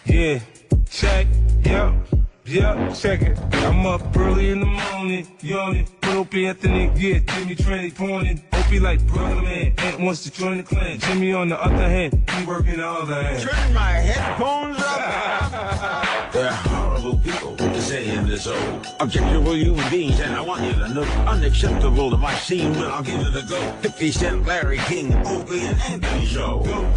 Yeah, check, yeah, check it. I'm up early in the morning, yawning. Put Opie Anthony, yeah, Jimmy Tranny pawning. Opie like brother man, Aunt wants to join the clan. Jimmy on the other hand, he working the other hand. Turn my headphones up. They're horrible people to say in this old. Objectionable human beings, and I want you to know, unacceptable to my scene, but I'll give it a go. 50 Cent, Larry King, Opie and Anthony show. Go.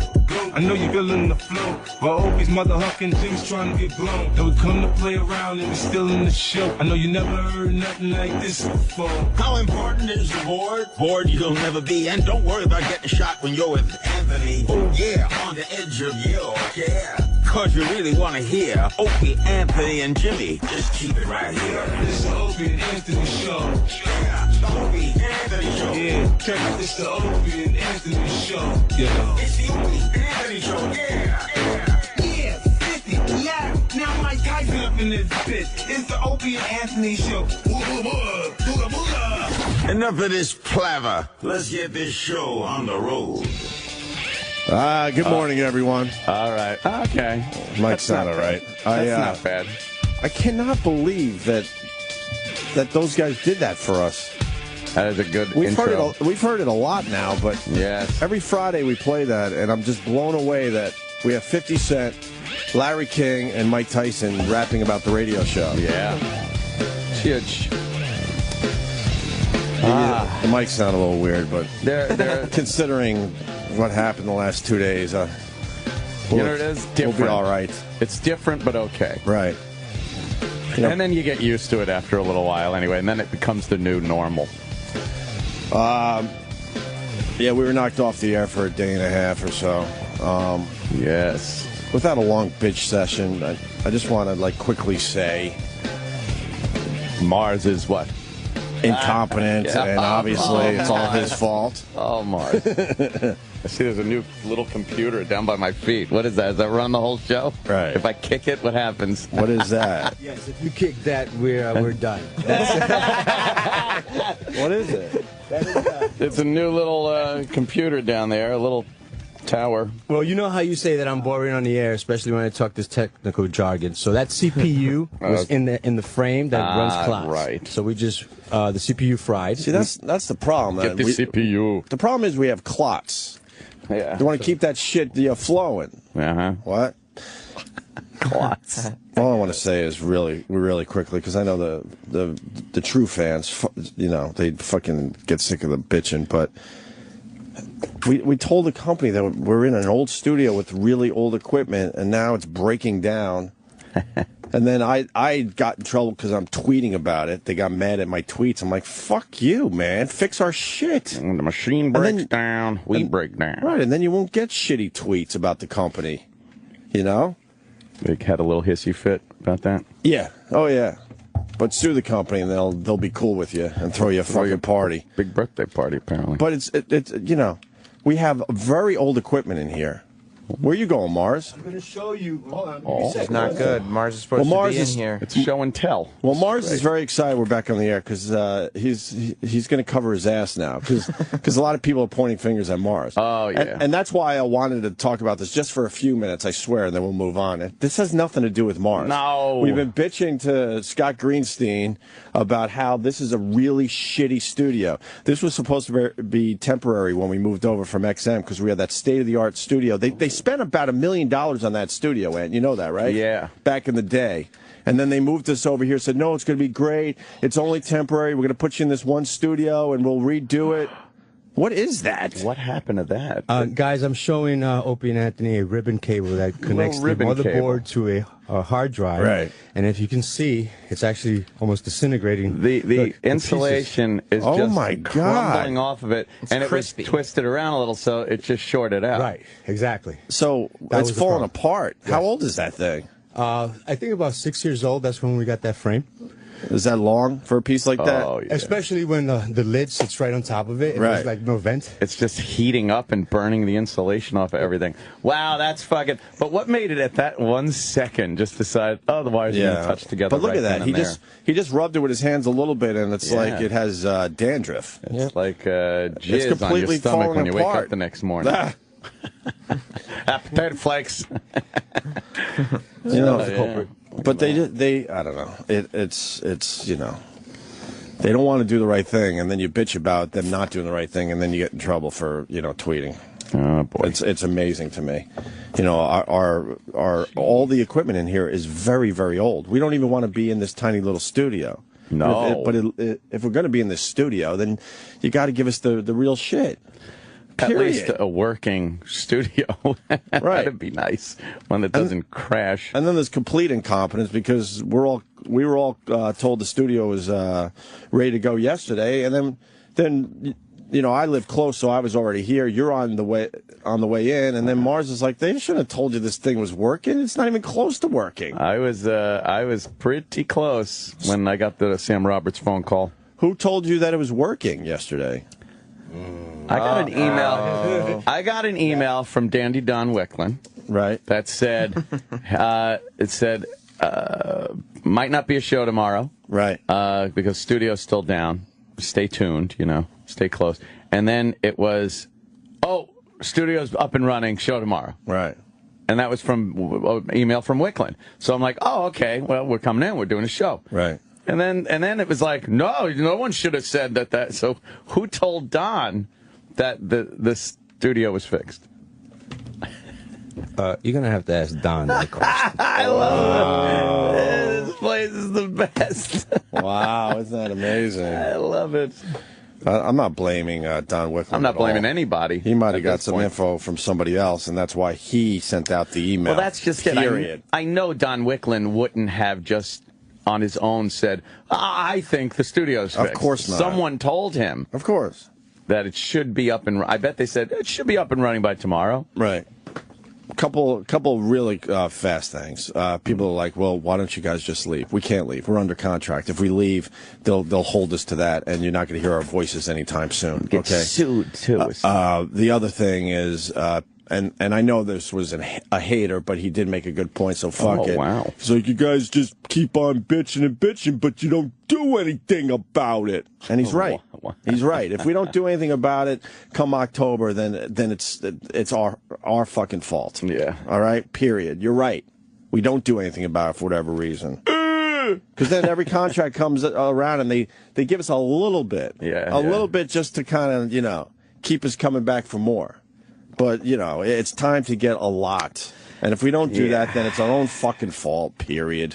I know you're feeling the flow, but Opie's mother hucking, Jim's trying to get blown. Then we come to play around and we still in the show. I know you never heard nothing like this before. How important is the board? Bored you'll never be, and don't worry about getting shot when you're with Anthony. Oh yeah, on the edge of your chair. Cause you really want to hear Opie, Anthony, and Jimmy. Just keep it right here. This is the Opie and Anthony show. Yeah, the Opie, Anthony show. Yeah, check it. It's the Opie and Anthony show. Yeah. It's the Opie, Anthony show. Yeah, 50. Now Mike Tyson up in this bitch. It's the Opie and Anthony show. Booga booga. Enough of this palaver. Let's get this show on the road. Good morning, everyone. All right. Okay. Might sound all right. That's not bad. I cannot believe that those guys did that for us. That is a good We've intro. heard it a lot now, but yes. Every Friday we play that, and I'm just blown away that we have 50 Cent, Larry King, and Mike Tyson rapping about the radio show. Yeah. Huge. It might sound a little weird, but They're considering what happened the last 2 days, you know, it is different. We'll be all right. It's different, but okay. Right. And then you get used to it after a little while anyway, and then it becomes the new normal. Yeah, we were knocked off the air for a day and a half or so. Yes. Without a long bitch session, I just want to quickly say Mars is what? Incompetent, and obviously it's all his fault. Oh, Mars. I see there's a new little computer down by my feet. What is that? Does that run the whole show? Right. If I kick it, what happens? What is that? Yes, if you kick that, we're done. What is it? It's a new little computer down there, a little tower. Well, you know how you say that I'm boring on the air, especially when I talk this technical jargon. So that CPU was in the frame that runs clocks. Right. So we just the CPU fried. See, that's the problem. Get the CPU. The problem is we have clots. Yeah. You want to keep that shit flowing. Uh-huh. What? Clots. All I want to say is really quickly, because I know the true fans, they fucking get sick of the bitching, but we told the company that we're in an old studio with really old equipment, and now it's breaking down. And then I got in trouble because I'm tweeting about it. They got mad at my tweets. I'm like, fuck you, man. Fix our shit. When the machine breaks down, we break down. Right, and then you won't get shitty tweets about the company. You know? They had a little hissy fit about that? Yeah. Oh, yeah. But sue the company, and they'll be cool with you and throw you a fucking party. Big birthday party, apparently. But it's we have very old equipment in here. Where are you going, Mars? I'm going to show you. Hold on. It's not good. Mars is supposed to be in here. It's show and tell. Well, Mars is very excited we're back on the air because he's going to cover his ass now because a lot of people are pointing fingers at Mars. Oh, yeah. And that's why I wanted to talk about this just for a few minutes, I swear, and then we'll move on. This has nothing to do with Mars. No. We've been bitching to Scott Greenstein about how this is a really shitty studio. This was supposed to be temporary when we moved over from XM because we had that state-of-the-art studio. They spent about $1 million on that studio, Ant. You know that, right? Yeah. Back in the day. And then they moved us over here, said, no, it's going to be great. It's only temporary. We're going to put you in this one studio, and we'll redo it. What is that? What happened to that? Guys, I'm showing Opie and Anthony a ribbon cable that connects the motherboard to a hard drive. Right. And if you can see, it's actually almost disintegrating. The insulation is just crumbling off of it, and crispy. It was twisted around a little, so it just shorted out. Right, exactly. So it's falling apart. Yes. How old is that thing? I think about 6 years old. That's when we got that frame. Is that long for a piece like that? Oh, yeah. Especially when the lid sits right on top of it. And there's like no vent. It's just heating up and burning the insulation off of everything. Wow, that's fucking... But what made it at that 1 second just decide, the wires are going to touch together? But look at that. He just rubbed it with his hands a little bit, and it's like it has dandruff. It's like jizz on your stomach when you wake up the next morning. Potato flakes. You know, but they I don't know. It's you know, they don't want to do the right thing, and then you bitch about them not doing the right thing, and then you get in trouble for, you know, tweeting. Oh boy, it's amazing to me. You know, our all the equipment in here is very, very old. We don't even want to be in this tiny little studio. No, but if we're going to be in this studio, then you got to give us the real shit. Period. At least a working studio. Right. That'd be nice. One that doesn't crash. And then there's complete incompetence because we were all told the studio was ready to go yesterday, and then you know, I live close, so I was already here. You're on the way in, and then Mars is like, they shouldn't have told you this thing was working. It's not even close to working. I was pretty close when I got the Sam Roberts phone call. Who told you that it was working yesterday? I got an email. I got an email from Dandy Don Wicklin. Right. That said, might not be a show tomorrow. Right. Because studio's still down. Stay tuned, you know. Stay close. And then it was, studio's up and running, show tomorrow. Right. And that was from email from Wicklin. So I'm like, oh, okay, well, we're coming in, we're doing a show. Right. And then it was like, no one should have said that. So who told Don that the studio was fixed? You're going to have to ask Don that question. I love it. This place is the best. Wow, isn't that amazing? I love it. I'm not blaming Don Wicklin. I'm not blaming anybody. He might have got some info from somebody else, and that's why he sent out the email. Well, that's just it. Period. I know Don Wicklin wouldn't have just on his own said, I think the studio's fixed. Of course not. Someone told him. Of course. That it should be up and I bet they said it should be up and running by tomorrow. Right. Couple really fast things. People are like, well, why don't you guys just leave? We can't leave. We're under contract. If we leave, they'll hold us to that, and you're not going to hear our voices anytime soon. Get sued too. The other thing is, and I know this was a hater, but he did make a good point, so fuck it. Wow. He's like, you guys just keep on bitching and bitching, but you don't do anything about it. And he's right. Wow. He's right. If we don't do anything about it come October, then it's our fucking fault. Yeah. All right? Period. You're right. We don't do anything about it for whatever reason. Because then every contract comes around and they give us a little bit. Yeah. A little bit just to kind of, you know, keep us coming back for more. But, you know, it's time to get a lot. And if we don't do that, then it's our own fucking fault, period.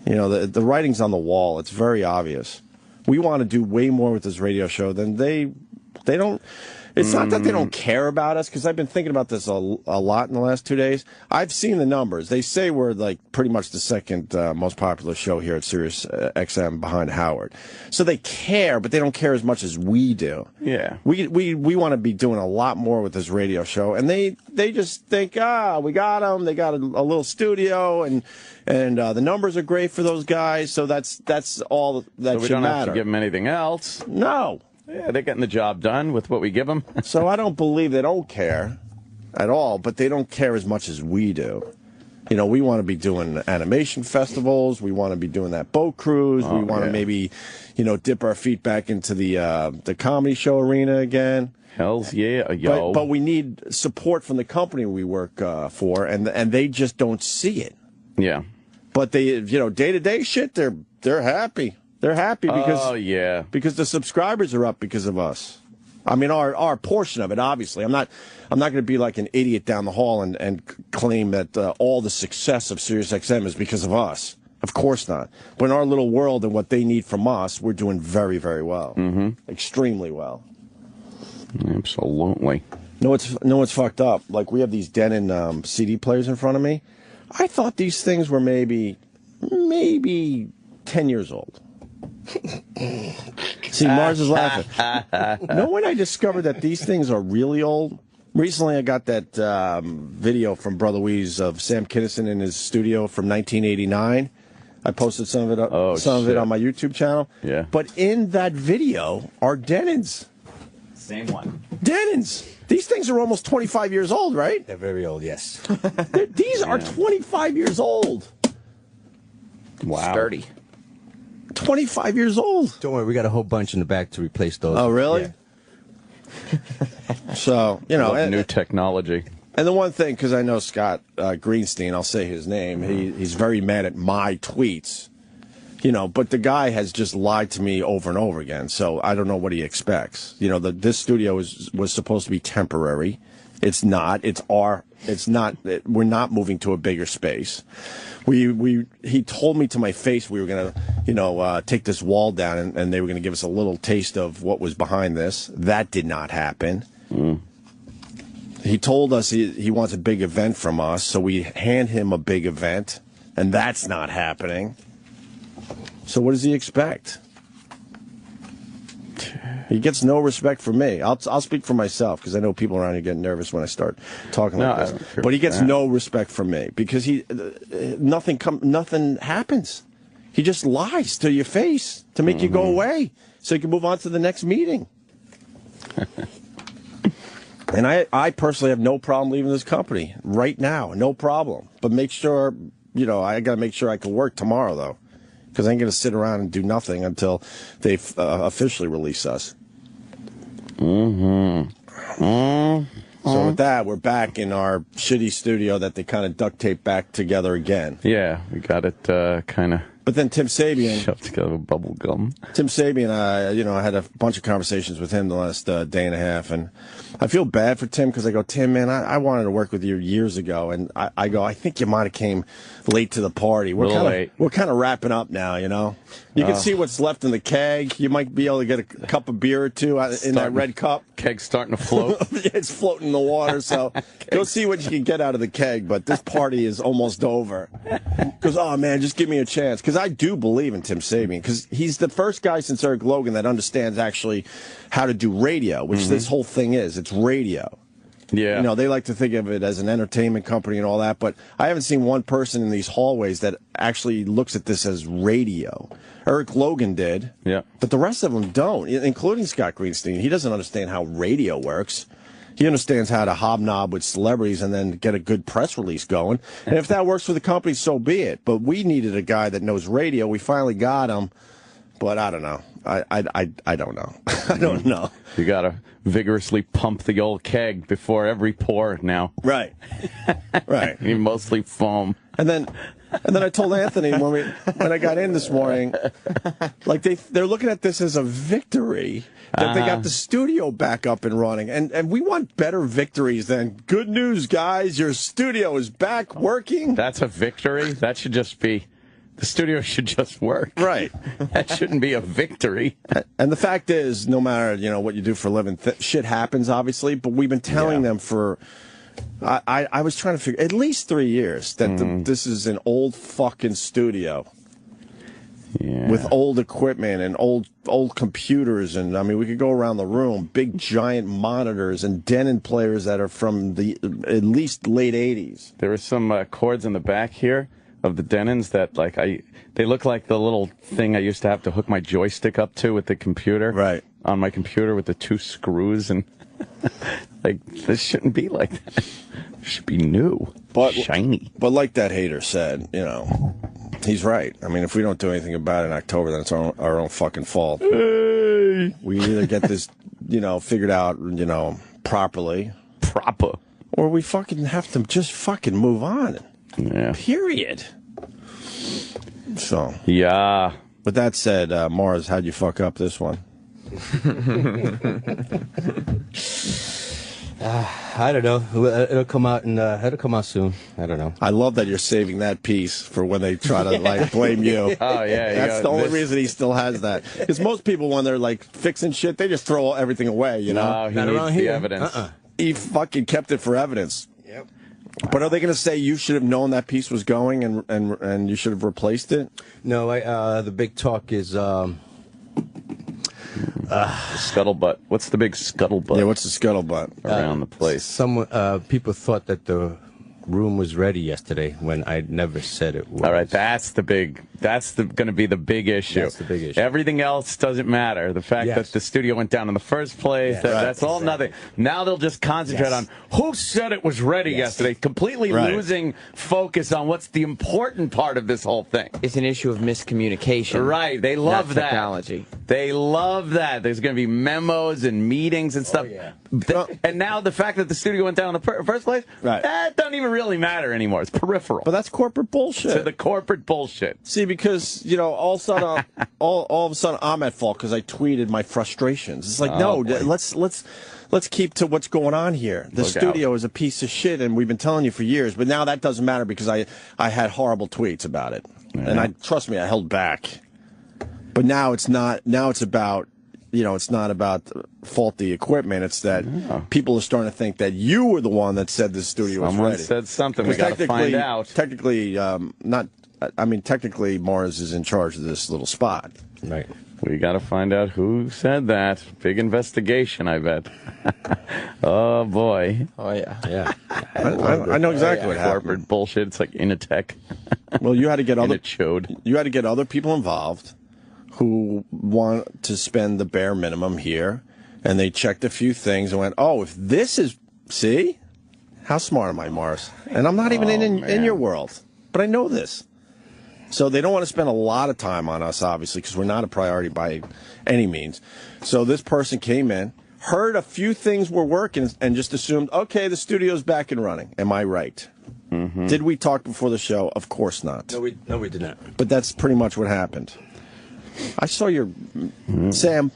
You know, the writing's on the wall. It's very obvious. We want to do way more with this radio show than they don't. It's not that they don't care about us, because I've been thinking about this a lot in the last 2 days. I've seen the numbers. They say we're like pretty much the second most popular show here at Sirius XM behind Howard. So they care, but they don't care as much as we do. Yeah. We want to be doing a lot more with this radio show, and they just think, we got them. They got a little studio, and the numbers are great for those guys. So that's all that should matter. We don't have to give them anything else. No. Yeah, they're getting the job done with what we give them. So I don't believe they don't care at all, but they don't care as much as we do. You know, we want to be doing animation festivals. We want to be doing that boat cruise. We want to maybe, you know, dip our feet back into the comedy show arena again. Hells yeah, yo. But we need support from the company we work for, and they just don't see it. Yeah. But they, you know, day-to-day shit, they're happy. They're happy because because the subscribers are up because of us. I mean, our portion of it, obviously. I'm not going to be like an idiot down the hall and claim that all the success of SiriusXM is because of us. Of course not. But in our little world and what they need from us, we're doing very, very well. Mm-hmm. Extremely well. Absolutely. No, what's fucked up? Like, we have these Denon CD players in front of me. I thought these things were maybe 10 years old. See, Mars is laughing. No, when I discovered that these things are really old. Recently, I got that video from Brother Weeze of Sam Kinison in his studio from 1989. I posted some of it on my YouTube channel. Yeah. But in that video are Denons. Same one. Denons. These things are almost 25 years old, right? They're very old, yes. These are 25 years old. Wow. Sturdy. 25 years old. Don't worry, we got a whole bunch in the back to replace those. Oh, really? Yeah. So, you know. New technology. And the one thing, because I know Scott Greenstein, I'll say his name, he's very mad at my tweets, you know, but the guy has just lied to me over and over again, so I don't know what he expects. You know, this studio was supposed to be temporary. It's not. We're not moving to a bigger space. He told me to my face we were going to, you know, take this wall down and they were going to give us a little taste of what was behind this. That did not happen. He told us he wants a big event from us, so we hand him a big event, and that's not happening. So what does he expect? He gets no respect from me. I'll speak for myself, because I know people around here get nervous when I start talking like this. But he gets no respect from me, because nothing happens. He just lies to your face to make you go away, so you can move on to the next meeting. And I personally have no problem leaving this company right now, no problem. But make sure, you know, I got to make sure I can work tomorrow, though, because I ain't going to sit around and do nothing until they officially release us. So with that, we're back in our shitty studio that they kind of duct tape back together again. Yeah, we got it kind of. But then Tim Sabian shoved together with bubble gum. Tim Sabian, I had a bunch of conversations with him the last day and a half, and I feel bad for Tim because I go, Tim, man, I wanted to work with you years ago, and I go, I think you might have came late to the party. We're kind of wrapping up now, you know. You can see what's left in the keg. You might be able to get a cup of beer or two in that red cup. Keg's starting to float. It's floating in the water, so go see what you can get out of the keg. But this party is almost over. Because, oh, man, just give me a chance. Because I do believe in Tim Sabian. Because he's the first guy since Eric Logan that understands actually how to do radio, which this whole thing is. It's radio. Yeah. You know, they like to think of it as an entertainment company and all that, but I haven't seen one person in these hallways that actually looks at this as radio. Eric Logan did, but the rest of them don't, including Scott Greenstein. He doesn't understand how radio works. He understands how to hobnob with celebrities and then get a good press release going. And if that works for the company, so be it. But we needed a guy that knows radio. We finally got him, but I don't know. I don't know. I don't know. You got to vigorously pump the old keg before every pour now. Right. Right. You mostly foam. And then I told Anthony when I got in this morning, like they're looking at this as a victory that they got the studio back up and running. And we want better victories than good news, guys. Your studio is back working. That's a victory. That should just be. The studio should just work. Right. That shouldn't be a victory. And the fact is, no matter, you know, what you do for a living, shit happens, obviously, but we've been telling them for, I was trying to figure, at least 3 years, that this is an old fucking studio. Yeah. With old equipment and old computers, and I mean, we could go around the room, big giant monitors and Denon players that are from the at least late 80s. There are some cords in the back here of the Denons that, like, they look like the little thing I used to have to hook my joystick up to with the computer. Right. On my computer with the 2 screws, and like, this shouldn't be like that. It should be new, shiny. But like that hater said, you know, he's right. I mean, if we don't do anything about it in October, then it's our own fucking fault. Hey. We either get this, you know, figured out, you know, properly. Or we fucking have to just fucking move on. Yeah. Period. So. Yeah. With that said, Mars, how'd you fuck up this one? I don't know. It'll come out and it'll come out soon. I don't know. I love that you're saving that piece for when they try to like blame you. Oh yeah, that's the only reason he still has that. Because most people, when they're like fixing shit, they just throw everything away. You know, he needs the evidence. He fucking kept it for evidence. Yep. But are they going to say you should have known that piece was going and you should have replaced it? No, the big talk is scuttlebutt. What's the big scuttlebutt? Yeah, what's the scuttlebutt around the place? People thought that the room was ready yesterday when I never said it was. All right, that's the big That's going to be the big issue. That's the big issue. Everything else doesn't matter. The fact that the studio went down in the first place, that's all nothing. Now they'll just concentrate on who said it was ready yesterday, completely losing focus on what's the important part of this whole thing. It's an issue of miscommunication. Right. They love that. Technology. They love that. There's going to be memos and meetings and stuff. And now the fact that the studio went down in the first place, that doesn't even really matter anymore. It's peripheral. But that's corporate bullshit. To the corporate bullshit. See, because, you know, all of a sudden I'm at fault because I tweeted my frustrations. It's like, let's keep to what's going on here. The studio is a piece of shit, and we've been telling you for years. But now that doesn't matter because I had horrible tweets about it. And trust me, I held back. But now it's not. Now it's about, you know, it's not about faulty equipment. It's that people are starting to think that you were the one that said the studio was ready. Someone said something. We got to find out. Technically, technically, Mars is in charge of this little spot. Right. We got to find out who said that. Big investigation, I bet. Oh, boy. Oh, yeah. Yeah. I know exactly what happened. Corporate bullshit. It's like Initech. Well, you had to get you had to get other people involved who want to spend the bare minimum here, and they checked a few things and went, "Oh, if this is see, how smart am I, Mars?" And I'm not even in your world, but I know this. So they don't want to spend a lot of time on us, obviously, because we're not a priority by any means. So this person came in, heard a few things were working, and just assumed, okay, the studio's back and running. Am I right? Mm-hmm. Did we talk before the show? Of course not. No, we did not. But that's pretty much what happened. I saw your... Sam...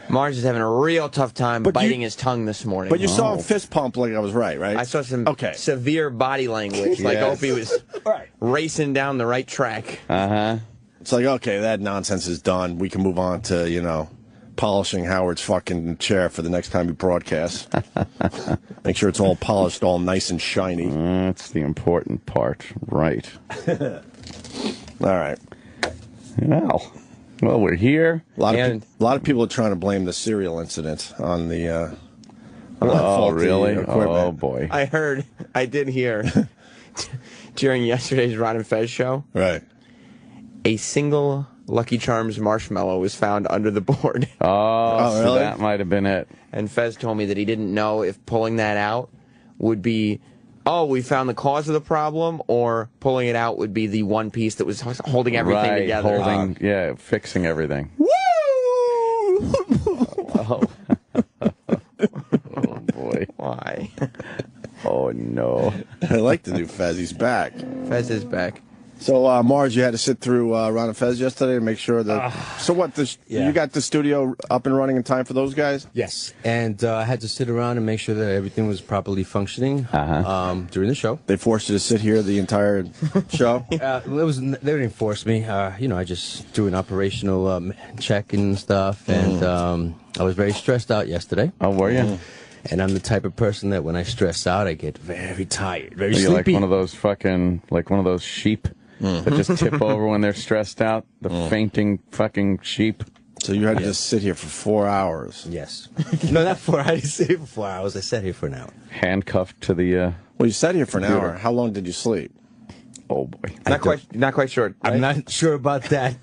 Mars is having a real tough time biting his tongue this morning. But you saw him fist pump like I was right? I saw some severe body language, like Opie was racing down the right track. It's like, okay, that nonsense is done. We can move on to, you know, polishing Howard's fucking chair for the next time we broadcast. Make sure it's all polished, all nice and shiny. That's the important part, right. All right. Well, we're here. A lot of people are trying to blame the cereal incident on the faulty equipment. Oh, boy. I did hear during yesterday's Ron and Fez show. Right. A single Lucky Charms marshmallow was found under the board. Oh, really? So that might have been it. And Fez told me that he didn't know if pulling that out would be, oh, we found the cause of the problem, or pulling it out would be the one piece that was holding everything together. Fixing everything. Woo! Oh. Oh, boy. Why? Oh, no. I like the new Fez. He's back. Fez is back. So, Mars, you had to sit through Ron and Fez yesterday to make sure that... so what, you got the studio up and running in time for those guys? Yes. And I had to sit around and make sure that everything was properly functioning during the show. They forced you to sit here the entire show? They didn't force me. You know, I just do an operational check and stuff, and I was very stressed out yesterday. Oh, were you? And I'm the type of person that when I stress out, I get very tired, very sleepy. You're like one of those one of those sheep that just tip over when they're stressed out? The fainting fucking sheep? So you had to just sit here for 4 hours? Yes. No, not 4 hours. I didn't sit here for 4 hours. I sat here for an hour. Handcuffed to the... Well, you sat here for an hour. How long did you sleep? Oh, boy. Not quite sure. Right? I'm not sure about that.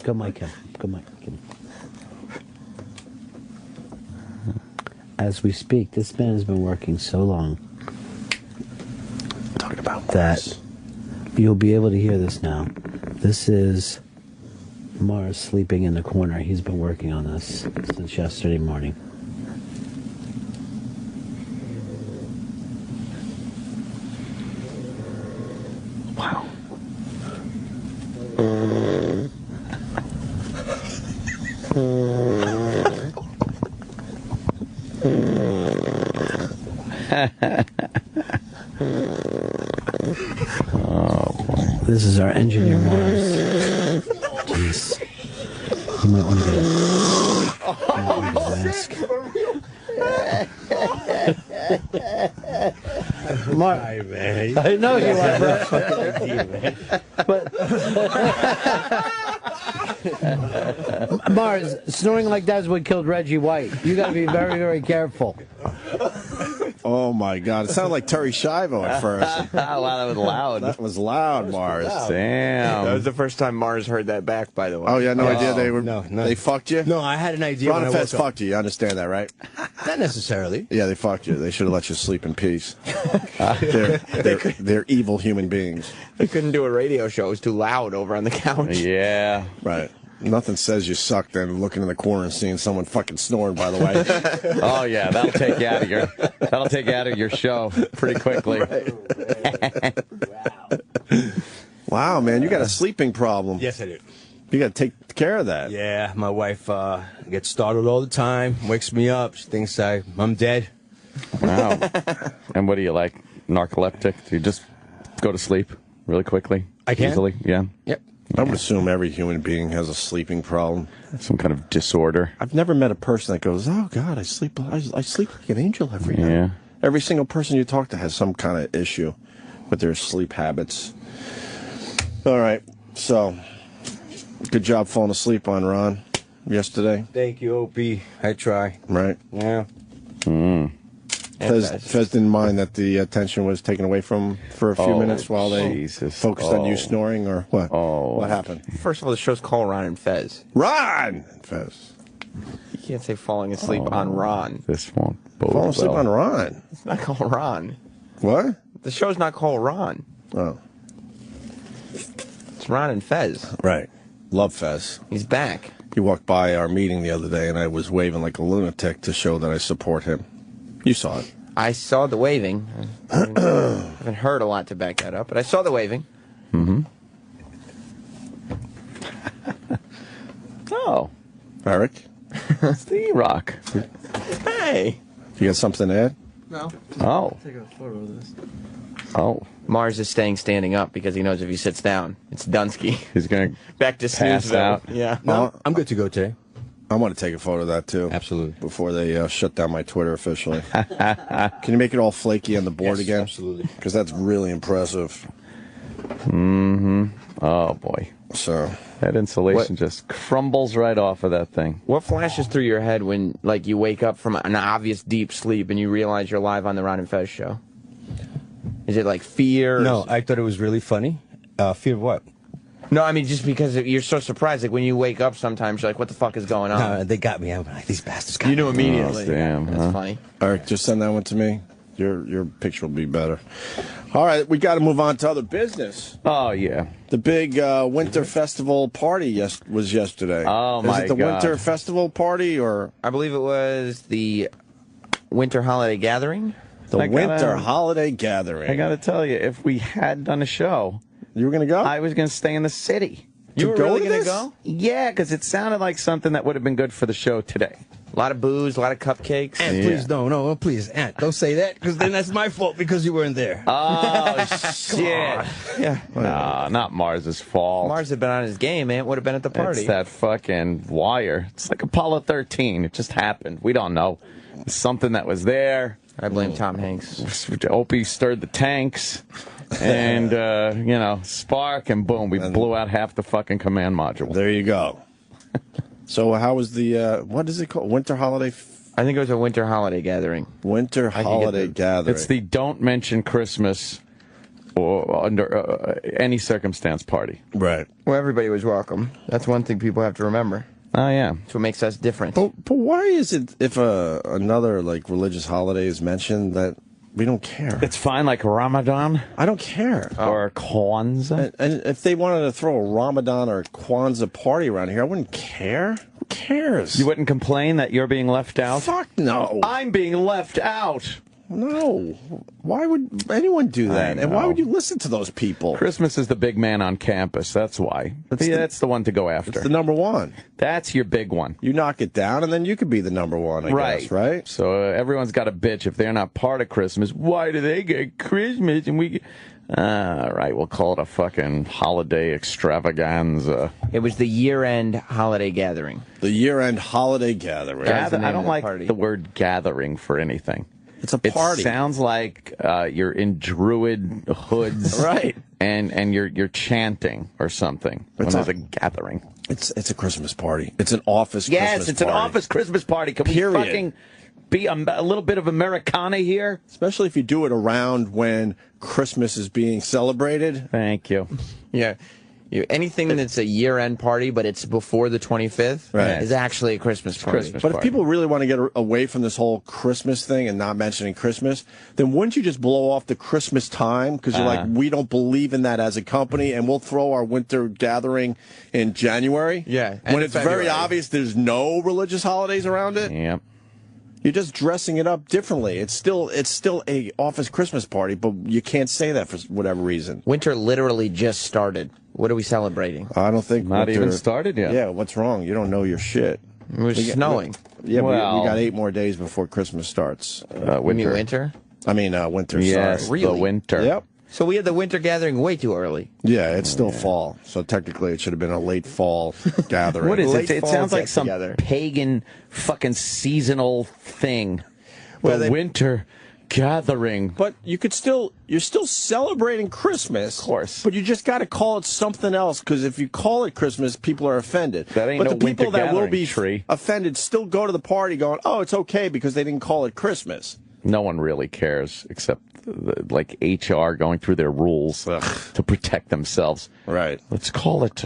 Go, Mike. Go, Mike. As we speak, this man has been working so long Talking about that you'll be able to hear this now. This is Mars sleeping in the corner. He's been working on this since yesterday morning. Wow. This is our engineer, Mars. Jeez. You might want to get a mask. Hi, man. I know you are, but Mars, snoring like that is what killed Reggie White. You got to be very, very careful. Oh, my God. It sounded like Terry Schiavo at first. Wow, that was loud. That was loud, Mars. Damn. That was the first time Mars heard that back, by the way. Oh, yeah, no idea No. they fucked you? No, I had an idea. Ron when and I Fez woke up. fucked you. You understand that, right? Not necessarily. Yeah, they fucked you. They should have let you sleep in peace. They're evil human beings. They couldn't do a radio show. It was too loud over on the couch. Yeah. Right. Nothing says you suck than looking in the corner and seeing someone fucking snoring, by the way. Oh, yeah, that'll take you out of your show pretty quickly. Wow, man, you got a sleeping problem. Yes, I do. You got to take care of that. Yeah, my wife gets startled all the time, wakes me up. She thinks I'm dead. Wow. And what do you like? Narcoleptic? Do you just go to sleep really quickly? I can. Easily? Yeah. Yep. I would assume every human being has a sleeping problem. Some kind of disorder. I've never met a person that goes, "Oh God, I sleep like an angel every night." Yeah. Every single person you talk to has some kind of issue with their sleep habits. All right, so good job falling asleep on Ron yesterday. Thank you, Opie. I try. Right. Yeah. Fez didn't mind that the attention was taken away from him for a few minutes while they focused on you snoring, or what? Oh. What happened? First of all, the show's called Ron and Fez. Ron! Fez. You can't say falling asleep on Ron. This won't bode Falling asleep well. on Ron. It's not called Ron. What? The show's not called Ron. Oh. It's Ron and Fez. Right. Love Fez. He's back. He walked by our meeting the other day, and I was waving like a lunatic to show that I support him. You saw it. I saw the waving. I haven't heard a lot to back that up, but I saw the waving. Mm-hmm. Oh. Eric? It's the E-Rock. Hey! You got something to add? No. Oh. Take a photo of this. Oh. Mars is staying standing up because he knows if he sits down, it's Dunsky. He's going to Back to pass Snoozeville. out. Yeah. No, I'm good to go today. I want to take a photo of that, too. Absolutely. Before they shut down my Twitter officially. Can you make it all flaky on the board Yes, again? absolutely. Because that's really impressive. Mm-hmm. Oh, boy. So that insulation just crumbles right off of that thing. What flashes through your head when, like, you wake up from an obvious deep sleep and you realize you're live on the Ron and Fez show? Is it like fear? No, I thought it was really funny. Fear of what? No, I mean, just because you're so surprised. Like, when you wake up sometimes, you're like, what the fuck is going on? No, they got me. I'm like, these bastards got me. You knew immediately. Oh, damn, That's funny. Eric, just send that one to me. Your picture will be better. All right, we got to move on to other business. Oh, yeah. The big winter festival party was yesterday. Oh, my Is it the God. winter festival party or I believe it was the Winter Holiday Gathering. the winter holiday gathering? I got to tell you, if we had done a show, You were going to go? I was going to stay in the city. You were go really to going to this? go? Yeah, because it sounded like something that would have been good for the show today. A lot of booze, a lot of cupcakes. Aunt, please, no, please, Aunt, don't say that, because then that's my fault because you weren't there. Oh, shit. Yeah. Nah, not Mars's fault. Mars had been on his game, man. Would have been at the party. It's that fucking wire. It's like Apollo 13. It just happened. We don't know. It's something that was there. I blame Tom Hanks. Opie stirred the tanks. And, spark, and boom, we blew out half the fucking command module. There you go. So how was the, what is it called? Winter holiday? I think it was a Winter Holiday Gathering. Winter holiday gathering. It's the don't mention Christmas or under any circumstance party. Right. Well, everybody was welcome. That's one thing people have to remember. Oh, yeah. That's what makes us different. But why is it if another like religious holiday is mentioned that we don't care? It's fine, like Ramadan I don't care. or Kwanzaa. And if they wanted to throw a Ramadan or a Kwanzaa party around here, I wouldn't care. Who cares? You wouldn't complain that you're being left out? Fuck no. I'm being left out. No. Why would anyone do that? And why know. would you listen to those people? Christmas is the big man on campus. That's why. That's the one to go after. It's the number one. That's your big one. You knock it down, and then you could be the number one, I guess, right? So everyone's got a bitch if they're not part of Christmas. Why do they get Christmas and we get... All right, we'll call it a fucking holiday extravaganza. It was the year-end holiday gathering. The year-end holiday gathering. That's the name I of don't the like party. the word gathering for anything. It's a party. It sounds like you're in druid hoods, Right. And you're chanting or something when It's there's a- a gathering. It's a Christmas party. It's an office Yes, Christmas it's party. an office Christmas party. Can Period. we fucking be a little bit of Americana here? Especially if you do it around when Christmas is being celebrated. Thank you. Yeah. Anything that's a year-end party, but it's before the 25th, is actually a Christmas party. But if people really want to get away from this whole Christmas thing and not mentioning Christmas, then wouldn't you just blow off the Christmas time? Because you're like, we don't believe in that as a company, and we'll throw our winter gathering in January? Yeah. When it's very obvious there's no religious holidays around it? Yep. You're just dressing it up differently. It's still a office Christmas party, but you can't say that for whatever reason. Winter literally just started. What are we celebrating? I don't think not even started yet. Yeah, what's wrong? You don't know your shit. It was snowing. Yeah, well, we got 8 more days before Christmas starts. Winter? I mean, winter. Yes, sorry. really? The winter. Yep. So we had the winter gathering way too early. Yeah, it's still fall. So technically, it should have been a late fall gathering. What is it? It sounds like some together. pagan fucking seasonal thing. Well, the winter gathering. But you're still celebrating Christmas. Of course. But you just got to call it something else, because if you call it Christmas, people are offended. That ain't but no the people winter that will gathering be tree. offended still go to the party going, oh, it's okay because they didn't call it Christmas. No one really cares except like HR going through their rules to protect themselves. Right. Let's call it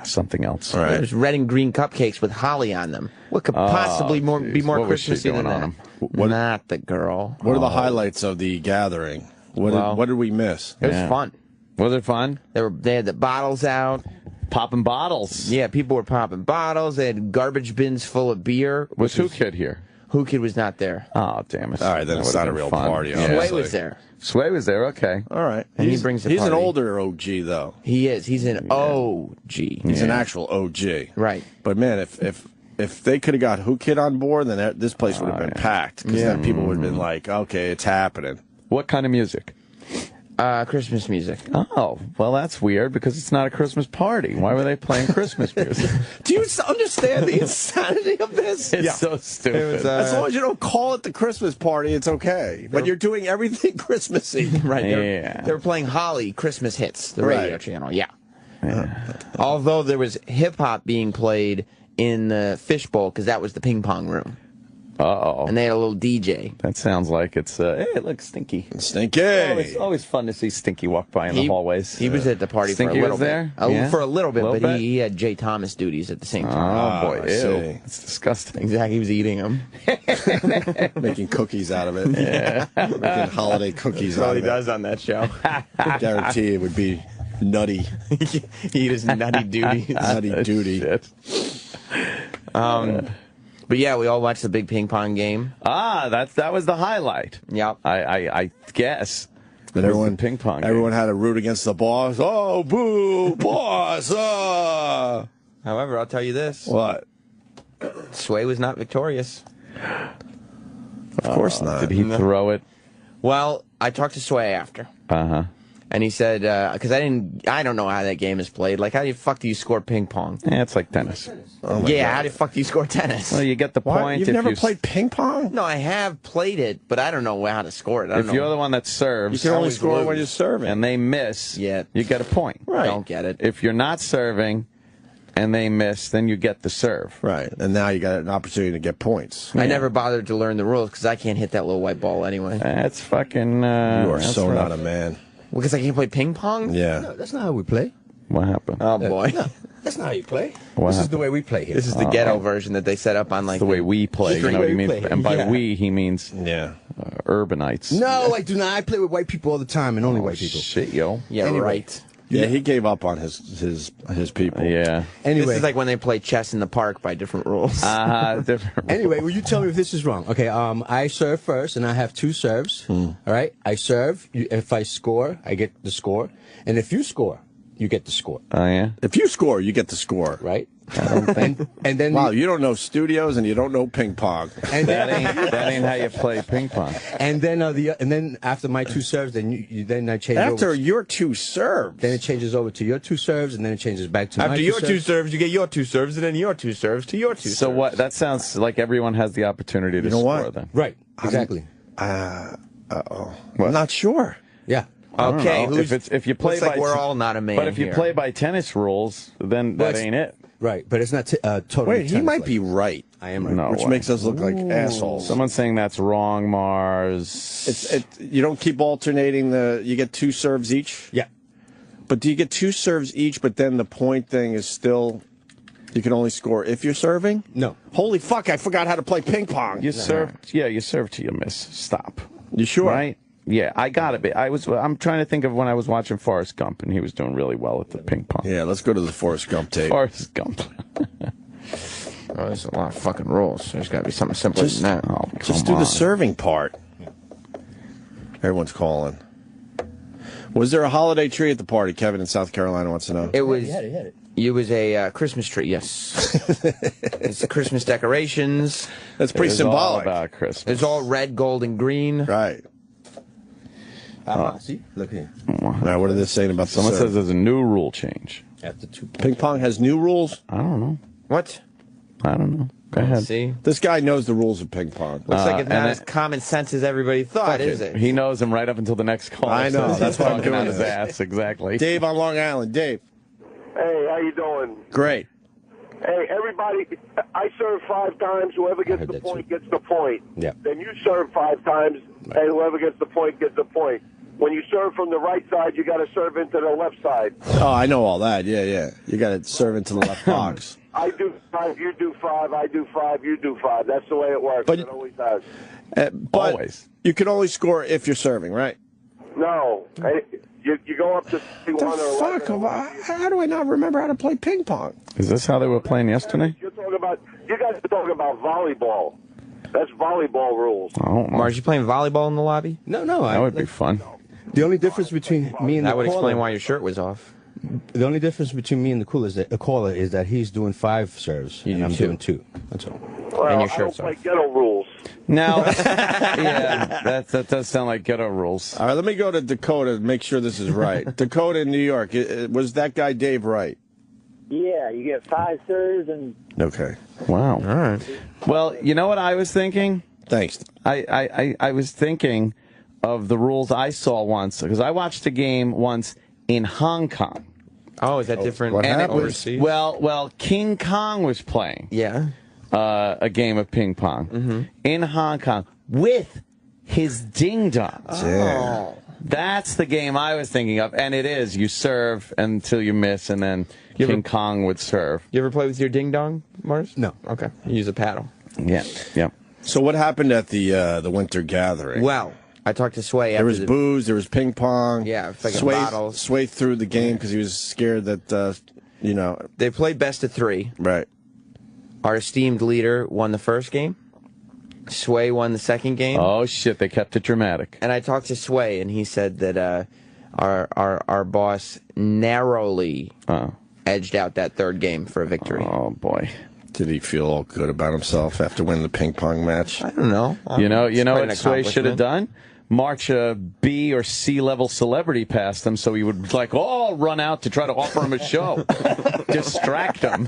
something else. Right. There's red and green cupcakes with holly on them. What could possibly be more What was she Christmassy doing than on that? them? Not the girl. What are the highlights of the gathering? What did we miss? It was fun. Was it fun? They had the bottles out. Popping bottles. Yeah, people were popping bottles. They had garbage bins full of beer. Was Who Kid here? Who Kid was not there. Oh, damn it. All right, then it's not a real party. Sway was there. Sway was there, okay. All right. And he brings the He's party. an older OG, though. He is. He's an OG. He's an actual OG. Right. But, man, if they could have got Who Kid on board, then this place would have been packed. Because then people would have been like, okay, it's happening. What kind of music? Christmas music. Oh, well, that's weird because it's not a Christmas party. Why were they playing Christmas music? Do you understand the insanity of this? It's so stupid. As long as you don't call it the Christmas party, it's okay. But you're doing everything Christmassy. Right. Yeah. They were playing Holly Christmas hits, the radio channel. Yeah. Although there was hip-hop being played in the fishbowl because that was the ping-pong room. Uh-oh. And they had a little DJ. That sounds like it's, hey, look, Stinky. Stinky! Always fun to see Stinky walk by in the hallways. He was at the party Stinky for a little was there? bit. Yeah. For a little bit, Little but bit? he had Jay Thomas duties at the same time. Oh, boy. I see. Ew. It's disgusting. Exactly. He was eating them. Making cookies out of it. Making holiday cookies out of it. on that show. I guarantee it would be nutty. He eat his nutty duties. Nutty duty. Shit. But yeah, we all watched the big ping pong game. That was the highlight. Yep. I guess. And everyone, ping pong game. everyone had to root against the boss. Oh, boo, boss. However, I'll tell you this. What? Sway was not victorious. Of course not. Did he throw it? Well, I talked to Sway after. Uh-huh. And he said, because I don't know how that game is played. Like, how the fuck do you score ping pong? Yeah, it's like tennis. Yeah, how the fuck do you score tennis? Well, you get the What? point. You've if never you played ping pong? No, I have played it, but I don't know how to score it. I don't If know. you're the one that serves, You can only always score lose. when you're serving. and they miss, Yeah. you get a point. Right. Don't get it. If you're not serving and they miss, then you get the serve. Right. And now you got an opportunity to get points. I never bothered to learn the rules because I can't hit that little white ball anyway. That's fucking. You are that's so rough. not a man. Because I can't play ping pong? Yeah. No, that's not how we play. What happened? Oh, boy. No, that's not how you play. What This is happened? the way we play here. This is the ghetto version that they set up on like the way we play. You know what he means? And by Yeah. we, he means Yeah. urbanites. No, I do not. I play with white people all the time, and only white people. Shit, yo. Yeah, Anyway. right. Yeah, he gave up on his people. Yeah. Anyway, This is like when they play chess in the park by different rules. Different. Anyway, will you tell me if this is wrong? Okay, I serve first, and I have 2 serves. All right, I serve. If I score, I get the score, and if you score, you get the score. Oh, yeah? If you score, you get the score. Right? I don't think. And then Wow, you don't know studios and you don't know ping pong. and that then ain't how you play ping pong. and then after my 2 serves, then then I change After over. your 2 serves. Then it changes over to your 2 serves, and then it changes back to my After 2 your serves. 2 serves, you get your 2 serves, and then your 2 serves to your 2 serves. So what? That sounds like everyone has the opportunity to You know score what? then. Right? Exactly. I'm not sure. Yeah. I don't Okay, know. who's- If you play looks like by we're all not a man But if you here. play by tennis rules, then that Well, ain't it. Right, but it's not totally. Wait, he might be right. I am right. No Which way. makes us look like assholes. Someone's saying that's wrong, Mars. You don't keep alternating you get 2 serves each? Yeah. But do you get 2 serves each, but then the point thing is still, you can only score if you're serving? No. Holy fuck, I forgot how to play ping pong. You serve, you serve till you miss. Stop. You sure? Right? Yeah, I got it. I'm trying to think of when I was watching Forrest Gump, and he was doing really well at the ping pong. Yeah, let's go to the Forrest Gump tape. Forrest Gump. Oh, there's a lot of fucking rules. There's got to be something simpler than that. Oh, Just come do the on. serving part. Everyone's calling. Was there a holiday tree at the party? Kevin in South Carolina wants to know. It was. He had it. It was a Christmas tree. Yes. It's Christmas decorations. That's pretty It's all symbolic. about Christmas. It's all red, gold, and green. Right. See, look here. Now, what are they saying about Someone the says serve? there's a new rule change. After 2 points. Ping pong has new rules? I don't know. What? I don't know. Go ahead. See, This guy knows the rules of ping pong. looks like it's and not as common sense as everybody thought, is it? He knows him right up until the next call. I know, So that's he's why I'm talking doing out his this. ass. Exactly. Dave on Long Island. Dave. Hey, how you doing? Great. Hey, everybody, I serve 5 times. Whoever gets heard the that point gets the point. Yeah. Then you serve 5 times, and whoever gets the point gets the point. When you serve from the right side, you got to serve into the left side. Oh, I know all that. Yeah. You got to serve into the left box. I do 5, you do 5, I do 5, you do 5. That's the way it works. But- It always has. But Always. you can only score if you're serving, right? No. Hey, you go up to 61 The or fuck? 11. How do I not remember how to play ping pong? Is this how they were playing yesterday? You guys are talking about volleyball. That's volleyball rules. Oh, Mars, you playing volleyball in the lobby? No. that would be fun. The only difference between me and That the would caller, explain why your shirt was off. The only difference between me and the caller is that he's doing 5 serves and do I'm 2. doing 2. That's all. Well, And your I don't shirt's play off. ghetto rules. Now, yeah, that does sound like ghetto rules. All right, let me go to Dakota and make sure this is right. Dakota in New York. Was that guy Dave right? Yeah, you get 5 serves and Okay. Wow. All right. Well, you know what I was thinking? Thanks. I was thinking of the rules I saw once, because I watched a game once in Hong Kong. Oh, is that different? what And it happened? was, overseas? well, King Kong was playing Yeah. a game of ping pong in Hong Kong with his ding dong. Yeah. That's the game I was thinking of, and it is. You serve until you miss, and then King Kong would serve. You ever play with your ding dong, Mars? No. Okay. You use a paddle. Yeah, yeah. So what happened at the winter gathering? Well, I talked to Sway after There was the booze, there was ping pong. Yeah, it's like a Sway, bottle. Sway threw the game because he was scared that, They played best of 3. right. Our esteemed leader won the first game. Sway won the second game. Oh shit! They kept it dramatic. And I talked to Sway, and he said that our boss narrowly edged out that third game for a victory. Oh boy! Did he feel all good about himself after winning the ping pong match? I don't know. You know It's quite what an Sway should have accomplishment. done? March a B or C level celebrity past him, so he would run out to try to offer him a show, distract him.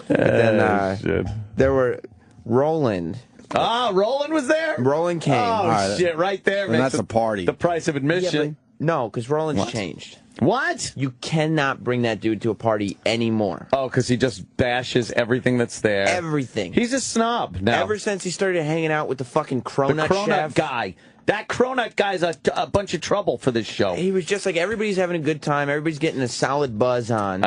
Then there were Roland. Roland was there. Roland came. Oh shit! Right there, And makes that's a party. The price of admission. No, because Roland's What? changed. What? You cannot bring that dude to a party anymore. Oh, because he just bashes everything that's there. Everything. He's a snob now. Ever since he started hanging out with the fucking the cronut cronut chef guy. That cronut guy's a bunch of trouble for this show. He was just like, everybody's having a good time. Everybody's getting a solid buzz on.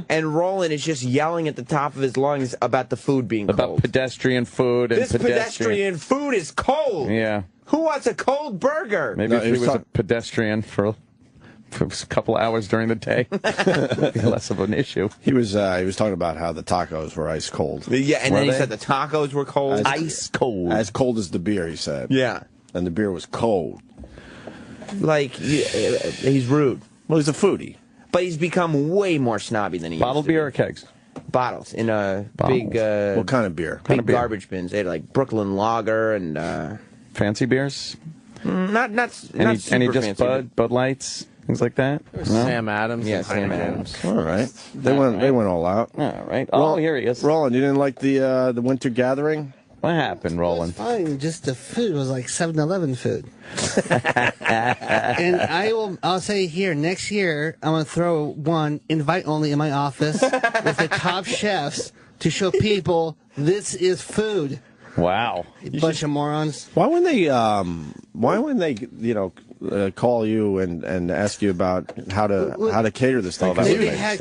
And Roland is just yelling at the top of his lungs about the food being About cold. Pedestrian food and This pedestrian food is cold. Yeah. Who wants a cold burger? Maybe if he was a pedestrian for a couple of hours during the day, it'd be less of an issue. He was talking about how the tacos were ice cold. Yeah, and Were then he they? said the tacos were cold. Ice cold as the beer, he said. Yeah. And the beer was cold. Like, he's rude. Well, he's a foodie. But he's become way more snobby than he Bottled used to beer be. or kegs? Bottles in a Bottles. big What kind of beer? big garbage bins. They had like Brooklyn Lager and Fancy beers? not Any super just fancy. Bud Lights, things like that? No? Sam Adams. Yeah, and Sam Heineken. Adams. All right. They went all out. All right. Oh, here he is. Roland, you didn't like the winter gathering? What happened, Roland? Fine, just the food was like 7-Eleven food. And I'll say here, next year, I'm going to throw one invite only in my office with the top chefs to show people this is food. Wow. Bunch of morons. Why wouldn't they, call you and ask you about how to cater this thing?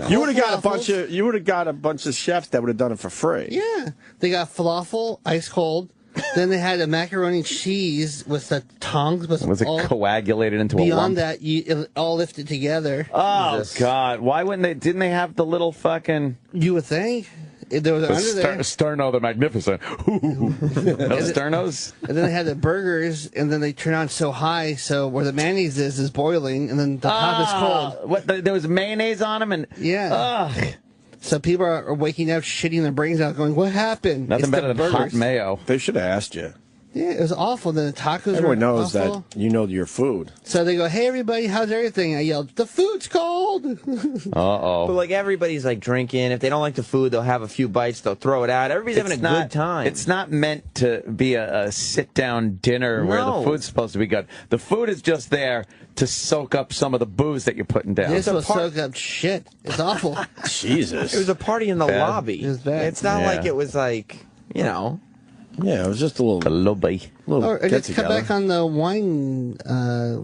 You would have got a bunch of chefs that would have done it for free. Yeah, they got falafel, ice cold. Then they had a macaroni and cheese with the tongs. Was it coagulated into a lump? Beyond that, it all lifted together. Oh, God. Why wouldn't they? Didn't they have the little fucking... You would think. There was under there. Sterno the Magnificent. No Sternos? And then they had the burgers, and then they turn on so high, so where the mayonnaise is boiling, and then the top is cold. What? There was mayonnaise on them? And yeah. So people are waking up, shitting their brains out, going, what happened? Nothing better than hot mayo. They should have asked you. Yeah, it was awful. Then the tacos Everyone knows awful. that you know your food. So they go, hey, everybody, how's everything? I yelled, the food's cold. Uh-oh. But, like, everybody's, like, drinking. If they don't like the food, they'll have a few bites. They'll throw it out. Everybody's having a good time. It's not meant to be a sit-down dinner where the food's supposed to be good. The food is just there to soak up some of the booze that you're putting down. This will soak up shit. It's awful. Jesus. It was a party in the lobby. It was bad. It's not like it was, like, Yeah, it was just a little lobby. Or just cut back on the wine,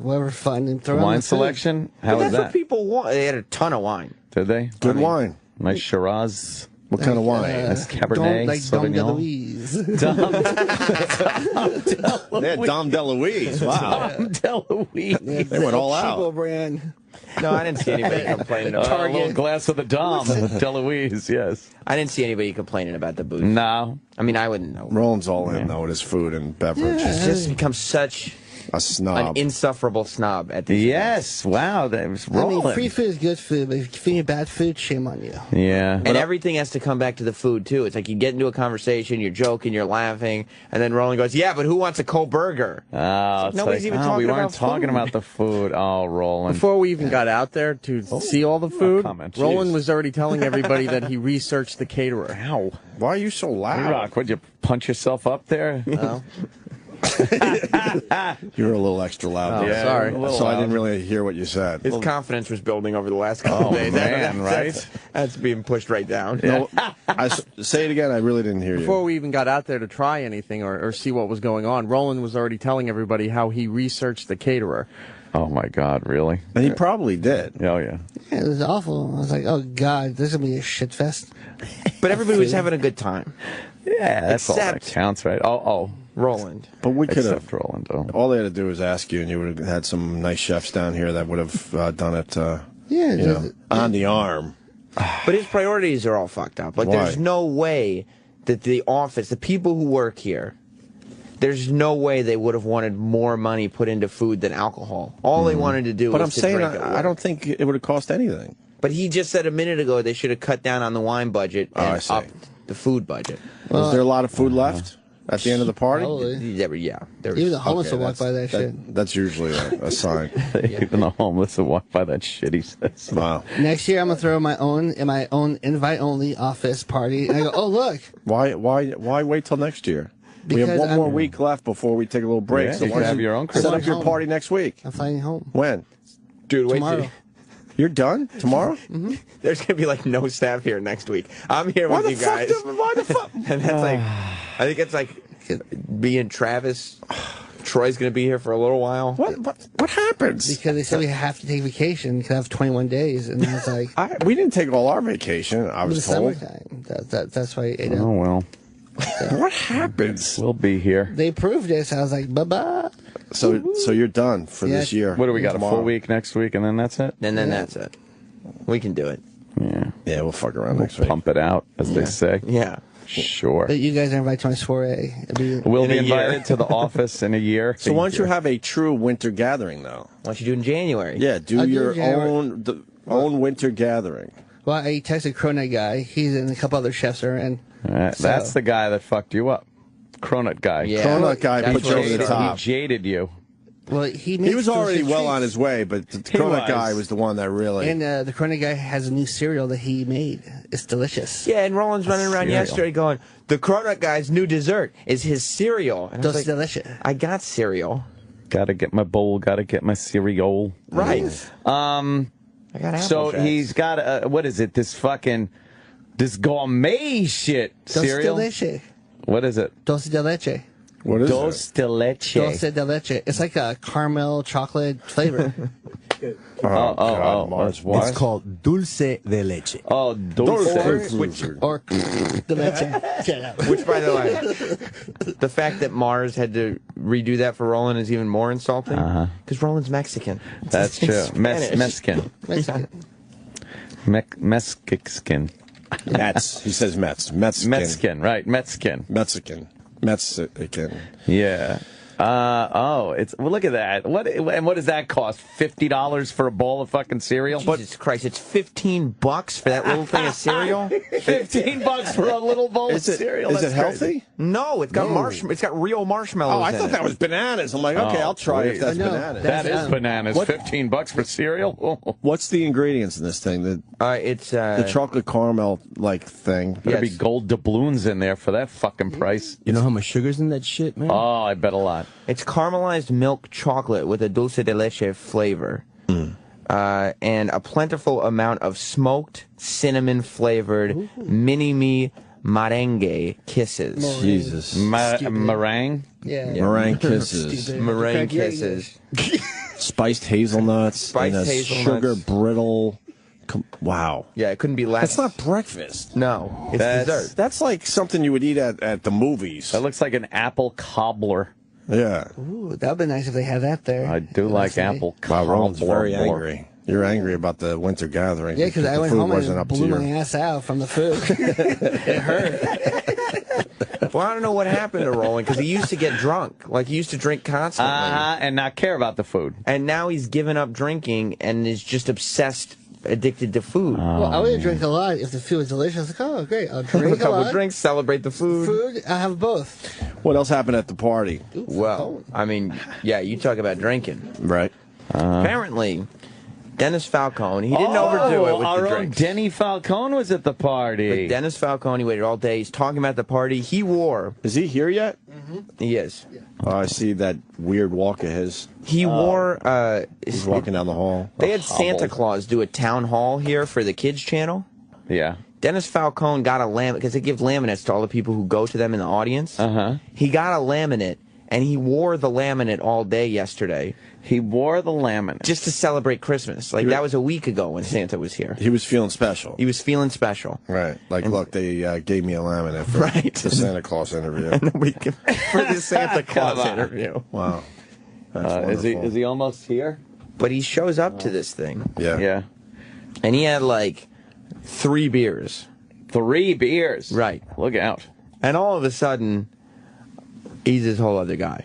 whatever fun, and throw wine on the selection. How was that's that? what people want. They had a ton of wine. Did they? Good wine. Nice Shiraz. What kind of wine? Nice Cabernet. Like Dom Sauvignon. They had Dom DeLuise. Wow. Dom DeLuise. They went all out. Brand. No, I didn't see anybody complaining about a little glass of the Dom. DeLuise, yes. I didn't see anybody complaining about the booze. No. I mean, I wouldn't know. Roland's all in, though, with his food and beverage. He's just become such a snob. An insufferable snob at the Yes, wow, that was Roland. I mean, free food is good food, but if you feed me bad food, shame on you. Yeah. And everything has to come back to the food, too. It's like you get into a conversation, you're joking, you're laughing, and then Roland goes, yeah, but who wants a cold burger? Oh, it's nobody's even talking we about weren't talking food. about the food. Oh, Roland. Before we even got out there to see all the food, Roland was already telling everybody that he researched the caterer. Ow. Why are you so loud? Hey, Rock, would you punch yourself up there? No. You're a little extra loud. Oh, sorry. So I didn't really hear what you said. His confidence was building over the last couple of days. Man, right? That's being pushed right down. No, say it again. I really didn't hear you. Before we even got out there to try anything or see what was going on, Roland was already telling everybody how he researched the caterer. Oh, my God, really? And he probably did. Oh, yeah. Yeah, it was awful. I was like, oh, God, this is going to be a shit fest. But everybody was having a good time. Yeah, that's all that counts, right? Oh. Roland. But we could have. Roland, though. All they had to do was ask you, and you would have had some nice chefs down here that would have done it on the arm. But his priorities are all fucked up. Like, there's no way that the office, the people who work here, there's no way they would have wanted more money put into food than alcohol. All they wanted to do was to drink it. I don't think it would have cost anything. But he just said a minute ago they should have cut down on the wine budget and upped the food budget. Was there a lot of food left at the end of the party? Yeah. Even the homeless will walk by that shit. That's usually a sign. Even the homeless will walk by that shit, he says. Wow. Next year, I'm going to throw my own invite-only office party. And I go, oh, look. Why wait till next year? We have one more week left before we take a little break. Yeah, so you can have your own set up your party next week. I'm flying home. When? Dude, wait tomorrow. You're done? Tomorrow? Mm-hmm. There's going to be, like, no staff here next week. I'm here with you guys. Why the fuck? And that's like, I think it's like me and Travis. Troy's going to be here for a little while. What happens? Because they said we have to take vacation because I have 21 days. And I was like... we didn't take all our vacation, I was told. Summertime. That's why I ate Oh, well. What happens? We'll be here. They proved this. I was like, bye-bye. So you're done for this year. What do we got, a full week next week, and then that's it? And then that's it. We can do it. Yeah, we'll fuck around next week. Pump it out, as they say. Yeah. Sure. But you guys are invited to my soiree. We'll be invited to the office in a year. So why don't you have a true winter gathering, though? Why don't you do it in January? Yeah, do your own winter gathering. Well, I texted Cronut guy. He's and a couple other chefs are in. That's the guy that fucked you up. Cronut guy. Yeah. Cronut guy put you over the top. He jaded you. Well, he was already well on his way, but the Cronut guy was the one that really. And the Cronut guy has a new cereal that he made. It's delicious. Yeah, and Roland's running around yesterday going, the Cronut guy's new dessert is his cereal. And That's delicious. I got cereal. Gotta get my bowl. Gotta get my cereal. Right. I got Apple So Jacks. he's got what is it? This gourmet shit cereal. Dulce de leche. What is it? Dulce de leche. What is Dulce de leche. Dulce de leche. It's like a caramel chocolate flavor. God, Mars, what? It's called dulce de leche. Oh, dulce or de leche. Which, by the way, the fact that Mars had to redo that for Roland is even more insulting. Because Roland's Mexican. That's true. Mexican. Mexican. Mets. He says Mets. Mexican. Mexican, right. Mexican. Mexican. Yeah. Look at that. What does that cost? $50 for a bowl of fucking cereal? Jesus Christ, it's $15 for that little thing of cereal? $15 for a little bowl of cereal? Is it healthy? No, it's got it's got real marshmallows. Oh, I thought that was bananas. I'm like, okay, I'll try it if that's bananas. That is bananas. $15 for cereal? What's the ingredients in this thing? It's the chocolate caramel like thing. Better be gold doubloons in there for that fucking price. You know how much sugar's in that shit, man? Oh, I bet a lot. It's caramelized milk chocolate with a dulce de leche flavor. And a plentiful amount of smoked cinnamon-flavored mini-me merengue kisses. Jesus. Meringue? Yeah. Meringue kisses. Meringue kisses. Spiced hazelnuts. Spiced hazelnuts. Sugar brittle. Wow. Yeah, it couldn't be less. That's not breakfast. No, it's dessert. That's like something you would eat at the movies. That looks like an apple cobbler. Yeah. Ooh, that would be nice if they had that there. I do like apple cobbler. Wow, Roland's very angry. You're angry about the winter gathering. Yeah, because I went home and blew your... my ass out from the food. It hurt. Well, I don't know what happened to Roland, because he used to get drunk. Like, he used to drink constantly. And not care about the food. And now he's given up drinking and is just obsessed, addicted to food. Well, I would drink a lot if the food was delicious. Like, oh, great. I'll drink a couple lot. drinks, celebrate the food. I'll have both. What else happened at the party? Ooh, Well, I mean, yeah, you talk about drinking. Right. Apparently, Dennis Falcone, he didn't overdo it with our the own drinks. Denny Falcone was at the party. But Dennis Falcone waited all day. He's talking about the party. He wore. Is he here yet? He is. Yeah. Oh, I see that weird walk of his. He wore. He's walking down the hall. They had Santa Claus do a town hall here for the kids' channel. Yeah. Dennis Falcone got a laminate, because they give laminates to all the people who go to them in the audience. He got a laminate, and he wore the laminate all day yesterday. He wore the laminate. Just to celebrate Christmas. Like, that was a week ago when Santa was here. He was feeling special. He was feeling special. Right. Like, look, they gave me a laminate for the Santa Claus interview. And for the Santa Claus interview. Wow. That's is he almost here? But he shows up to this thing. Yeah. Yeah. And he had, like, 3 beers. 3 beers. Right. Look out. And all of a sudden, he's this whole other guy.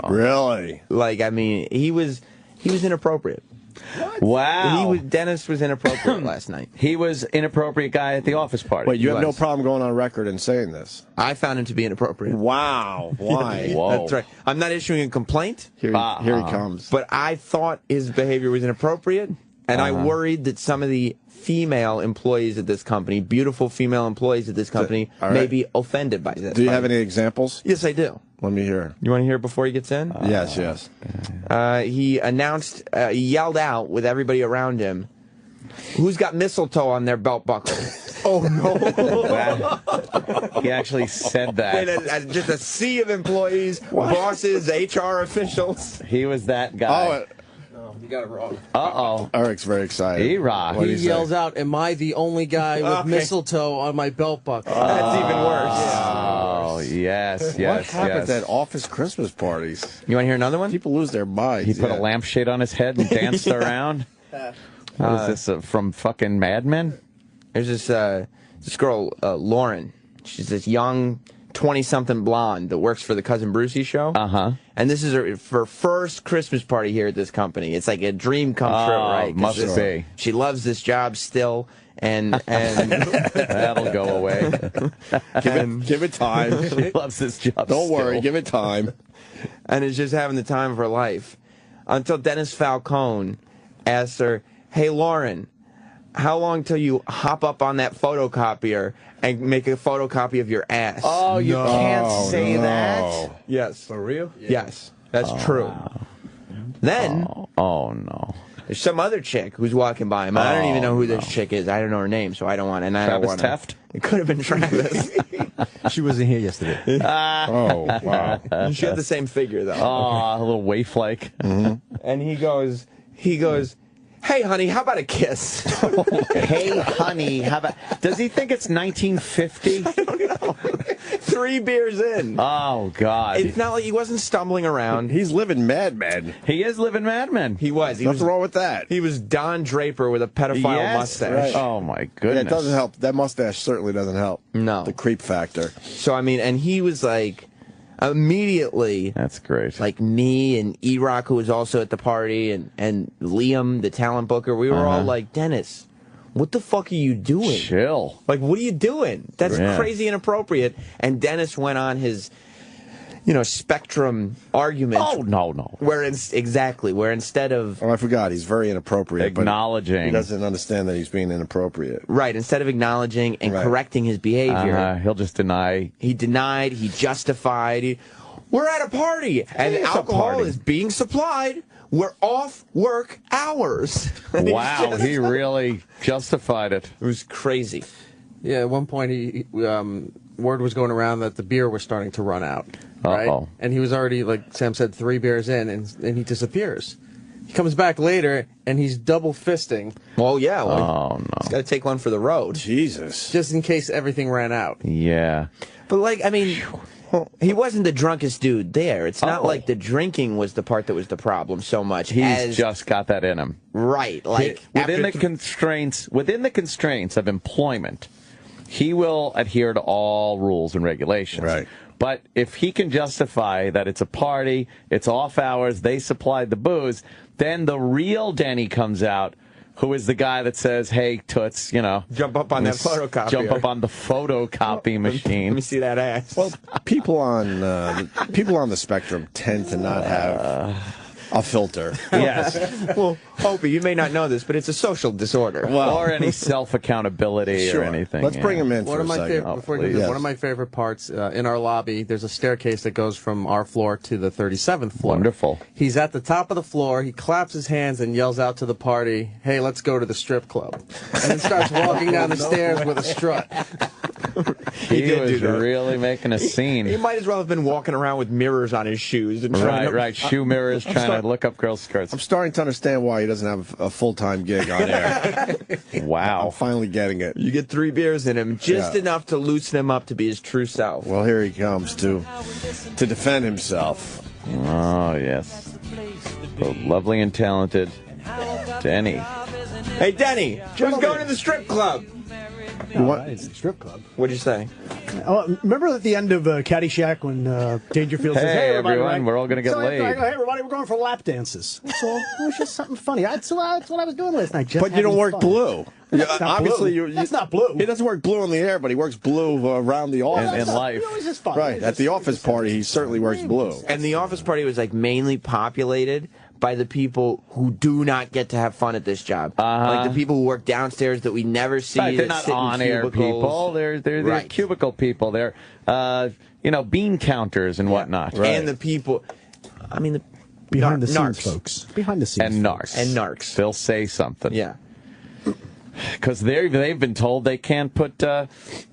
Really? Like, I mean, he was inappropriate. Wow. Dennis was inappropriate last night. He was inappropriate guy at the office party. Wait, you have no problem going on record and saying this? I found him to be inappropriate. Wow. Why? Whoa. That's right. I'm not issuing a complaint. Here he comes. But I thought his behavior was inappropriate, and I worried that some of the female employees at this company, beautiful female employees at this company, may be offended by this. Do you have any examples? Yes, I do. Let me hear. You want to hear it before he gets in? Yes. He announced, he yelled out with everybody around him, who's got mistletoe on their belt buckle? Oh, no. He actually said that. And just a sea of employees, bosses, HR officials. He was that guy. You got it wrong. Uh-oh. Eric's very excited. He rocked. He yells out, "Am I the only guy with mistletoe on my belt buckle?" That's even worse. Oh, yes. What happens at office Christmas parties? You want to hear another one? People lose their minds. He put a lampshade on his head and danced around. What is this, from fucking Mad Men? There's this girl, Lauren. She's this young 20-something blonde that works for the Cousin Brucie show. And this is her first Christmas party here at this company. It's like a dream come true, right? Must be. She loves this job still, and that'll go away. Give it time. She loves this job. Don't worry, give it time. And is just having the time of her life. until Dennis Falcone asked her, "Hey, Lauren, how long till you hop up on that photocopier and make a photocopy of your ass?" Oh, you can't say that? Yes. For real? Yes, that's true. Then, Oh, no. there's some other chick who's walking by him. I don't even know who this chick is. I don't know her name, so I don't want. And I don't Travis want Teft? It could have been Travis. She wasn't here yesterday. Oh, wow. She had the same figure though. Oh, a little waif-like. And he goes, "Hey, honey, how about a kiss?" Hey, honey, how about... Does he think it's 1950? I don't know. 3 beers in. Oh, God. It's not like he wasn't stumbling around. He's living Mad Men. He is living Mad Men. He was. Nothing wrong with that. He was Don Draper with a pedophile Yes, mustache. right. Oh, my Yeah, goodness. it doesn't help. That mustache certainly doesn't help. No. The creep factor. So, I mean, and he was like, immediately, That's great. like me and E-Rock, who was also at the party, and Liam, the talent booker, we were all like, "Dennis, what the fuck are you doing? Chill. Like, what are you doing? That's Yeah. crazy inappropriate." And Dennis went on his, Spectrum argument. Oh, no. Where instead of Oh, I forgot. He's very inappropriate. but Acknowledging. He doesn't understand that he's being inappropriate. right, instead of acknowledging and Right. correcting his behavior, He'll just deny. he denied, he justified. We're at a party, and It's a alcohol party. is being supplied. We're off work hours. And he's Wow, just- he really justified it. It was crazy. Yeah, at one point, word was going around that the beer was starting to run out. Right? Uh-oh. And he was already, like Sam said, 3 beers in, and he disappears. He comes back later, and he's double fisting, Well, yeah. Well, Oh, no. he's got to take one for the road. Jesus. just in case everything ran out. Yeah. But, like, I mean, he wasn't the drunkest dude there. It's not Oh. like the drinking was the part that was the problem so much. He's just got that in him. Right. Like, Within the after constraints of employment, he will adhere to all rules and regulations. Right. But if he can justify that it's a party, it's off hours, they supplied the booze, then the real Denny comes out, who is the guy that says, "Hey, toots, jump up on that photocopier. Jump up on the photocopy Let machine." me see that ass. Well, people on the spectrum tend to not have a filter. Yes. Well, Opie, you may not know this, but it's a social disorder. Or any self-accountability Sure. or anything. Let's bring yeah. him in One for of a my second. favorite, before you do please. this, one of my favorite parts in our lobby. There's a staircase that goes from our floor to the 37th floor. Wonderful. He's at the top of the floor. He claps his hands and yells out to the party, "Hey, let's go to the strip club!" And then starts walking down the stairs with a strut. He did was do that. really making a scene. He might as well have been walking around with mirrors on his shoes and trying to... Right. Shoe mirrors, trying to look up girls' skirts. I'm starting to understand why he doesn't have a full-time gig on air. I'm Wow. finally getting it. You get 3 beers in him, just Yeah. enough to loosen him up to be his true self. Well, here he comes to defend himself. Oh, yes. The lovely and talented Denny. Hey, Denny, who's going to the strip club? What? It's a strip club. What'd you say? Oh, remember at the end of Caddyshack when Dangerfield says, Hey, everybody, everyone, right? we're all gonna get so laid. I go, hey, everybody, we're going for lap dances. So it was just something funny. That's what I was doing last night. Just But you don't having work fun. blue. That's not Obviously, blue. That's not blue. He doesn't work blue on the air, but he works blue around the office. In life. It was just fun. Right. At the office party, he certainly works blue. And the office party was like mainly populated by the people who do not get to have fun at this job. Like the people who work downstairs that we never see. Right, they're that not sit in on-air cubicles. people. They're Right. cubicle people. They're, bean counters and whatnot. Right. And the people, I mean, the Behind the scenes, narcs. folks. Behind the scenes. And narcs. And narcs. They'll say something. Yeah. Because they've been told they can't put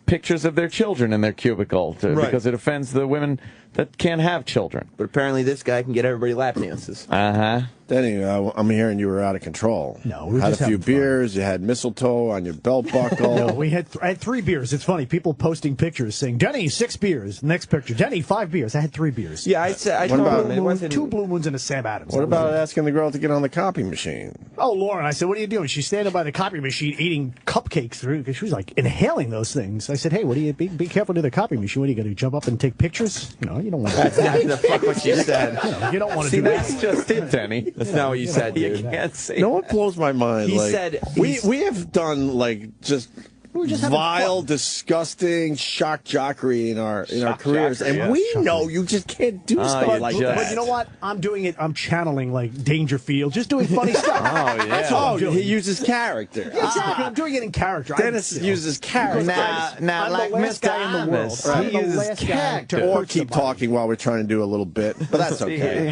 pictures of their children in their cubicle Right. because it offends the women that can't have children. But apparently this guy can get everybody lap dances. Uh-huh. Denny, I'm hearing you were out of control. No, we were had just a few having fun. beers. You had mistletoe on your belt buckle. No, I had 3 beers. It's funny. People posting pictures saying, Denny, 6 beers. Next picture, Denny, 5 beers. I had 3 beers. Yeah, I What told about- him it wasn't... 2 Blue Moons and a Sam Adams. What about asking the girl to get on the copy machine? Oh, Lauren, I said, what are you doing? She's standing by the copy machine eating cupcakes through because she was like inhaling those things. I said, hey, what do you be careful to the copy machine? What are you going to jump up and take pictures? You don't want to. That's not the fuck what you said. You don't want to See, do that's that. just it, Denny. That's not what you said, You dude. can't say You know what blows my mind? He like, said we have done like just We were just having vile, fun. disgusting shock jockery in our careers, and we know you just can't do stuff like that. But you know what? I'm doing it. I'm channeling like Dangerfield, just doing funny stuff. That's all I'm doing. He uses character. Exactly. I'm doing it in character. Dennis uses character. Now, I'm like the last Mr. guy in the world. Honest, I'm he the uses last guy character. to Or hurt keep somebody. talking while we're trying to do a little bit, but that's okay.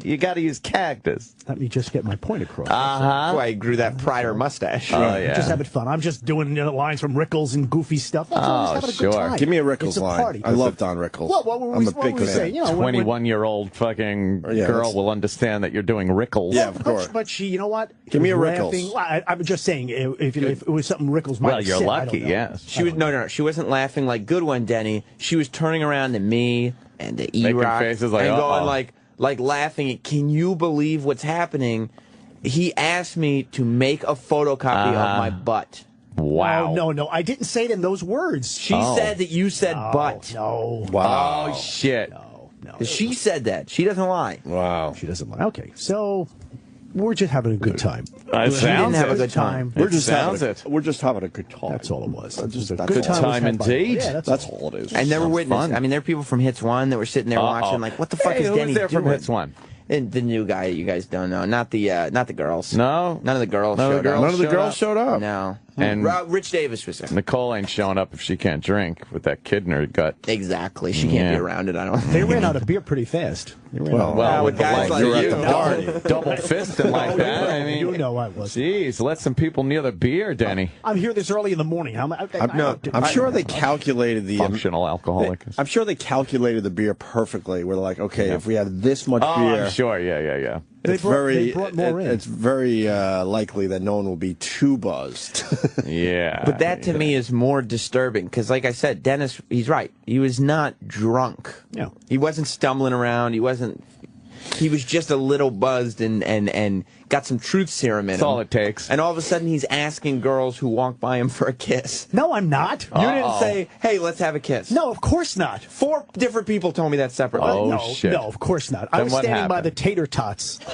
You got to use characters. Let me just get my point across. That's why he grew that Pryor mustache. Oh, yeah. Just having fun. I'm just doing lines from Rickles and goofy stuff. That's all. Just having a good time. Give me a Rickles It's a line. party. I love Don Rickles. Well, what were I'm we, a big fan. saying? You know, when- 21-year-old fucking girl will understand that you're doing Rickles. Yeah, of course. But she, you know what? Give me a laughing. Rickles. Well, I'm just saying, if it was something Rickles might Well, have you're said, lucky, I don't know. yes. She was no. She wasn't laughing like good one, Denny. She was turning around to me and to E-Rock faces like, and going uh-oh. like laughing. Can you believe what's happening? He asked me to make a photocopy of my butt. Wow. No, I didn't say it in those words. She said that you said butt. No. Wow. Oh, shit. No. She said that. She doesn't lie. Wow. She doesn't lie. Okay, so we're just having a good time. She didn't have a good time. We're just sounds having we're just having a good time. That's all it was. Just a Good good time was time had by- indeed. Yeah, That's all it is. I never Sounds witnessed. fun. I mean, there are people from Hits One that were sitting there watching, like, what the fuck Hey, is who Denny was there doing? from Hits One? And the new guy that you guys don't know, not the girls. No? None of the girls. None of the showed girls up. None of the girls showed up. No. And Rich Davis was there. Nicole ain't showing up if she can't drink with that kid in her gut. Exactly. She can't Yeah. be around it. I don't. They ran out of beer pretty fast. Well, with guys like you're at you. the party. Double fisting like that. I mean, You know I was. Jeez, let some people near the beer, Denny. I'm here this early in the morning. I'm sure they calculated the Functional alcoholic. I'm sure they calculated the beer perfectly. We're like, okay, if we had this much Oh, beer, I'm sure. Yeah. They it's brought more in. It's very likely that no one will be too buzzed. Yeah. But that to me is more disturbing because, like I said, Dennis, he's right. He was not drunk. No. He wasn't stumbling around. He wasn't. He was just a little buzzed and got some truth serum in That's him. all it takes. And all of a sudden, he's asking girls who walk by him for a kiss. No, I'm not. You didn't say, "Hey, let's have a kiss." No, of course not. 4 different people told me that separately. Oh, no, shit. no, of course not. I Then was what standing by happened? the tater tots. and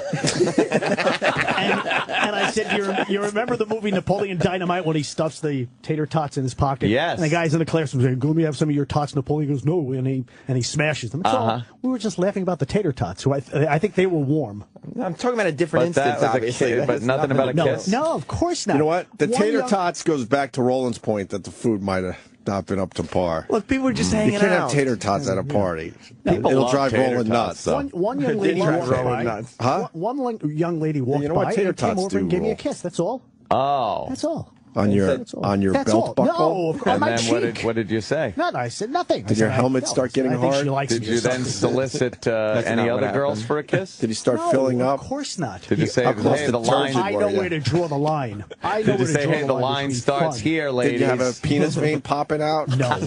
I said, you remember the movie Napoleon Dynamite when he stuffs the tater tots in his pocket? Yes. And the guys in the classroom say, "Let me have some of your tots." Napoleon goes, "No," and he smashes them. So we were just laughing about the tater tots, who I think they were warm. I'm talking about a different But that instance, was a obviously. kid, but nothing about a No, kiss. no, of course not. You know what? The One tater young- tots goes back to Roland's point that the food might have not been up to par. Look, people were just You hanging can't out. have tater tots at a party. People It'll love drive tater Roland tots, nuts. though. One young lady drive walked Roland by. nuts. Huh? One young lady walked You know what? by Tater and came tots over and do gave me a roll. kiss. That's all. Oh. That's all. On your That's all. belt all. buckle? No, of course. And my then cheek. what did you say? No, I said nothing. Did your helmet start getting I think hard? She likes Did me you or then something. solicit not any what other girls happened. for a kiss? Did he start No, filling of up? course not. Did you say, How close hey, to the line? turgid I were know you? where to draw the line. I know Did you where to say, draw hey, the line line between starts fun. here, ladies? Did you have a penis vein popping out? No.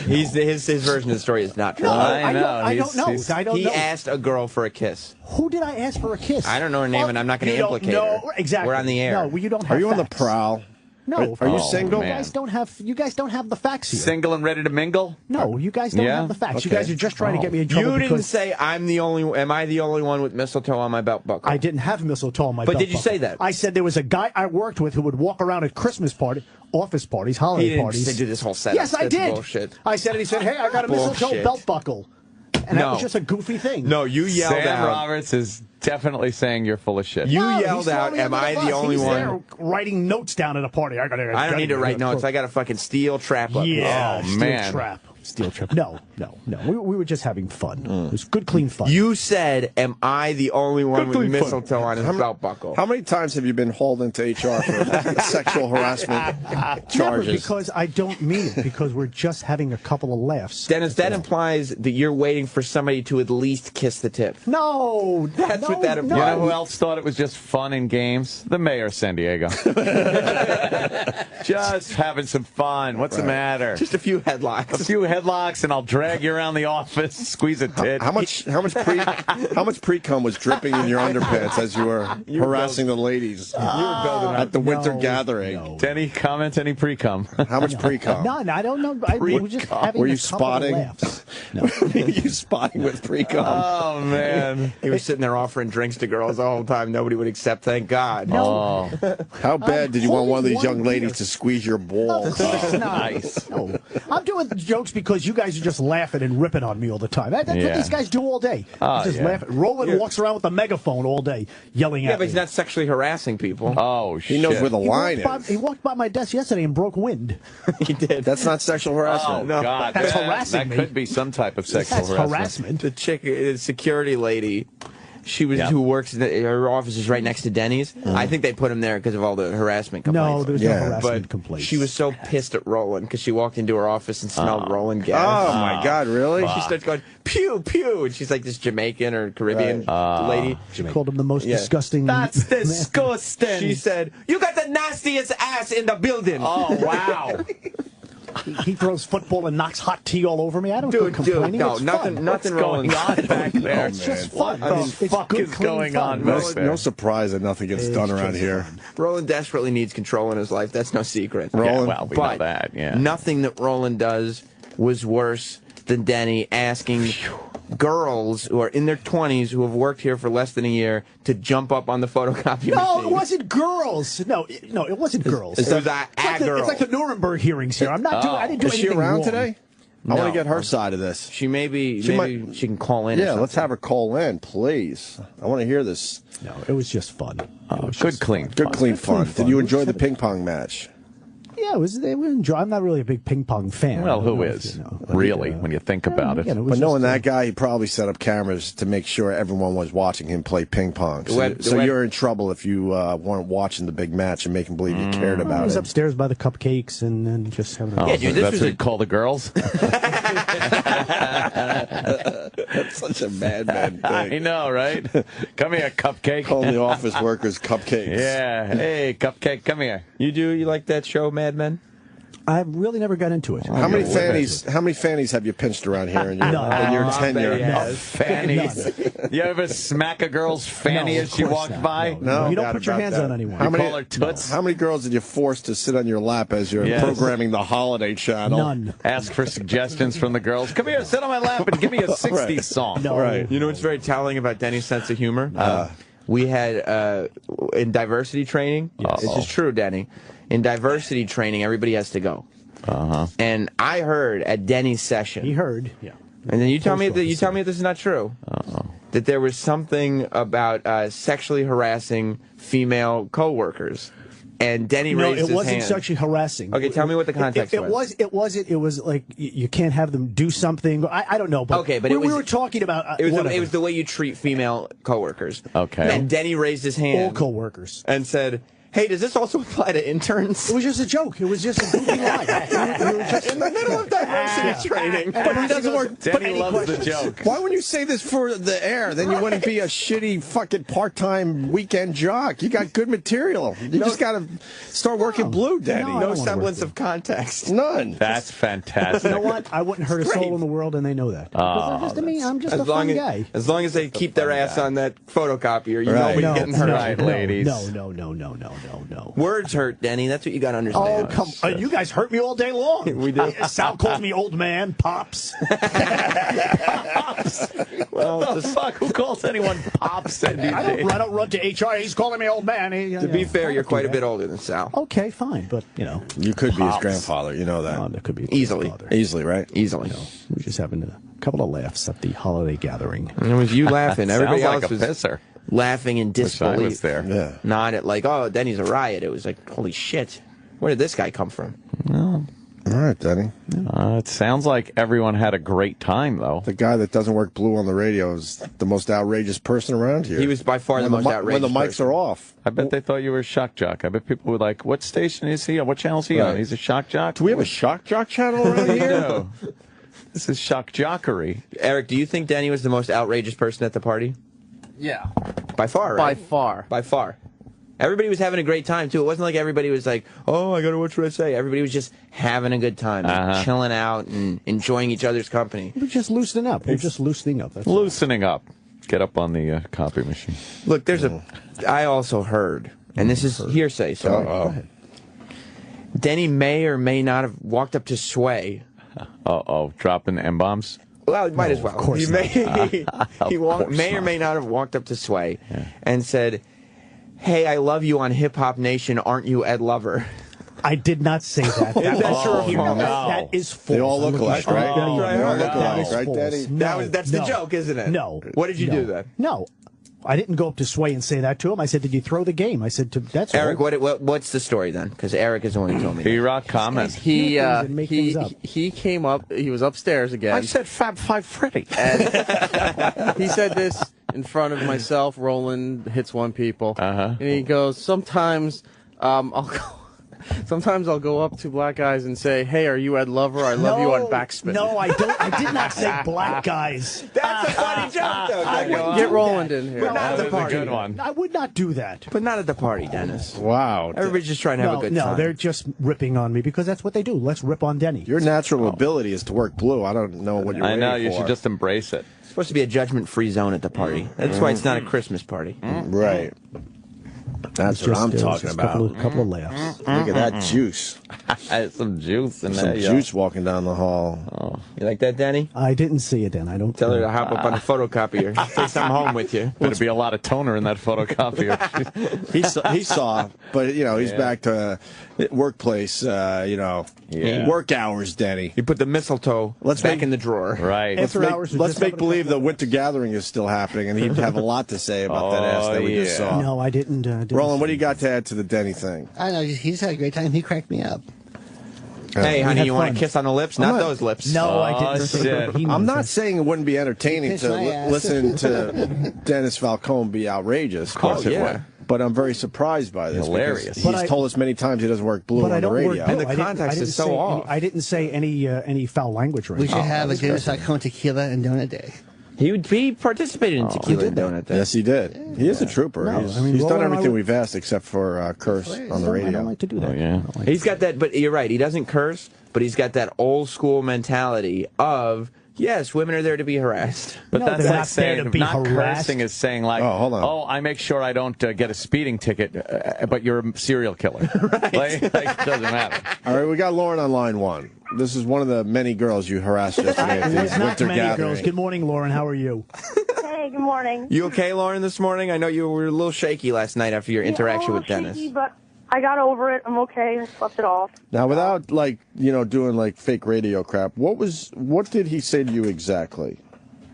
His version of the story is not true. No, I know. I don't know. He's- I don't He know. asked a girl for a kiss. Who did I ask for a kiss? I don't know her name, and I'm not going to You don't implicate know. her. Exactly. We're on the air. No, well, you don't have Are you on the facts. prowl? No. Are you Oh, single? You guys don't have. You guys don't have the facts here. Single and ready to mingle? No, you guys don't Yeah? have the facts. You Okay. guys are just trying to get me in trouble. You didn't because say am I the only one with mistletoe on my belt buckle? I didn't have mistletoe on my But belt did you buckle. say that? I said there was a guy I worked with who would walk around at Christmas office parties, holiday He didn't parties. do this whole setup. Yes, I That's did. bullshit. I said it. He said, "Hey, I got a mistletoe Bullshit. belt buckle," and that No. was just a goofy thing. No, you yelled Sam out. Roberts is definitely saying you're full of shit. You No, yelled he's out, throwing me "Am under I the the bus. only He's one?" there writing notes down at a party. I don't need to write notes. I got a fucking steel trap up. Yeah, Oh, steel man. trap. Steel trap. No. We were just having fun. It was good, clean fun. You said, "Am I the only one with clean fun. mistletoe on his belt buckle?" How many times have you been hauled into HR for sexual harassment Never, charges? because I don't mean it. Because we're just having a couple of laughs. Dennis, that implies that you're waiting for somebody to at least kiss the tip. No, That's what that implies. You know who else thought it was just fun and games? The mayor of San Diego. Just having some fun. What's the matter? Just a few headlocks. A few headlocks, and I'll drag you around the office, squeeze a tit. How much pre-cum was dripping in your underpants as you were harassing the ladies at the winter gathering? No. Any comment? Any pre-cum? How much pre-cum? None. I don't know. We were just having Were you a couple spotting? of laughs. No. Were you spotting with pre-cum? Oh man, he was sitting there offering drinks to girls the whole time. Nobody would accept. Thank God. No. How bad did you want one of these young ladies to squeeze your balls? Nice. No. I'm doing jokes because you guys are just laughing and ripping on me all the time. That's what these guys do all day. Just laughing. Roland walks around with a megaphone all day yelling at me. Yeah, but he's not sexually harassing people. Oh, shit. He knows where the line is. He walked by my desk yesterday and broke wind. He did. That's not sexual harassment. Oh, no. God. That's harassing me. That could be some type of sexual harassment. The chick, the security lady, who works in her office is right next to Denny's. I think they put him there because of all the harassment complaints. No, there's no harassment complaints. She was so pissed at Roland because she walked into her office and smelled Roland gas. Oh my God, really? She starts going pew pew, and she's like this Jamaican or Caribbean lady. She called him the most disgusting. That's disgusting. She said, "You got the nastiest ass in the building." Oh wow. He throws football and knocks hot tea all over me. I don't feel complaining. No, it's nothing going on back there. It's just fun. What the fuck is going on back there? No surprise that nothing gets done around here. Roland desperately needs control in his life. That's no secret. Roland, well, we know that. Yeah. Nothing that Roland does was worse than Denny asking girls who are in their 20s who have worked here for less than a year to jump up on the photocopy machine. No, it wasn't girls. No, it wasn't girls. It was a girl. It's like the Nuremberg hearings here. I'm not doing. I didn't do Is she anything around wrong. today? I want to get her side of this. She maybe she can call in. Yeah, let's have her call in, please. I want to hear this. No, it was just fun. Good clean fun. Did you enjoy the ping pong match? Yeah, they were enjoying. I'm not really a big ping pong fan. Well, who is? Really, when you think about it. But knowing that guy, he probably set up cameras to make sure everyone was watching him play ping pong. So you're in trouble if you weren't watching the big match and making believe you cared about it. I was upstairs by the cupcakes and just having a... Yeah, dude, that's what you call the girls? That's such a madman thing. I know, right? Come here, cupcake. Calling the office workers cupcakes. Yeah. Hey, cupcake, come here. You like that show, Mad Men? I really never got into it. How many fannies have you pinched around here in your tenure? Fannies. You ever smack a girl's fanny as she walked by? No. You don't put your hands on anyone. How many, call her toots? How many girls did you force to sit on your lap as you're programming the holiday channel? None. Ask for suggestions from the girls. Come here, sit on my lap and give me a 60s song. No. Right. You know what's very telling about Denny's sense of humor? We had, in diversity training, this is true, Denny, in diversity training, everybody has to go. And I heard at Denny's session. He heard, yeah. And then you tell me this is not true. That there was something about sexually harassing female coworkers. And Denny raised his hand. No, it wasn't sexually harassing. Okay, tell me what the context was. It was like you can't have them do something. I don't know. But okay, but we were talking about. It was the way you treat female coworkers. Okay. And Denny raised his hand. All coworkers. And said, "Hey, does this also apply to interns?" It was just a joke. It was just a goofy line. We were just in the middle of diversity training. But he doesn't work. Denny loves the joke. Why wouldn't you say this for the air? Then you wouldn't be a shitty fucking part-time weekend jock. You got good material. You just got to start working blue, Denny. No semblance of context. None. That's fantastic. You know what? I wouldn't hurt a soul in the world, and they know that. I'm just a fun guy. As long as they keep their ass on that photocopier, nobody's getting hurt. Right, ladies. No. Words hurt, Denny. That's what you got to understand. Oh, come on. You guys hurt me all day long. We do. Sal calls me old man, Pops. Pops. Well, what the fuck? Who calls anyone Pops? I don't run to HR. He's calling me old man. To be fair, you're quite a bit older than Sal. Okay, fine. But, You could be his grandfather. You know that. That could be Easily. Easily, right? Easily. We're just having a couple of laughs at the holiday gathering. And it was you laughing. Everybody Sounds else like a was pisser. laughing in disbelief. I was there. Yeah. Not at like, oh, Denny's a riot. It was like, holy shit. Where did this guy come from? All right, Denny. It sounds like everyone had a great time, though. The guy that doesn't work blue on the radio is the most outrageous person around here. He was by far the most outrageous when the mics person. are off. I bet they thought you were a shock jock. I bet people were like, what station is he on? What channel is he on? He's a shock jock? Do we have a shock jock channel around here? No. This is shock jockery. Eric, do you think Denny was the most outrageous person at the party? Yeah. By far, right? By far. By far. Everybody was having a great time, too. It wasn't like everybody was like, oh, I got to watch what I say. Everybody was just having a good time, chilling out and enjoying each other's company. We're just loosening up. We're just loosening up. That's loosening up. Get up on the copy machine. Look, I also heard, and this is hearsay, so go ahead. Denny may or may not have walked up to Sway. Dropping M-bombs? Well, might as well. Of course he may or may not have walked up to Sway and said, hey, I love you on Hip Hop Nation, aren't you Ed Lover? I did not say that. That is false. They all look alike, right? They all look alike, right, Daddy? That's the joke, isn't it? No. What did you do then? No. I didn't go up to Sway and say that to him. I said, did you throw the game? I said, that's Eric, what's the story then? Because Eric is the one who told me. B-Rock comment. He came up. He was upstairs again. I said Fab Five Freddy. And he said this in front of myself, Roland, Hits One People. And he goes, sometimes I'll go up to black guys and say, hey, are you Ed Lover? I love you on backspin. No, I don't. I did not say black guys. That's a funny joke, though. Get Roland in here. But not at the party. Good one. I would not do that. But not at the party, Dennis. Wow. Everybody's just trying to have a good time. No, they're just ripping on me because that's what they do. Let's rip on Denny. Your natural ability is to work blue. I don't know what you're I know, waiting you for. should just embrace it. It's supposed to be a judgment-free zone at the party. That's why it's not a Christmas party. Right. That's what I'm talking about. A couple of laughs. Look at that juice. Some juice in Some there. juice walking down the hall. Oh. You like that, Danny? I didn't see it, Dan. I don't tell her to hop up on the photocopier. Take something home with you. Better be a lot of toner in that photocopier. he saw, but he's back to workplace. Work hours, Denny. You put the mistletoe back in the drawer. Right. Let's make believe the winter gathering is still happening, and he'd have a lot to say about that ass that we just saw. No, I didn't. Roland, what do you got to add to the Denny thing? I know, he just had a great time. He cracked me up. Hey, honey, you want a kiss on the lips? Not those lips. No, I didn't. I'm not saying it wouldn't be entertaining to listen to Dennis Falcone be outrageous. Of course it would. But I'm very surprised by this. Hilarious. He's told us many times he doesn't work blue on the radio. And the context is so off. I didn't say any foul language or anything. We should have a Dennis Falcone tequila and donut day. He participated in Tequila and Donut Day. Yes, he did. He is a trooper. He's done everything we've asked except for curse on the radio. I don't like to do that. Oh, yeah. He's got that, but you're right. He doesn't curse, but he's got that old school mentality of, yes, women are there to be harassed. But No, that's they're like not there to saying, be not harassed. cursing is saying like, hold on. I make sure I don't get a speeding ticket, but you're a serial killer. Right. Like, it doesn't matter. All right, we got Lauren on line one. This is one of the many girls you harassed yesterday at It's the not winter many gathering. girls. Good morning, Lauren. How are you? Hey, good morning. You okay, Lauren, this morning? I know you were a little shaky last night after your interaction with Dennis. Shaky, but I got over it. I'm okay. I slept it off. Now, without doing like fake radio crap, what did he say to you exactly?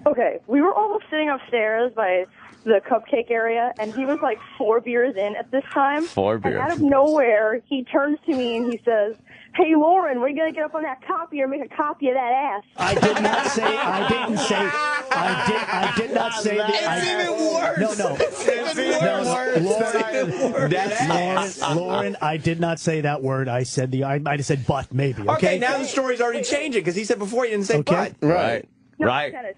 Okay, we were all sitting upstairs by the cupcake area, and he was like 4 beers in at this time. 4 beers. And out of nowhere, he turns to me and he says, "Hey, Lauren, we're going to get up on that copier and make a copy of that ass." I did not say, I did not say that. It's even worse. Lauren, I did not say that word. I said I might have said but, maybe. Okay, now the story's already changing because he said before he didn't say but. Right. No, Right. Dennis,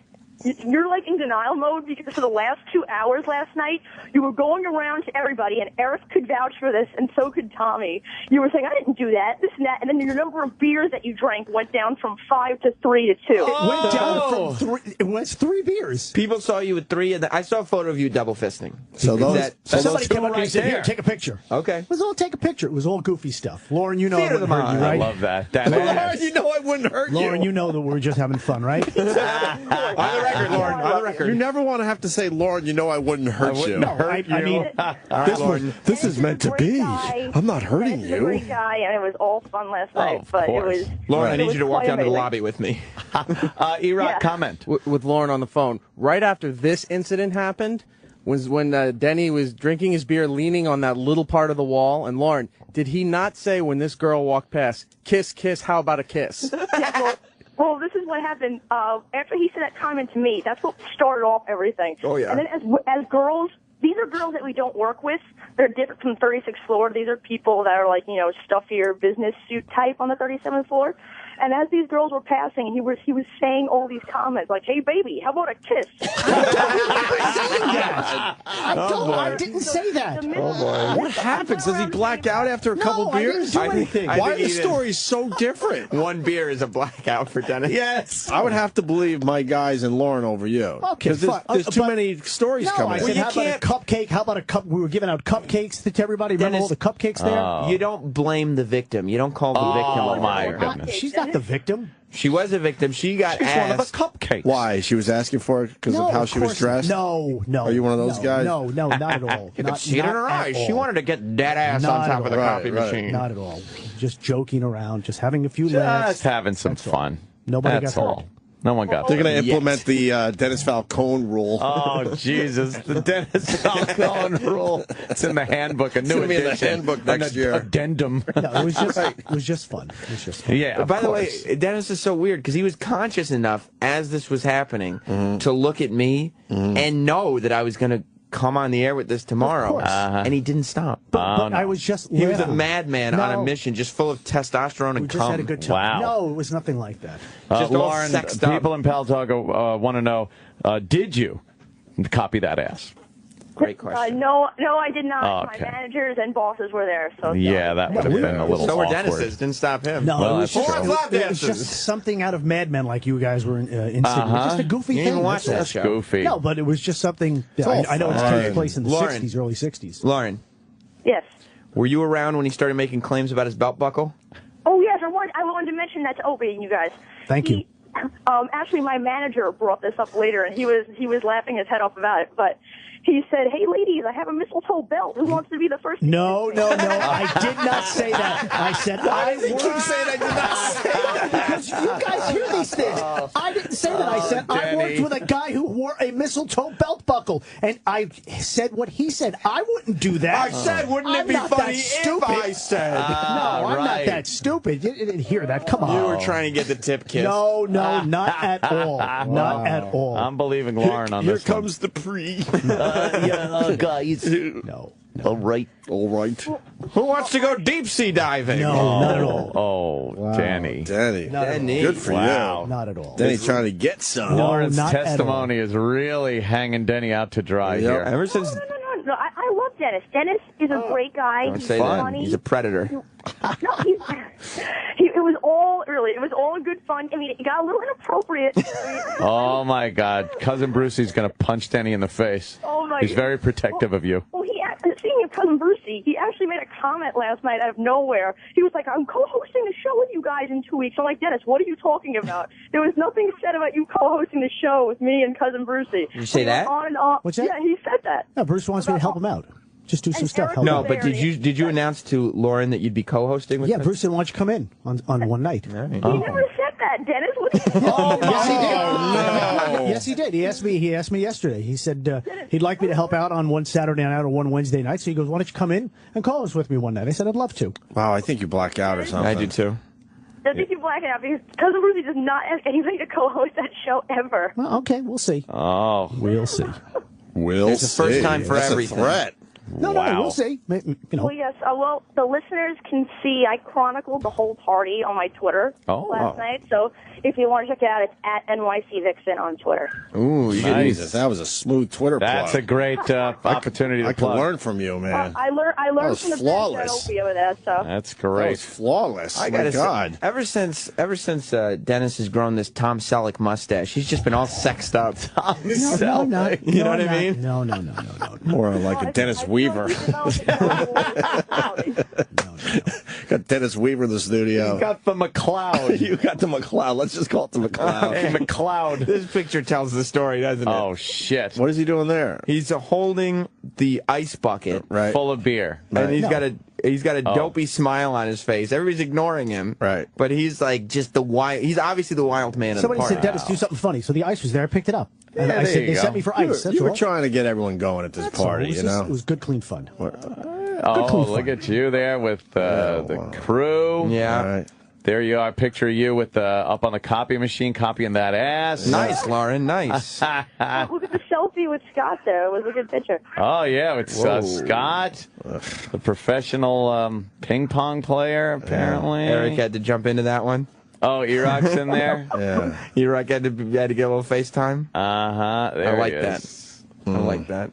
you're like in denial mode because for the last 2 hours last night, you were going around to everybody, and Eric could vouch for this, and so could Tommy. You were saying, "I didn't do that, this and that," and then your number of beers that you drank went down from 5 to 3 to 2. Went down from 3. It was 3 beers. People saw you with 3, and I saw a photo of you double fisting. So Somebody came up and said, "Here, take a picture." Okay. It was all take a picture. It was all goofy stuff. Lauren, you know I Theater wouldn't hurt you, of right? I love that. Lauren, you know I wouldn't hurt you. Lauren, you know that we're just having fun, right? On the record, Lauren. On the record. You never want to have to say, Lauren, you know I wouldn't hurt you. No, I mean, this is meant to be. I'm not hurting He's a great guy, and it was all fun last night. But it was. Lauren, I it need was you to walk quite down to the amazing. lobby with me. E-Rock, comment. With Lauren on the phone. Right after this incident happened was when Denny was drinking his beer, leaning on that little part of the wall. And Lauren, did he not say when this girl walked past, "Kiss, kiss, how about a kiss"? Yeah, well, this is what happened. After he said that comment to me, that's what started off everything. Oh, yeah. And then as girls these are girls that we don't work with. They're different from 36th floor. These are people that are like, you know, stuffier business suit type on the 37th floor. And as these girls were passing, he was saying all these comments like, "Hey, baby, how about a kiss?" I didn't say that. Oh boy! What happens? Does he black out after a couple beers? I didn't do anything. Why are the stories so different? One beer is a blackout for Dennis. Yes, I would have to believe my guys and Lauren over you. Okay, because there's too many stories coming. I said, how about a cupcake? How about a cup? We were giving out cupcakes to everybody. Remember all the cupcakes there? You don't blame the victim. You don't call the victim. Oh my goodness! She's not the victim. She was a victim. She got She's asked. one of the cupcakes. Why? She was asking for it because of how she was dressed? No. Are you one of those guys? No, not at all. You could see it in her eyes. She wanted to get dead ass on top of the copy machine. Not at all. Just joking around, just having a few laughs. Just having some fun. Nobody That's got all. hurt. No one got They're going to hurt. implement the Dennis Falcone rule. Oh, Jesus. The Dennis Falcone rule. It's in the handbook, a new gonna be in the edition. handbook next year. Addendum. No, it was just fun. It was just fun. Yeah, By the way, Dennis is so weird because he was conscious enough as this was happening to look at me and know that I was going to come on the air with this tomorrow, and he didn't stop. But I was just he was a madman on a mission, just full of testosterone and We just cum. had a good time. Wow. No, it was nothing like that. Just all Lauren, sexed up. people in Palo Alto want to know, did you copy that ass? Great question. No, I did not. Okay. My managers and bosses were there. So Yeah, that would have been a little So were awkward. Dennis's. Didn't stop him. No, Well, it was that's just, true. it was just something out of Mad Men, like you guys were in Sydney. Just a goofy You thing. didn't even watch that's that all. show. Goofy. No, but it was just something. all I know it fun. took place in the Lauren. 60s, early 60s. Lauren, yes. were you around when he started making claims about his belt buckle? Oh yes, I wanted to mention that to Opie and you guys. Thank you. Actually, my manager brought this up later, and he was laughing his head off about it. But he said, "Hey, ladies, I have a mistletoe belt. Who wants to be the first?" No. I did not say that. I said I would. saying I did not say that? Because you guys hear these things. I didn't say that. I said I worked with a guy who wore a mistletoe belt buckle, and I said what he said. I wouldn't do that. I said, wouldn't it be I'm not funny that if stupid. I said? No, I'm not right. that stupid. You didn't hear that. Come on. You were trying to get the tip kiss. No, not at all. Not at all. I'm believing Lauren on Here this one. comes the pre. Guys. No. All right. Who wants to go deep sea diving? No, not at all. Oh, Danny. Danny. Danny. Good for Wow. Not at all. Danny trying to get some. No, Lauren's not at testimony is really hanging Denny out to dry here. Ever since... No, I love Dennis. Dennis is a great guy. Don't He's say funny. that. He's a predator. No, it was all early. It was all good fun. I mean, it got a little inappropriate. Oh, my God. Cousin Brucie's going to punch Denny in the face. Oh, my He's God. very protective of you. Well, speaking of Cousin Brucie, he actually made a comment last night out of nowhere. He was like, "I'm co-hosting the show with you guys in 2 weeks." I'm like, "Dennis, what are you talking about? There was nothing said about you co-hosting the show with me and Cousin Brucie." Did you say that? On and on. What's that? Yeah, he said that. No, Bruce wants me to help him out. Just do some stuff. Help No, him. but did you announce to Lauren that you'd be co-hosting with Yeah, him? Bruce said, "Why don't you come in on one night?" He never said that, Dennis. Yes, he did. No. Yes, he did. He asked me yesterday. He said he'd like me to help out on one Saturday night or one Wednesday night. So he goes, "Why don't you come in and co-host with me one night?" I said, "I'd love to." Wow, I think you black out or something. I do too. I think you're blacking out because Cousin Brucie does not ask anybody to co-host that show ever. Well, okay, we'll see. Oh. We'll see. We'll It's the first time for That's everything. A threat. No, we'll see. You know. Well, yes. Well, the listeners can see I chronicled the whole party on my Twitter last night. So if you want to check it out, it's at NYC Vixen on Twitter. Ooh, Nice. Jesus, that was a smooth Twitter That's plug. a great opportunity to I plug. can learn from you, man. I learned was from the flawless. best Opie over there. So That's That great. was flawless. I My gotta God. say, ever since Dennis has grown this Tom Selleck mustache, he's just been all sexed up. No, not. You know what I not. mean? No. More like a Dennis Weaver. Got Dennis Weaver in the studio. You got the McCloud. You got the McCloud. Let's just call it the McCloud. Hey, McCloud. This picture tells the story, doesn't it? Oh, shit. What is he doing there? He's holding the ice bucket, Right. Full of beer. and he's got a Oh. dopey smile on his face. Everybody's ignoring him, Right. But he's like just the wild. He's obviously the wild man of Somebody the party. said, "Dennis, do something funny." So the ice was there. I picked it up. And Yeah, I there said, you "They go. sent me for ice." That's You were all. trying to get everyone going at this That's all. party, It was you just- know? It was good, clean fun. Oh, clean look fun. at you there with the crew. Yeah. All right. There you are. Picture you with up on the copy machine, copying that ass. Nice, Lauren. Nice. look at the selfie selfie with Scott there. It was a good picture. Oh, yeah, it's Scott, the professional ping-pong player, apparently. Eric had to jump into that one. Oh, E-Rock's in there? Yeah. E-Rock had to get a little FaceTime? Uh-huh. I like that. I like that.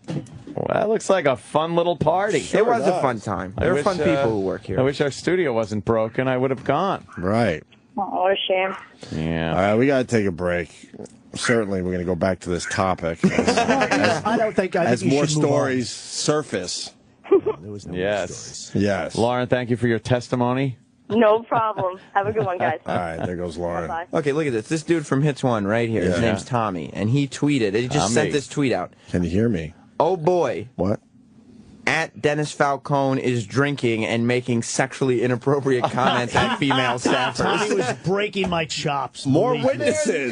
Well, that looks like a fun little party. It was a fun time. There were fun people who work here. I wish our studio wasn't broken. I would have gone. Right. Oh, what a shame. Yeah. All right, we got to take a break. Certainly, we're going to go back to this topic I don't think as you more should move on. stories surface. There was no Yes. Yes. Lauren, thank you for your testimony. No problem. Have a good one, guys. All right, there goes Lauren. Bye-bye. Okay, look at this. This dude from Hits 1 right here, his Yeah. name's Tommy, and he tweeted, he just sent this tweet out. Can you hear me? Oh boy. What? At Dennis Falcone is drinking and making sexually inappropriate comments at female staffers. Tommy was breaking my chops. More believe me. witnesses.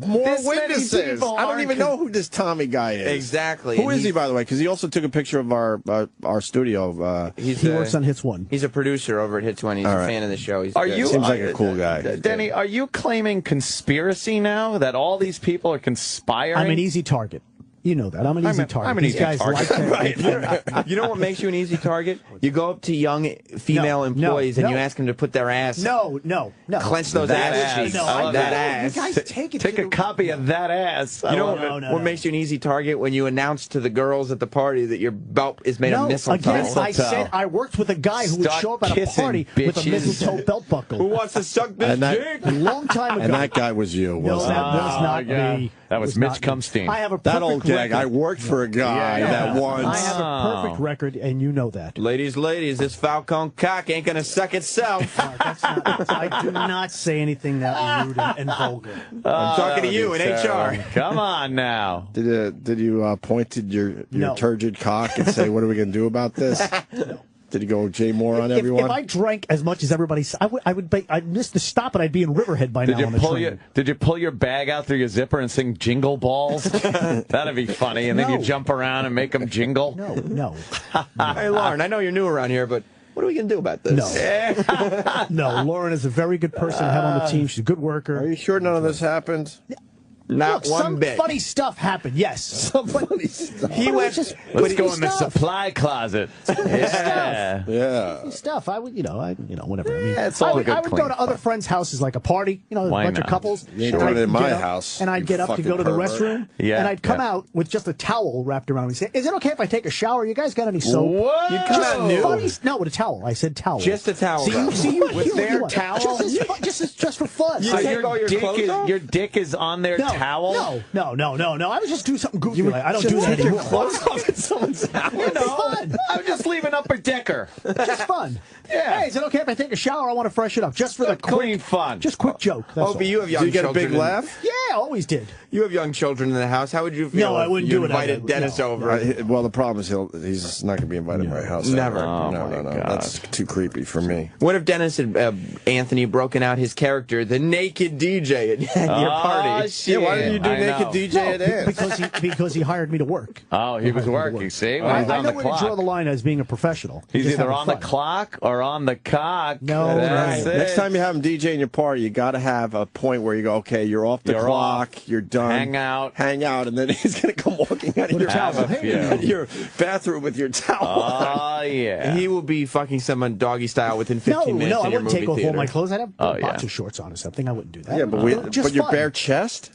More this many witnesses. people I don't aren't even know who this Tommy guy is. Exactly. Who And is he, by the way? Because he also took a picture of our studio. He works on Hits 1. He's a producer over at Hits 1. He's a fan of the show. He's good. Seems like a cool guy. Denny, are you claiming conspiracy now? That all these people are conspiring? I'm an easy target. You know that. I'm an easy target. I'm an These easy guys target. like that. You know what makes you an easy target? You go up to young female employees and you ask them to put their ass. No. Clench those ass cheeks. No, that ass. You guys take it. Take a copy of that ass. You know what makes you an easy target? When you announce to the girls at the party that your belt is made of mistletoe. Again, I said I worked with a guy who would show up at a party with a mistletoe belt buckle. Who wants to suck this dick? A long time ago. And that guy was you, No, wasn't that was not me. That was Mitch Cumstein. I have a that perfect old gag. record. I worked for a guy that once. I have a perfect record, and you know that. Ladies, this Falcone cock ain't gonna suck itself. I do not say anything that rude and vulgar. I'm talking to you in HR. Come on now. Did you point to your turgid cock and say, "What are we going to do about this"? No. Did you go Jay Moore on everyone? If I drank as much as everybody, I'd miss the stop, and I'd be in Riverhead by now on the train. Did you pull your bag out through your zipper and sing Jingle Balls? That'd be funny. And then you jump around and make them jingle? No. Hey, Lauren, I know you're new around here, but what are we going to do about this? No, Lauren is a very good person to have on the team. She's a good worker. Are you sure none of this happened? Not one some bit. Funny stuff happened. Yes, some funny stuff. He went. Let's go in the supply closet. Yeah. Stuff. I would, whatever. I mean, it's all I would go to other friends' houses, like a party, a bunch of couples. You ain't doing it in my house. And I'd get up to go to the restroom. Yeah. And I'd come out with just a towel wrapped around me. Say, "Is it okay if I take a shower? You guys got any soap?" What? You'd come out new. No, with a towel. I said towel. Just a towel. See, with their towel. Just for fun. You take all your clothes off? Your dick is on their towel. No. I would just do something goofy. I don't do that anymore. Clothes off in someone's house. Fun. I'm just leaving Upper Decker. Just fun. Yeah. Hey, is it okay if I take a shower? I want to freshen up. Just for the clean fun. Just quick joke. That's Opie, all. you have young Did you get a children. big laugh? Yeah, always did. You have young children in the house. How would you feel? No, I wouldn't do it. Invited Dennis over. Well, the problem is he's not going to be invited to my house. Never. Ever. No. God. That's too creepy for me. What if Dennis had Anthony broken out his character, the naked DJ, at your party? Shit. Why didn't you do naked DJ at Ants? Because he hired me to work. Oh, he was working. See, when he's I on know the where to draw clock. the line as being a professional. He's Just either having on the fun. clock or on the cock. No, That's right. it. Next time you have him DJ in your party, you got to have a point where you go, okay, you're off the clock, you're done. Hang out, and then he's going to come walking out of your Have a few. your bathroom with your towel. Oh, yeah. He will be fucking someone doggy style within 15 minutes No, I in your wouldn't movie take off all theater. my clothes. I'd have Oh, yeah. boxer shorts on or something. I wouldn't do that. Yeah, but Just your fun. bare chest?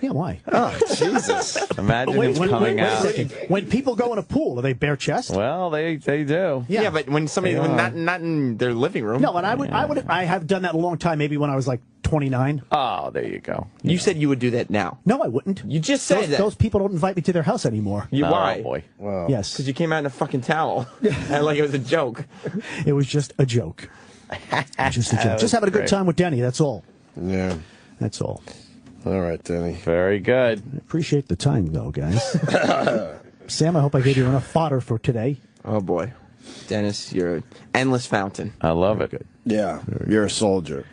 Yeah, why? Oh, Jesus. Imagine him coming wait a out. second. When people go in a pool, are they bare chest? Well, they do. Yeah, but when somebody not in their living room. No, and I have done that a long time. Maybe when I was like 29. Oh, there you go. You said you would do that now. No, I wouldn't. You just said that. Those people don't invite me to their house anymore. Why? Oh, boy. Wow. Yes, Because you came out in a fucking towel. And like it was a joke. it was just a joke. Just a joke. Just having a good great. time with Denny. That's all. Yeah. That's all. All right, Denny. Very good. Appreciate the time, though, guys. Sam, I hope I gave you enough fodder for today. Oh, boy. Dennis, you're an endless fountain. I love it. Yeah, you're a soldier.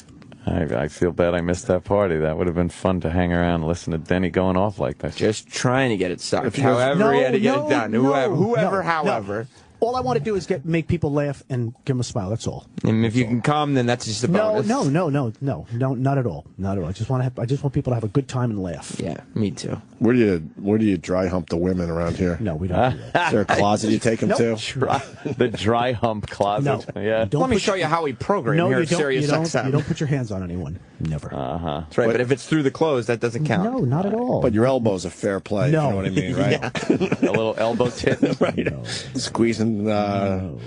I feel bad I missed that party. That would have been fun to hang around and listen to Denny going off like that. Just trying to get it sucked. If you guys- However he had to get No, it done. no, However, no. however. All I want to do is make people laugh and give them a smile. That's all. And if you can come, then that's just a bonus. No, not at all. Not at all. I just want people to have a good time and laugh. Yeah, me too. Where do you dry hump the women around here? No, we don't do that. Is there a closet you take them to? The dry hump closet. No. Yeah. Let me show you how we program here at Sirius XM. You don't put your hands on anyone. Never. That's right, but if it's through the clothes, that doesn't count. No, not at all. But your elbow's a fair play. No. You know what I mean, right? A little elbow tip. Right. No. Squeezing. No.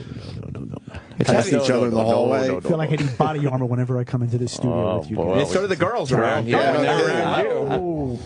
Passing each other in the hallway. I feel like I need body armor whenever I come into the studio with you guys. And so do the girls around here. Yeah, when they're yeah. around you.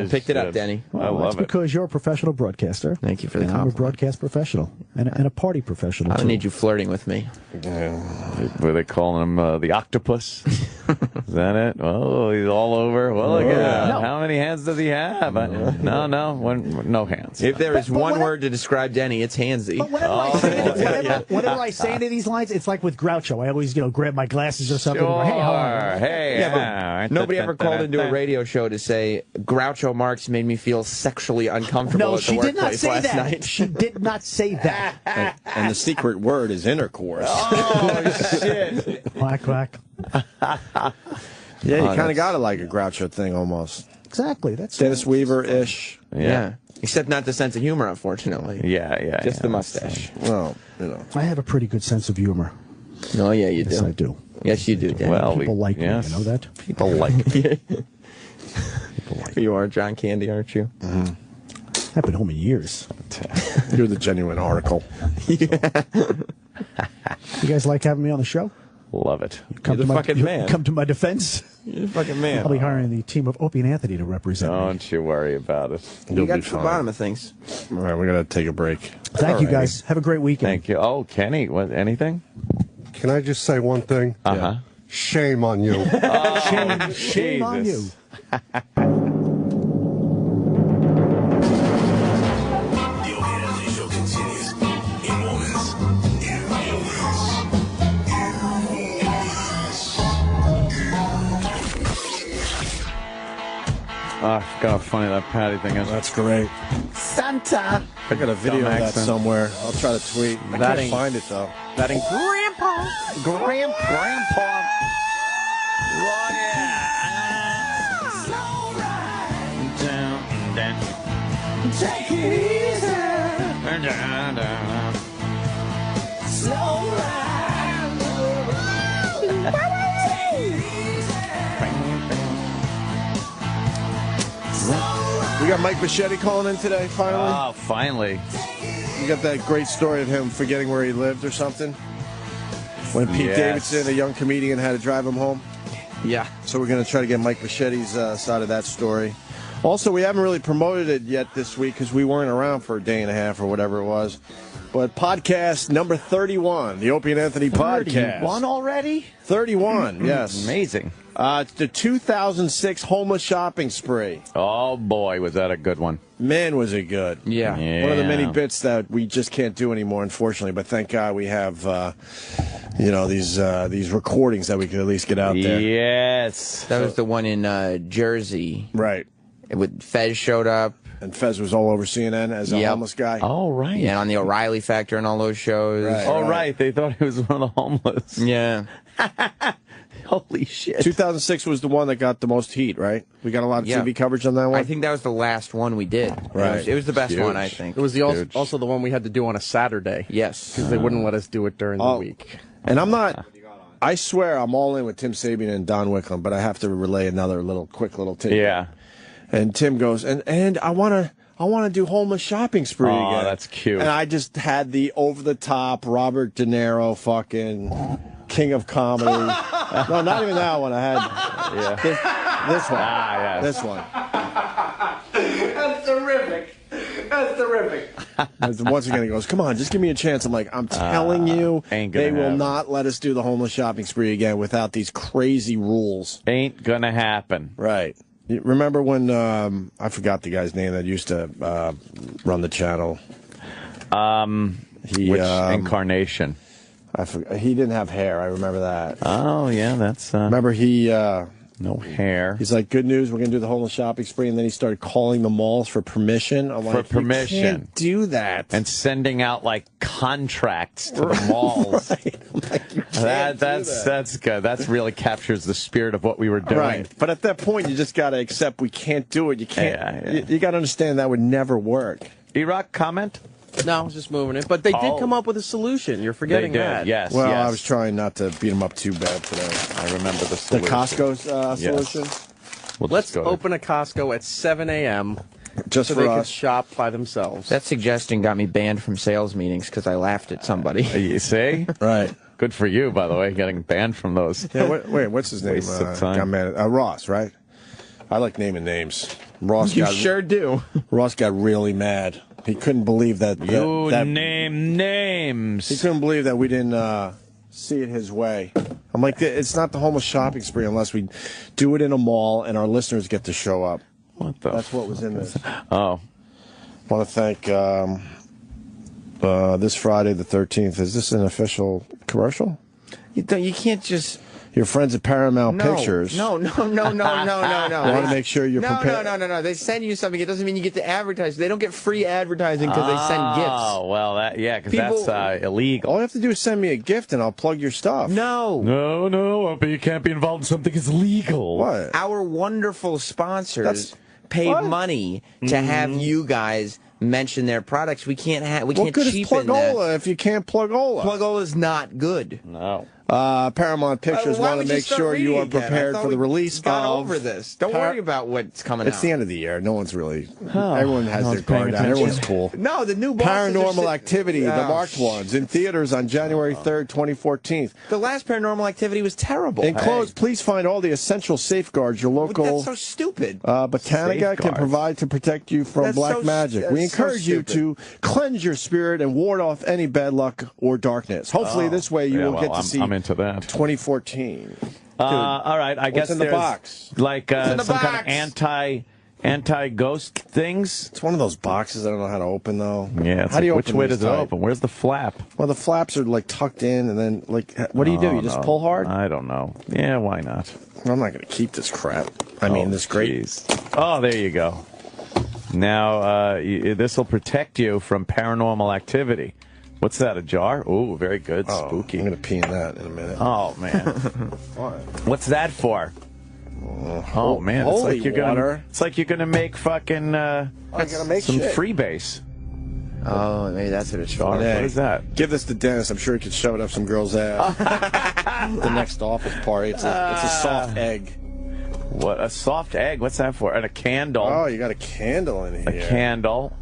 Picked it up, Denny. Well, I love that's it. because you're a professional broadcaster. Thank you for the and I'm a compliment. broadcast professional and a party professional. I don't too. need you flirting with me. Were they calling him the octopus? Is that it? Oh, he's all over. Well, look at that. No. How many hands does he have? No hands. If there is But one when I- word to describe Denny, it's handsy. But whenever I say any of these lines, it's like with Groucho. I always, grab my glasses or something. And go, hey, how are you? Hey, Yeah, but nobody ever called into a radio show to say Groucho Marx made me feel sexually uncomfortable No, at the she did not workplace say last that. night. She did not say that. And the secret word is intercourse. Oh, shit. Quack, quack. Yeah, you kind of got it like a Groucho thing almost. Exactly. That's Dennis Weaver-ish. Yeah. Except not the sense of humor, unfortunately. Yeah. Just the mustache. Well, I have a pretty good sense of humor. Oh, yeah, you Yes, do. I do. Yes, you do, Denny. Well, People like me. You know that? People like me. You are John Candy, aren't you? I haven't been home in years. you're the genuine article. You guys like having me on the show? Love it. You're the fucking man. Come to my defense. You're the fucking man. I'll be hiring the team of Opie and Anthony to represent me. Don't you worry about it. You got to the bottom of things. All right, we're going to take a break. Thank you, guys. Have a great weekend. Thank you. Oh, Kenny, what? Anything? Can I just say one thing? Uh-huh. Shame on you. Shame on you. I forgot how funny that Patty thing is. That's great. Santa. I got a video of that accent. somewhere. I'll try to tweet. I That can't ain't- find it, though. That ain't Grandpa. Oh, yeah. Take it easy. Slow We got Mike Bacchetti calling in today, finally. Oh, finally. You got that great story of him forgetting where he lived or something? When Pete Yes. Davidson, a young comedian, had to drive him home? Yeah. So we're going to try to get Mike Bacchetti's side of that story. Also, we haven't really promoted it yet this week because we weren't around for a day and a half or whatever it was. But podcast number 31, the Opie and Anthony podcast. 31 already? 31, yes. Amazing. The 2006 homeless shopping spree. Oh, boy, was that a good one. Man, was it good. Yeah. One of the many bits that we just can't do anymore, unfortunately. But thank God we have, these recordings that we can at least get out there. Yes. That was the one in Jersey. Right. With Fez showed up. And Fez was all over CNN as a homeless guy. Oh, right. Yeah, and on the O'Reilly Factor and all those shows. Right. Oh, right. They thought he was one of the homeless. Yeah. Holy shit. 2006 was the one that got the most heat, right? We got a lot of TV coverage on that one. I think that was the last one we did. Right. It was the best one, I think. It was also the one we had to do on a Saturday. Yes. Because they wouldn't let us do it during the week. And I'm not. I swear I'm all in with Tim Sabian and Don Wickham, but I have to relay another quick little tidbit. Yeah. And Tim goes, and I want to do homeless shopping spree again. Oh, that's cute. And I just had the over-the-top Robert De Niro fucking king of comedy. No, not even that one. I had this one. Ah, yes. This one. That's terrific. That's terrific. And once again, he goes, come on, just give me a chance. I'm like, I'm telling you, ain't gonna they will happen. not let us do the homeless shopping spree again without these crazy rules. Ain't gonna happen. Right. You remember when, I forgot the guy's name that used to run the channel? Which incarnation? I forgot. He didn't have hair. I remember that. Oh, yeah, that's... Remember he No hair. He's like, good news, we're going to do the homeless shopping spree. And then he started calling the malls for permission. I'm like, permission. You can't do that. And sending out, like, contracts to the malls. That's good. That really captures the spirit of what we were doing. Right. But at that point, you just got to accept we can't do it. You can't. You got to understand that would never work. E-Rock, comment? No, I was just moving it. But they did come up with a solution. You're forgetting that. Yes. Well, I was trying not to beat him up too bad today. I remember the solution. The Costco's solution? Let's open a Costco at 7 a.m. Just so for they us. can shop by themselves. That suggestion got me banned from sales meetings because I laughed at somebody. You see? Right. Good for you, by the way, getting banned from those. Yeah, wait, what's his name? Waste of time. Got mad at, Ross, right? I like naming names. Ross You sure do. Ross got really mad. He couldn't believe that. You name names. He couldn't believe that we didn't see it his way. I'm like, it's not the homeless shopping spree unless we do it in a mall and our listeners get to show up. That's what was in this. Oh. I want to thank this Friday the 13th. Is this an official commercial? You can't just... Your friends at Paramount Pictures. No. Want to make sure you're prepared. No. They send you something. It doesn't mean you get to advertise. They don't get free advertising because they send gifts. Oh, well, because that's illegal. All you have to do is send me a gift and I'll plug your stuff. No, but you can't be involved in something that's legal. What? Our wonderful sponsors paid money to have you guys mention their products. We can't What good is cheapen Plugola if you can't Plugola? Plugola's not good. No. Paramount Pictures want to make sure you are prepared for the release got of... over this. Don't worry about what's coming out. It's the end of the year. No one's really... everyone has their guard down. Everyone's cool. No, the new bosses Paranormal Activity, the marked ones, in theaters on January 3rd, 2014. The last Paranormal Activity was terrible. Enclosed, please find all the essential safeguards your local... That's so stupid. Botanica can provide to protect you from black magic. We encourage you to cleanse your spirit and ward off any bad luck or darkness. Hopefully this way you will get to see... I'm into that. 2014. All right, I guess in the there's box? Like some kind of anti-ghost things. It's one of those boxes I don't know how to open, though. Yeah, how do you which open way these does it tight? open? Where's the flap? Well, the flaps are like tucked in, and then like, what do? You just pull hard? I don't know. Yeah, why not? I'm not going to keep this crap. I mean, this great. Oh, there you go. Now, this will protect you from paranormal activity. What's that, a jar? Oh, very good. Spooky. I'm going to pee in that in a minute. Oh, man. What's that for? Oh, man. Holy it's like you're water. Gonna, it's like you're going to make fucking gotta make some shit. freebase. Oh, maybe that's what it's for. What is that? Give this to Dennis. I'm sure he could shove it up some girl's ass. The next office party. It's a soft egg. What? A soft egg? What's that for? And a candle. Oh, you got a candle in here. A candle.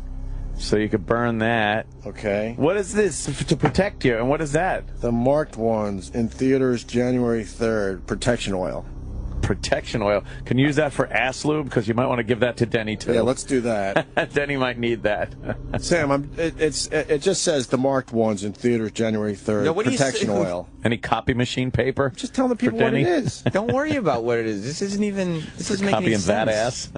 So you could burn that. Okay. What is this to protect you? And what is that? The marked ones in theaters January 3rd. Protection oil. Protection oil. Can you use that for ass lube? Because you might want to give that to Denny, too. Yeah, let's do that. Denny might need that. Sam, it just says the marked ones in theaters January 3rd. No, what do you protection say? oil. Any copy machine paper? Just tell the people what it is. Don't worry about what it is. This isn't even. This doesn't make any Copying sense. that ass.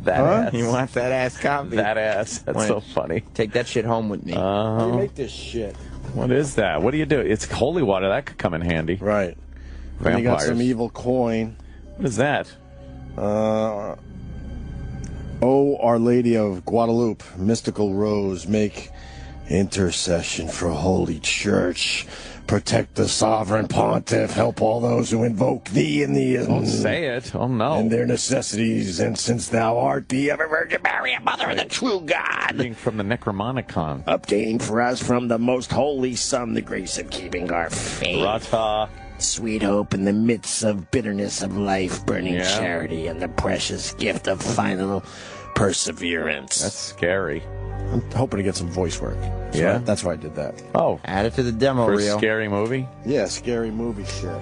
That ass. You want that ass copy? That ass. That's so funny. Take that shit home with me. How do you make this shit? What is that? What do you do? It's holy water. That could come in handy. Right. Then you got some evil coin. What is that? Oh, Our Lady of Guadalupe, mystical rose, make intercession for Holy Church. Protect the sovereign pontiff. Help all those who invoke thee in the Don't say it. Oh, no. and their necessities. And since thou art the ever Virgin Mary, mother of the true God. Reading from the Necromonicon. Obtaining for us from the most holy Son the grace of keeping our faith. Rata. Sweet hope in the midst of bitterness of life, burning charity, and the precious gift of final perseverance. That's scary. I'm hoping to get some voice work. So that's why I did that. Oh. Add it to the demo For reel. a scary movie? Yeah, scary movie shit.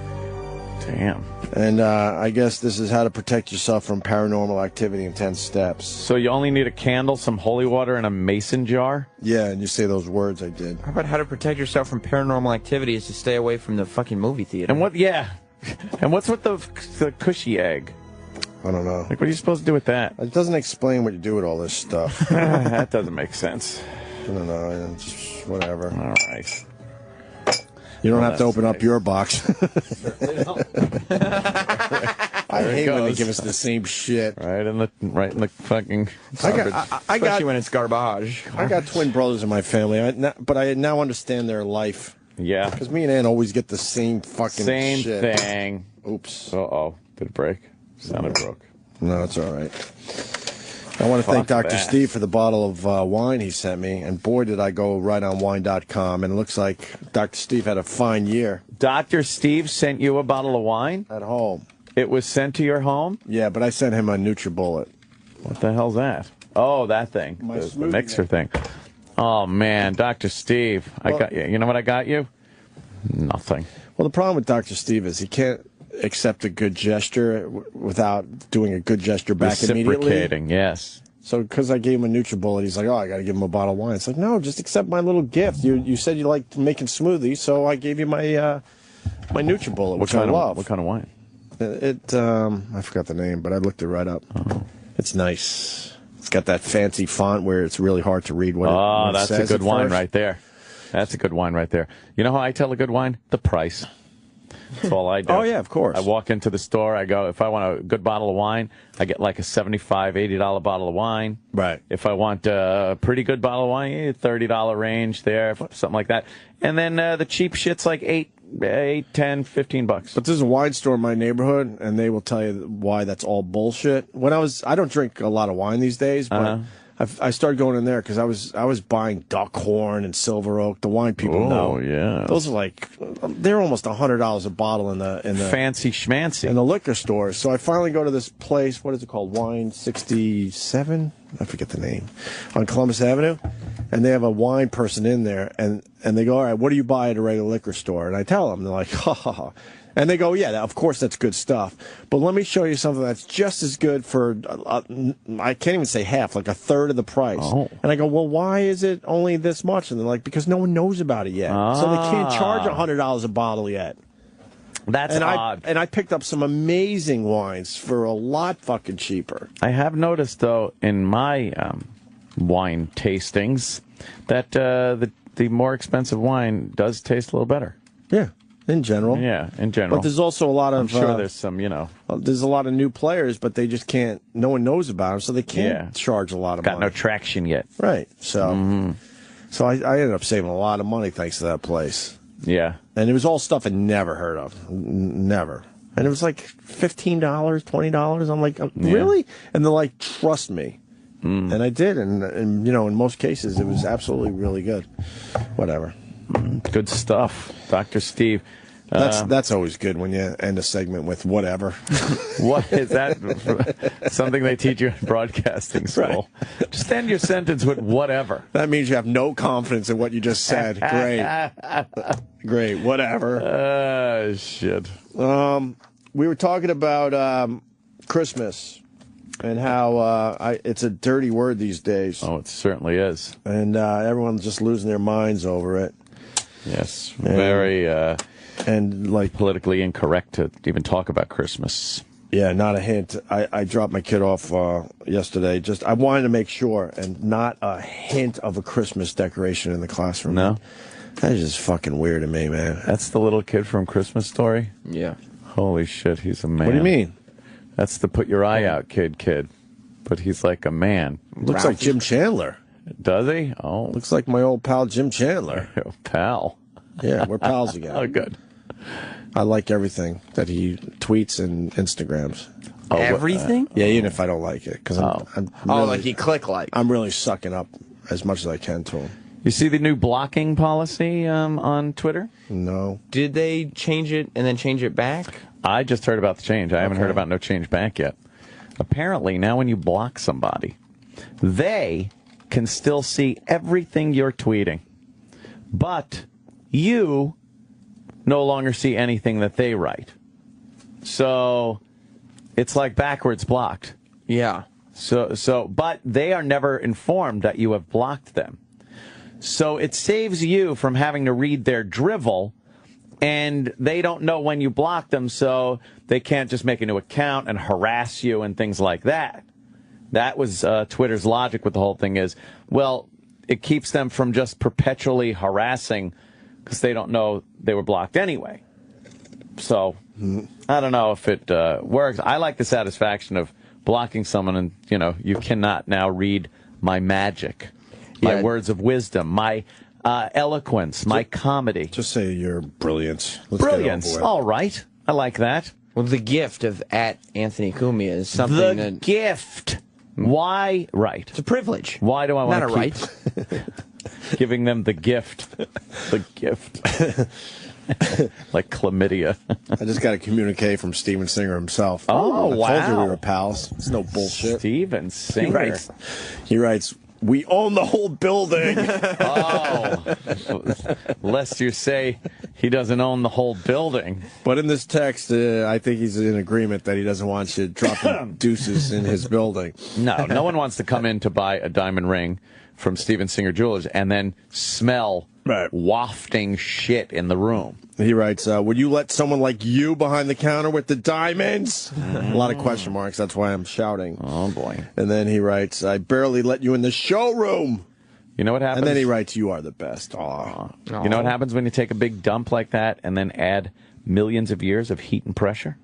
Damn. And I guess this is how to protect yourself from paranormal activity in 10 steps. So you only need a candle, some holy water, and a mason jar? Yeah, and you say those words I did. How about how to protect yourself from paranormal activity is to stay away from the fucking movie theater? And what? Yeah. And what's with the cushy egg? I don't know. Like, what are you supposed to do with that? It doesn't explain what you do with all this stuff. That doesn't make sense. I don't know. Just whatever. All right. You don't have to open up your box. I hate when they give us the same shit. Right in the fucking garbage. Especially when it's garbage. I got twin brothers in my family, but I now understand their life. Yeah. Because me and Ann always get the same fucking same shit. thing. Oops. Uh-oh. Did it break? Sounded broke. No, it's all right. I want to thank Dr. Steve for the bottle of wine he sent me, and boy, did I go right on wine.com, and it looks like Dr. Steve had a fine year. Dr. Steve sent you a bottle of wine? At home. It was sent to your home? Yeah, but I sent him a NutriBullet. What the hell's that? Oh, that thing. The mixer thing. Oh, man, Dr. Steve. I got you. You know what I got you? Nothing. Well, the problem with Dr. Steve is he can't accept a good gesture without doing a good gesture back immediately. Reciprocating, yes. So because I gave him a NutriBullet, he's like, oh, I got to give him a bottle of wine. It's like, no, just accept my little gift. You said you liked making smoothies, so I gave you my my NutriBullet, which I love. What kind of wine? I forgot the name, but I looked it right up. Oh. It's nice. It's got that fancy font where it's really hard to read what it that's says a good wine first. right there. That's a good wine right there. You know how I tell a good wine? The price. That's all I do. Oh, yeah, of course. I walk into the store. I go, if I want a good bottle of wine, I get like a $75, $80 bottle of wine. Right. If I want a pretty good bottle of wine, $30 range there, something like that. And then the cheap shit's like $8, $10, $15. But there's a wine store in my neighborhood, and they will tell you why that's all bullshit. I don't drink a lot of wine these days, but I started going in there because I was buying Duckhorn and Silver Oak. The wine people know. Oh yeah, those are they're almost $100 a bottle in the fancy schmancy in the liquor stores. So I finally go to this place. What is it called? Wine 67. I forget the name, on Columbus Avenue, and they have a wine person in there, and they go, all right, what do you buy at a regular liquor store? And I tell them, they're like, ha ha ha. And they go, yeah, of course that's good stuff. But let me show you something that's just as good for, I can't even say half, like a third of the price. Oh. And I go, well, why is it only this much? And they're like, because no one knows about it yet. So they can't charge $100 a bottle yet. That's odd. And I picked up some amazing wines for a lot fucking cheaper. I have noticed, though, in my wine tastings, that the more expensive wine does taste a little better. Yeah. In general. Yeah, in general. But there's also a lot of... I'm sure there's some, There's a lot of new players, but they just can't... No one knows about them, so they can't charge a lot of money. Got no traction yet. Right. So so I ended up saving a lot of money thanks to that place. Yeah. And it was all stuff I'd never heard of. Never. And it was like $15, $20. I'm like, really? And they're like, trust me. And I did. And in most cases, it was absolutely really good. Whatever. Good stuff. Dr. Steve. That's always good when you end a segment with whatever. What is that? Something they teach you in broadcasting school. Right. Just end your sentence with whatever. That means you have no confidence in what you just said. Great. Great. Whatever. Shit. We were talking about Christmas and how it's a dirty word these days. Oh, it certainly is. And everyone's just losing their minds over it. Yes. Very... and like politically incorrect to even talk about Christmas. Yeah, not a hint. I dropped my kid off yesterday. I wanted to make sure, and not a hint of a Christmas decoration in the classroom. No? That is just fucking weird to me, man. That's the little kid from Christmas Story? Yeah. Holy shit, he's a man. What do you mean? That's the put your eye out kid. But he's like a man. Looks like Jim Chandler. Does he? Oh. Looks like my old pal Jim Chandler. Pal. Yeah, we're pals again. Oh, good. I like everything that he tweets and Instagrams. Oh, everything? Yeah, even if I don't like it. Cause I'm really, like you click like. I'm really sucking up as much as I can to him. You see the new blocking policy on Twitter? No. Did they change it and then change it back? I just heard about the change. I haven't heard about no change back yet. Apparently, now when you block somebody, they can still see everything you're tweeting. But you no longer see anything that they write. So it's like backwards blocked. Yeah. But they are never informed that you have blocked them. So it saves you from having to read their drivel, and they don't know when you block them, so they can't just make a new account and harass you and things like that. That was Twitter's logic with the whole thing is, well, it keeps them from just perpetually harassing because they don't know they were blocked anyway. So I don't know if it works. I like the satisfaction of blocking someone and, you cannot now read my magic, my words of wisdom, my eloquence, my comedy. Just say your brilliance. Brilliance. All right. I like that. Well, the gift of @Anthony Cumia is something The gift. Why? Right. It's a privilege. Why do I want to Not a right. Giving them the gift. The gift. Like chlamydia. I just got a communique from Steven Singer himself. Oh, wow. I told you we were pals. It's no bullshit. Steven Singer. He writes, we own the whole building. Oh. Lest you say he doesn't own the whole building. But in this text, I think he's in agreement that he doesn't want you dropping deuces in his building. No one wants to come in to buy a diamond ring from Steven Singer Jewelers and then smell wafting shit in the room. He writes, would you let someone like you behind the counter with the diamonds? A lot of question marks. That's why I'm shouting. Oh, boy. And then he writes, I barely let you in the showroom. You know what happens? And then he writes, you are the best. Aw. You know what happens when you take a big dump like that and then add millions of years of heat and pressure?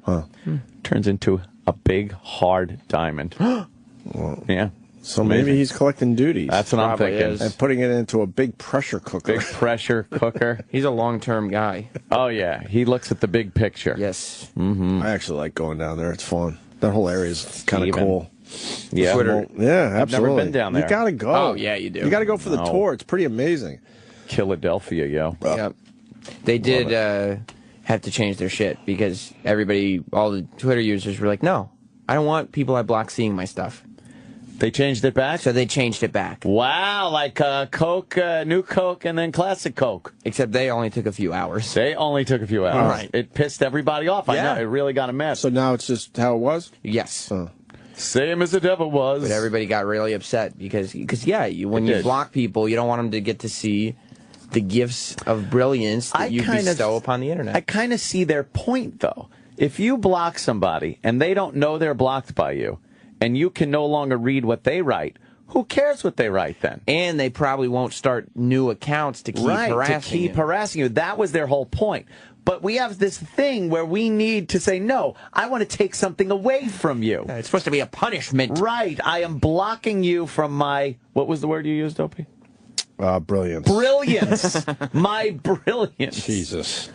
Turns into a big, hard diamond. Yeah. So maybe he's collecting duties. That's what I'm thinking. And putting it into a big pressure cooker. Big pressure cooker. He's a long-term guy. Oh, yeah. He looks at the big picture. Yes. Mm-hmm. I actually like going down there. It's fun. That whole area is kind of cool. Yeah. Yeah, absolutely. I've never been down there. You got to go. Oh, yeah, you do. You got to go for the tour. It's pretty amazing. Philadelphia, yo. Yep. They did have to change their shit because all the Twitter users were like, no, I don't want people I block seeing my stuff. They changed it back? So they changed it back. Wow, like Coke, New Coke, and then Classic Coke. Except they only took a few hours. They only took a few hours. All right. It pissed everybody off. I know. It really got a mess. So now it's just how it was? Yes. Same as it ever was. But everybody got really upset because when you block people, you don't want them to get to see the gifts of brilliance that you bestow upon the internet. I kind of see their point, though. If you block somebody and they don't know they're blocked by you, and you can no longer read what they write, who cares what they write then? And they probably won't start new accounts to keep harassing you. That was their whole point. But we have this thing where we need to say, no, I want to take something away from you. It's supposed to be a punishment. Right. I am blocking you from my, what was the word you used, Opie? Brilliance. Brilliance. My brilliance. Jesus.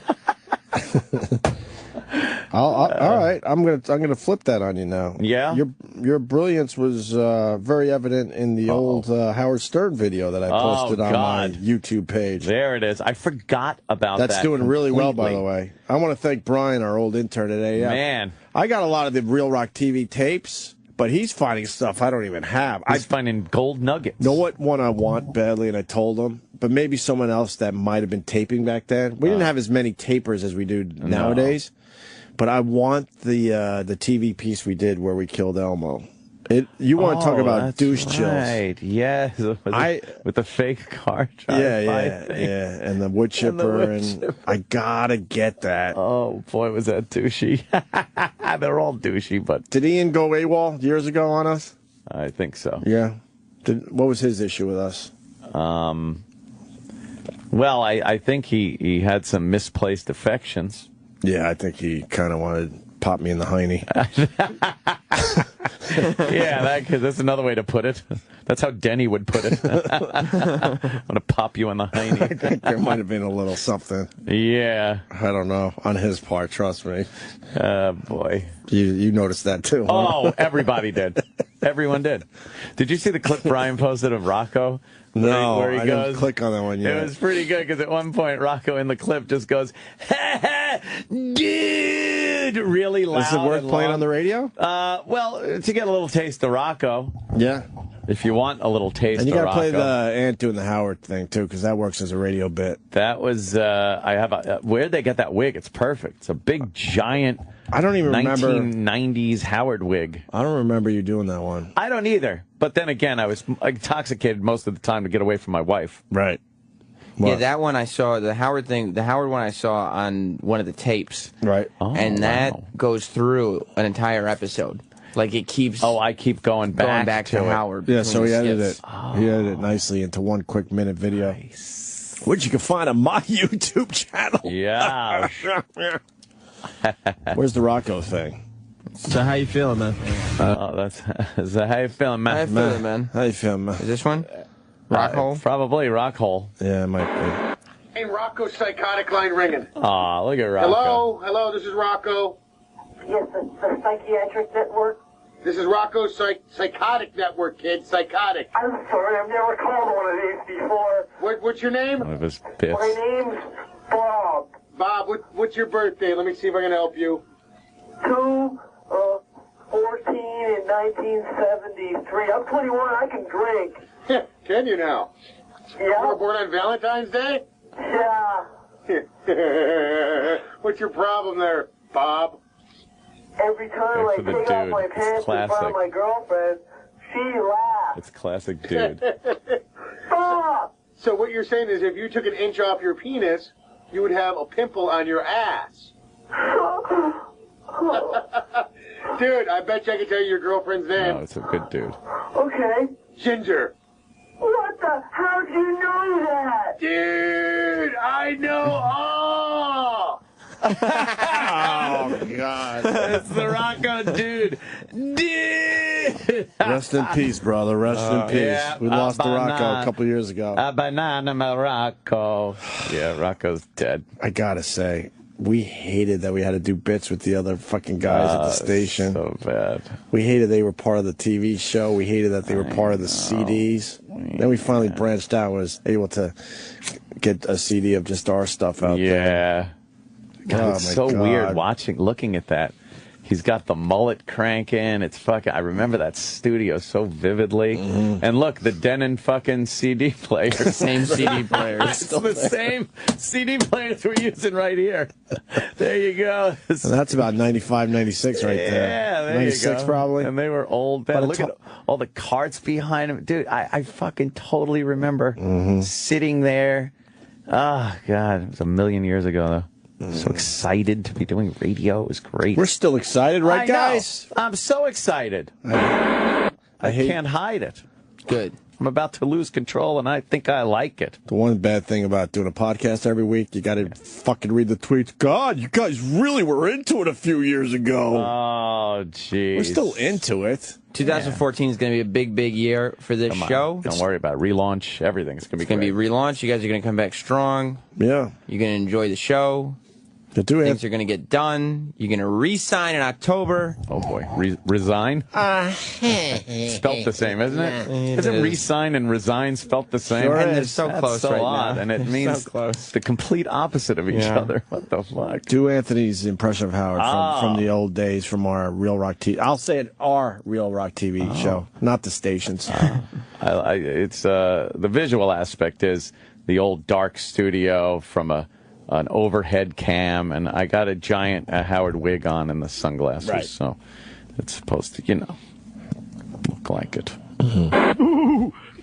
All right, I'm gonna flip that on you now. Yeah, your brilliance was very evident in the old Howard Stern video that I posted on my YouTube page. There it is. I forgot about that. That's doing really well, by the way. I want to thank Brian, our old intern at AF. Man, I got a lot of the Real Rock TV tapes, but he's finding stuff I don't even have. He's finding gold nuggets. Know what one I want badly, and I told him, but maybe someone else that might have been taping back then. We didn't have as many tapers as we do nowadays. But I want the TV piece we did where we killed Elmo. You want to talk about douche chills? Right? Yes, with the fake car drive-by thing. And the wood chipper, and I gotta get that. Oh boy, was that douchey! They're all douchey, but did Ian go AWOL years ago on us? I think so. Yeah. What was his issue with us? Well, I think he had some misplaced affections. Yeah, I think he kind of wanted to pop me in the hiney. Yeah, that's another way to put it. That's how Denny would put it. I'm going to pop you in the hiney. I think there might have been a little something. Yeah. I don't know. On his part, trust me. Boy. You noticed that too, huh? Oh, everybody did. Everyone did. Did you see the clip Brian posted of Rocco? No, where he I goes, didn't click on that one yet. It was pretty good because at one point Rocco in the clip just goes, ha ha, dude, really loud. Is it worth playing on the radio? Well, to get a little taste of Rocco. Yeah. If you want a little taste of Rocco. And you got to play the Ant doing the Howard thing, too, because that works as a radio bit. That was, where'd they get that wig? It's perfect. It's a big, giant, I don't even remember 1990s Howard wig. I don't remember you doing that one. I don't either. But then again, I was intoxicated most of the time to get away from my wife. Right. What? Yeah, that one I saw, the Howard one I saw on one of the tapes. Right. Oh, and that goes through an entire episode. Like it keeps. Oh, I keep going back to Howard. Yeah, so he edited it. He edited it nicely into one quick minute video. Nice. Which you can find on my YouTube channel. Yeah. Where's the Rocco thing? So how you feeling, man? So how you feeling, man? How you feeling, man? How you feeling, man? Is this one? Rockhole? Probably Rockhole. Yeah, it might be. Hey, Rocco's psychotic line ringing. Aw, look at Rocco. Hello, this is Rocco. Yes, the psychiatric network. This is Rocco's psychotic network, kid. Psychotic. I'm sorry, I've never called one of these before. What's your name? One of his bits. My name's Bob. Bob, what's your birthday? Let me see if I can help you. 2/14 in 1973. I'm 21. I can drink. Can you now? Yeah. You were born on Valentine's Day? Yeah. What's your problem there, Bob? Every time I take off my pants in front of my girlfriend, she laughs. It's classic dude. Bob! So what you're saying is if you took an inch off your penis, you would have a pimple on your ass. Dude, I bet you I can tell you your girlfriend's name. No, it's a good dude. Okay. Ginger. What the? How'd you know that? Dude, I know all. Oh, God. It's the Rocco dude. Dude! Rest in peace, brother. Rest in peace. Yeah, we lost the Rocco a couple years ago. Banana Rocco. Yeah, Rocco's dead. I gotta say, we hated that we had to do bits with the other fucking guys at the station. So bad. We hated they were part of the TV show. We hated that they were part of the CDs. Then we finally branched out and was able to get a CD of just our stuff out there. Yeah. God, it's so weird looking at that. He's got the mullet cranking. It's fucking. I remember that studio so vividly. And look, the Denon fucking CD player. Same CD players. It's the same CD players we're using right here. There you go. And that's about 95, 96 right there. Yeah, there 96 you go. probably. And they were old. Man, look at all the carts behind him. Dude, I fucking totally remember sitting there. Oh, God. It was a million years ago, though. So excited to be doing radio. It was great. We're still excited, right, I guys? know. I'm so excited. I can't hide it. Good. I'm about to lose control, and I think I like it. The one bad thing about doing a podcast every week, you got to fucking read the tweets. God, you guys really were into it a few years ago. Oh, jeez. We're still into it. 2014 is going to be a big, big year for this show. Don't worry about it. Relaunch. Everything. It's going to be relaunched. You guys are going to come back strong. Yeah. You're going to enjoy the show. Things are going to get done. You're going to re-sign in October. Oh, boy. Resign? Spelt the same, isn't it? Isn't re-sign and resign spelt the same? Sure and they're so That's close so right odd, now. and it means the complete opposite of each other. What the fuck? Do Anthony's impression of Howard from the old days, from our Real Rock TV. I'll say it, our Real Rock TV show, not the stations. It's the visual aspect is the old dark studio from an overhead cam, and I got a giant Howard wig on and the sunglasses, Right. so it's supposed to, look like it.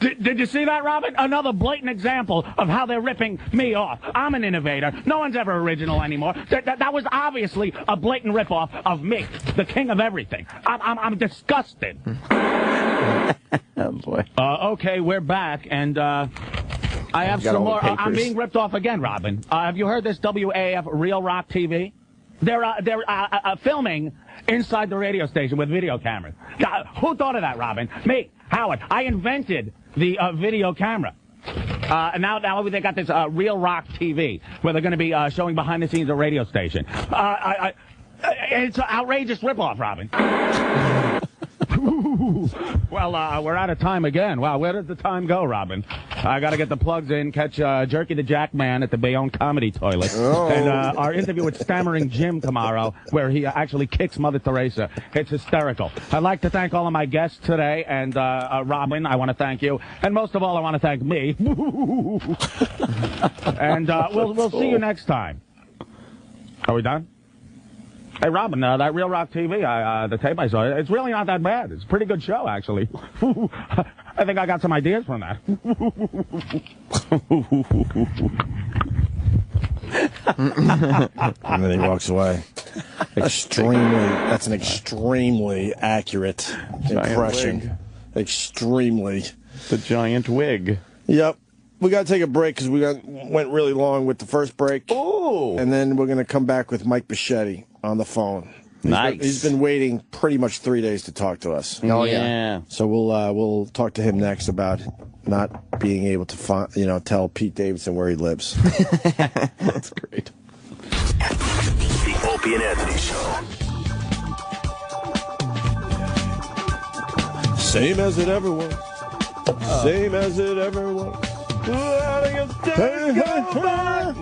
Did you see that, Robin? Another blatant example of how they're ripping me off. I'm an innovator. No one's ever original anymore. That was obviously a blatant ripoff of me, the king of everything. I'm disgusted. Oh, boy. Okay, we're back, and I have got some all more. the papers. I'm being ripped off again, Robin. Have you heard this WAF Real Rock TV? They're filming inside the radio station with video cameras. Who thought of that, Robin? Me, Howard. I invented the video camera. And now they got this Real Rock TV where they're going to be showing behind the scenes of a radio station. It's an outrageous ripoff, Robin. Well, we're out of time again. Wow, where did the time go, Robin? I got to get the plugs in, catch Jerky the Jackman at the Bayonne Comedy Toilet, and our interview with Stammering Jim tomorrow, where he actually kicks Mother Teresa. It's hysterical. I'd like to thank all of my guests today, and Robin, I want to thank you, and most of all, I want to thank me. And we'll see you next time. Are we done? Hey, Robin, that Real Rock TV, the tape I saw, it's really not that bad. It's a pretty good show, actually. I think I got some ideas from that. And then he walks away. That's an extremely accurate impression. Wig. Extremely. The giant wig. Yep. We got to take a break because we went really long with the first break. Ooh. And then we're going to come back with Mike Bacchetti. on the phone. Nice. He's been waiting pretty much 3 days to talk to us. Oh, yeah. So we'll talk to him next about not being able to tell Pete Davidson where he lives. That's great. The Opie and Anthony Show. Same as it ever was. Same as it ever was.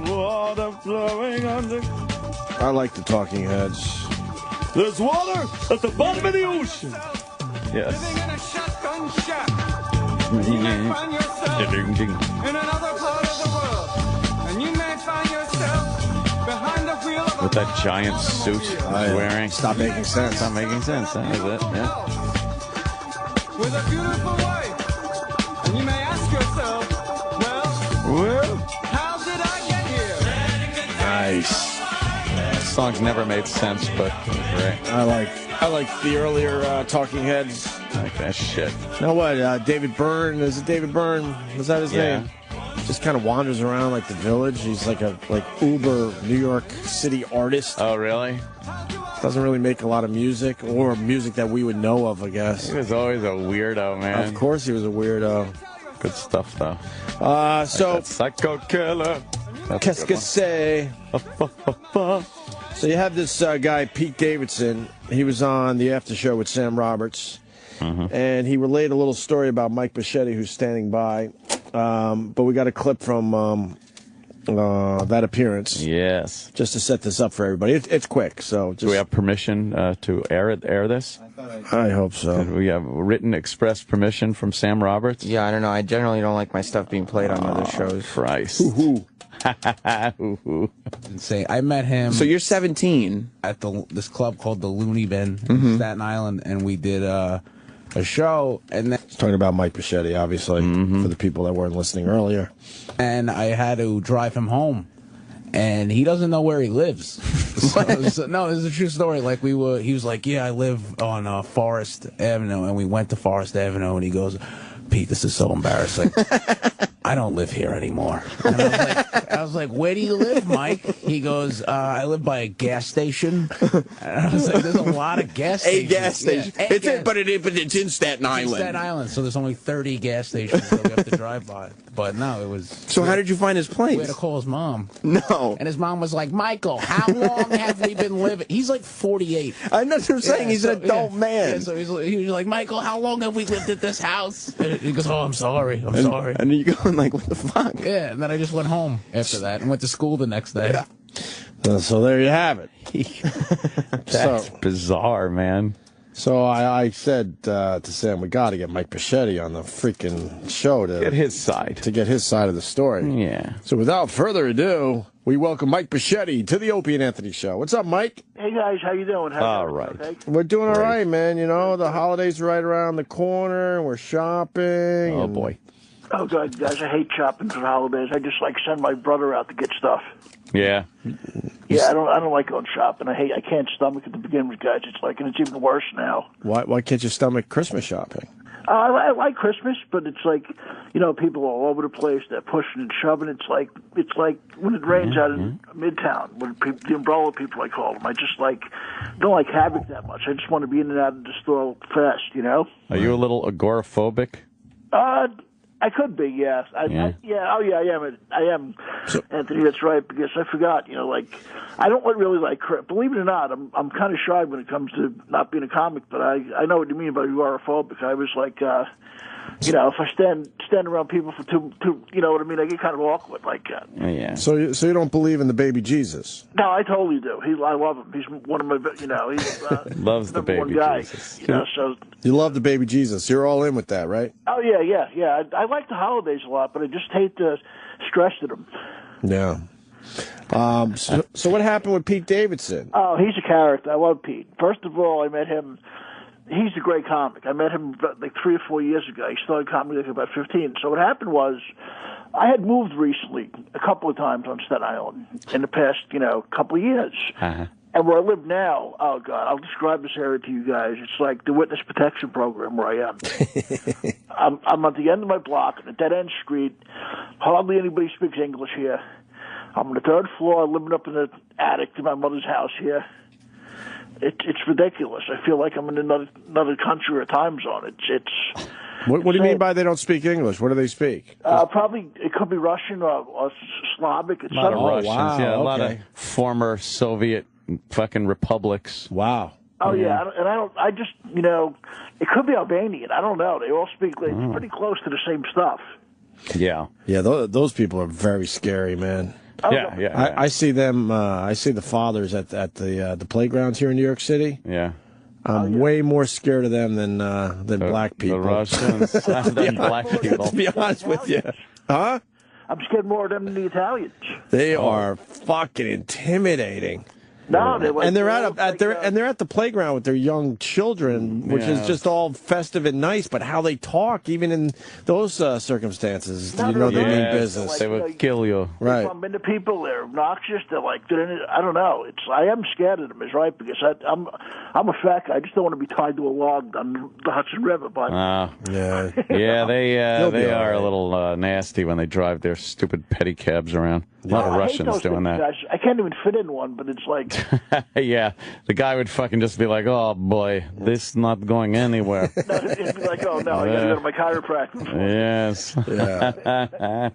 Water flowing under. I like the Talking Heads. There's water at the bottom of the ocean. Yes. Living in a shotgun shack. You may find yourself in another part of the world. And you may find yourself behind the wheel of With that giant suit he's wearing. Stop making sense. Stop making sense. That was it. Yeah. with a beautiful wife. And you may ask yourself, well, how did I get here? Nice. Song's never made sense, but great. I like the earlier Talking Heads. I like that shit. You know what? David Byrne. Is it David Byrne? Was that his name? Just kind of wanders around like the Village. He's like a uber New York City artist. Oh, really? Doesn't really make a lot of music, or music that we would know of, I guess. He was always a weirdo, man. Of course he was a weirdo. Good stuff, though. So Psycho Killer. Qu'est-ce que c'est? So you have this guy, Pete Davidson. He was on the after show with Sam Roberts. And he relayed a little story about Mike Bacchetti, who's standing by. But we got a clip from that appearance. Yes. Just to set this up for everybody. It's quick, so just... Do we have permission to air this? I hope so. Did we have written express permission from Sam Roberts? Yeah, I don't know. I generally don't like my stuff being played on other shows. Christ. Say, I met him. So you're 17 at this club called the Looney Bin in Staten Island, and we did a show. And then talking about Mike Bacchetti, obviously, for the people that weren't listening earlier. And I had to drive him home, and he doesn't know where he lives. No, this is a true story. Like he was like, "Yeah, I live on Forest Avenue," and we went to Forest Avenue, and he goes, "Pete, this is so embarrassing. I don't live here anymore." And I was like, "Where do you live, Mike?" He goes, "I live by a gas station." And I was like, "There's a lot of gas stations." A gas station. Yeah, but it's in Staten Island. It's Staten Island, so there's only 30 gas stations that we have to drive by. But no, it was... So how did you find his place? We had to call his mom. No. And his mom was like, "Michael, how long have we been living?" He's like 48. I know what I'm saying. He's an adult man. Yeah, so he was like, "Michael, how long have we lived at this house?" And he goes, "Oh, I'm sorry. I'm sorry." And you going like, "What the fuck?" Yeah, and then I just went home after that and went to school the next day. Yeah. So there you have it. That's bizarre, man. So I said to Sam, we got to get Mike Bacchetti on the freaking show to get his side. To get his side of the story. Yeah. So without further ado, we welcome Mike Bacchetti to the Opie and Anthony Show. What's up, Mike? Hey guys, how you doing? All right. Okay? We're doing all right, man. You know, the holidays are right around the corner. We're shopping. Oh boy. Oh God, guys, I hate shopping for the holidays. I just like send my brother out to get stuff. Yeah. Yeah, I don't like going shopping. I can't stomach it to begin with, guys. It's like, and it's even worse now. Why can't you stomach Christmas shopping? I like Christmas, but it's like, you know, people all over the place. They're pushing and shoving. It's like when it rains out in Midtown, when the umbrella people, I call them. I just don't like havoc that much. I just want to be in and out of the store fast, you know. Are you a little agoraphobic? I could be, yes. I am, Anthony. That's right. Because I forgot, you know, I don't really like. Believe it or not, I'm kind of shy when it comes to not being a comic. But I know what you mean by agoraphobic. I was like, you know, if I stand around people for too, you know what I mean, I get kind of awkward like that. Yeah. So you don't believe in the baby Jesus? No, I totally do. I love him. He's one of my, you know, he's loves the baby guy, Jesus. You know, so you love the baby Jesus. You're all in with that, right? Oh yeah. I like the holidays a lot, but I just hate the stress of them. Yeah. So what happened with Pete Davidson? Oh, he's a character. I love Pete. First of all, I met him. He's a great comic. I met him like 3 or 4 years ago. He started comedy like about 15. So what happened was, I had moved recently a couple of times on Staten Island in the past, you know, couple of years. And where I live now, oh God, I'll describe this area to you guys. It's like the witness protection program where I am. I'm at the end of my block, on a dead-end street. Hardly anybody speaks English here. I'm on the 3rd floor, living up in the attic to my mother's house here. It's ridiculous. I feel like I'm in another country or time zone. It's. What do you mean by they don't speak English? What do they speak? Probably it could be Russian or Slavic. It's a lot of something. Russians, a lot of former Soviet fucking republics. Wow. Oh yeah, and I just it could be Albanian. I don't know. They all speak it's pretty close to the same stuff. Yeah. Yeah, those people are very scary, man. Yeah. I see them. I see the fathers at the playgrounds here in New York City. Yeah. I'm way more scared of them than black people. The Russians than black people. To be honest with you. Huh? I'm scared more of them than the Italians. They are fucking intimidating. No, they're at the playground with their young children, which is just all festive and nice. But how they talk, even in those circumstances, they mean business. They would kill you. Right. They bump into people. They're obnoxious. They're like, I don't know. I am scared of them, is right, because I'm a fat guy. I just don't want to be tied to a log on the Hudson River. But they are a little nasty when they drive their stupid pedicabs around. A lot of Russians doing that. I can't even fit in one, but it's like... Yeah, the guy would fucking just be like, oh, boy, this is not going anywhere. It'd be like, oh, no, I got to go to my chiropractor. Yes. Yeah.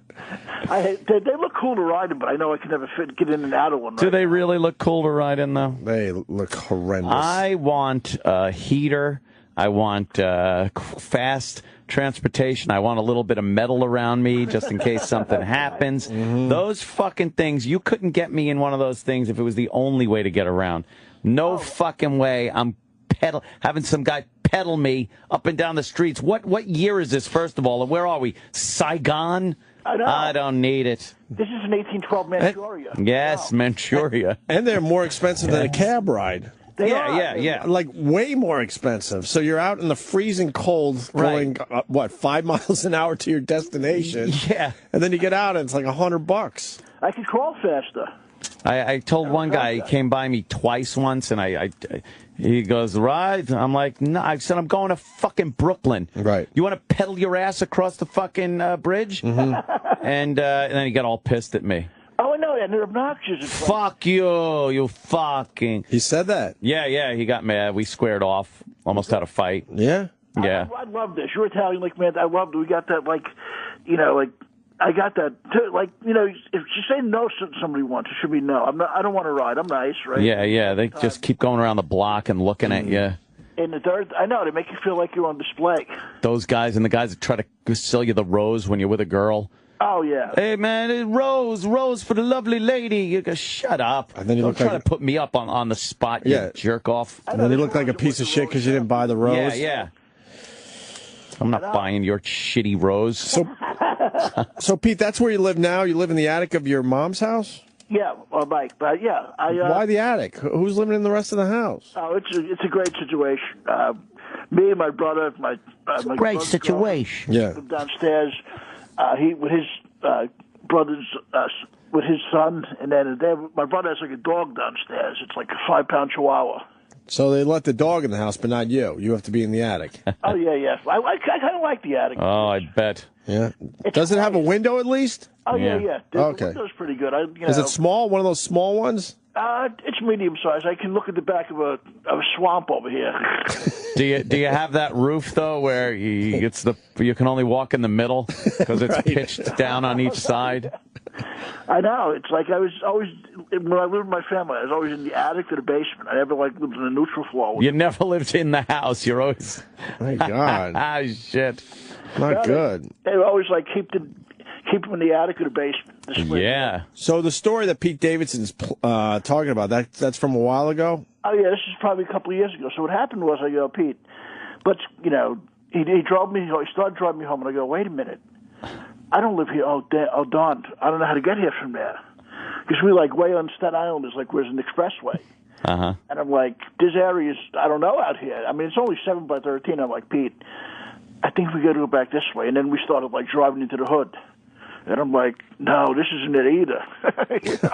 They look cool to ride in, but I know I can never get in and out of one. Do they really look cool to ride in, though? They look horrendous. I want a heater. I want fast transportation. I want a little bit of metal around me just in case something happens. Those fucking things, you couldn't get me in one of those things if it was the only way to get around. No fucking way. I'm having some guy pedal me up and down the streets. What year is this, first of all? And where are we? Saigon? I know. I don't need it. This is an 1812 Manchuria. Yes, Manchuria. And they're more expensive than a cab ride. Yeah. Like way more expensive. So you're out in the freezing cold going, 5 miles an hour to your destination. Yeah. And then you get out and it's like $100. I could crawl faster. I told one guy, he came by me twice once, and he goes, right? I'm like, no. I said, I'm going to fucking Brooklyn. Right. You want to pedal your ass across the fucking bridge? And then he got all pissed at me. Oh, I know, and they're obnoxious. Fuck you fucking... He said that? Yeah, he got mad. We squared off. Almost had a fight. Yeah? Yeah. I love this. You're Italian, like, man, I love it. We got that, I got that, too. Like, if you say no to somebody once, it should be no. I don't want to ride. I'm nice, right? Yeah, they just keep going around the block and looking at you. In the dirt, I know, they make you feel like you're on display. Those guys and the guys that try to sell you the rose when you're with a girl. Oh, yeah. Hey, man, rose for the lovely lady. You go, shut up. And then you Don't try to put me up on the spot, you jerk off. And then you look like a piece of shit because you didn't buy the rose. Yeah. I'm not buying your shitty rose. So, Pete, that's where you live now? You live in the attic of your mom's house? Yeah, Mike, but yeah. Why the attic? Who's living in the rest of the house? Oh, it's a great situation. Me and my brother, my great situation. Yeah. Downstairs, he with his brothers, with his son, and then my brother has like a dog downstairs. It's like a 5-pound Chihuahua. So they let the dog in the house, but not you. You have to be in the attic. Oh yeah. I kind of like the attic. Oh, I bet. Yeah. Does it have a window at least? Oh yeah. Okay. The window's pretty good. Is it small? One of those small ones? It's medium size. I can look at the back of a swamp over here. Do you have that roof though, where you can only walk in the middle because it's pitched down on each side? I know. It's like I was always when I lived with my family. I was always in the attic or the basement. I never lived in a neutral floor. You never lived in the house. You're always. My God. Ah, shit. Not good. They always keep them in the attic or the basement. Yeah. So the story that Pete Davidson's talking about, that's from a while ago? Oh, yeah, this is probably a couple of years ago. So what happened was, I go, Pete, he drove me, he started driving me home, and I go, wait a minute. I don't live here. Oh, Don, I don't know how to get here from there. Because we way on Staten Island is where's an expressway. Uh-huh. And I'm like, this area is, I don't know out here. I mean, it's only 7 by 13. I'm like, Pete, I think we got to go back this way. And then we started driving into the hood. And I'm like, no, this isn't it either.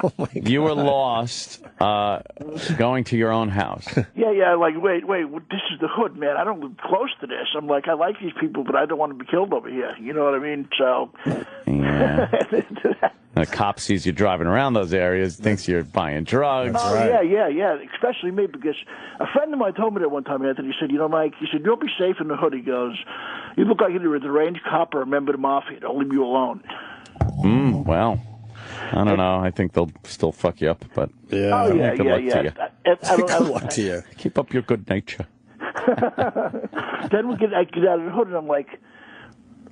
Oh my God. You were lost going to your own house. Yeah, wait, this is the hood, man. I don't live close to this. I'm like, I like these people, but I don't want to be killed over here. You know what I mean? So, yeah. The cop sees you driving around those areas, thinks you're buying drugs. Yeah. Especially me, because a friend of mine told me that one time, Anthony. He said, Mike, he said, you'll be safe in the hood. He goes, you look like either a deranged cop or a member of the mafia. They'll leave you alone. Well, I don't know. I think they'll still fuck you up, but good luck to you. Good luck to you. Keep up your good nature. Then I get out of the hood, and I'm like,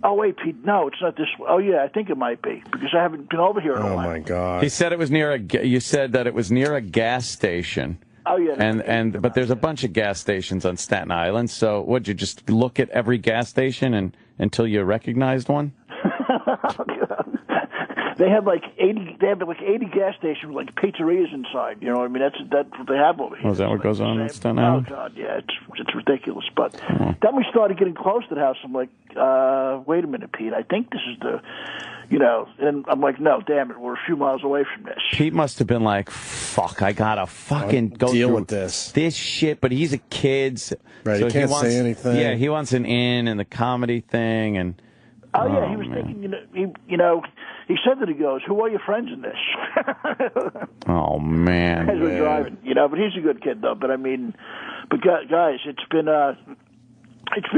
oh, wait, Pete, no, it's not this way. Oh, yeah, I think it might be, because I haven't been over here in a while. Oh, my God. He said it was near you said that it was near a gas station. Oh, yeah. But there's a bunch of gas stations on Staten Island, so would you just look at every gas station until you recognized one? They have like 80. They have like 80 gas stations with like pizzerias inside. You know what I mean? That's what they have over here. Oh, is that what goes on in Staten Island? Oh God, yeah, it's ridiculous. But then we started getting close to the house. I'm like, wait a minute, Pete. I think this is the, And I'm like, no, damn it, we're a few miles away from this. Pete must have been like, fuck, I gotta fucking go deal through with this shit. But he's a kid, right? So he can't say anything. Yeah, he wants an in and the comedy thing and. Oh yeah, he was thinking. He said that he goes, "Who are your friends in this?" Oh man, as we're driving, But he's a good kid, though. But I mean, guys, it's been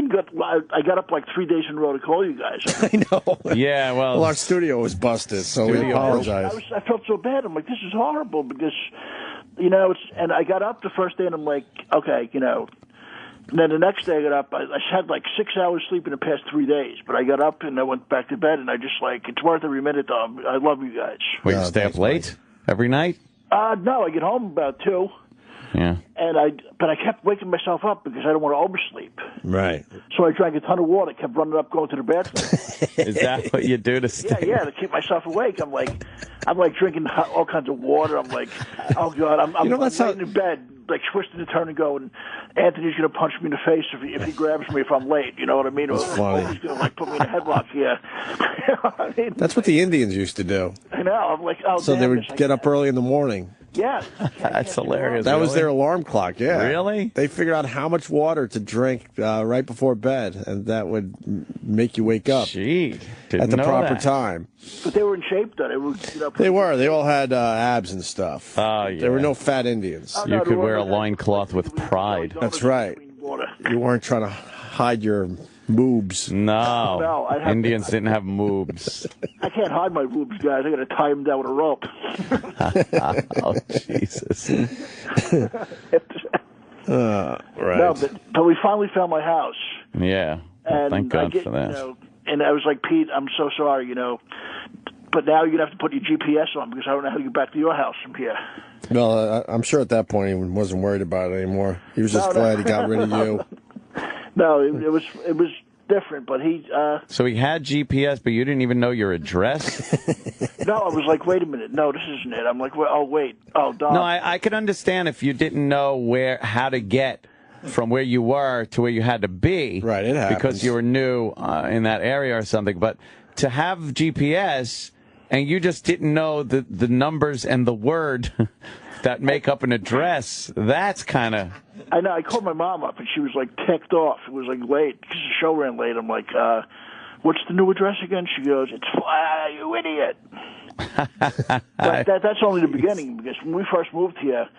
good. I got up like 3 days in a row to call you guys. I know. Yeah, well, our studio was busted, so we apologize. I felt so bad. I'm like, this is horrible because, and I got up the first day and I'm like, okay, And then the next day I got up, I had like 6 hours sleep in the past 3 days, but I got up and I went back to bed and I just it's worth every minute, though. I love you guys. Wait, you stay up late every night? No, I get home about 2. Yeah. But I kept waking myself up because I don't want to oversleep. Right. So I drank a ton of water, kept running up, going to the bathroom. Is that what you do to stay? Yeah, to keep myself awake. I'm like drinking all kinds of water. I'm like, oh God, I'm laying in bed, like twisting and turning, going, Anthony's going to punch me in the face if he grabs me if I'm late. You know what I mean? That's funny. He's going to put me in a headlock here. You know what I mean? That's what the Indians used to do. I know. I'm like, oh. So they would get up early in the morning. Yeah. That's hilarious. That was their alarm clock, yeah. Really? They figured out how much water to drink right before bed, and that would make you wake up at the proper time. But they were in shape, though. They were. They all had abs and stuff. Oh, yeah. There were no fat Indians. You could wear a loincloth with pride. That's right. You weren't trying to hide your boobs. No. Indians didn't have boobs. I can't hide my boobs, guys. I got to tie them down with a rope. Oh, Jesus. Right. No, but we finally found my house. Yeah. And thank God for that. And I was like, Pete, I'm so sorry, but now you're going to have to put your GPS on because I don't know how to get back to your house from here. Well, I'm sure at that point he wasn't worried about it anymore. He was just glad he got rid of you. No, it was different, but he... So he had GPS, but you didn't even know your address? No, I was like, wait a minute. No, this isn't it. I'm like, well, oh, wait. Oh, Don. No, I could understand if you didn't know how to get from where you were to where you had to be. Right, it happens. Because you were new in that area or something. But to have GPS and you just didn't know the numbers and the word that make up an address, that's kind of... I know. I called my mom up, and she was, like, ticked off. It was, like, late because the show ran late. I'm like, what's the new address again? She goes, it's you idiot. But that's only the beginning, because when we first moved here,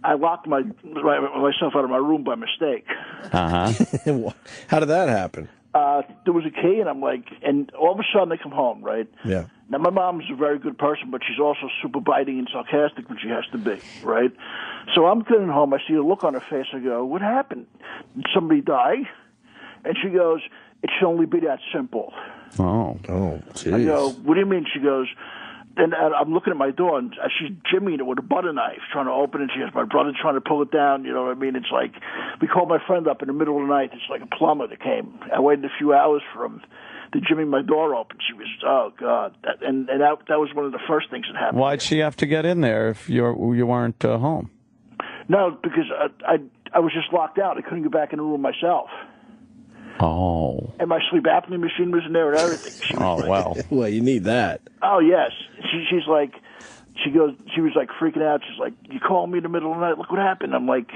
I locked myself out of my room by mistake. Uh-huh. How did that happen? There was a key, and I'm like, and all of a sudden they come home, right? Yeah. Now, my mom's a very good person, but she's also super biting and sarcastic when she has to be, right? So I'm getting home. I see a look on her face. I go, what happened? Did somebody die? And she goes, it should only be that simple. Oh, jeez. I go, what do you mean? She goes, and I'm looking at my door, and she's jimmying it with a butter knife, trying to open it. She has my brother trying to pull it down. You know what I mean? It's like, we called my friend up in the middle of the night. It's like a plumber that came. I waited a few hours for him to jimmy my door open. She was, oh, God. That was one of the first things that happened. Why'd she have to get in there if you weren't home? No, because I was just locked out. I couldn't get back in the room myself. Oh. And my sleep apnea machine was in there and everything. Oh, well. Well, you need that. Oh, yes. She's like, she was like freaking out. She's like, you called me in the middle of the night. Look what happened. I'm like,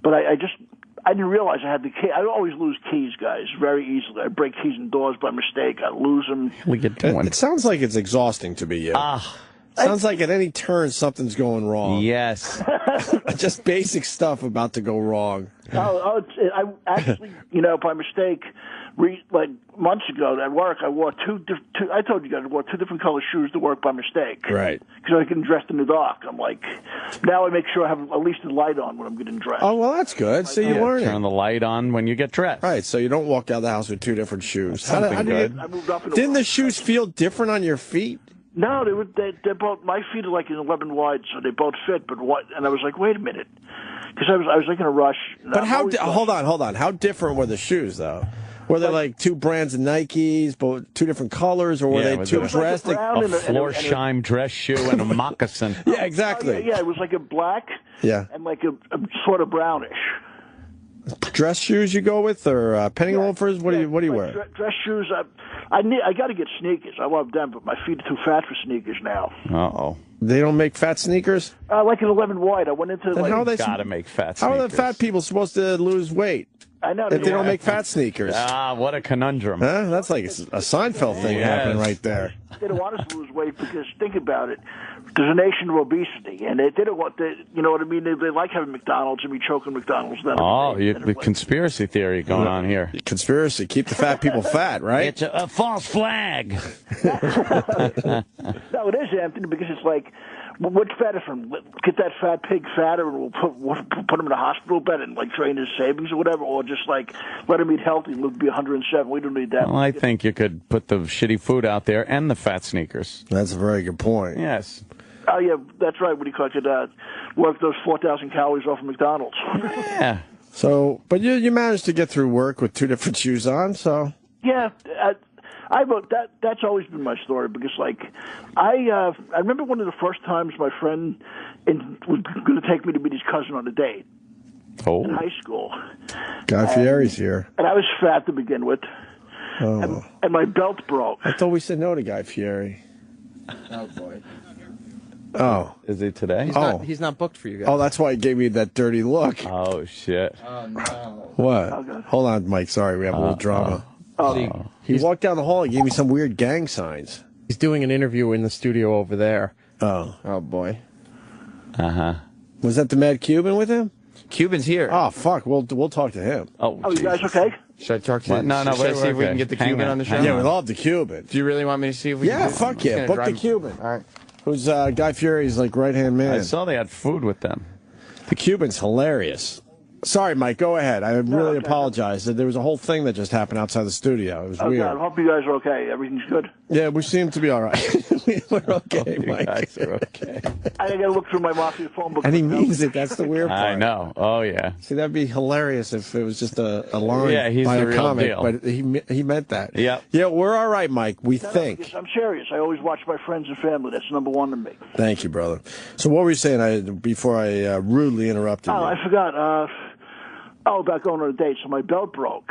but I I didn't realize I had the key. I always lose keys, guys, very easily. I break keys in doors by mistake. I lose them. It sounds like it's exhausting to be you. Sounds like at any turn something's going wrong. Yes. Just basic stuff about to go wrong. I actually, by mistake, like months ago at work, I wore I told you guys I wore two different color shoes to work by mistake. Right. Because I get dressed in the dark. I'm like, now I make sure I have at least a light on when I'm getting dressed. Oh, well, that's good. So you learn Turn the light on when you get dressed. Right, so you don't walk out of the house with two different shoes. Something good. I moved up in Didn't the shoes feel different on your feet? No, they're both. My feet are like an 11 wide, so they both fit. But what? And I was like, wait a minute, because I was like in a rush. But hold on. How different were the shoes, though? Were they like two brands of Nikes, but two different colors, or were they two dressed? Like a Florsheim dress shoe and a moccasin. Yeah, exactly. Yeah, it was like a black. Yeah. And like a sort of brownish. Dress shoes you go with, or penny loafers? What do you wear? Dress shoes. I got to get sneakers. I love them, but my feet are too fat for sneakers now. Uh-oh. They don't make fat sneakers? Like an 11 wide. I went into Then how are they gotta make fat How sneakers. are the fat people supposed to lose weight? I know. If they don't make fat sneakers. What a conundrum. Huh? That's like a Seinfeld thing happening right there. They don't want us to lose weight because, think about it, there's a nation of obesity, and they don't want you know what I mean? They like having McDonald's and be choking McDonald's. The conspiracy theory going on here. Conspiracy. Keep the fat people fat, right? It's a false flag. No, it is, Anthony, because it's like, what's better for him? Get that fat pig fatter and we'll put him in a hospital bed and like drain his savings or whatever, or just like let him eat healthy and live to be 107. We don't need that. Well, I think you could put the shitty food out there and the fat sneakers. That's a very good point. Yes. Oh, yeah, that's right. What do you call it? Work those 4,000 calories off of McDonald's. Yeah. So, but you managed to get through work with two different shoes on, so. Yeah, that's always been my story because, like, I remember one of the first times my friend was going to take me to meet his cousin on a date in high school. Guy Fieri's here. And I was fat to begin with. Oh. And my belt broke. I thought we said no to Guy Fieri. Oh, boy. Oh. Is he today? He's not booked for you guys. Oh, that's why he gave me that dirty look. Oh, shit. Oh, no. What? Hold on, Mike. Sorry, we have a little drama. He walked down the hall and gave me some weird gang signs. He's doing an interview in the studio over there. Oh. Oh, boy. Uh-huh. Was that the Mad Cuban with him? Cuban's here. Oh, fuck. We'll talk to him. Oh, you guys okay? Should I talk to him? No, Should I see if we can get the Cuban on the show? Yeah, we love the Cuban. Do you really want me to see if we can? Yeah, fuck yeah. Book the Cuban. All right. Who's Guy Fieri's like right-hand man. I saw they had food with them. The Cuban's hilarious. Sorry, Mike, go ahead. I really apologize. There was a whole thing that just happened outside the studio. It was weird. I hope you guys are okay. Everything's good. Yeah, we seem to be all right. We're okay, Mike. You guys are okay. I got to look through my mafia phone book. And he means it. That's the weird part. I know. Oh, yeah. See, that'd be hilarious if it was just a line he's by the a real comic, deal. but he meant that. Yeah. Yeah, we're all right, Mike. We think. I'm serious. I always watch my friends and family. That's number one to me. Thank you, brother. So what were you saying before I rudely interrupted you? Oh, I forgot. About going on a date. So my belt broke.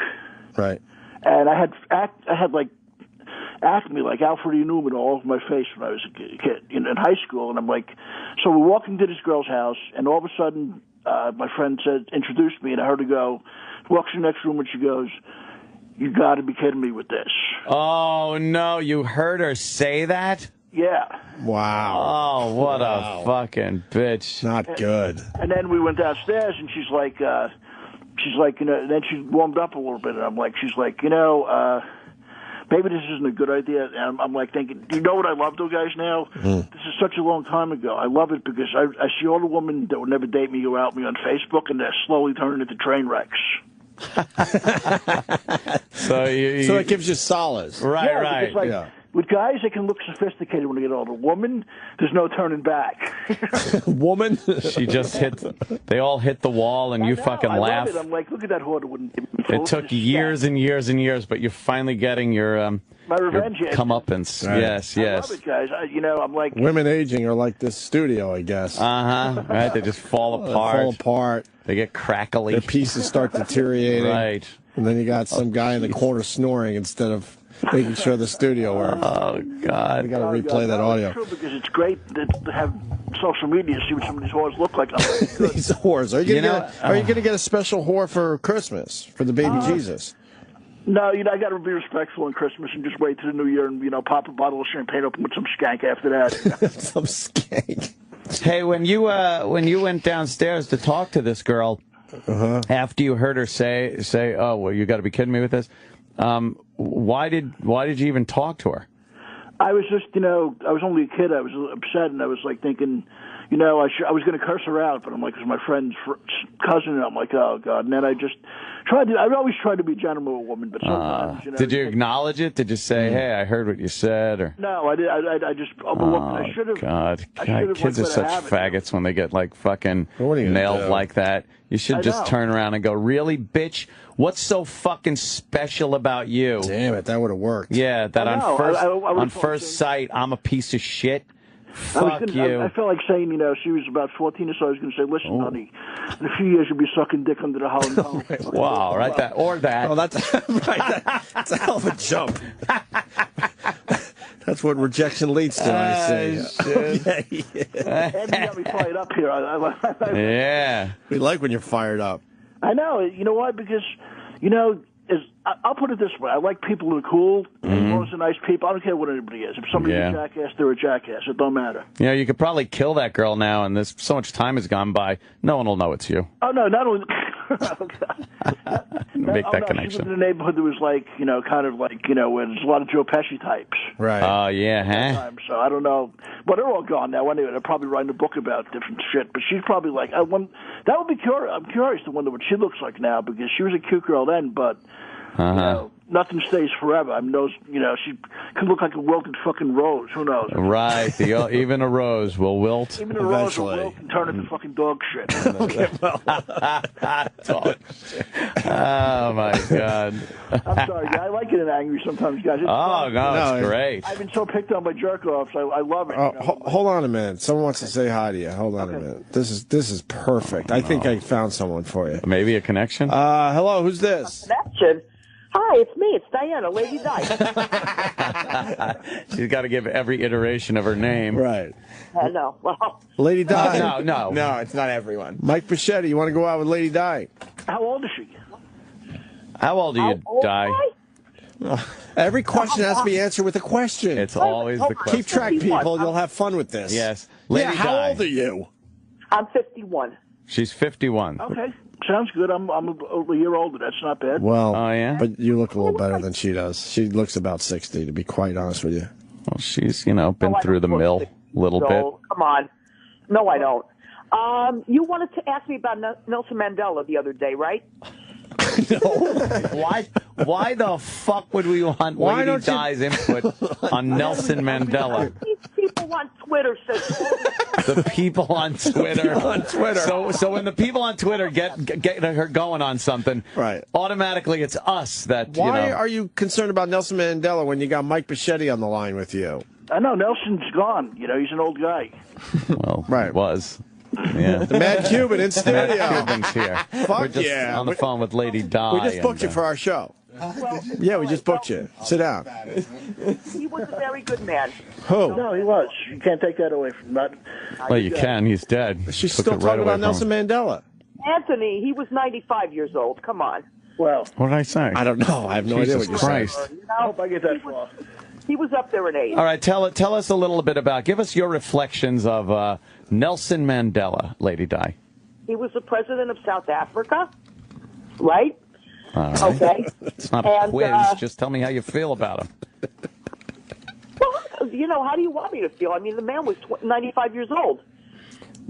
Right. And I had like acne, like Alfred E. Newman all over my face when I was a kid in high school. And I'm like, so we're walking to this girl's house, and all of a sudden, my friend introduced me, and I heard her go, walks in the next room, and she goes, "You got to be kidding me with this." Oh, no. You heard her say that? Yeah. Wow. Oh, what a fucking bitch. Not good. And then we went downstairs, and she's like, and then she warmed up a little bit, and she's like, maybe this isn't a good idea. And I'm like thinking, do you know what I love, though, guys, now? This is such a long time ago. I love it because I see all the women that would never date me go out me on Facebook, and they're slowly turning into train wrecks. So it gives you solace. Right. With guys, they can look sophisticated when they get older. Woman, there's no turning back. Woman? She just they all hit the wall, and you fucking laugh. I love it. I'm like, look at that whore that wouldn't give me It took years and years and years, but you're finally getting your my revenge. Comeuppance. Right. Yes. I love it, guys. I'm like... Women aging are like this studio, I guess. Uh-huh. Right, they just fall apart. They get crackly. Their pieces start deteriorating. Right. And then you got some guy in the corner snoring instead of making sure the studio works. Oh, God. We got to replay that audio. It's true because it's great to have social media and see what some of these whores look like. These whores. Are you gonna get a special whore for Christmas for the baby Jesus? No, I got to be respectful on Christmas and just wait to the New Year and pop a bottle of champagne open with some skank after that. Some skank. Hey, when you went downstairs to talk to this girl, after you heard her say, "Oh, well, you got to be kidding me with this," why did you even talk to her? I was just, I was only a kid. I was upset, and I was like thinking, I was going to curse her out, but I'm like, it's my friend's cousin, and I'm like, oh God. And then I just I always try to be gentle with a woman, but sometimes, Did you acknowledge it? Did you say, "Hey, I heard what you said"? Or no, I did. I just overlooked. I should have. God, kids are such faggots when they get like fucking nailed like that. You should just turn around and go, "Really, bitch? What's so fucking special about you?" Damn it, that would have worked. Yeah, that on first sight, I'm a piece of shit. Fuck you. I felt like saying, she was about 14 or so. I was going to say, listen, honey, in a few years you'll be sucking dick under the Holland Tunnel. Wow, right? That or that. Oh, that's right. That's a hell of a jump. That's what rejection leads to, I see. Andy got me fired up here. Yeah. We like when you're fired up. I know. You know why? Because, I'll put it this way. I like people who are cool. As long as they're nice people. I don't care what anybody is. If somebody's a jackass, they're a jackass. It don't matter. You could probably kill that girl now, and there's so much time has gone by. No one will know it's you. Oh, no, not only... Make that connection. She was in a neighborhood that was like, kind of like, where there's a lot of Joe Pesci types. Right. Oh, yeah, huh? So I don't know. But they're all gone now. Anyway, they're probably writing a book about different shit. But she's probably like, that would be curious. I'm curious to wonder what she looks like now, because she was a cute girl then, but... nothing stays forever. I mean, she could look like a wilted fucking rose. Who knows? Right. Even a rose will wilt. Even a rose will wilt and turn into fucking dog shit. Okay, dog shit. Oh, my God. I'm sorry. I like getting angry sometimes, guys. It's great. I've been so picked on by jerk-offs. I love it. Hold on a minute. Someone wants to say hi to you. Hold on a minute. This is perfect. I think I found someone for you. Maybe a connection? Hello, who's this? Connection? Hi, it's me. It's Diana, Lady Di. She's got to give every iteration of her name. Right. No. Well, Lady Di. No, it's not everyone. Mike Bacchetti, you want to go out with Lady Di? How old is she? How old are you, Di? Every question has to be answered with a question. It's always the question. Keep track, people. You'll have fun with this. Yes. Lady how Di. old are you? I'm 51. She's 51. Okay. Sounds good. I'm a year older. That's not bad. Well, but you look a little better than she does. She looks about 60, to be quite honest with you. Well, she's, been through the mill a little bit. Come on. No, I don't. You wanted to ask me about Nelson Mandela the other day, right? No. Why the fuck would we want Lady Di's input on Nelson Mandela? These people on Twitter said the people on Twitter. So when the people on Twitter get her going on something, right? Automatically, it's us that. Why are you concerned about Nelson Mandela when you got Mike Bacchetti on the line with you? I know Nelson's gone. He's an old guy. Well, right, was. Yeah. The Mad Cuban in studio. Mad Cuban's here. Fuck We're just on the phone with Lady Di. We just booked you for our show. Yeah, we just booked you. Sit down. He was a very good man. Who? No, he was. You can't take that away from that. Well, you can. He's dead. She's still talking about Nelson Mandela. Anthony, he was 95 years old. Come on. Well, what did I say? I don't know. I have no idea what you said. I hope I get that far. He was up there in age. All right, tell us a little bit give us your reflections of Nelson Mandela, Lady Di. He was the president of South Africa, right? All right. Okay. It's not a quiz. Just tell me how you feel about him. Well, how do you want me to feel? I mean, the man was 95 years old.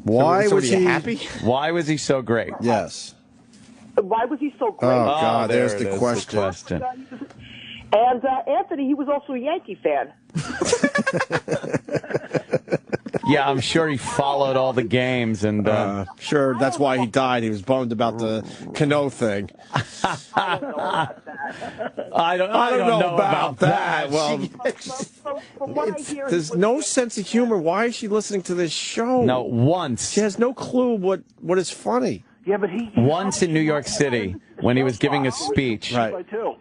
Why was he happy? Why was he so great? Yes. Why was he so great? Oh, God, there's the question. And Anthony, he was also a Yankee fan. Yeah, I'm sure he followed all the games, and sure, that's why he died. He was bummed about the Cano thing. I don't know about that. Well, there's no sense of humor. Why is she listening to this show? No, once. She has no clue what is funny. Yeah, but he Once in New York City, when he was giving a speech,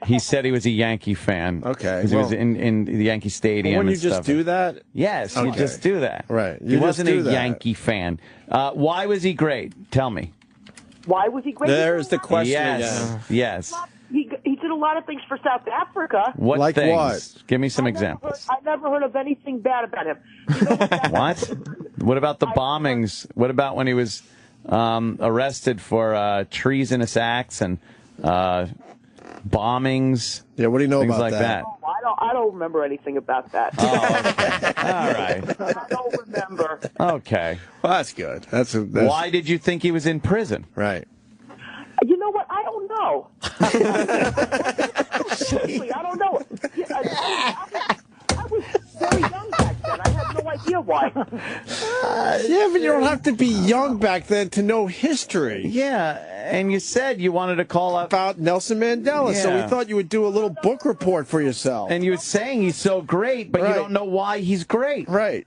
he said he was a Yankee fan. Okay. 'Cause he was in the Yankee Stadium. Wouldn't you and just stuff. do that? Yes, you Okay. just do that. Right. He You just wasn't do a that. Yankee fan. Why was he great? Tell me. Why was he great? There's the question Yes. again. Yes. He did a lot of things for South Africa. What Like things? what? Give me some examples. I never heard of anything bad about him. What? What about the bombings? What about when he was arrested for treasonous acts and bombings? Yeah, what do you know things about like that? Oh, I don't remember anything about that. All right. I don't remember. Okay. Well, that's good. That's Why did you think he was in prison? Right. You know what? I don't know. Seriously, I don't know. I was very young back then. I had no idea why. Yeah, but you don't have to be young back then to know history. Yeah, and you said you wanted to call up about Nelson Mandela, so we Yeah. thought you would do a little book report for yourself. And you were saying he's so great, but you don't know why he's great. Right.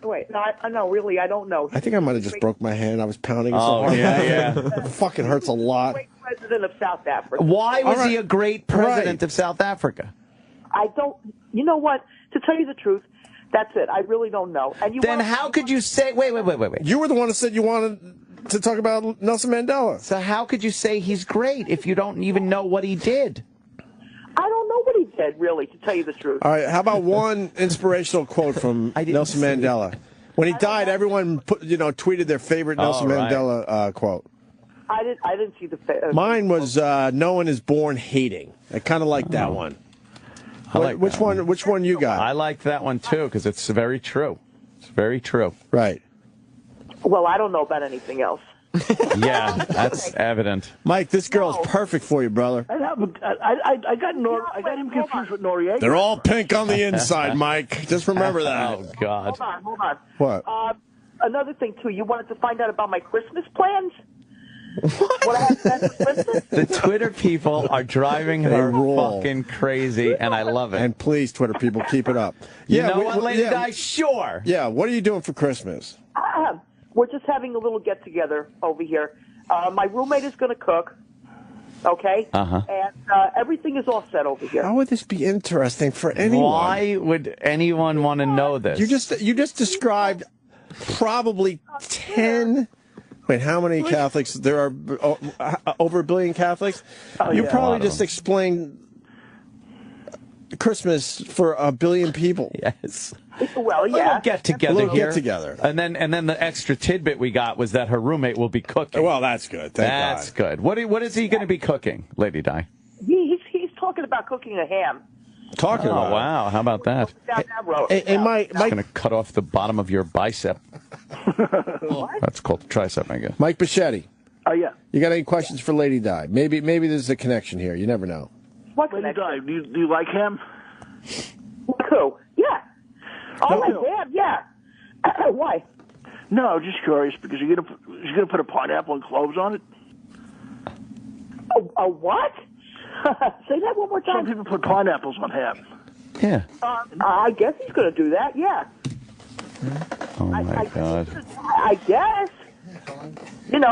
Wait, no, no, really, I don't know. I think I might have just broke my hand. I was pounding it so Oh, hard. yeah. It fucking hurts a lot. Great president of South Africa. Why was All right. he a great president of South Africa? I don't. You know what? To tell you the truth, that's it. I really don't know. And you Then how could you say? Wait. You were the one that said you wanted to talk about Nelson Mandela. So how could you say he's great if you don't even know what he did? I don't know what he did, really, to tell you the truth. All right, how about one inspirational quote from Nelson Mandela? When he died, everyone tweeted their favorite Nelson right. Mandela quote. I didn't see the. Mine was "No one is born hating." I kind of like that one. I like which that one? Which one you got? I like that one too because it's very true. It's very true. Right. Well, I don't know about anything else. Yeah, that's evident. Mike, this girl's perfect for you, brother. I got him confused with Noriega. They're all pink on the inside, Mike. Just remember that. Oh God. Hold on. What? Another thing too. You wanted to find out about my Christmas plans. What I have planned for Christmas? The Twitter people are driving her fucking crazy, and I love it. And please, Twitter people, keep it up. You know what, Lady Di? Sure. Yeah, what are you doing for Christmas? We're just having a little get-together over here. My roommate is going to cook, okay? Uh-huh. And everything is all set over here. How would this be interesting for anyone? Why would anyone want to know this? You just described probably 10... Wait, how many Catholics? There are over 1 billion Catholics? You probably just explained Christmas for 1 billion people. Yes. Well, yeah. A little get together here. Get together. And then the extra tidbit we got was that her roommate will be cooking. Well, that's good. Thank That's God. good. What is he going to be cooking, Lady Di? He's talking about cooking a ham. Talking about. Oh, wow. How about that? Down that road. Hey, Mike, It's going to cut off the bottom of your bicep. That's called the tricep, I guess. Mike Bacchetti. Oh, yeah. You got any questions for Lady Di? Maybe there's a connection here. You never know. What Lady Di, do you like him? Who? Yeah. Oh, No. my dad, yeah. Why? No, just curious because you're gonna put a pineapple and cloves on it. A what? Say that one more time. Some people put pineapples on ham. Yeah. I guess he's going to do that, yeah. Oh, my God. I guess.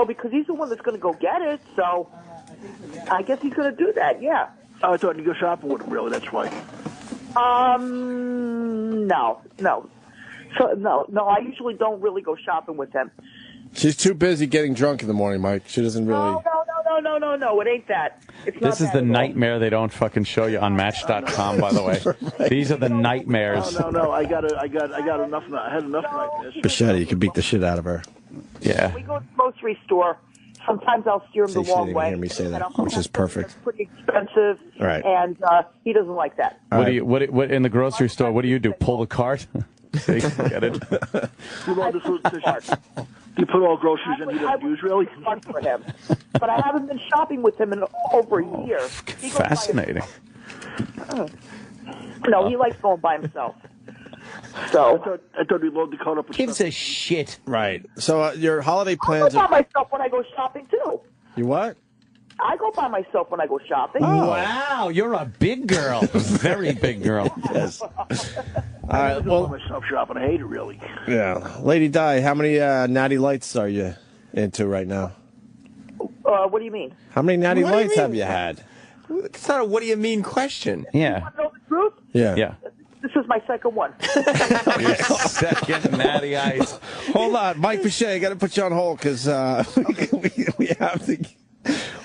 Because he's the one that's going to go get it, so I guess he's going to do that, yeah. Oh, I thought you go shopping with him, really, that's why. No. So, no, I usually don't really go shopping with him. She's too busy getting drunk in the morning, Mike. She doesn't really... No, it ain't that. It's not This is that the at all. nightmare they don't fucking show you on Match.com, by the way. These are the nightmares. No, I got enough. I had enough like this. Bacchetti, you could beat the shit out of her. Yeah. We go to the grocery store. Sometimes I'll steer him See, the she wrong didn't way. hear me say that, and I'll which is perfect. It's pretty expensive, Right. and he doesn't like that. What do you what in the grocery store? What do? Pull the cart? So you can get it. You put all groceries in he doesn't use, really? Fun for him. But I haven't been shopping with him in over a year. He goes by Fascinating. himself. No, he likes going by himself. So I thought he loaded the cart up with Gives a shit. Right. So your holiday I plans go by are... myself when I go shopping too. You what? I go by myself when I go shopping. Wow, you're a big girl. Very big girl. Yes. All I right, go well... by myself shopping. I hate it, really. Yeah. Lady Di, how many natty lights are you into right now? What do you mean? How many natty What do you lights have mean? you had? It's not a what do you mean question. Yeah. You want to know the truth? Yeah. Yeah. This is my second one. Your second natty ice. Hold on, Mike Bacchetti, I got to put you on hold because we have to.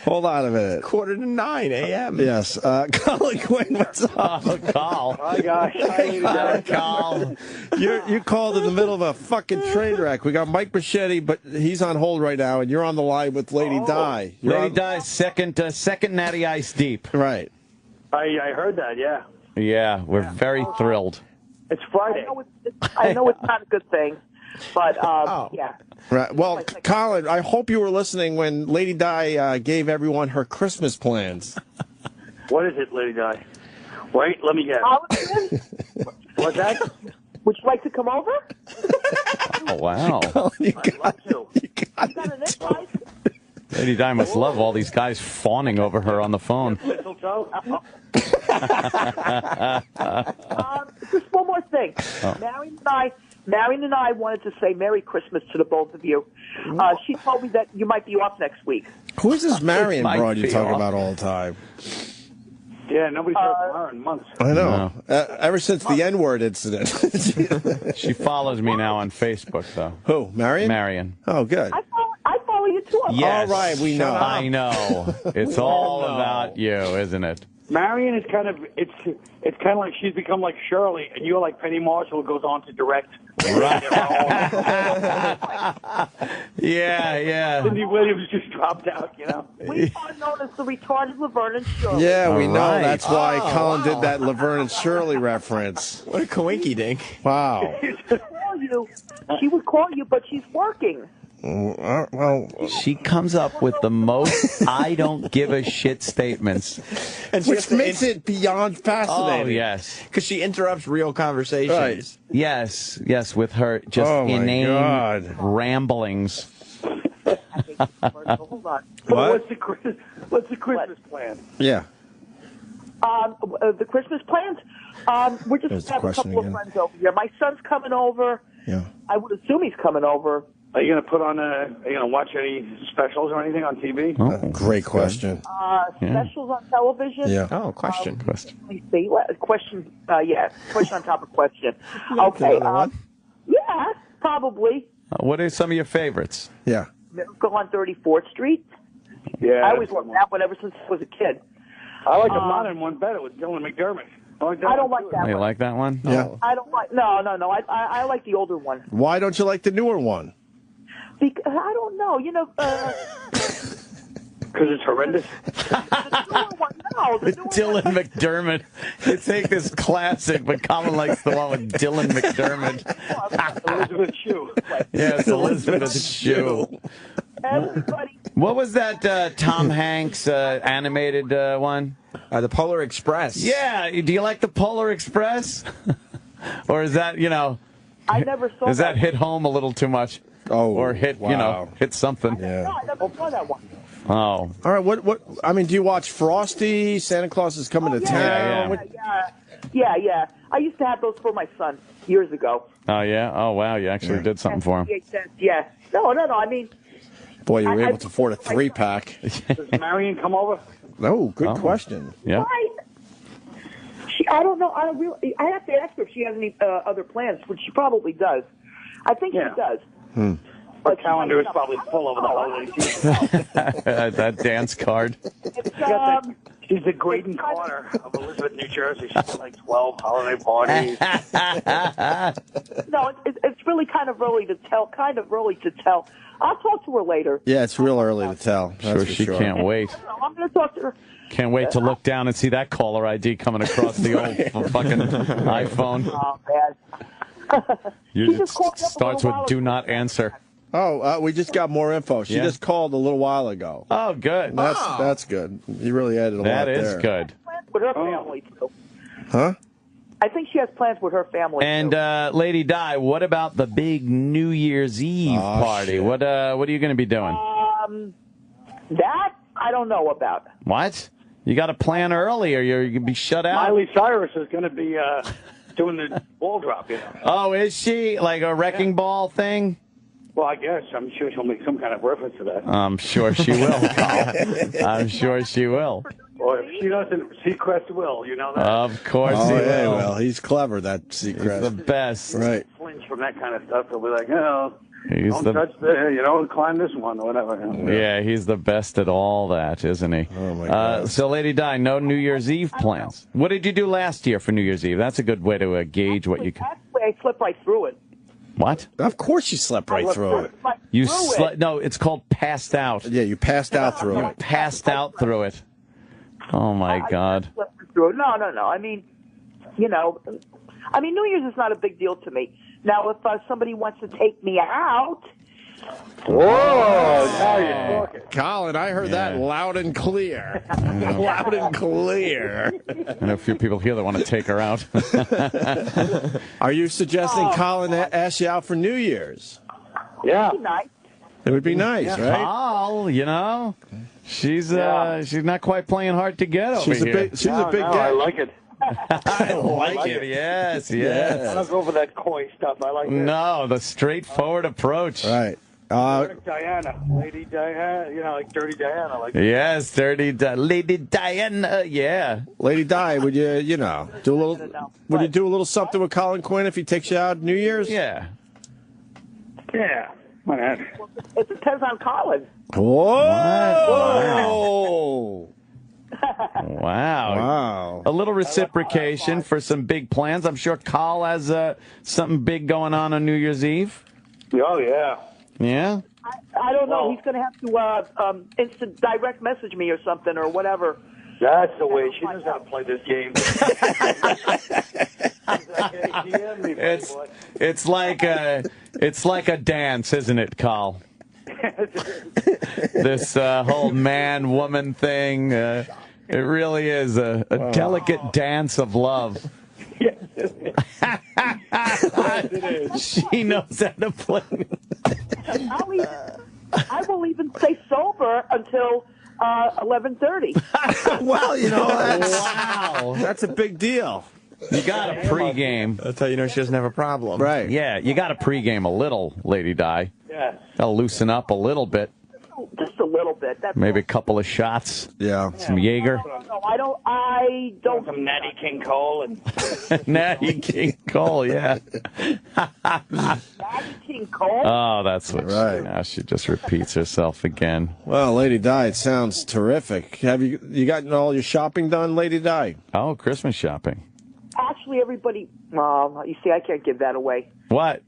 Hold on a minute. 8:45 a.m. Yes. Colin Quinn, what's up? Oh, Carl. Hi, guys. Hi, Carl. You called in the middle of a fucking train wreck. We got Mike Bacchetti, but he's on hold right now, and you're on the line with Lady Di. Lady Di's second natty ice deep. Right. I heard that, yeah. Yeah, we're very thrilled. It's Friday. I know it's not a good thing, but yeah. Right. Well, Colin, I hope you were listening when Lady Di gave everyone her Christmas plans. What is it, Lady Di? Wait, let me guess. What's that? Would you like to come over? Oh, wow. You I'd love to. You got an invite? Lady Di must love all these guys fawning over her on the phone. Mistletoe? Just one more thing. Oh. Marion and I wanted to say Merry Christmas to the both of you. She told me that you might be off next week. Who is this Marion Might broad you be talk off. about all the time? Yeah, nobody's heard from her in months. I know. Ever since the N-word incident. She follows me now on Facebook, though. Who, Marion? Marion. Oh, good. I follow you too. Yes. All right, we know. I know. It's all about you, isn't it? Marion is kind of it's kind of like she's become like Shirley, and you're like Penny Marshall, who goes on to direct. Yeah. Cindy Williams just dropped out, you know. We are known as the retarded Laverne and Shirley. Yeah, we All know. right. That's why Colin did that Laverne and Shirley reference. What a coinky dink. Wow. She would call you, but she's working. Well, She comes up with the most I don't give a shit statements. And she which makes it beyond fascinating. Oh, yes. because she interrupts real conversations. Right. Yes, with her just Oh, my inane God. ramblings. Hold on. What's the Christmas plan? Yeah. The Christmas plans? We're There's just the have a question couple again. of friends over here. My son's coming over. Yeah. I would assume he's coming over. Are you gonna are you gonna watch any specials or anything on TV? Oh, Great question. Specials on television. Yeah. Oh, question. Let me see. Question. Question on top of question. Okay. Yeah, probably. What are some of your favorites? Yeah. Miracle on 34th Street. Yeah. I always loved that one ever since I was a kid. I like the modern one better with Dylan McDermott. I don't like that You one. like that one? Yeah. I don't like. No. I like the older one. Why don't you like the newer one? Because I don't know. You know. Because it's horrendous. Dylan McDermott. You take this classic, but Colin likes the one with Dylan McDermott. Elizabeth Shue. Yeah, it's Elizabeth Shue. Everybody. What was that Tom Hanks animated one? The Polar Express. Yeah. Do you like the Polar Express? Or is that, I never saw. does that hit home a little too much? Oh, or hit, wow. hit something? Yeah. No, I never saw that one. Oh. All right. What? I mean, do you watch Frosty? Santa Claus is coming to town. Yeah. I used to have those for my son years ago. Oh, yeah? Oh, wow. You actually did something for him. Yeah. No. I mean. Boy, you were able to afford a 3-pack. Does Marion come over? No, good question. Yeah. Right. I don't know. I have to ask her if she has any other plans, which she probably does. I think she does. Her calendar is probably full over the holiday season. That dance card. She's the Graydon Corner of Elizabeth, New Jersey. She's got like 12 holiday parties. No, it's really kind of early to tell. I'll talk to her later. Yeah, it's real early to tell. That's She can't wait. I'm going to talk to her. Can't wait to look down and see that caller ID coming across the old fucking iPhone. Oh, man. It starts with do not answer. Oh, we just got more info. She just called a little while ago. Oh, good. That's good. You really added a lot there. That is good. With her family, too. Huh? I think she has plans with her family. And too. Lady Di, what about the big New Year's Eve party? Shit. What are you going to be doing? That I don't know about. What? You got to plan early, or you're going to be shut out. Miley Cyrus is going to be doing the ball drop, Oh, is she like a wrecking ball thing? Well, I guess. I'm sure she'll make some kind of reference to that. I'm sure she will, Carl. I'm sure she will. Or if she doesn't, Seacrest will. You know that? Of course he will. Well, he's clever, that Seacrest. He's the best. Right. Flinch from that kind of stuff. He'll be like, don't the- touch the, climb this one or whatever. Yeah, he's the best at all that, isn't he? Oh, my God. So, Lady Di, no New Year's Eve plans. What did you do last year for New Year's Eve? That's a good way to gauge what you can... Actually, I slipped right through it. What? Of course you slept right through it. You slept... No, it's called passed out. Yeah, you passed out through it. Passed out through it. Oh, my God. I slipped through it. No. I mean, New Year's is not a big deal to me. Now, if somebody wants to take me out... Whoa, now you're talking. Colin, I heard that loud and clear. Loud and clear. I know a few people here that want to take her out. Are you suggesting Colin ask you out for New Year's? Yeah. Nice. It would be nice, right? Carl, she's not quite playing hard to get over She's here. She's a big I guy. like it. I like it. Yes. I don't go for that coy stuff. I like it. No, the straightforward approach. Right. Diana, Lady Diana, like Dirty Diana. Like Yes, Lady Diana, yeah. Lady Di, would you, do a little? Would you do a little something with Colin Quinn if he takes you out New Year's? Yeah. Yeah. Why not? It depends on Colin. Whoa! Wow. A little reciprocation for some big plans. I'm sure Carl has something big going on New Year's Eve. Oh, yeah. Yeah? I don't know. He's going to have to instant direct message me or something or whatever. That's the way. She knows how to play this game. It's like a dance, isn't it, Carl? This whole man-woman thing, it really is a delicate dance of love. She knows how to play. I will even stay sober until 11:30. Well, that's a big deal. You got a pregame. That's how you know she doesn't have a problem. Right. Yeah, you got to pregame a little, Lady Di. Yeah. That'll loosen up a little bit. Just a little bit. That's Maybe a couple of shots. Yeah. Some Jaeger. No, I don't. Some Natty King Cole and Natty King Cole, yeah. Natty King Cole. Oh, that's what. Right. Now she just repeats herself again. Well, Lady Di, it sounds terrific. Have you gotten all your shopping done, Lady Di? Oh, Christmas shopping. Actually, everybody. You see, I can't give that away. What?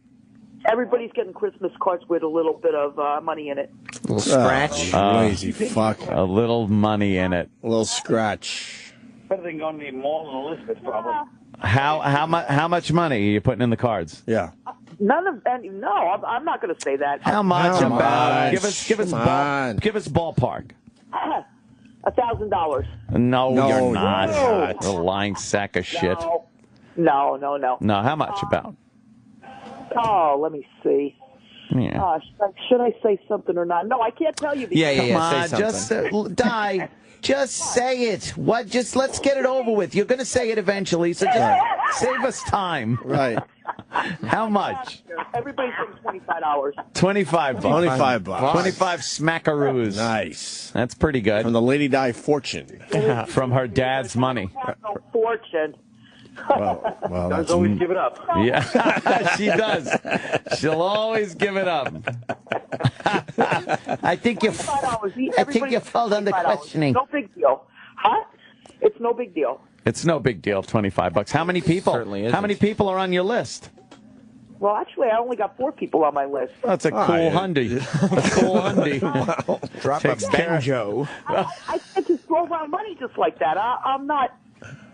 Everybody's getting Christmas cards with a little bit of money in it. A little scratch. Lazy fuck. A little money in it. A little scratch. better than going to the mall in Elizabeth, probably. How much money are you putting in the cards? Yeah. None of any. No, I'm not going to say that. How much Come about? on. Give us ballpark. $1,000. No, you're not. No. A lying sack of shit. No. No, how much about? Oh, let me see. Yeah. Should I say something or not? No, I can't tell you. Yeah. Come on, Say something. just die. Just say it. What? Just let's get it over with. You're going to say it eventually, so just save us time. Right. How much? Everybody's getting $25. $25. $25. 25 smackaroos. Nice. That's pretty good. From the Lady Di fortune. From her dad's money. No fortune. Well, that's always give it up. Yeah, she does. She'll always give it up. I think you fell under questioning. No big deal. Huh? It's no big deal. It's no big deal. $25. How many people? Certainly isn't. How many people are on your list? Well, actually, I only got 4 people on my list. That's a cool hundy. A cool hundy. Wow. Drop a banjo. I can't just throw around money just like that. I'm not.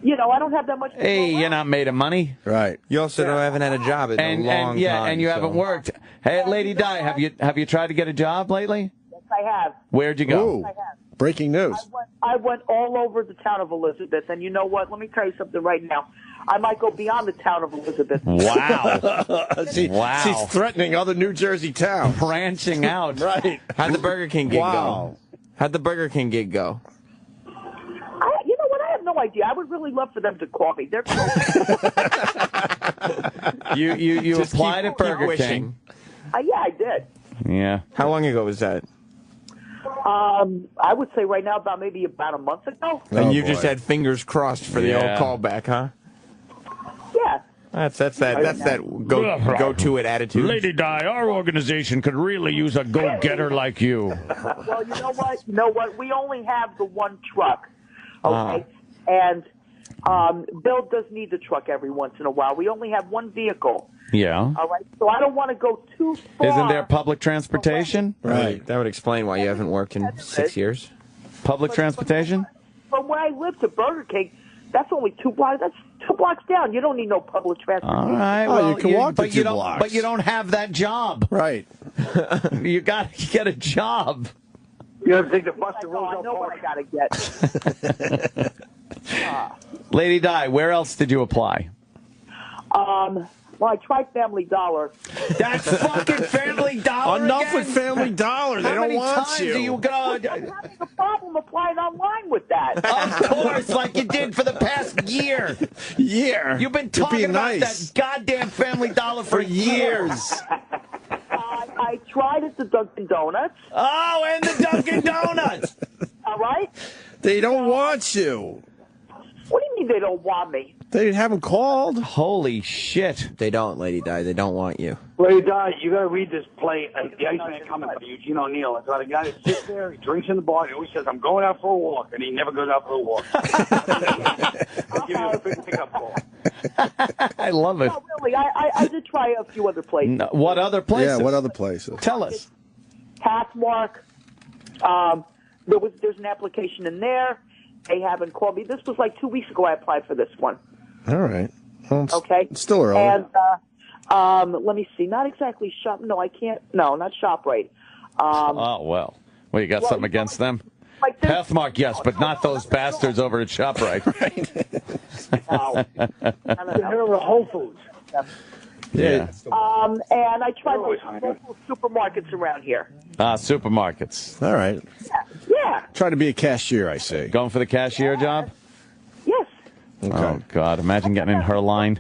I don't have that much. Hey, you're not made of money. Right. You also haven't had a job in a long time. And you haven't worked. Hey, Lady Di, have you tried to get a job lately? Yes, I have. Where'd you go? Ooh. Breaking news. I went all over the town of Elizabeth, and you know what? Let me tell you something right now. I might go beyond the town of Elizabeth. Wow. She's threatening other New Jersey towns. Branching out. Right. How'd the Burger King gig go? How'd the Burger King gig go? You know what? I have no idea. I would really love for them to call me. They're close. You applied at Burger King. Yeah, I did. Yeah. How long ago was that? I would say right now about a month ago. And you just had fingers crossed for the old callback, huh? Yeah. That's that go-to it attitude. Lady Di, our organization could really use a go-getter like you. Well, you know what? We only have the one truck, okay? And Bill does need the truck every once in a while. We only have one vehicle. Yeah. All right, so I don't want to go too far. Isn't there public transportation? Right. That would explain why you haven't worked in 6 years. Public transportation? From where I live to Burger King, that's only 2 blocks. That's 2 blocks down. You don't need no public transportation. All right. Well, you can walk the 2 blocks. blocks. But you don't have that job. Right. You got to get a job. You have to take the bus to Roosevelt I know what Park. I got to get. Lady Di, where else did you apply? Well, I tried Family Dollar. That's fucking Family Dollar. Enough again? with Family Dollar. They don't want you. You go? I'm having a problem applying online with that. Of course, like you did for the past year. You've been talking about that goddamn Family Dollar for years. I tried at the Dunkin' Donuts. Oh, and the Dunkin' Donuts. All right. They don't want you. What do you mean they don't want me? They haven't called. Holy shit. They don't, Lady Di. They don't want you. Lady Di, you got to read this play, The Iceman Coming by Eugene O'Neill. It's about a guy that sits there, he drinks in the bar, and he always says, I'm going out for a walk, and he never goes out for a walk. I'll give you a quick pickup call. I love it. No, really, I did try a few other places. No, what other places? Yeah, what other places? Tell us. Pathmark. There's an application in there. They haven't called me. This was like 2 weeks ago I applied for this one. All right. Well, Okay. It's still early. And let me see. Not exactly Shop. No, I can't. No, not ShopRite. Oh, well. Well, you got something against them? Like this, Pathmark, yes, but not those bastards over at ShopRite. You heard of the Whole Foods. Yeah. And I tried those local supermarkets around here. Supermarkets. All right. Yeah. Try to be a cashier, I see. Going for the cashier job? Yes. Okay. Oh, God. Imagine getting in her line.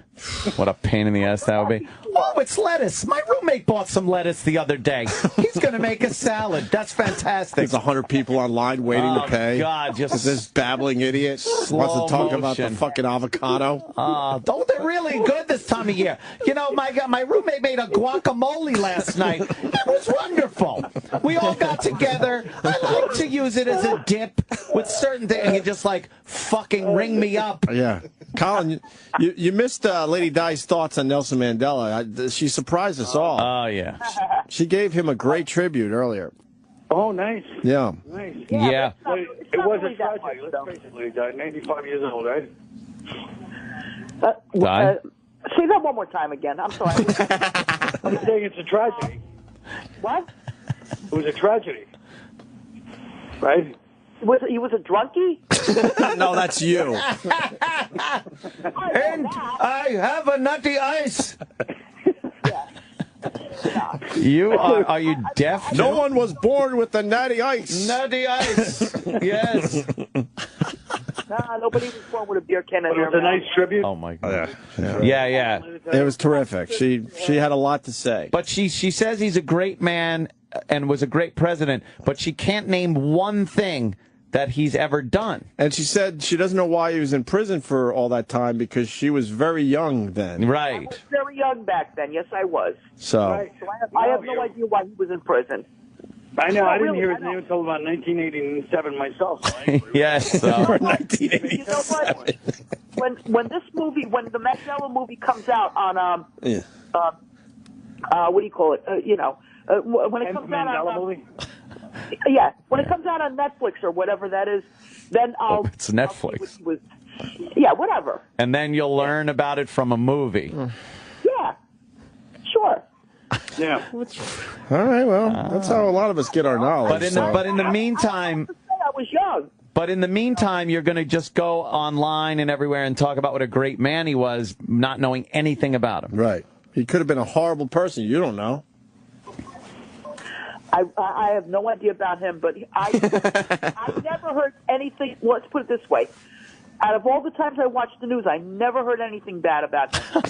What a pain in the ass that would be. Oh, it's lettuce. My roommate bought some lettuce the other day. He's going to make a salad. That's fantastic. There's 100 people online waiting to pay. God, just this babbling idiot wants to talk about the fucking avocado. Oh, they're really good this time of year. You know, my roommate made a guacamole last night. It was wonderful. We all got together. I like to use it as a dip with certain things. You just like fucking ring me up. Yeah. Colin, you missed Lady Di's thoughts on Nelson Mandela. She surprised us all. Oh, yeah. She gave him a great tribute earlier. Oh, nice. Yeah. Nice. Yeah. It was a tragedy. Let's face it, Lady Di. 95 years old, right? Say that one more time again. I'm sorry. I'm saying it's a tragedy. What? It was a tragedy. Right? He was a drunkie? No, that's you. And I have a nutty ice. Are you deaf? No one was born with the natty ice. Nutty ice. Yes. Nah, nobody was born with a beer can in It their was a mouth. nice tribute. Oh, my God. Yeah. It was terrific. She had a lot to say. But she says he's a great man and was a great president, but she can't name one thing that he's ever done. And she said she doesn't know why he was in prison for all that time because she was very young then. Right. I was very young back then. Yes, I was. So, Right. So I have no idea why he was in prison. I know. No, I didn't really, hear his I know. name until about 1987 myself. So I Yes. You know what? When this movie, when the Mandela movie comes out on what do you call it? When it comes out Mandela on movie. yeah, when it comes out on Netflix or whatever that is, then I'll. It's Netflix. Yeah, whatever. And then you'll learn about it from a movie. Yeah, sure. Yeah. all right, well, that's how a lot of us get our knowledge. But in the meantime, I was young. But in the meantime, you're going to just go online and everywhere and talk about what a great man he was, not knowing anything about him. Right. He could have been a horrible person. You don't know. I have no idea about him, but I never heard anything. Let's put it this way. Out of all the times I watched the news, I never heard anything bad about him.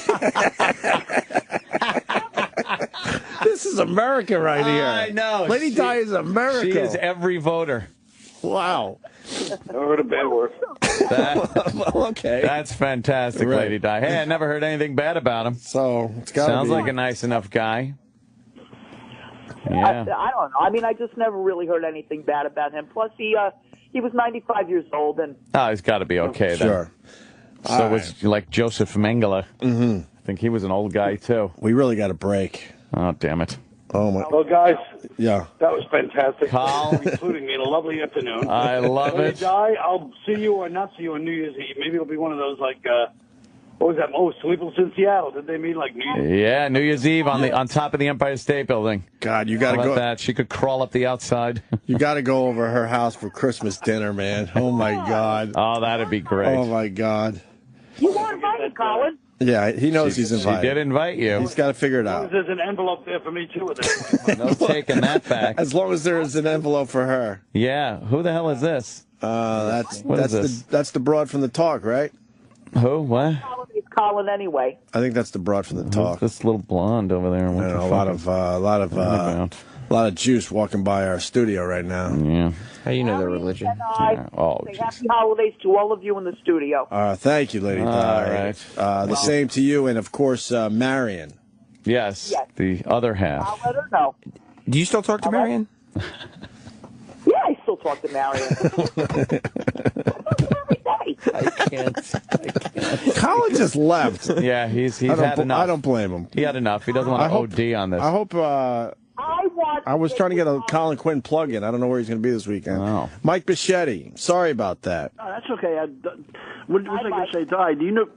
This is America right here. I know. Lady Di is America. She is every voter. Wow. Never heard a bad word. Okay. That's fantastic, Right. Lady Di. Hey, I never heard anything bad about him. So it's gotta Sounds be. like a nice enough guy. I Yeah. don't know. I mean, I just never really heard anything bad about him. Plus, he was 95 years old, and Oh, he's got to be okay then. Sure. So was like Joseph Mengele. Mm-hmm. I think he was an old guy too. We really got a break. Oh, damn it. Oh my. Well, guys, Yeah. that was fantastic. Carl. Thank you for including me in a lovely afternoon. I love When it. you die, I'll see you or not see you on New Year's Eve. Maybe it'll be one of those like, what was that? Oh, Sleepless in Seattle. Did they mean like New Year's? Yeah, New Year's Eve on top of the Empire State Building. God, you got to How go. about that? She could crawl up the outside. You got to go over her house for Christmas dinner, man. Oh my God. Oh, that'd be great. Oh my God. you weren't invited, Colin. Yeah, he knows he's invited. She did invite you. He's got to figure it out. There's an envelope there for me too with it. No taking that back. As long as there is an envelope for her. Yeah. Who the hell is this? What is this? That's the broad from the talk, right? Who? What? It's Colin anyway. I think that's the broad from the Who's talk. this little blonde over there? What I the know, fuck a lot of juice walking by our studio right now. Yeah. How do you know their religion? And I Oh, say jeez. happy holidays to all of you in the studio. Thank you, Lady Di. All right. The same to you, and of course, Marion. Yes, Yes. the other half. I'll let her know. Do you still talk to Marion? Yeah, I still talk to Marion. I can't. Colin just left. Yeah, he's I don't had enough. I don't blame him. He had enough. He doesn't want to OD on this. I hope. I was trying to get a Colin Quinn plug in. I don't know where he's going to be this weekend. Wow. Mike Bacchetti. Sorry about that. Oh, that's okay. What was I going to say? Died? Do you know?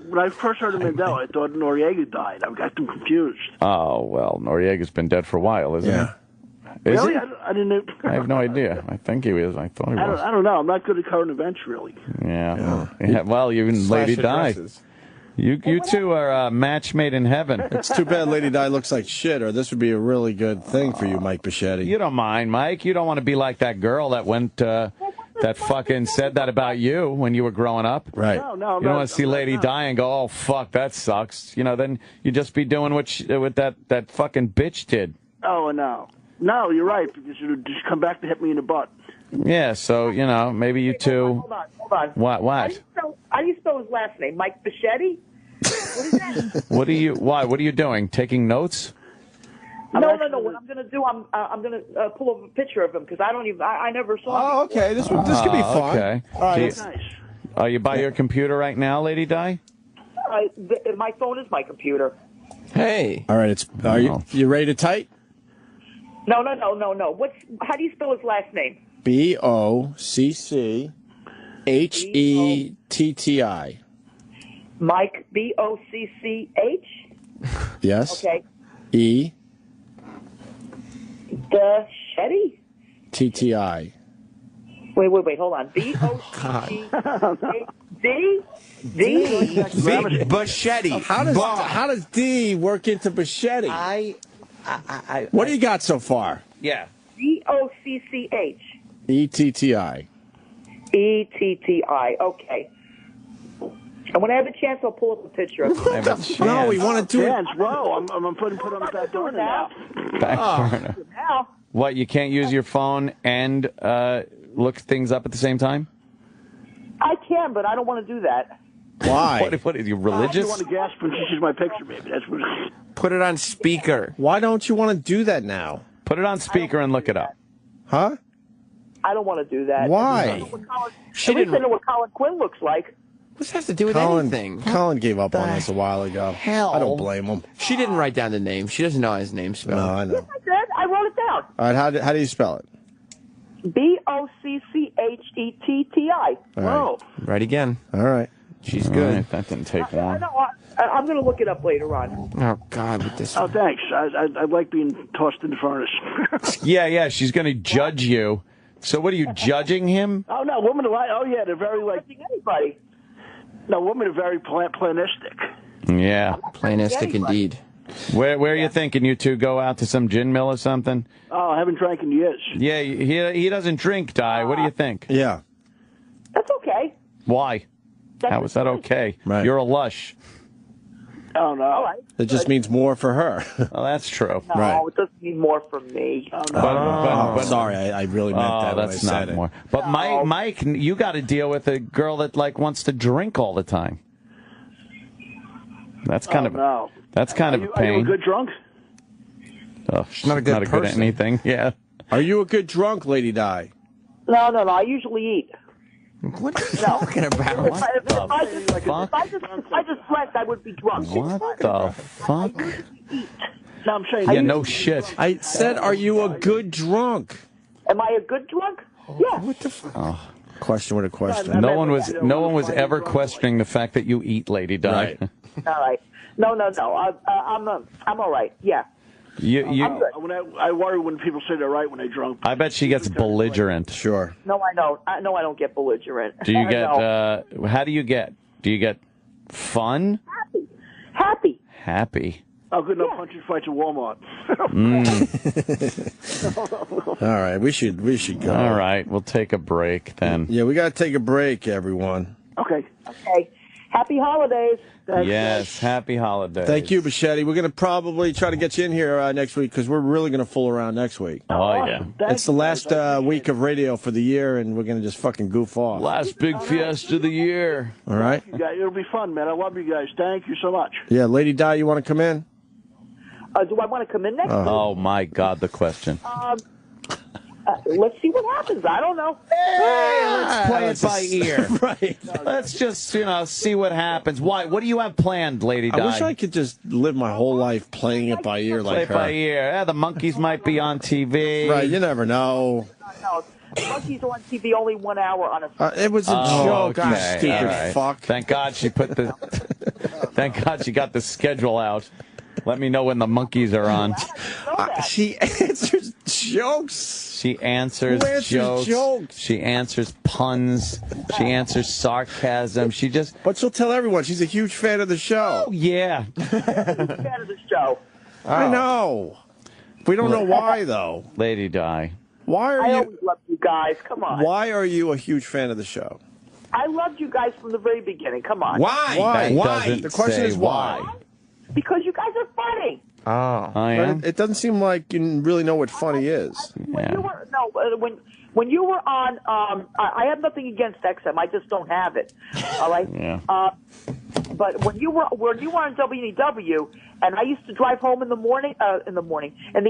When I first heard of Mandela, I thought Noriega died. I got them confused. Oh, well, Noriega's been dead for a while, isn't he? Is Really? he? I didn't know. I have no idea. I think he is. I thought he was. I don't know. I'm not good at current events, really. Yeah. Well, you and Lady Di. You two are match made in heaven. It's too bad Lady Di looks like shit, or this would be a really good thing for you, Mike Bacchetti. You don't mind, Mike. You don't want to be like that girl that went, that fucking said that about you when you were growing up. Right. No, You don't want to see Lady Di and go, oh, fuck, that sucks. You know, then you just be doing what that fucking bitch did. Oh, no. No, you're right, because you just come back to hit me in the butt. Yeah, so, you know, maybe you two. Hold on. What? How do you spell his last name? Mike Bacchetti? What is that? What are you doing? Taking notes? No. What I'm going to do, I'm going to pull up a picture of him because I never saw him. Oh, okay. This could be fun. Okay. All right. That's nice. Are you by your computer right now, Lady Di? My phone is my computer. Hey. All right. Are you ready to type? No. How do you spell his last name? Bocchetti. Mike, Bocch? Yes. Okay. Bacchetti? Tti. Wait, hold on. Bocch. D? Bacchetti. How does D work into Bacchetti? What do you got so far? Yeah. Bocch. Etti. Etti. Okay. And when I have a chance, I'll pull up a picture of it. No, we want to do it. Whoa, I'm put on the back burner now. Back burner. Now, What, you can't use your phone and look things up at the same time? I can, but I don't want to do that. Why? What are you, I religious? want to gasp when she sees my picture, maybe. That's what. Put it on speaker. Why don't you want to do that now? Put it on speaker and look it up. Huh? I don't want to do that. Why? She At least I didn't. know what Colin Quinn looks like. What does that have to do with Colin, anything? Colin gave up on us a while ago. hell? I don't blame him. She didn't write down the name. She doesn't know his name spelled. No, I know. Yes, I did. I wrote it down. All right, how do you spell it? Bocchetti. All right. Right again. All right. She's All good. right, that didn't take I long. know. I'm going to look it up later on. Oh God, with this. Oh, thanks. I like being tossed in the furnace. Yeah, she's going to judge you. So what are you, judging him? Oh no, women are like. Oh yeah, they're very like. Anybody? No, women are very planistic. Yeah. Planistic indeed. Where are you thinking you two go out to some gin mill or something? Oh, I haven't drank in years. Yeah, he doesn't drink, Di. What do you think? Yeah. That's okay. Why? How is that okay? Right. You're a lush. Oh, no. All right. It just means more for her. Well, that's true. No, Right. it doesn't mean more for me. Oh, no. But sorry, I really meant that when I that's said not more. But Mike, you got to deal with a girl that like wants to drink all the time. That's kind of that's kind of a pain. Are you a good drunk? Oh, she's not a good person. Good at anything. Yeah. Are you a good drunk, Lady Di? No. I usually eat. What are you talking about? If I just slept, I would be drunk. What the fuck? No, I'm saying. Yeah, no shit. I said, are you a good drunk? Am I a good drunk? Yeah. What the fuck? Oh, question with a question. No one was ever questioning the fact that you eat, Lady Di. Right. All right. No. I'm all right. Yeah. I'm good. I worry when people say they're right when they're drunk. I bet she gets belligerent. Sure. No, I don't. I don't get belligerent. Do you get? No. How do you get? Do you get fun? Happy. Oh, good enough punching fights at Walmart. All right, we should go. All right, we'll take a break then. Yeah, we got to take a break, everyone. Okay. Happy holidays. Yes, happy holidays. Thank you, Bacchetti. We're going to probably try to get you in here next week because we're really going to fool around next week. Oh, yeah. It's the last week of radio for the year, and we're going to just fucking goof off. Last big fiesta of the year. All right? It'll be fun, man. I love you guys. Thank you so much. Yeah, Lady Di, you want to come in? Do I want to come in next week? Oh, my God, the question. Let's see what happens. I don't know. Let's play it by ear. Right. Let's just, see what happens. Why? What do you have planned, Lady Di? I wish I could just live my whole life playing it by ear like her. Play it by ear. Yeah, the monkeys might be on TV. Right, you never know. No. Monkeys are on TV only 1 hour on a. It was a joke, you stupid right. fuck. Thank God she put the. Thank God she got the schedule out. Let me know when the monkeys are on. She answers jokes. She answers jokes. She answers puns. She answers sarcasm. She just. But she'll tell everyone she's a huge fan of the show. Oh, yeah. Fan of the show. I know. We don't know why, though. Lady Di. Why are I you? always loved you guys. Come on. Why are you a huge fan of the show? I loved you guys from the very beginning. Come on. Why? The question is why. Because you guys are funny. Oh, yeah? But it doesn't seem like you really know what funny is. When you were on, I have nothing against XM. I just don't have it. All right. Yeah. But when you were on WNEW, and I used to drive home in the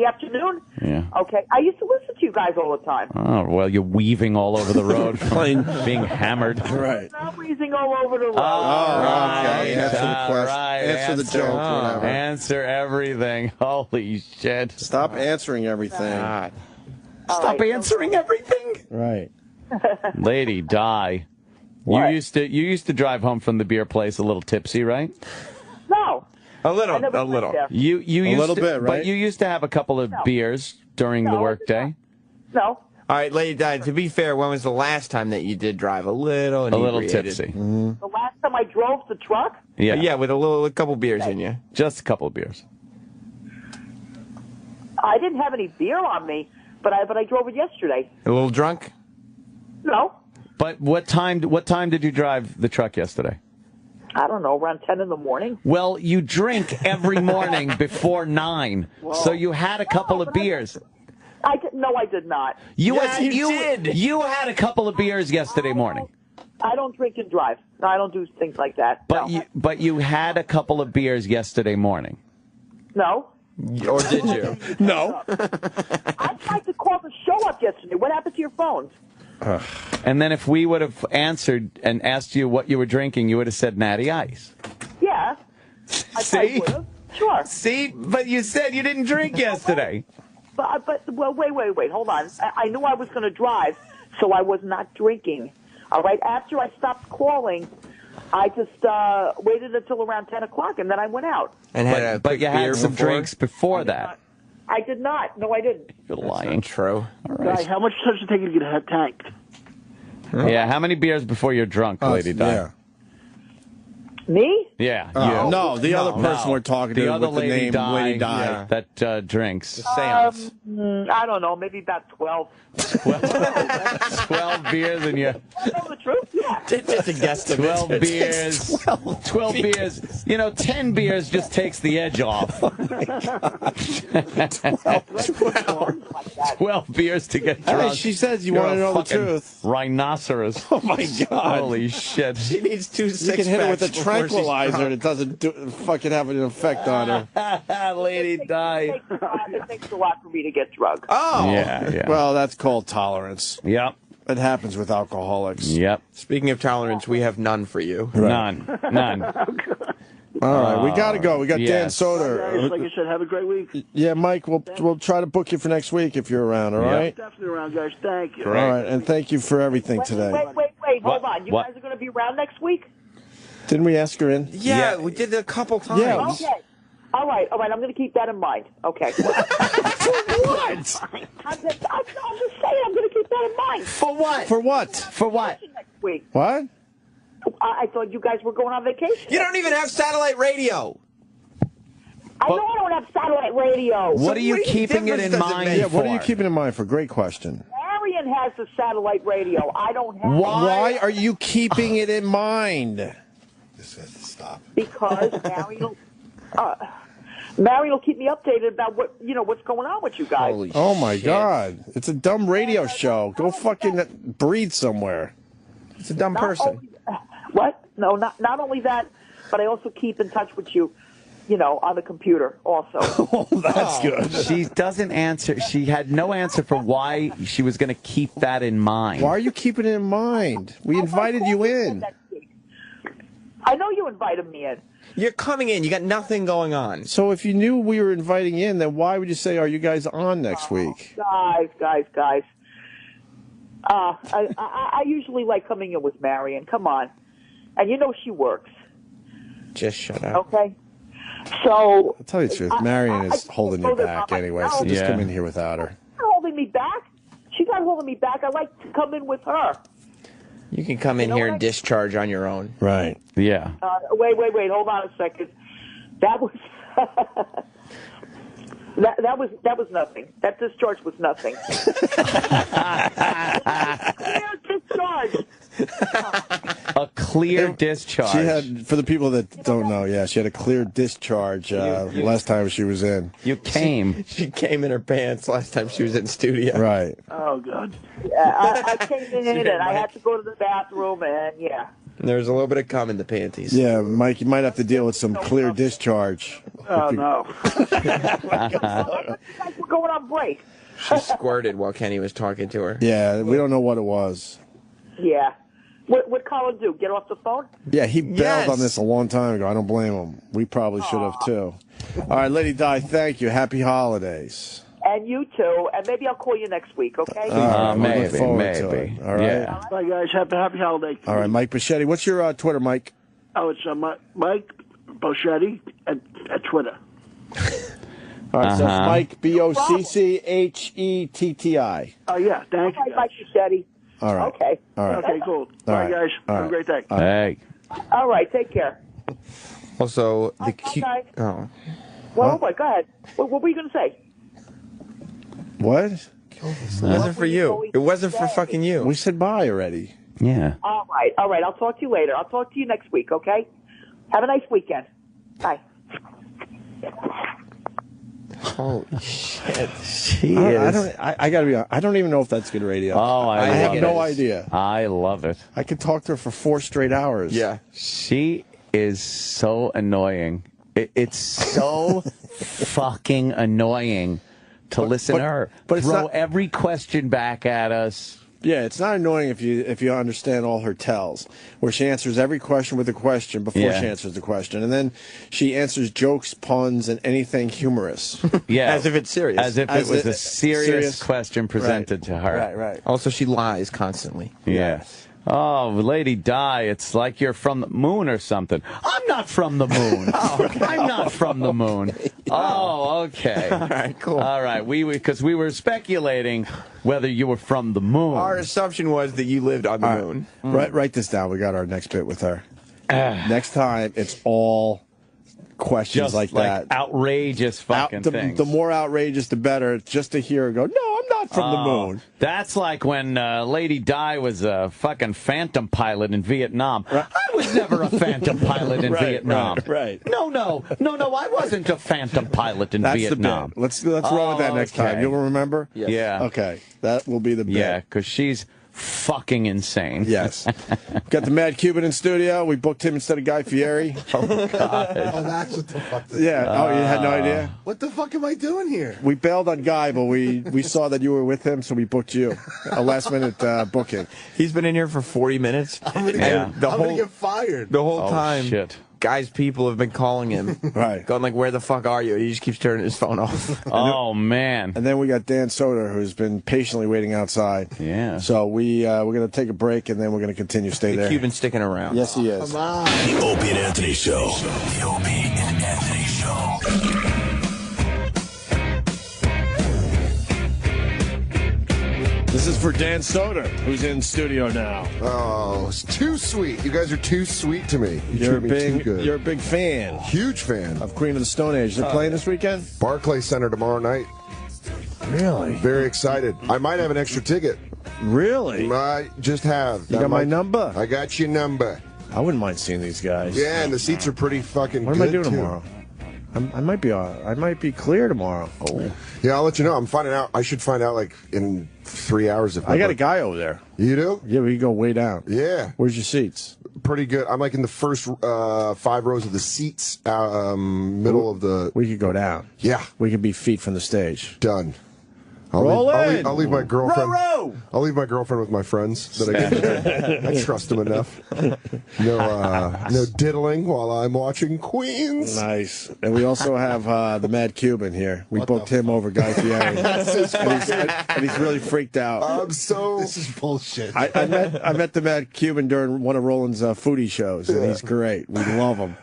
afternoon. Yeah. Okay. I used to listen to you guys all the time. Oh well, you're weaving all over the road, being hammered. Right. I'm wheezing all over the road. Okay. Answer the question. Answer the joke. Whatever. Answer everything. Holy shit! Stop answering everything. God. Stop answering everything. Right. Lady Di. You used to drive home from the beer place a little tipsy, right? No. A little. You used a little to, bit, right? But you used to have a couple of beers during the workday. No. All right, Lady Di, to be fair, when was the last time that you did drive a little tipsy? Mm-hmm. The last time I drove the truck? Yeah, with a couple beers in you. Just a couple of beers. I didn't have any beer on me, but I drove it yesterday. A little drunk? No. But what time did you drive the truck yesterday? I don't know, around 10 in the morning. Well, you drink every morning before 9, so you had a couple of beers. No, I did not. You did. You had a couple of beers yesterday morning. I don't drink and drive. No, I don't do things like that. But you had a couple of beers yesterday morning. No. Or did you? No. I tried to call the show up yesterday. What happened to your phones? And then if we would have answered and asked you what you were drinking, you would have said Natty Ice. Yeah. See? Sure. See? But you said you didn't drink yesterday. But wait. Hold on. I knew I was going to drive, so I was not drinking. All right? After I stopped calling, I just waited until around 10 o'clock, and then I went out. And but you had some drinks before that. I did not. No, I didn't. You're lying. True. All right. Guy, how much does it take you to get a tank? Yeah, how many beers before you're drunk, Lady Di? Yeah. Me? Yeah. You. No, the other person we're talking to the other with the Lady name Di, Lady Di. that drinks. I don't know, maybe about 12. 12 beers and you. I know the truth. Yeah. Just a guess. 12 beers. 12 beers. You know, 10 beers just takes the edge off. 12 beers to get drunk. Hey, she says you want to know the truth. Rhinoceros. Oh, my God. Holy shit. She needs 2 You can hit her with a tranquilizer and it doesn't fucking have an effect on her. Lady Di. It takes a lot for me to get drunk. Oh. Yeah. Well, that's called tolerance. Yep. It happens with alcoholics. Yep. Speaking of tolerance, we have none for you. None. All right, we got to go. We got Dan Soder. Guys, like I said, have a great week. Yeah, Mike, we'll try to book you for next week if you're around, all right? Definitely around, guys. Thank you. All right, and thank you for everything today. Wait. Hold on. You guys are going to be around next week? Didn't we ask her in? Yeah, we did it a couple times. Yeah. Okay. All right. I'm going to keep that in mind. Okay. What? I'm just saying, I'm going to keep that in mind. For what? For what? For what? Next week. What? I thought you guys were going on vacation. You don't even have satellite radio. I know I don't have satellite radio. What are you keeping it in mind for? What are you keeping in mind for? Great question. Marion has the satellite radio. I don't have Why are you keeping it in mind? This has to stop. Because Marion will keep me updated about what's going on with you guys. Holy Oh, my shit. God. It's a dumb radio show. Go fucking breathe somewhere. It's a dumb person. What? No, not only that, but I also keep in touch with you, on the computer also. Oh, that's good. She doesn't answer. She had no answer for why she was going to keep that in mind. Why are you keeping it in mind? We invited you in. I know you invited me in. You're coming in. You got nothing going on. So if you knew we were inviting you in, then why would you say, are you guys on next week? Guys. I usually like coming in with Marion. Come on. And she works. Just shut up. Okay? So... I'll tell you the truth. Marion is holding you back anyway, so just come in here without her. She's not holding me back. She's not holding me back. I like to come in with her. You can come in here and discharge on your own. Right. Yeah. Wait. Hold on a second. That was... That was nothing. That discharge was nothing. Clear discharge. A clear discharge. She had, for the people that don't know, she had a clear discharge last time she was in. You came. She came in her pants last time she was in studio. Right. Oh, God. I came in and I had to go to the bathroom and There was a little bit of cum in the panties. Yeah, Mike, you might have to deal with some clear discharge. Oh, no. We're going on break. She squirted while Kenny was talking to her. Yeah, we don't know what it was. Yeah. What Colin do? Get off the phone? Yeah, he bailed on this a long time ago. I don't blame him. We probably should have, too. All right, Lady Di, thank you. Happy holidays. And you too. And maybe I'll call you next week, okay? Maybe. All right. Yeah. Bye, guys. Happy holidays. All right, Mike Bacchetti. What's your Twitter, Mike? Oh, it's Mike Bochetti at Twitter. All right, so it's Mike, Bocchetti. Oh, yeah. Thank you. Mike Bochetti. All right. Okay. All right. Okay, cool. All Bye, right. guys. All Have a right. great day. Hey. All right. Take care. Also, the Okay. Oh. Well, go ahead. What were you going to say? What? It wasn't for you. It wasn't for fucking you. We said bye already. Yeah. All right. I'll talk to you later. I'll talk to you next week, okay? Have a nice weekend. Bye. Holy shit. She is. I gotta be honest. I don't even know if that's good radio. Oh, I have no idea. I love it. I could talk to her for 4 straight hours. Yeah. She is so annoying. It's so fucking annoying to listen to her. But it's throw not every question back at us. Yeah, it's not annoying if you understand all her tells, where she answers every question with a question before she answers the question, and then she answers jokes, puns, and anything humorous. Yeah, as if it's serious. As if it was a serious question presented to her. Right. Also, she lies constantly. Yeah. Oh, Lady Di, it's like you're from the moon or something. I'm not from the moon. I'm not from the moon. Oh, okay. All right, cool. All right, because we were speculating whether you were from the moon. Our assumption was that you lived on the moon. Write this down. We got our next bit with her. Next time, it's all questions Just like that. Outrageous fucking things. The more outrageous, the better. Just to hear her go, no, I'm not from the moon. That's like when Lady Di was a fucking phantom pilot in Vietnam. I was never a phantom pilot in Vietnam. Right. No, I wasn't a phantom pilot in Vietnam. Let's roll with that next time. You'll remember? Yes. Yeah. Okay. That will be the bit. Yeah, because she's fucking insane. Yes. Got the Mad Cuban in studio. We booked him instead of Guy Fieri. Oh, God. Oh, that's what the fuck. Yeah. Oh, you had no idea? What the fuck am I doing here? We bailed on Guy, but we saw that you were with him, so we booked you. A last-minute booking. He's been in here for 40 minutes. I'm gonna get fired. The whole time. Shit. Guys, people have been calling him. Right. Going like, where the fuck are you? He just keeps turning his phone off. Oh, man. And then we got Dan Soder, who's been patiently waiting outside. Yeah. So we're going to take a break, and then we're going to continue. Stay there. The Cuban's sticking around. Yes, he is. Come on. The Opie and Anthony Show. The Opie and Anthony Show. This is for Dan Soder, who's in studio now. Oh, it's too sweet. You guys are too sweet to me. You're a treat me too good. You're a big fan. Huge fan. Of Queen of the Stone Age. They're playing this weekend? Barclays Center tomorrow night. Really? Very excited. I might have an extra ticket. Really? I just have. You got my number? I got your number. I wouldn't mind seeing these guys. Yeah, and the seats are pretty fucking What good, am I doing too. tomorrow? I might be clear tomorrow. Oh. Yeah, I'll let you know. I'm finding out. I should find out like in 3 hours. If I got a guy over there. You do? Yeah, we can go way down. Yeah. Where's your seats? Pretty good. I'm like in the first 5 rows of the seats, middle of the. We could go down. Yeah. We could be feet from the stage. Done. Roll in. I'll leave my girlfriend. Row. I'll leave my girlfriend with my friends that I get. I trust them enough. No diddling while I'm watching Queens. Nice. And we also have the Mad Cuban here. We booked him over Guy Fieri. and he's really freaked out. I'm so. This is bullshit. I met the Mad Cuban during one of Roland's foodie shows, and he's great. We love him,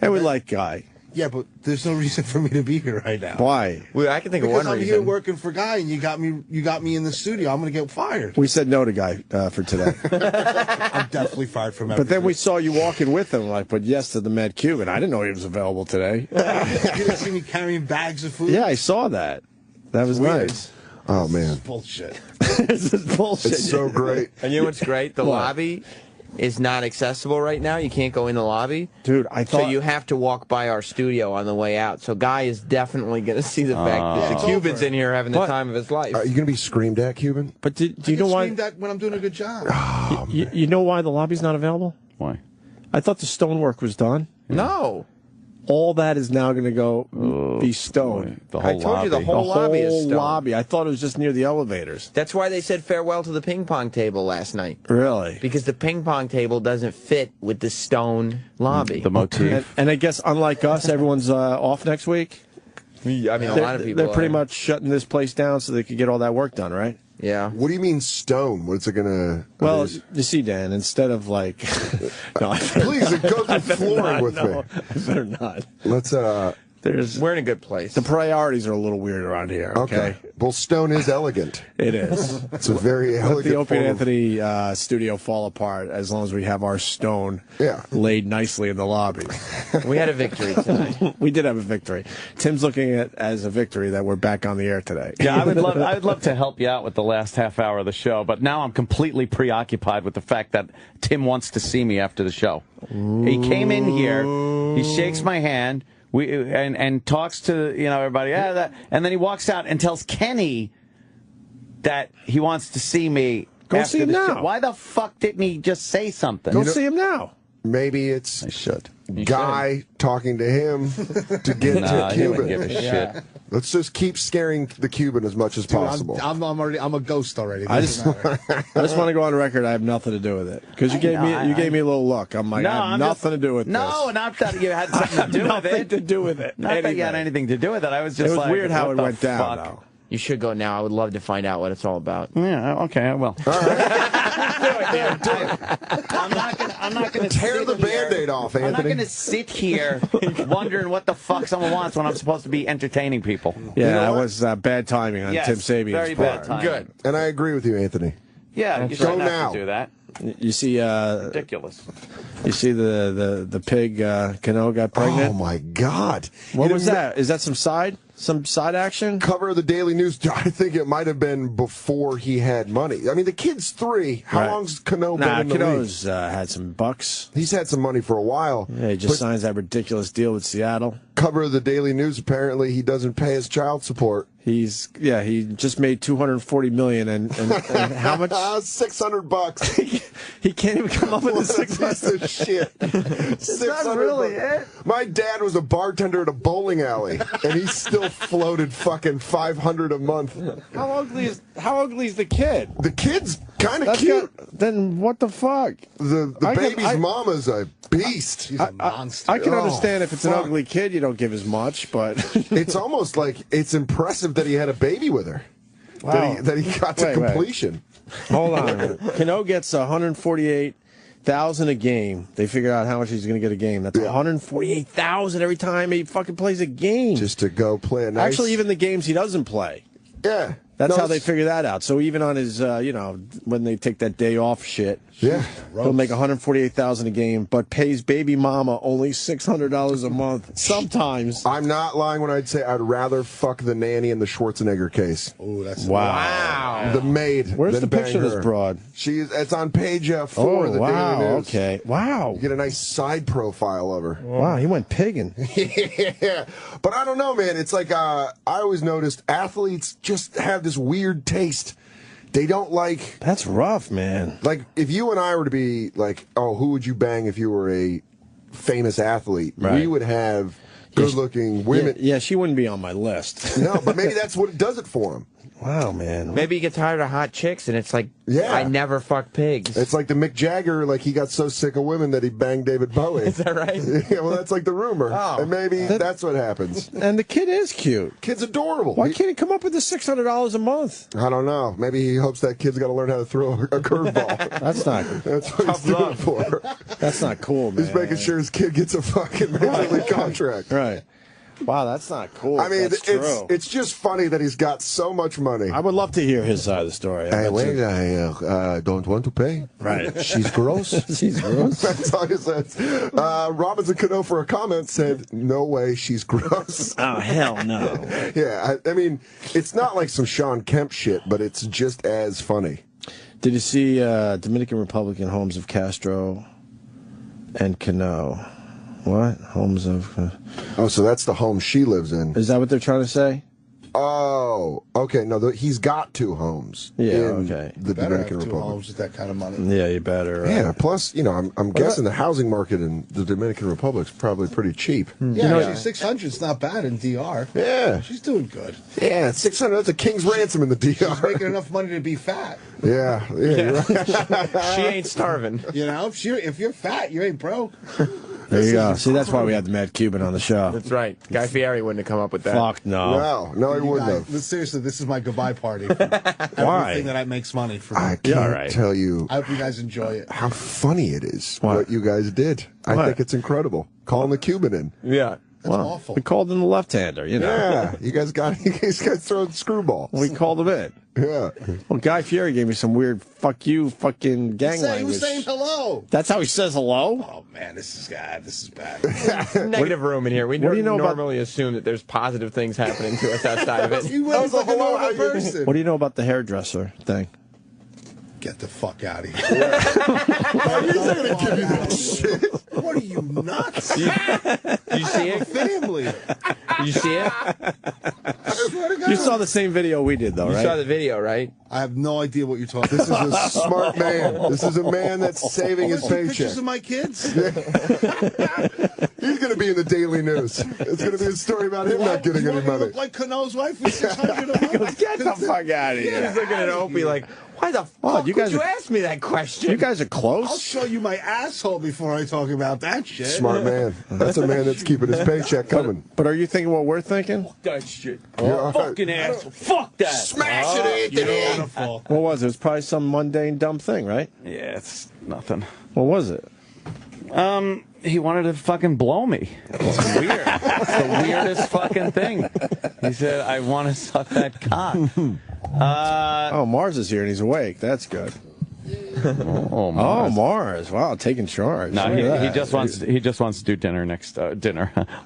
and we like Guy. Yeah, but there's no reason for me to be here right now. Why? Well, I can think because of one I'm reason. here working for Guy, and you got me in the studio. I'm gonna get fired. We said no to Guy for today. I'm definitely fired from everything. But then we saw you walking with him, like, but yes to the Mad Cuban. I didn't know he was available today. You didn't see me carrying bags of food? Yeah, I saw that. That was weird. nice. Oh man, bullshit. This is bullshit. It's so great. And you know what's great? The lobby is not accessible right now. You can't go in the lobby. Dude, I thought... So you have to walk by our studio on the way out. So Guy is definitely going to see the fact that the Cuban's in here having the time of his life. Are you going to be screamed at, Cuban? But do you know why... Screamed at when I'm doing a good job. Oh, you know why the lobby's not available? Why? I thought the stonework was done. No. All that is now going to go be stone. The whole I told you the whole lobby is stone. Lobby. I thought it was just near the elevators. That's why they said farewell to the ping pong table last night. Really? Because the ping pong table doesn't fit with the stone lobby. The motif. And I guess, unlike us, everyone's off next week. I mean, a lot of people They're pretty are. much shutting this place down so they could get all that work done, right? Yeah. What do you mean stone? What's it gonna? Well, you see, Dan, instead of like, no, please, it goes with flooring with me. I better not. Let's We're in a good place. The priorities are a little weird around here. Okay. Well, stone is elegant. It is. It's a very Let elegant. the Opie and form of- Anthony studio fall apart as long as we have our stone laid nicely in the lobby. We had a victory tonight. We did have a victory. Tim's looking at it as a victory that we're back on the air today. Yeah, I would love to help you out with the last half hour of the show, but now I'm completely preoccupied with the fact that Tim wants to see me after the show. He came in here, he shakes my hand, and talks to everybody, and then he walks out and tells Kenny that he wants to see me. Go after see him the now. show. Why the fuck didn't he just say something? Go see him now. Maybe it's I should. Guy talking to him to get Nah, to he wouldn't Cuban. give a shit. Let's just keep scaring the Cuban as much as possible. I'm a ghost already. I just want to go on record. I have nothing to do with it because you gave me a little look. I'm like, I have nothing to do with this. No, not that you had something to do with Nothing it. to do with it. Not that you had anything to do with it. I was just It was like, weird how what it the went down, fuck? though. You should go now. I would love to find out what it's all about. Yeah, okay, I will. I'm not going to Tear the Band-Aid off, Anthony. I'm not going to sit here wondering what the fuck someone wants when I'm supposed to be entertaining people. Yeah, that was bad timing on Yes, Tim Sabian's very part. bad timing. Good. And I agree with you, Anthony. Yeah, you Go shouldn't now. have to do that. You see, ridiculous. You see the pig Cano got pregnant. Oh my God! What was that? Is that some side action? Cover of the Daily News. I think it might have been before he had money. I mean, the kid's 3. How long's Cano been in the Cano's league? had some bucks. He's had some money for a while. Yeah, he just signs that ridiculous deal with Seattle. Cover of the Daily News. Apparently, he doesn't pay his child support. He just made $240 million, and how much? $600. He can't even come up with the $600. Shit. Is that really it? My dad was a bartender at a bowling alley, and he still floated fucking $500 a month. How ugly is the kid? The kid's kind of cute. Then what the fuck? The baby's mama's a beast. She's a monster. I can understand if it's an ugly kid, you don't give as much, but it's almost like it's impressive that he had a baby with her. Wow. That he got to completion. Hold on. Cano gets $148,000 a game. They figured out how much he's going to get a game. That's $148,000 every time he fucking plays a game. Just to go play a nice... Actually, even the games he doesn't play. Yeah. That's how they figure that out. So even on his, when they take that day off shit, he'll make $148,000 a game, but pays baby mama only $600 a month. Sometimes. I'm not lying when I'd say I'd rather fuck the nanny in the Schwarzenegger case. Oh, that's wow. The maid. Where's the picture of this broad? It's on page 4 of the Daily News. Okay. Wow. You get a nice side profile of her. Wow, he went pigging. Yeah. But I don't know, man. It's like I always noticed athletes just have this weird taste. They don't like... That's rough, man. Like, if you and I were to be like, oh, who would you bang if you were a famous athlete? Right. We would have good-looking women. Yeah, she wouldn't be on my list. No, but maybe that's what does it for him. Wow, man. Maybe you get tired of hot chicks, and it's like, Yeah. I never fuck pigs. It's like the Mick Jagger, like he got so sick of women that he banged David Bowie. Is that right? Yeah, well, that's like the rumor. Oh. And maybe that's what happens. And the kid is cute. Kid's adorable. Why can't he come up with the $600 a month? I don't know. Maybe he hopes that kid's got to learn how to throw a curveball. That's not. That's what he's doing for. That's not cool, man. He's making sure his kid gets a fucking major league contract. Right. Wow, that's not cool. I mean, that's true. it's just funny that he's got so much money. I would love to hear his side of the story. I don't want to pay. Right. She's gross. She's gross. That's all he says. Robinson Cano for a comment said, no way, she's gross. Oh, hell no. Yeah, I mean, it's not like some Sean Kemp shit, but it's just as funny. Did you see Dominican Republican homes of Castro and Cano? What? Homes of... Oh, so that's the home she lives in. Is that what they're trying to say? Oh, okay. No, he's got 2 homes. Yeah, in okay. The Dominican have 2 Republic. homes with that kind of money. Yeah, you better. Yeah, plus, I'm guessing the housing market in the Dominican Republic is probably pretty cheap. Yeah, 600 is not bad in DR. Yeah. She's doing good. Yeah, 600, that's a king's ransom in the DR. She's making enough money to be fat. Yeah. You're right. She ain't starving. You know, if you're fat, you ain't broke. There you go. See, that's why we had the Mad Cuban on the show. That's right. Guy Fieri wouldn't have come up with that. Fuck no. No, he wouldn't have. Seriously, this is my goodbye party. Why? Everything that makes money for me. I can't tell you I hope you guys enjoy it. how funny it is what you guys did. I think it's incredible. Calling the Cuban in. Yeah. That's awful. We called him the left-hander, Yeah, you guys throwing screwballs. We called him in. Yeah. Well, Guy Fieri gave me some weird fuck you fucking gang language. He was saying hello. That's how he says hello? Oh, man, this is bad. Negative room in here. We What do you know normally assume that there's positive things happening to us outside of it. He was like a normal person. What do you know about the hairdresser thing? Get the fuck out of here. He's not going to give you that shit. What are you, nuts? You see it? Family. You see it? I swear to God. You saw the same video we did, though, You right? saw the video, right? I have no idea what you're talking This about. is a smart man. This is a man that's saving his Pictures paycheck. of my kids? He's going to be in the Daily News. It's going to be a story about him not getting any money. Look like Cano's wife with 600 a month. Get the fuck out of here. He's looking at Opie like, why the fuck you would guys you are- ask me that question? You guys are I'll close. show you my asshole before I talk about that shit. Smart man. That's a man that's keeping his paycheck coming. But are you thinking what we're thinking? That shit. Yeah. Fucking asshole. Fuck that. Smash it, Anthony! Beautiful. What was it? It was probably some mundane, dumb thing, right? Yeah, it's nothing. What was it? He wanted to fucking blow me. It's weird. It's the weirdest fucking thing. He said, I want to suck that cock. Oh, Mars is here and he's awake. That's good. Oh, Mars. Mars. Wow, taking charge. No, he just wants to do dinner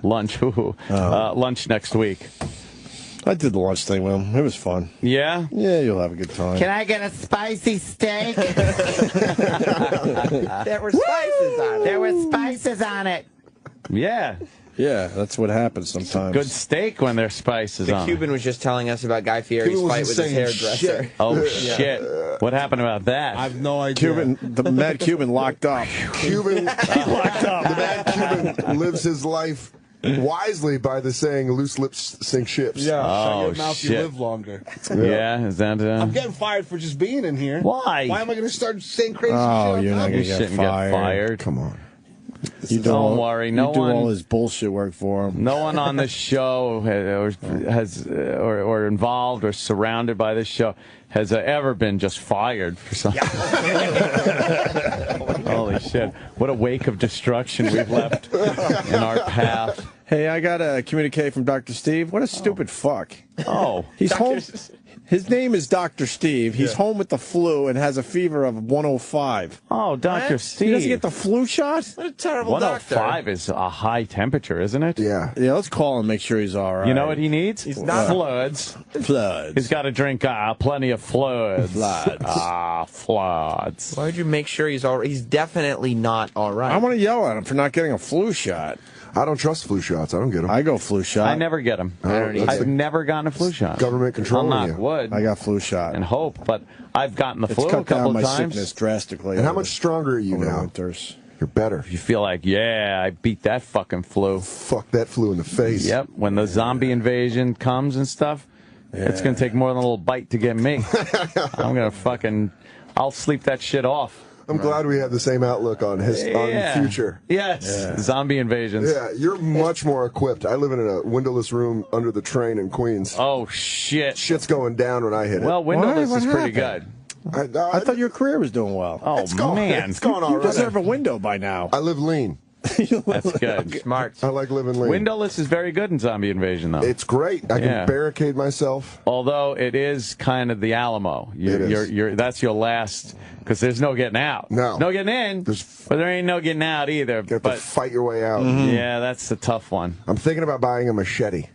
lunch. Lunch next week. I did the lunch thing with him. It was fun. Yeah? Yeah, you'll have a good time. Can I get a spicy steak? There were spices on it. There were spices on it. Yeah. Yeah, that's what happens sometimes. Good steak when there's spices on. The Cuban was just telling us about Guy Fieri's fight with his hairdresser. Shit. Oh, shit. What happened about that? I have no idea. The mad Cuban locked up. Cuban locked up. The mad Cuban lives his life wisely by the saying, loose lips sink ships. Yeah, shut Oh, your mouth, shit. you live longer. Yeah, is that... I'm getting fired for just being in here. Why? Why am I going to start saying crazy shit? Oh, you're not going You to shouldn't get get fired. Come on. Don't worry. No you do one. all his bullshit work for him. No one on this show has or involved or surrounded by this show has ever been just fired for something. Holy shit. What a wake of destruction we've left in our path. Hey, I got a communique from Dr. Steve. What a stupid fuck. Oh. He's home. His name is Dr. Steve. He's home with the flu and has a fever of 105. Oh, Dr. Steve. He doesn't get the flu shot? What a terrible 105 is a high temperature, isn't it? Yeah. Yeah, let's call him, make sure he's all right. You know what he needs? He's not fluids. Floods. He's got to drink plenty of fluids. Floods. Why would you make sure he's all right? He's definitely not all right. I want to yell at him for not getting a flu shot. I don't trust flu shots. I don't get them. I go flu shot. I never get them. I've never gotten a flu shot. Government controlling I'll knock you. wood I got flu shot. and hope, but I've gotten the It's flu a cut couple down of my times. sickness drastically. And how much stronger are you now? Winters. You're better. You feel like, yeah, I beat that fucking flu. Fuck that flu in the face. Yep. When the zombie invasion comes and stuff, it's going to take more than a little bite to get me. I'm going to I'll sleep that shit off. I'm glad we have the same outlook on on the future. Yes. Yeah. Zombie invasions. Yeah, you're much more equipped. I live in a windowless room under the train in Queens. Oh, shit. Shit's going down when I hit it. Well, windowless is pretty good. I thought your career was doing well. Oh, man. It's going all You right. deserve a window by now. I live lean. That's good. Smart. I like living lean. Windowless is very good in zombie invasion, though. It's great. I can barricade myself. Although it is kind of the Alamo. That's your last, because there's no getting out. No getting in, but there ain't no getting out either. You have to fight your way out. Yeah, that's the tough one. I'm thinking about buying a machete.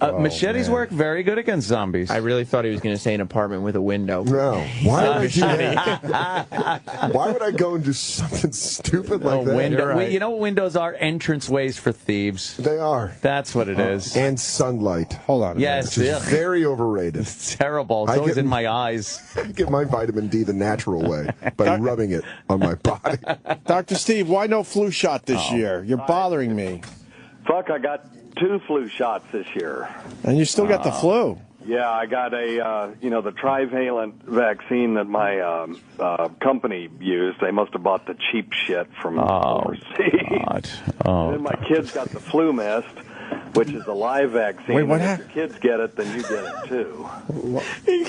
Machetes work very good against zombies. I really thought he was going to say an apartment with a window. No. Why would I do that? Why would I go and do something stupid like that? Window. You know what windows are? Entranceways for thieves. They are. That's what it is. And sunlight. Hold on. Yes. Which is very overrated. It's terrible. It's always in my eyes. I get my vitamin D the natural way by rubbing it on my body. Dr. Steve, why no flu shot this year? You're bothering me. Fuck, I got 2 flu shots this year. And you still got the flu. Yeah, I got the trivalent vaccine that my company used. They must have bought the cheap shit from overseas. God. Oh, and then my kids got the flu mist, which is a live vaccine. Wait, what If your kids get it, then you get it too.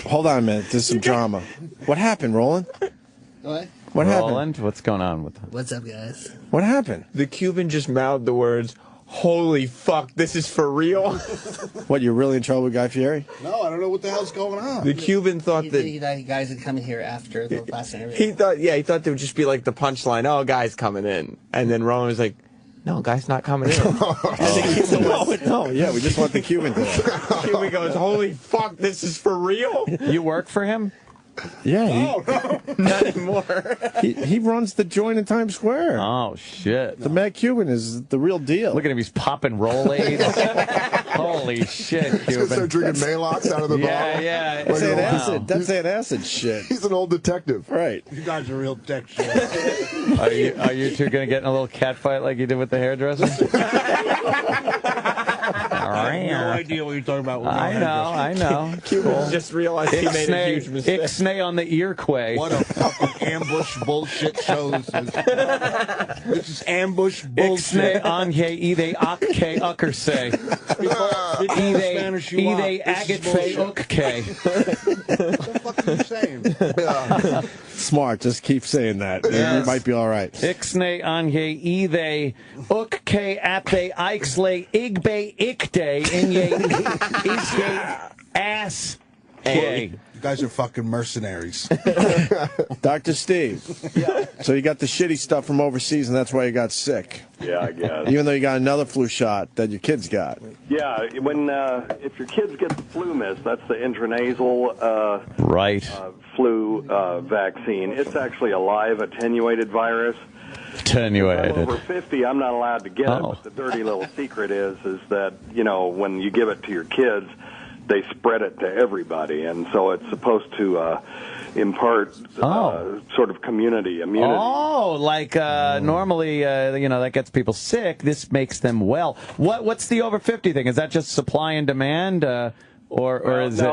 Hold on a minute. There's some drama. What happened, Roland? What? What Roland, what's going on with that? What's up, guys? What happened? The Cuban just mouthed the words, "Holy fuck, this is for real." What, you're really in trouble with Guy Fieri? No, I don't know what the hell's going on. The Cuban thought that He thought you guys would come here after the last interview. he thought there would just be like the punchline, "Oh, guy's coming in," and then Roman was like, "No, guy's not coming in." No, yeah, we just want the Cuban to. Cuban goes, "Holy fuck, this is for real." You work for him? Yeah, Not anymore. he runs the joint in Times Square. Oh, shit. The Mad Cuban is the real deal. Look at him. He's popping Rolaids. Holy shit, He's going to Cuban. start drinking Maalox out of the bottle. Yeah. That's antacid. That's antacid shit. He's an old detective. Right. You guys are real dick shit. Are you two going to get in a little cat fight like you did with the hairdresser? I have no idea what you're talking about. I know. Cuban just realized he made a huge mistake. Ixnay on the ear quay. What a fucking ambush bullshit show this is. This is ambush bullshit. Ixnay anye ide akke ukkersay. Ide agatfe ukke. What the fuck are you saying? Smart. Just keep saying that. You might be all right. Ixnay anye ide ukke ape ixlay igbe ikde inye isye ass. Guys are fucking mercenaries. Dr. Steve. Yeah. So you got the shitty stuff from overseas, and that's why you got sick. Yeah, I guess. Even though you got another flu shot that your kids got. Yeah, when if your kids get the flu mist, that's the intranasal flu vaccine. It's actually a live attenuated virus. Attenuated. If I'm over 50, I'm not allowed to get it. But the dirty little secret is that when you give it to your kids, they spread it to everybody, and so it's supposed to impart sort of community immunity. Oh, like normally, that gets people sick. This makes them well. What's the over 50 thing? Is that just supply and demand, or is it?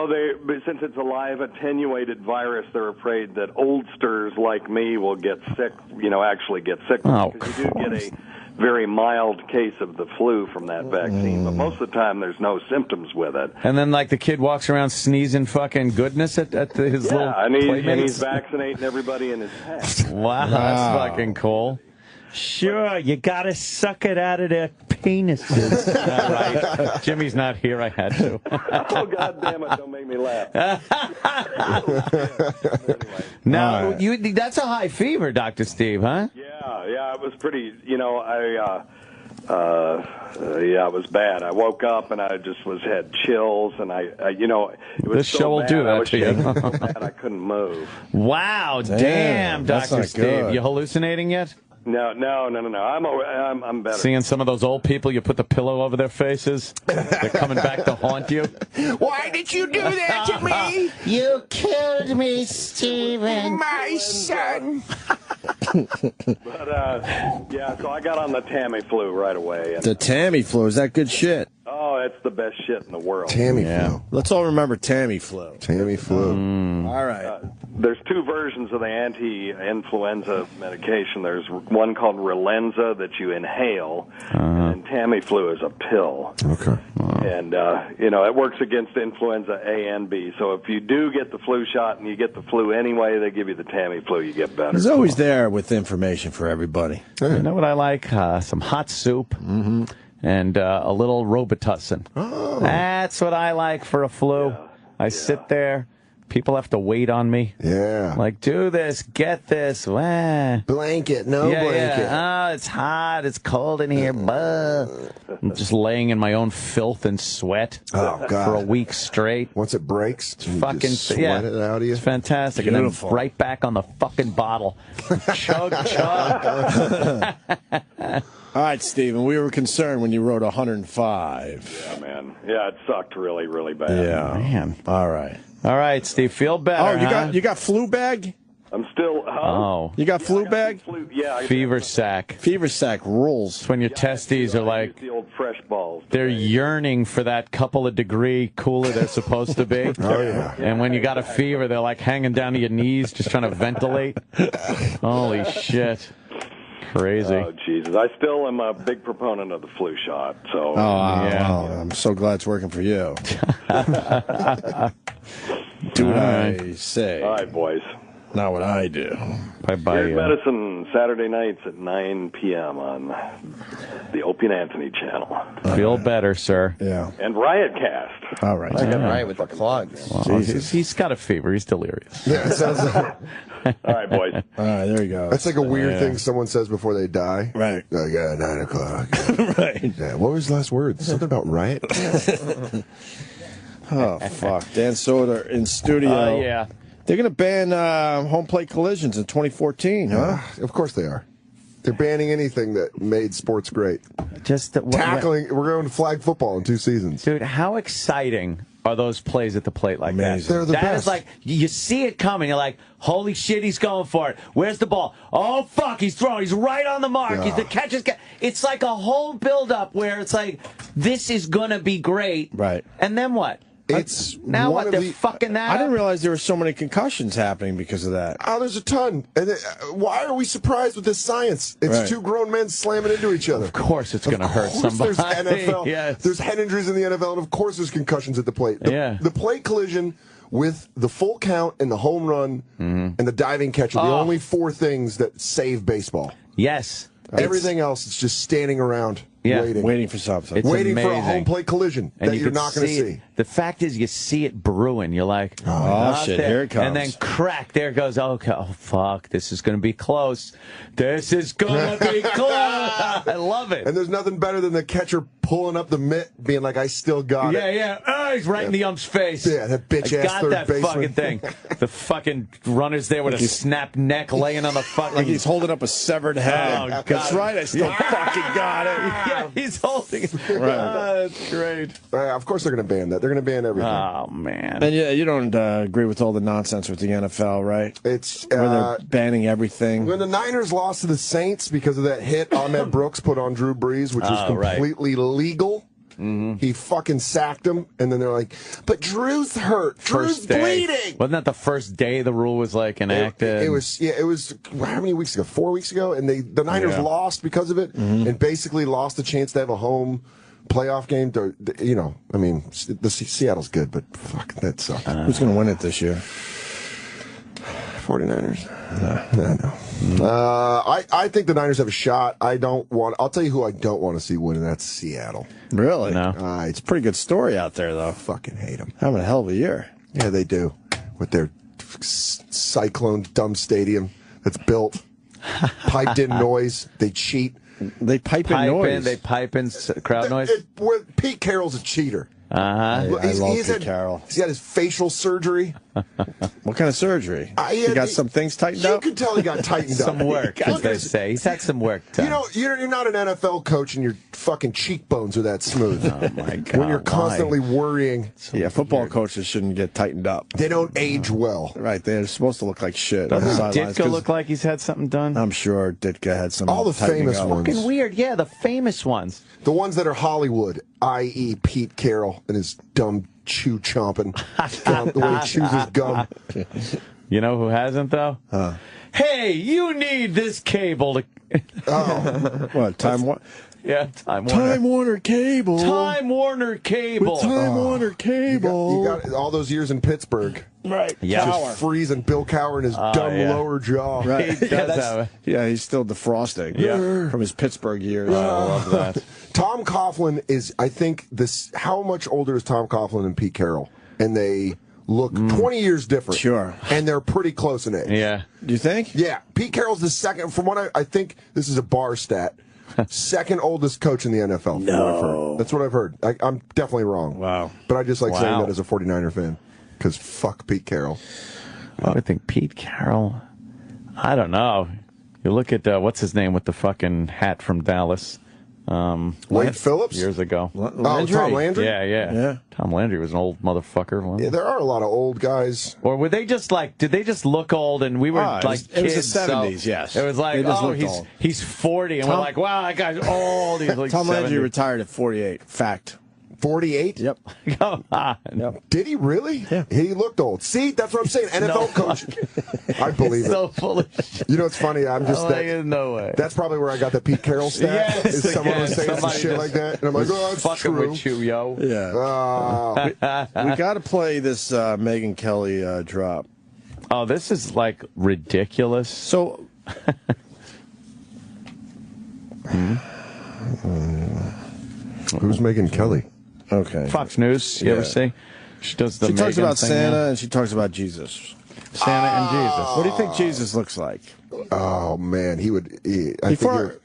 Since it's a live attenuated virus, they're afraid that oldsters like me will get sick. Actually get sick because you do get a very mild case of the flu from that vaccine, but most of the time there's no symptoms with it. And then, the kid walks around sneezing fucking goodness at his little playmates? and he's vaccinating everybody in his house. Wow, that's fucking cool. Sure, you gotta suck it out of their penises. Right. Jimmy's not here, I had to. Oh, God damn it, don't make me laugh. Now, that's a high fever, Dr. Steve, huh? Yeah, it was pretty, it was bad. I woke up and I just had chills, and it was this show will do that to you. So bad I couldn't move. Wow, damn, Dr. Steve. Good. You hallucinating yet? No. I'm better. Seeing some of those old people, you put the pillow over their faces. They're coming back to haunt you. Why did you do that to me? You killed me, Steven. My son. But, so I got on the Tamiflu right away. The Tamiflu, is that good shit? Oh, it's the best shit in the world. Tamiflu. Let's all remember Tamiflu. Tamiflu. All right. There's two versions of the anti-influenza medication. There's one called Relenza that you inhale, and Tamiflu is a pill. Okay. And, it works against influenza A and B. So if you do get the flu shot and you get the flu anyway, they give you the Tamiflu, you get better. He's always there with information for everybody. You know what I like? Some hot soup. And a little Robitussin. Oh. That's what I like for a flu. I sit there. People have to wait on me. Yeah. Like, do this, get this. Blanket, blanket. Yeah. Oh, it's hot. It's cold in here. I'm just laying in my own filth and sweat for a week straight. Once it breaks, it's fucking sweat it out of you. It's fantastic. Beautiful. And then right back on the fucking bottle. Chug, chug. All right, Steven, we were concerned when you wrote 105. Yeah, man. Yeah, it sucked really, really bad. Yeah. Man. All right. All right, Steve, feel better. Oh, you got flu bag? I'm still. Oh. You got flu bag? Fever sack. Fever sack rules. It's when your testes are like the old fresh balls. They're yearning for that couple of degree cooler they're supposed to be. Oh, yeah. And when you got a fever, they're like hanging down to your knees, just trying to ventilate. Holy shit. Crazy. Oh, Jesus. I still am a big proponent of the flu shot. So. I'm so glad it's working for you. Do what I say. All right, boys. Not what I do. Bye-bye. Here's Medicine, Saturday nights at 9 p.m. on the Opie and Anthony channel. Feel better, sir. Yeah. And Riotcast. All right. I got Riot with the clogs. Well, he's got a fever. He's delirious. Yeah, it sounds like. All right, boys. All right, there you go. That's like a weird thing someone says before they die. Right. Like, 9 o'clock. Right. Yeah, what was his last words? Something about riot? Oh, fuck. Dan Soder in studio. Yeah. They're going to ban home plate collisions in 2014, huh? Of course they are. They're banning anything that made sports great. Just tackling. We're going to flag football in 2 seasons. Dude, how exciting are those plays at the plate like that? They're the best. best. Is like, you see it coming. You're like, holy shit, he's going for it. Where's the ball? Oh, fuck, he's throwing. He's right on the mark. Yeah. The catch is... It's like a whole build-up where it's like, this is going to be great. Right. And then what? It's now what? They're fucking that I didn't up? realize there were so many concussions happening because of that. Oh, there's a ton. And why are we surprised with this science? It's Right. 2 grown men slamming into each other. Of course it's going to hurt somebody. There's NFL. Yes. There's head injuries in the NFL, and of course there's concussions at the plate. The plate collision with the full count and the home run and the diving catch are the only 4 things that save baseball. Yes. Everything else is just standing around waiting for something. Waiting for a home plate collision that you're not going to see. the fact is, you see it brewing. You're like, oh shit, here it comes. And then crack, there it goes. Okay, oh fuck, this is going to be close. This is going to be close. I love it. And there's nothing better than the catcher pulling up the mitt, being like, I still got it. Yeah. Oh, he's right in the ump's face. Yeah, that bitch-ass third baseman. Got that fucking thing. The fucking runner's there with a snapped neck laying on the fucking... Like he's holding up a severed head. Oh, God. That's right, I still fucking got it. Yeah, he's holding it. Right. Oh, that's great. Of course they're going to ban that. They're going to ban everything. Oh, man. And you don't agree with all the nonsense with the NFL, right? It's where they're banning everything. When the Niners lost to the Saints because of that hit Ahmed Brooks put on Drew Brees, which was completely legal. He fucking sacked him, and then they're like, but Drew's hurt. Drew's bleeding. Wasn't that the first day the rule was like enacted? It was how many weeks ago? 4 weeks ago, and the Niners lost because of it, and basically lost the chance to have a home playoff game. I mean, the Seattle's good, but fuck, that sucks. Who's going to win it this year? 49ers. No. I think the Niners have a shot. I'll tell you who I don't want to see win, and that's Seattle. Really? No. It's a pretty good story out there, though. Fucking hate them. Having a hell of a year. Yeah, they do. With their cyclone dumb stadium that's built, piped in noise. They cheat. They pipe in noise. They pipe in crowd noise. Pete Carroll's a cheater. I love Pete Carroll. He's got his facial surgery. What kind of surgery? He got some things tightened up? You can tell he got tightened up. Some work, as they say. He's had some work done. You're not an NFL coach and your fucking cheekbones are that smooth. Oh, my God. When you're constantly worrying. Yeah, football coaches shouldn't get tightened up. They don't age well. Right, they're supposed to look like shit on the Doesn't sidelines. Ditka look like he's had something done? I'm sure Ditka had some. All the famous ones. Fucking weird. Yeah, the famous ones. The ones that are Hollywood, i.e. Pete Carroll and his dumb chew chomping. The way he chews his gum. You know who hasn't, though? Hey, you need this cable to... What, Time Warner? Yeah, Time Warner. Time Warner Cable. Time Warner Cable. With Time Warner Cable. You got all those years in Pittsburgh. Right. Yeah. Just freezing Bill Cowher in his dumb lower jaw. Right. He does have yeah, he's still defrosting. Yeah. From his Pittsburgh years. I love that. Tom Coughlin is, I think, how much older is Tom Coughlin than Pete Carroll? And they look 20 years different. Sure. And they're pretty close in age. Yeah. Do you think? Yeah. Pete Carroll's the second, from what I think, this is a bar stat, second oldest coach in the NFL. No. That's what I've heard. I'm definitely wrong. Wow. But I just like saying that as a 49er fan. Because fuck Pete Carroll. I would think Pete Carroll. I don't know. You look at, what's his name with the fucking hat from Dallas? Wade Phillips? Years ago. Tom Landry? Yeah. Tom Landry was an old motherfucker. Yeah, there are a lot of old guys. Or were they just like, did they just look old and we were like kids? It was the 70s, yes. It was like, he's 40 and we're like, wow, that guy's old. He's like Tom 70. Landry retired at 48. Fact. 48? Yep. Come on. Yep. Did he really? Yeah. He looked old. See, that's what I'm saying. NFL coach. I believe it. So full of shit. You know what's funny? No way. That's probably where I got the Pete Carroll stat. Yes, is someone was saying some shit just like that. And I'm like, oh, that's fucking true. with you, yo. Yeah. We got to play this Megyn Kelly drop. Oh, this is like ridiculous. So. Who's Megyn Kelly? Okay. Fox News. You ever see? She does the. She talks Megyn about thing Santa now. and she talks about Jesus. Santa and Jesus. What do you think Jesus looks like? Oh man, he would.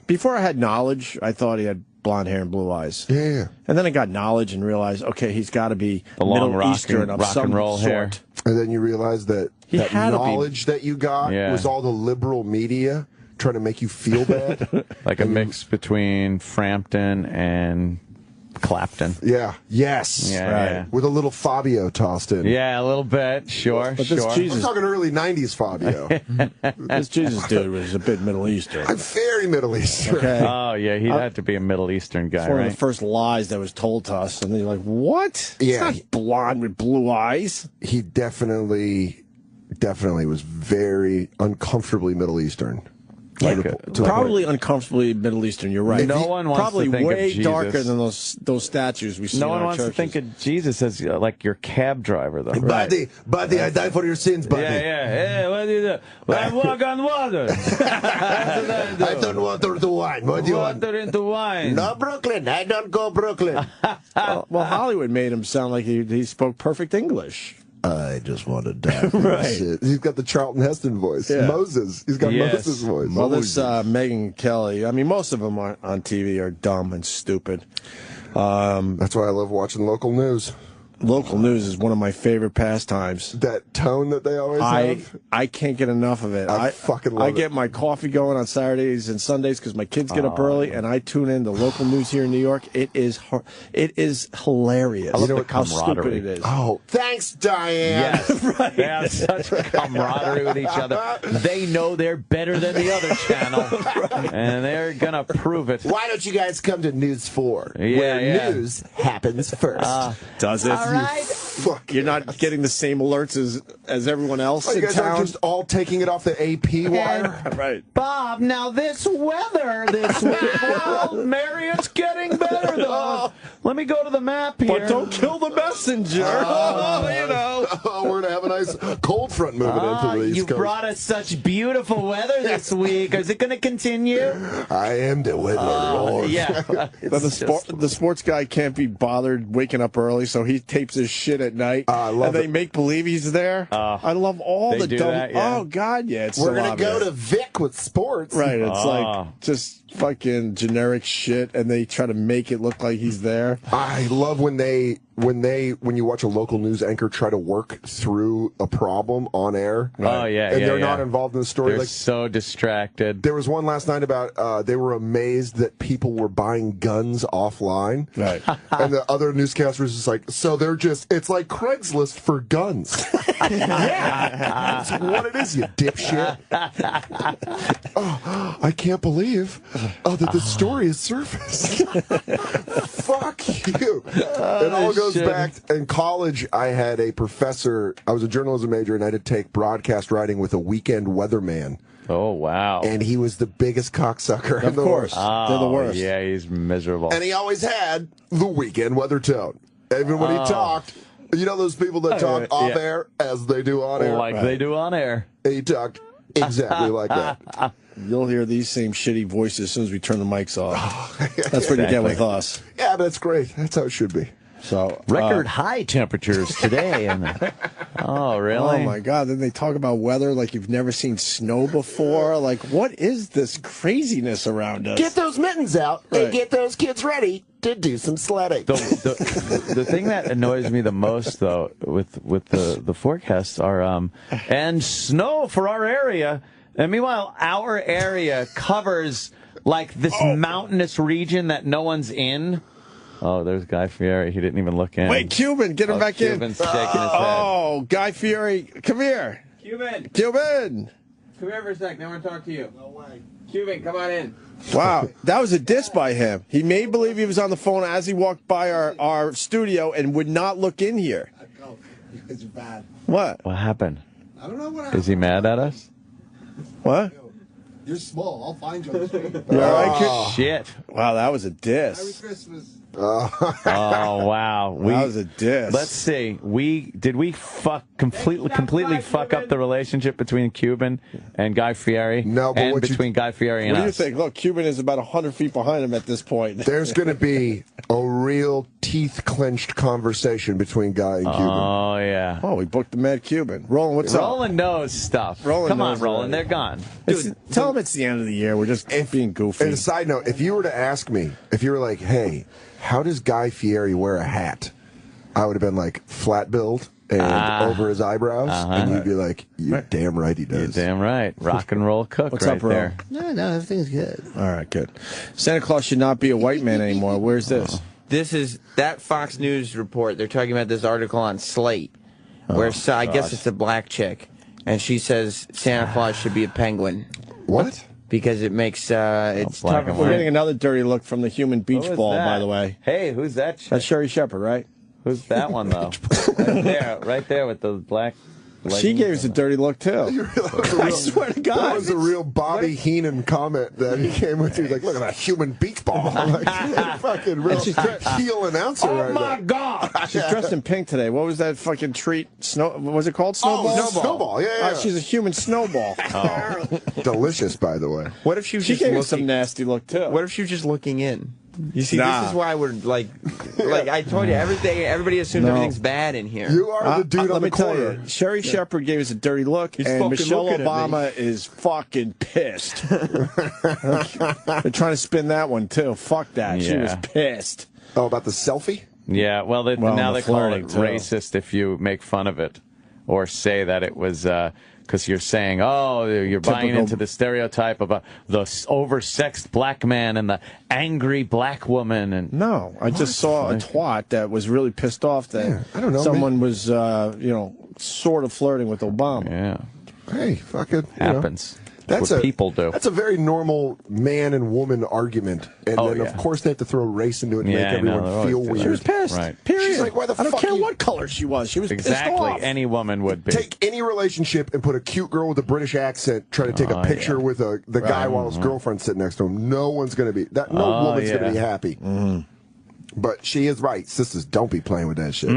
Before I had knowledge, I thought he had blonde hair and blue eyes. Yeah. And then I got knowledge and realized, okay, he's got to be The long Middle Eastern of rock some and roll sort. hair. And then you realize that that had to be. knowledge that you got was all the liberal media trying to make you feel bad. Like a mix between Frampton and Clapton. Yeah. Yes. Yeah, right. yeah. With a little Fabio tossed in. Yeah, a little bit. Sure, But this sure. Jesus- I'm talking early 90s Fabio. This Jesus dude was a bit Middle Eastern. I'm very Middle Eastern. Okay. Oh, yeah, he'd have to be a Middle Eastern guy, It's one right? of the first lies that was told to us, and then you're like, "What? Yeah. He's not blonde with blue eyes." He definitely was very uncomfortably Middle Eastern. Probably uncomfortably Middle Eastern. You're right. No one wants probably to think way of Jesus. darker than those statues we see. No in one our wants churches. to think of Jesus as like your cab driver, though. Buddy, I die for your sins, buddy. Yeah. Hey, what do you do? I walk on water. I turn water to wine. What do you want? Water into wine. No, Brooklyn. I don't go Brooklyn. Well, Hollywood made him sound like he spoke perfect English. I just want to die. Right. Shit. He's got the Charlton Heston voice. Yeah. Moses. He's got Moses' voice. Well, this Megyn Kelly, I mean, most of them on TV are dumb and stupid. That's why I love watching local news. Local news is one of my favorite pastimes. That tone that they always have. I can't get enough of it. I fucking love it. I get my coffee going on Saturdays and Sundays because my kids get up early, and I tune in to local news here in New York. It is hilarious. I love the how stupid camaraderie. it is. Oh, thanks, Diane. Yes, right. They have such camaraderie with each other. They know they're better than the other channel, and they're gonna prove it. Why don't you guys come to News 4, Yeah, where yeah. news happens first? Does it? All right. You're not getting the same alerts as everyone else You in guys aren't town. just all taking it off the AP wire? Right. Bob, now this weather this week, well, Mary, it's getting better, though. Let me go to the map here. But don't kill the messenger. You know. We're going to have a nice cold front moving into the East You Coast. brought us such beautiful weather this week. Is it going to continue? I am the weather lord. Yeah. But the sports guy can't be bothered waking up early, so he tapes his shit at night. I love and they it. make believe he's there. I love all They the do dumb. that, yeah. Oh God, yeah. It's We're so going to go obvious. to Vic with sports. Right. It's like just fucking generic shit, and they try to make it look like he's there. I love when you watch a local news anchor try to work through a problem on air. Oh, yeah, and yeah, they're yeah. not involved in the story. They're Like so distracted. there was one last night about they were amazed that people were buying guns offline. Right. And the other newscaster was just like, so they're just, it's like Craigslist for guns. Yeah. That's what it is, you dipshit. Oh, I can't believe that the story is surfaced. Fuck you. It all goes back. In college, I had a professor, I was a journalism major, and I had to take broadcast writing with a weekend weatherman. Oh, wow. And he was the biggest cocksucker in Of the course. world. They're the worst. Yeah, he's miserable. And he always had the weekend weather tone. Even when he talked, you know those people that talk off air as they do on air? Like they do on air. He talked exactly like that. You'll hear these same shitty voices as soon as we turn the mics off. That's what you get with us. Yeah, but that's great. That's how it should be. So Record high temperatures today. Oh, really? Oh my God! Then they talk about weather like you've never seen snow before. Like, what is this craziness around us? Get those mittens out and get those kids ready to do some sledding. The thing that annoys me the most, though, with the forecasts are and snow for our area. And meanwhile, our area covers like this mountainous region that no one's in. Oh, there's Guy Fieri. He didn't even look in. Wait, Cuban, get him back in. Cuban's shaking his head. Oh, Guy Fieri, come here. Cuban, Cuban. come here for a sec. I want to talk to you. No way. Cuban, come on in. Wow, that was a diss by him. He made believe he was on the phone as he walked by our studio and would not look in here. No, it's bad. What? What happened? I don't know what happened. Is he mad at us? What? You're small. I'll find you on the street. You all right, kid? Shit. Wow, that was a Merry diss. Christmas. Oh, wow. That was a diss. Let's see. Did we completely fuck up the relationship between Cuban and Guy Fieri? No, but and between Guy Fieri and What do you us? think? Look, Cuban is about 100 feet behind him at this point. There's going to be a real teeth-clenched conversation between Guy and Cuban. Oh, yeah. Oh, we booked the Mad Cuban. Roland, what's up? Roland knows stuff. Roland Come knows on, Roland. already. They're gone. Tell him it's the end of the year. We're just being goofy. And a side note, if you were to ask me, if you were like, hey, how does Guy Fieri wear a hat? I would have been like, flat build and over his eyebrows. And you'd be like, you're damn right he does. You're damn right. Rock and roll cook What's right up, Ro? there. No, everything's good. All right, good. Santa Claus should not be a white man anymore. Where's this? This is that Fox News report. They're talking about this article on Slate, where I guess it's a black chick, and she says Santa Claus should be a penguin. What? Because it makes it's black tougher. and We're white. getting another dirty look from the human beach Who is ball, that? by the way. Hey, who's that chick? That's Sherry Shepherd, right? Who's that one, though? right there with the black... She gave us a dirty look, too. I swear to God. That was a real Bobby Heenan comment that he came with. He was like, look at that human beach ball. I'm like, fucking real heel announcer right my there. God! She's dressed in pink today. What was that fucking treat? What was it called? Snowball? Oh, Snowball. Yeah. She's a human snowball. Delicious, by the way. What if she was She just gave looking? us some nasty look, too. What if she was just looking in? You see, this is why we're like I told you, everybody assumes everything's bad in here. You are the dude on the corner. Let me tell you, Sherry Shepherd gave us a dirty look, and Michelle Obama is fucking pissed. They're trying to spin that one, too. Fuck that. She was pissed. Oh, about the selfie? Yeah, well, now they call it racist if you make fun of it or say that it was because you're saying, oh, you're buying into the stereotype of the oversexed black man and the angry black woman. And no, I just saw a twat that was really pissed off that someone was, sort of flirting with Obama. Yeah. Hey, fucking happens. That's what people do. That's a very normal man and woman argument, and then of course they have to throw race into it and make everyone feel weird. She was pissed. Right. Period. She's like, why the fuck? I don't care what color she was. She was pissed off. Any woman would be. Take any relationship and put a cute girl with a British accent try to take a picture with the guy while his girlfriend's sitting next to him. No one's going to be no woman's going to be happy. But she is right. Sisters, don't be playing with that shit.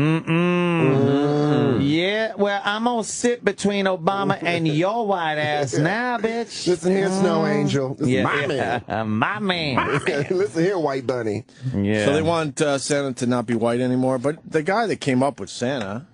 Yeah, well, I'm going to sit between Obama and your white ass now, bitch. Listen here, Snow Angel. This is my man. My man. Listen here, White Bunny. Yeah. So they want Santa to not be white anymore, but the guy that came up with Santa...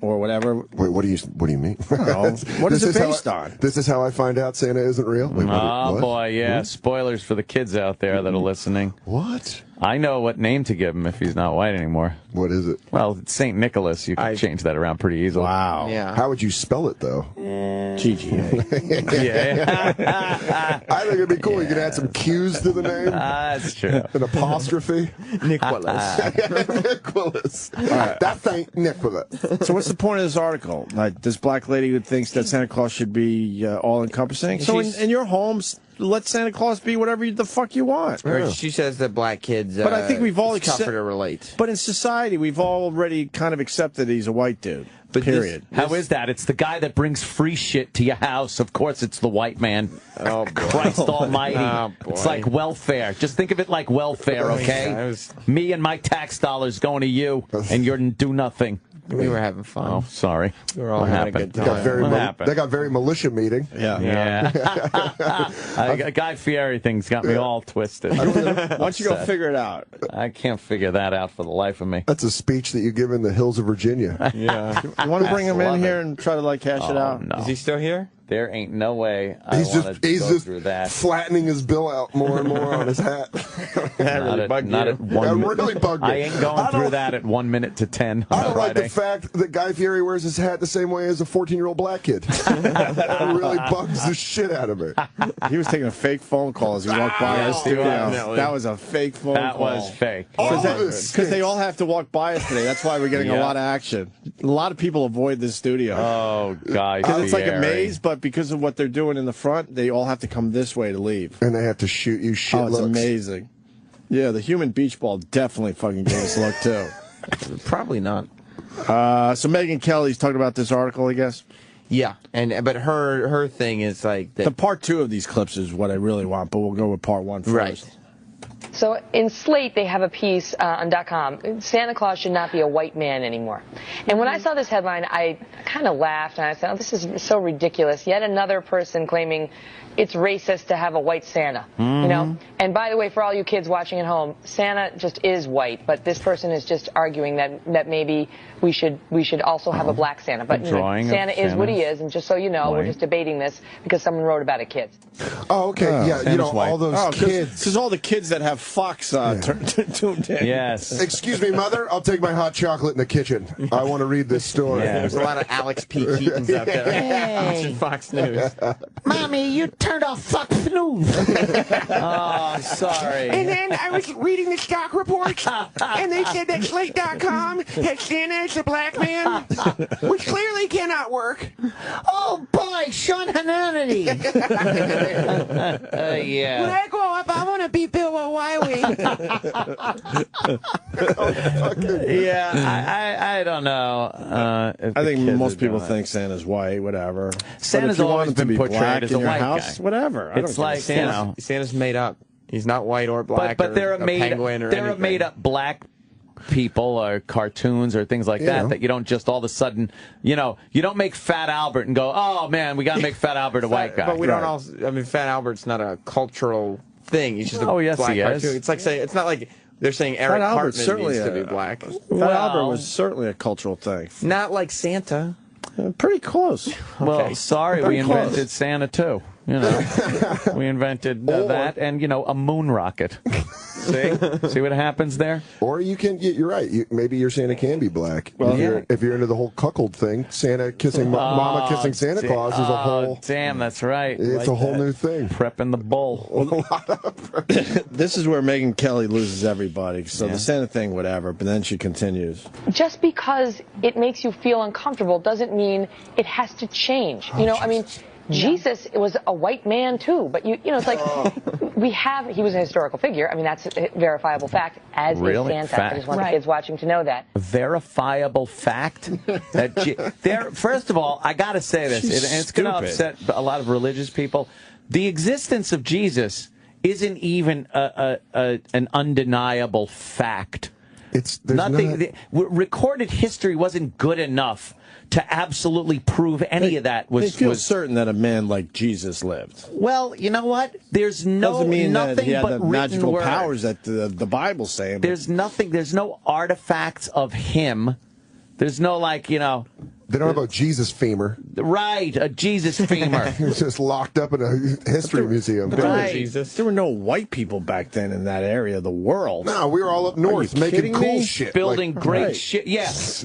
or whatever. Wait, what do you mean? I don't know. What is it based on? This is how I find out Santa isn't real? Wait, what? Boy, yeah. Spoilers for the kids out there that are listening. What? I know what name to give him if he's not white anymore. What is it? Well, it's St. Nicholas. You can change that around pretty easily. Wow. Yeah. How would you spell it, though? GGA. Yeah. I think it'd be cool. You could add some Q's to the name. That's true. An apostrophe. Nicholas. Nicholas. That ain't Nicholas. So what's the point of this article? Like this black lady who thinks that Santa Claus should be all-encompassing? So in your homes, let Santa Claus be whatever the fuck you want. She says that black kids, but I think we've all tougher to relate. But in society, we've already kind of accepted he's a white dude. But period. How is that? It's the guy that brings free shit to your house. Of course, it's the white man. Oh, boy. Christ almighty. Oh, boy. It's like welfare. Just think of it like welfare, okay? Me and my tax dollars going to you, and you're do nothing. We were having fun. Oh, sorry. We were all having a good time. They got very militia meeting. Yeah. Guy Fieri thing's got me all twisted. Why don't you go figure it out? I can't figure that out for the life of me. That's a speech that you give in the hills of Virginia. Yeah. You want to bring him in here and try to cash it out? No. Is he still here? There ain't no way He's just through that. Flattening his bill out more and more on his hat. That really bugged you. That really bugged me. I ain't going through that at 1 minute to 10 on I don't Friday. like the fact that Guy Fieri wears his hat the same way as a 14-year-old black kid. That really bugs the shit out of me. He was taking a fake phone call as he walked by us. That was a fake phone call. That was fake. Because they all have to walk by us today. That's why we're getting a lot of action. A lot of people avoid this studio. Oh, Guy Because it's like a maze, but because of what they're doing in the front, they all have to come this way to leave. And they have to shoot you shit it's looks. amazing. Yeah, the human beach ball definitely fucking gave us a look, too. Probably not. So Megyn Kelly's talking about this article, I guess? Yeah, but her thing is like... The part 2 of these clips is what I really want, but we'll go with part 1 first. Right. So in Slate, they have a piece on .com. Santa Claus should not be a white man anymore. And when I saw this headline, I kind of laughed, and I said, oh, this is so ridiculous. Yet another person claiming it's racist to have a white Santa, you know? And by the way, for all you kids watching at home, Santa just is white, but this person is just arguing that maybe we should also have a black Santa. But you know, Santa is what he is, and just so you know, we're just debating this because someone wrote about it, kids. Oh, okay. Yeah, Santa's all those kids. Because all the kids that have Fox tuned in. Yes. Excuse me, Mother, I'll take my hot chocolate in the kitchen. I want to read this story. Yeah, there's a lot of Alex P. Keatons out there watching Fox News. Mommy, you turned off Fox News. Oh, sorry. And then I was reading the stock reports, and they said that Slate.com had Santa as a black man, which clearly cannot work. Oh, boy, Sean Hannity. Yeah. When I grow up, I want to be Bill O'Reilly. Yeah, I don't know. I think most people think Santa's white, whatever. Santa's always been portrayed as a white house, guy. Whatever. It's like, Santa's made up. He's not white or black. But they're a penguin or anything. made up black people or cartoons or things like that you don't just all of a sudden, you don't make Fat Albert and go, oh man, we got to make Fat Albert a white guy. But we don't also, I mean, Fat Albert's not a cultural thing. He's just a yes, black he is. cartoon. It's like saying, it's not like they're saying Eric Cartman needs to be black. Fat Albert was certainly a cultural thing. Not like Santa. Pretty close. Well, sorry, we invented Santa too. You know, we invented that, and a moon rocket. See what happens there? Or you can. You're right. Maybe your Santa can be black. Well, if you're into the whole cuckold thing, Santa kissing Mama kissing Santa Claus is a whole. Damn, that's right. It's a whole new thing. Prepping the bull. This is where Megyn Kelly loses everybody. So the Santa thing, whatever, but then she continues. Just because it makes you feel uncomfortable doesn't mean it has to change. I mean, Jesus was a white man too, but it's like he was a historical figure. I mean, that's a verifiable fact, as is Santa. Fact. I just want the kids watching to know that. A verifiable fact? First of all, I got to say this, and it's going to upset a lot of religious people. The existence of Jesus isn't even an undeniable fact. Recorded history wasn't good enough to absolutely prove any of that was. They feel certain that a man like Jesus lived. Well, you know what? There's doesn't mean nothing that he had but the written magical word. powers that the Bible's saying. There's nothing. There's no artifacts of him. There's no They don't have a Jesus femur. Right, a Jesus femur. He was just locked up in a history museum. Right. Jesus. There were no white people back then in that area of the world. No, we were all up north making cool shit. Building great shit. Yes.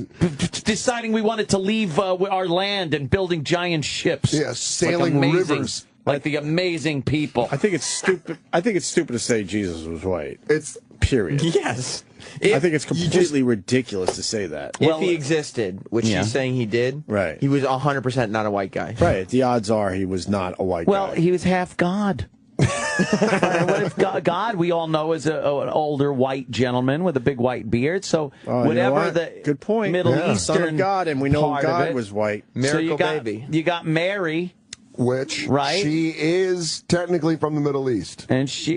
Deciding we wanted to leave our land and building giant ships. Yes, sailing rivers. Like the amazing people. I think it's stupid. I think it's stupid to say Jesus was white. It's period. Yes. I think it's completely ridiculous to say that. If he existed, which he's saying he did, right? He was 100% not a white guy. Right. The odds are he was not a white guy. Well, he was half God. What if God, we all know, is an older white gentleman with a big white beard. So whatever the good point. Middle Eastern Son of God, and we know God was white. Miracle baby. You got Mary. Which she is technically from the Middle East,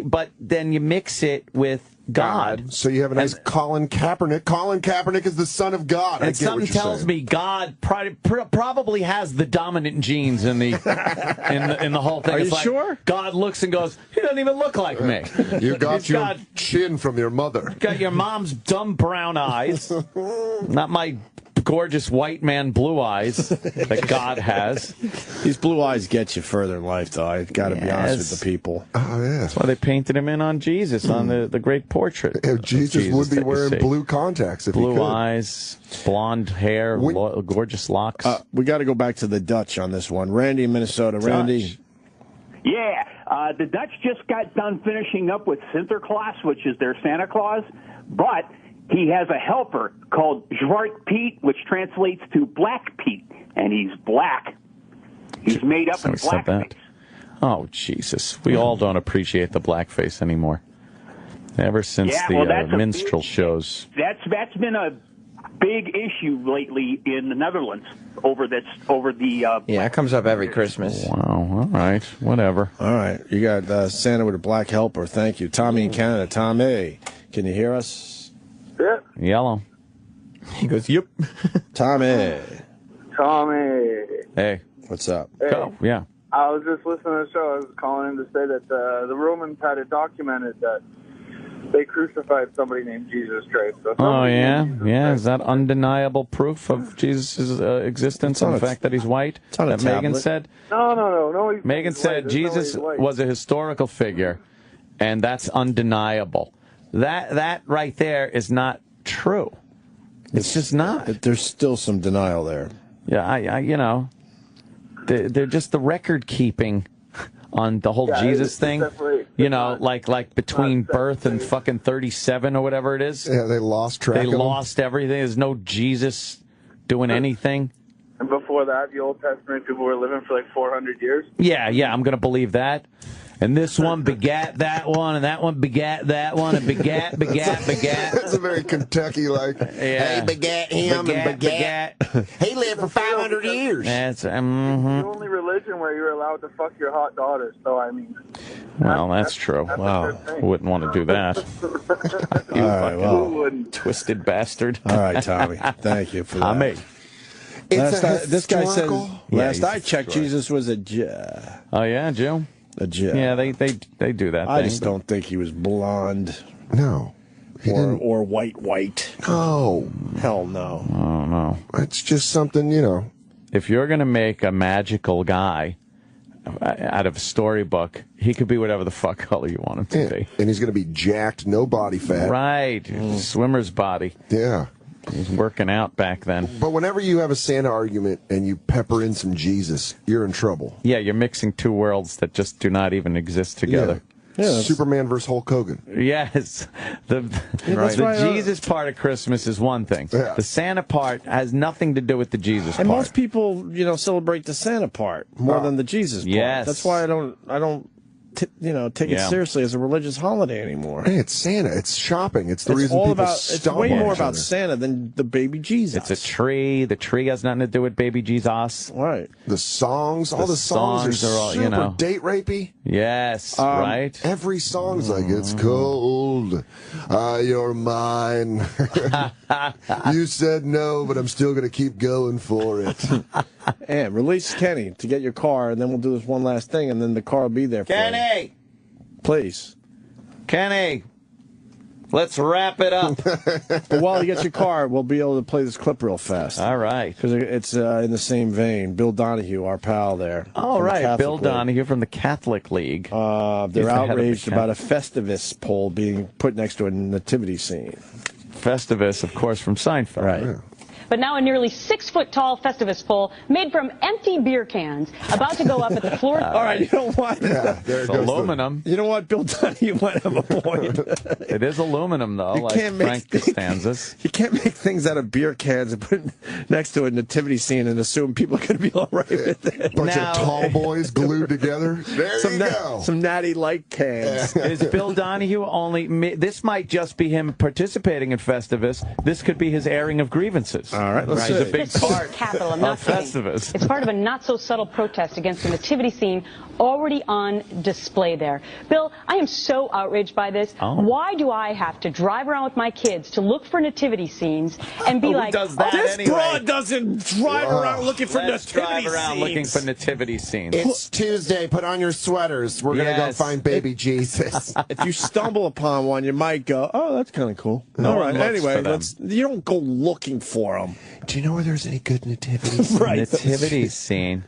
but then you mix it with God. So you have a nice Colin Kaepernick. Colin Kaepernick is the son of God. And something tells me God probably has the dominant genes in the in the whole thing. Are it's you like sure? God looks and goes, he doesn't even look like me. You got your chin from your mother. Got your mom's dumb brown eyes, not my gorgeous white man blue eyes that God has. These blue eyes get you further in life, though. I've got to be honest with the people. Oh, yeah. That's why they painted him in on Jesus, on the great portrait. If Jesus would be wearing blue contacts if he could. Blue eyes, blonde hair, gorgeous locks. We got to go back to the Dutch on this one. Randy in Minnesota. Randy. Yeah, the Dutch just got done finishing up with Sinterklaas, which is their Santa Claus, but he has a helper called Zwart Piet, which translates to Black Pete, and he's black. He's made up in blackface. Oh, Jesus. We all don't appreciate the blackface anymore. Ever since the minstrel shows. That's been a big issue lately in the Netherlands over the it comes up every Christmas. Wow, all right, whatever. All right, you got Santa with a black helper. Thank you. Tommy in Canada. Tommy, can you hear us? Yeah. Yellow. He goes, yep. Tommy. Hey. What's up? Hey. Go. Yeah. I was just listening to the show. I was calling in to say that the Romans had it documented that they crucified somebody named Jesus Christ. So Is that undeniable proof of Jesus' existence and the fact that he's white? That Megyn said? No. Megyn said Jesus was a historical figure, and that's undeniable. That right there is not true. It's just not. There's still some denial there. Yeah, they're just the record keeping on the whole Jesus thing. Like between birth and fucking 37 or whatever it is. Yeah, they lost track. They lost everything. There's no Jesus doing anything. And before that, the Old Testament people were living for like 400 years. Yeah, I'm going to believe that. And this one begat that one, and that one begat that one, and begat. That's a very Kentucky-like. Hey, begat him and begat. He lived for 500 years. That's the only religion where you're allowed to fuck your hot daughter. So I mean. Well, that's true. Wow, wouldn't want to do that. You fucking twisted bastard. All right, Tommy. Thank you for that. Tommy. This guy says, last I checked, Jesus was a Jew. Oh, yeah, Jew? Yeah, they do that. I just don't think he was blonde. No. Or white. Oh. Hell no. Oh, no. It's just something, you know. If you're going to make a magical guy out of a storybook, he could be whatever the fuck color you want him to be. And he's going to be jacked, no body fat. Right. Swimmer's body. Yeah. He was working out back then. But whenever you have a Santa argument and you pepper in some Jesus, you're in trouble. Yeah, you're mixing two worlds that just do not even exist together. Yeah, Superman versus Hulk Hogan. Yes. The Jesus part of Christmas is one thing. Yeah. The Santa part has nothing to do with the Jesus part. And most people, celebrate the Santa part more than the Jesus part. Yes. That's why I don't take it seriously as a religious holiday anymore. Hey, it's Santa. It's shopping. It's the reason people stomp It's way more each about other. Santa than the baby Jesus. It's a tree. The tree has nothing to do with baby Jesus. Right. The songs, all the songs are all, super date rapey. Yes, right. Every song's like, it's cold, you're mine. You said no, but I'm still going to keep going for it. And release Kenny to get your car, and then we'll do this one last thing, and then the car will be there for you. Kenny! Please. Kenny! Let's wrap it up. But while you get your car, we'll be able to play this clip real fast. All right. Because it's in the same vein. Bill Donahue, our pal there. All right, Bill Donahue from the Catholic League. They're outraged about a Festivus pole being put next to a nativity scene. Festivus, of course, from Seinfeld. Right. Yeah. But now a nearly 6-foot-tall Festivus pole made from empty beer cans about to go up at the floor. All right, you know what? Yeah, there It's it goes. aluminum. You know what? Bill Donahue might have a point. It is aluminum, though, You like can't Frank make- Costanza's. You can't make things out of beer cans and put it next to a nativity scene and assume people are going to be all right with it. Bunch of tall boys glued together. There you go. Some Natty Light cans. Is Bill Donahue only... This might just be him participating in Festivus. This could be his airing of grievances. All right, let's He's a see. big part Capital, I'm not of kidding. Festivus. It's part of a not-so-subtle protest against the nativity scene already on display there. Bill, I am so outraged by this. Oh. Why do I have to drive around with my kids to look for nativity scenes and be Who like, does that This anyway? broad doesn't drive around looking for Let's nativity drive around scenes. looking for nativity scenes. It's Tuesday. Put on your sweaters. We're going to go Yes. find baby Jesus. If you stumble upon one, you might go, "Oh, that's kind of cool." No All one right. looks Anyway, for them. you don't go looking for them. Do you know where there's any good nativities? Right. Nativity scene.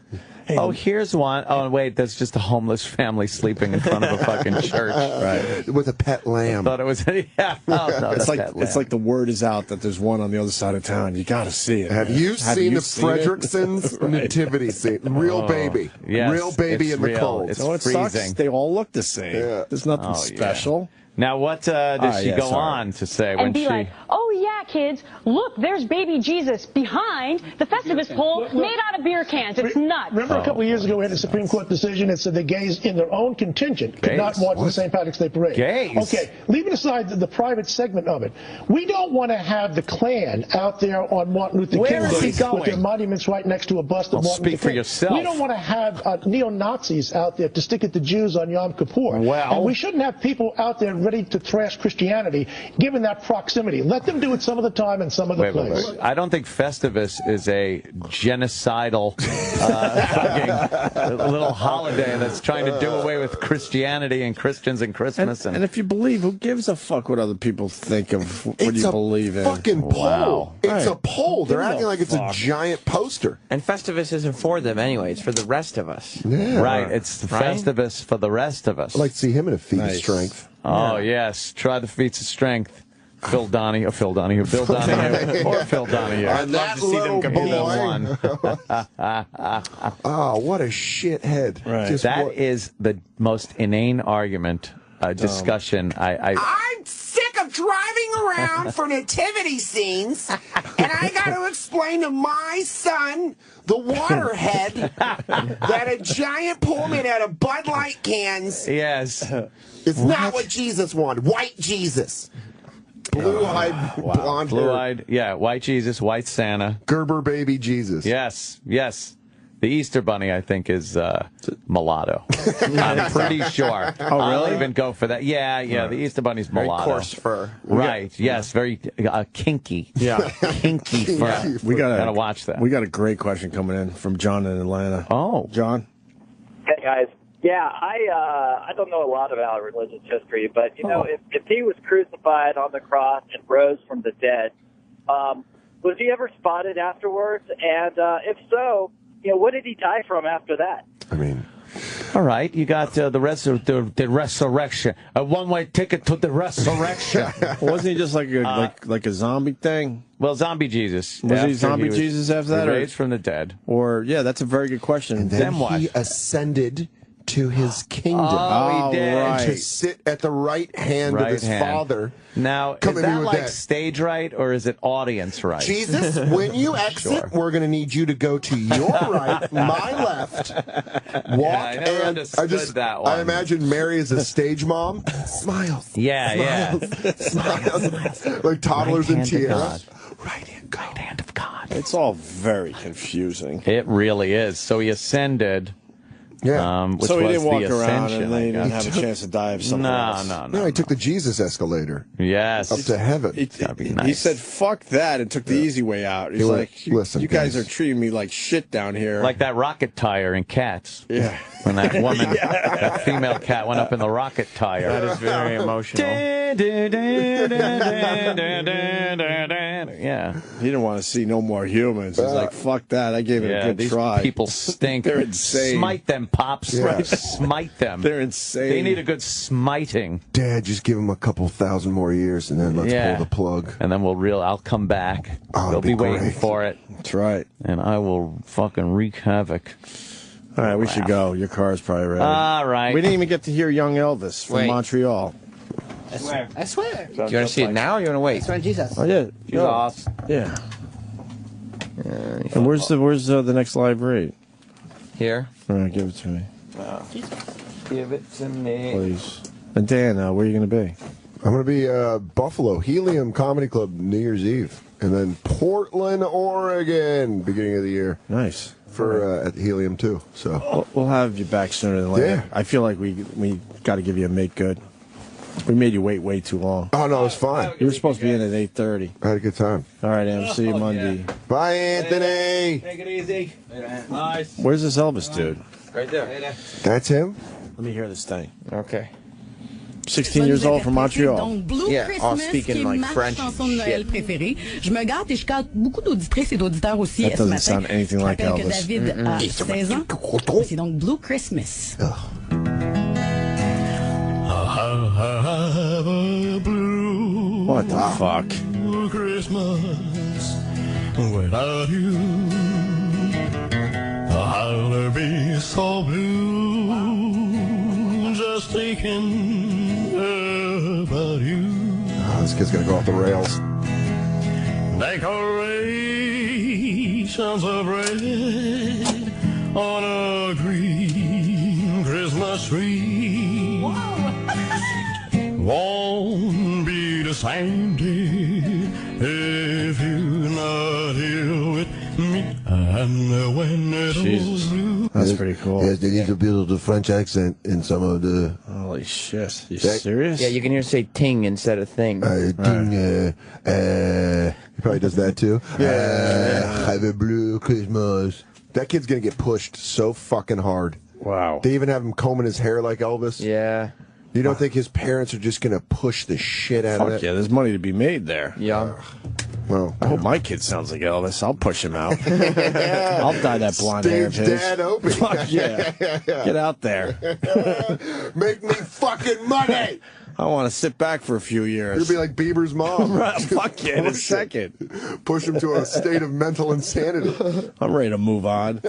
Oh, here's one. Oh, wait, that's just a homeless family sleeping in front of a fucking church. Right. With a pet lamb. Thought it was, yeah. Oh, no, It's that's like that it's like the word is out that there's one on the other side of town. You got to see it. Have man. you seen the seen it? Fredricksons Right. nativity scene? Real baby. yes, Real baby it's in the real. cold. It's No, it sucks. freezing. They all look the same. Yeah. There's nothing Oh, special. Now, what does she yeah, go sorry. on to say when and be she... like, oh yeah, kids, look, there's baby Jesus behind the Festivus pole made out of beer cans. It's nuts. Remember a couple of years ago we had a Supreme Court decision that said the gays in their own contingent could not Gays? march in the St. Patrick's Day parade. Gays? Okay, leaving aside the private segment of it, we don't want to have the Klan out there on Martin Luther Where King is he Day going? with their monuments right next to a bust of Well, Martin speak Luther for King. yourself. We don't want to have neo-Nazis out there to stick at the Jews on Yom Kippur. Well- And we shouldn't have people out there ready to thrash Christianity given that proximity. Let them do it some of the time and some of the place. I don't think Festivus is a genocidal fucking little holiday that's trying to do away with Christianity and Christians and Christmas. And if you believe, who gives a fuck what other people think of what It's you a believe in? fucking pole. Wow. It's a Right. pole. They're Who acting the like it's a fuck? giant poster. And Festivus isn't for them anyway. It's for the rest of us. Yeah. Right, it's the Right? Festivus for the rest of us. I'd like to see him in a feat of Nice. strength. Oh, yes. Try the feats of strength. Bill Donahue, or Phil Donahue, or Phil Donahue. I'd love That to see them little compete in boy. one. Oh, what a shithead. Right. Just That what- is the most inane argument, discussion. I'm sick of driving around for nativity scenes, and I got to explain to my son, the waterhead, that a giant pole made out of Bud Light cans Yes. It's not what Jesus wanted. White Jesus. Blue-eyed, blonde hair. Blue-eyed, yeah, white Jesus, white Santa. Gerber baby Jesus. Yes, yes. The Easter Bunny, I think, is mulatto. I'm pretty sure. Oh, really? I'll even go for that. Yeah, the Easter Bunny's mulatto. Very coarse fur. Right, yes, very kinky. Yeah. Kinky fur. We gotta watch that. We got a great question coming in from John in Atlanta. Oh. John? Hey, guys. Yeah, I don't know a lot about religious history, but you know, if he was crucified on the cross and rose from the dead, was he ever spotted afterwards? And if so, you know, what did he die from after that? I mean, all right, you got the resurrection, a one-way ticket to the resurrection. Wasn't he just like a zombie thing? Well, zombie Jesus. Was he zombie Jesus after that? Raised from the dead. Or yeah, that's a very good question. And then he ascended to his kingdom. Oh, he did. Right. To sit at the right hand of his Father. Now, is that like stage right or is it audience right? Jesus, when you exit, we're going to need you to go to your right, my left, walk, I never understood that one. I imagine Mary as a stage mom. Smiles. Yeah, Smiles. Like toddlers in tears. Right hand of God. It's all very confusing. It really is. So he ascended. Yeah. Which so he was didn't walk the around ascension, and then he didn't have a chance to die of something else. No, he took the Jesus escalator. Yes. Up to heaven. He said, fuck that, and took the easy way out. He's like, listen, you guys are treating me like shit down here. Like that rocket tire in Cats. Yeah. When that woman, that female cat went up in the rocket tire. That is very emotional. Yeah. He didn't want to see no more humans. He's like, fuck that. I gave it a good these try. People stink. They're insane. Smite them, Pops. Yeah. Right? Smite them. They're insane. They need a good smiting. Dad, just give him a couple thousand more years and then let's pull the plug. And then I'll come back. Oh, They'll be waiting great. for it. That's right. And I will fucking wreak havoc. All right, we should go. Your car's probably ready. All right. We didn't even get to hear Young Elvis from Montreal. I swear. Do you want to see it now or you want to wait? I swear on Jesus. Oh, yeah. Jesus. Yeah. And where's the next live read? Here. All right, give it to me. Give it to me. Please. And Dan, where are you going to be? I'm going to be Buffalo, Helium Comedy Club, New Year's Eve. And then Portland, Oregon, beginning of the year. Nice. For at Helium, too. So We'll have you back sooner than later. Yeah. I feel like we got to give you a make good. We made you wait way too long. Oh, no, it was fine. You were supposed to be in at 8:30. I had a good time. All right, Em. See you Monday. Bye, Anthony. Take it easy. Nice. Where's this Elvis dude? Right there. That's him? Let me hear this thing. Okay. 16 years old from Montreal. Donc, Blue Yeah, all Christmas, speaking qui est like ma French chanson de Noël shit. préférée. Je me gâte et je gâte beaucoup d'auditrices et d'auditeurs aussi That ce doesn't matin. sound anything Je like rappelle que Elvis. David a 16 ans. C'est donc Blue Christmas. What the fuck? Christmas without you. I'll be so blue, just thinking about you. Oh, this kid's going to go off the rails. Decorations of red on a green Christmas tree. Won't be the same day if you're not here with me. And when it Jesus. blue. That's pretty cool. Yes, they need to build the French accent in some of the... Holy shit. You That- serious? Yeah, you can hear say ting instead of thing. Ding, he probably does that too. Have a blue Christmas. That kid's gonna get pushed so fucking hard. Wow. They even have him combing his hair like Elvis. Yeah. You don't think his parents are just gonna push the shit out of Fuck it? yeah, there's money to be made there. Yeah. Well, I hope my kid sounds like Elvis. I'll push him out. I'll dye that blonde hair of Stage his. dad Opie. Fuck yeah. Get out there. Make me fucking money. I want to sit back for a few years. You'll be like Bieber's mom. Right, fuck yeah, in a Push him. second. Push him to a state of mental insanity. I'm ready to move on.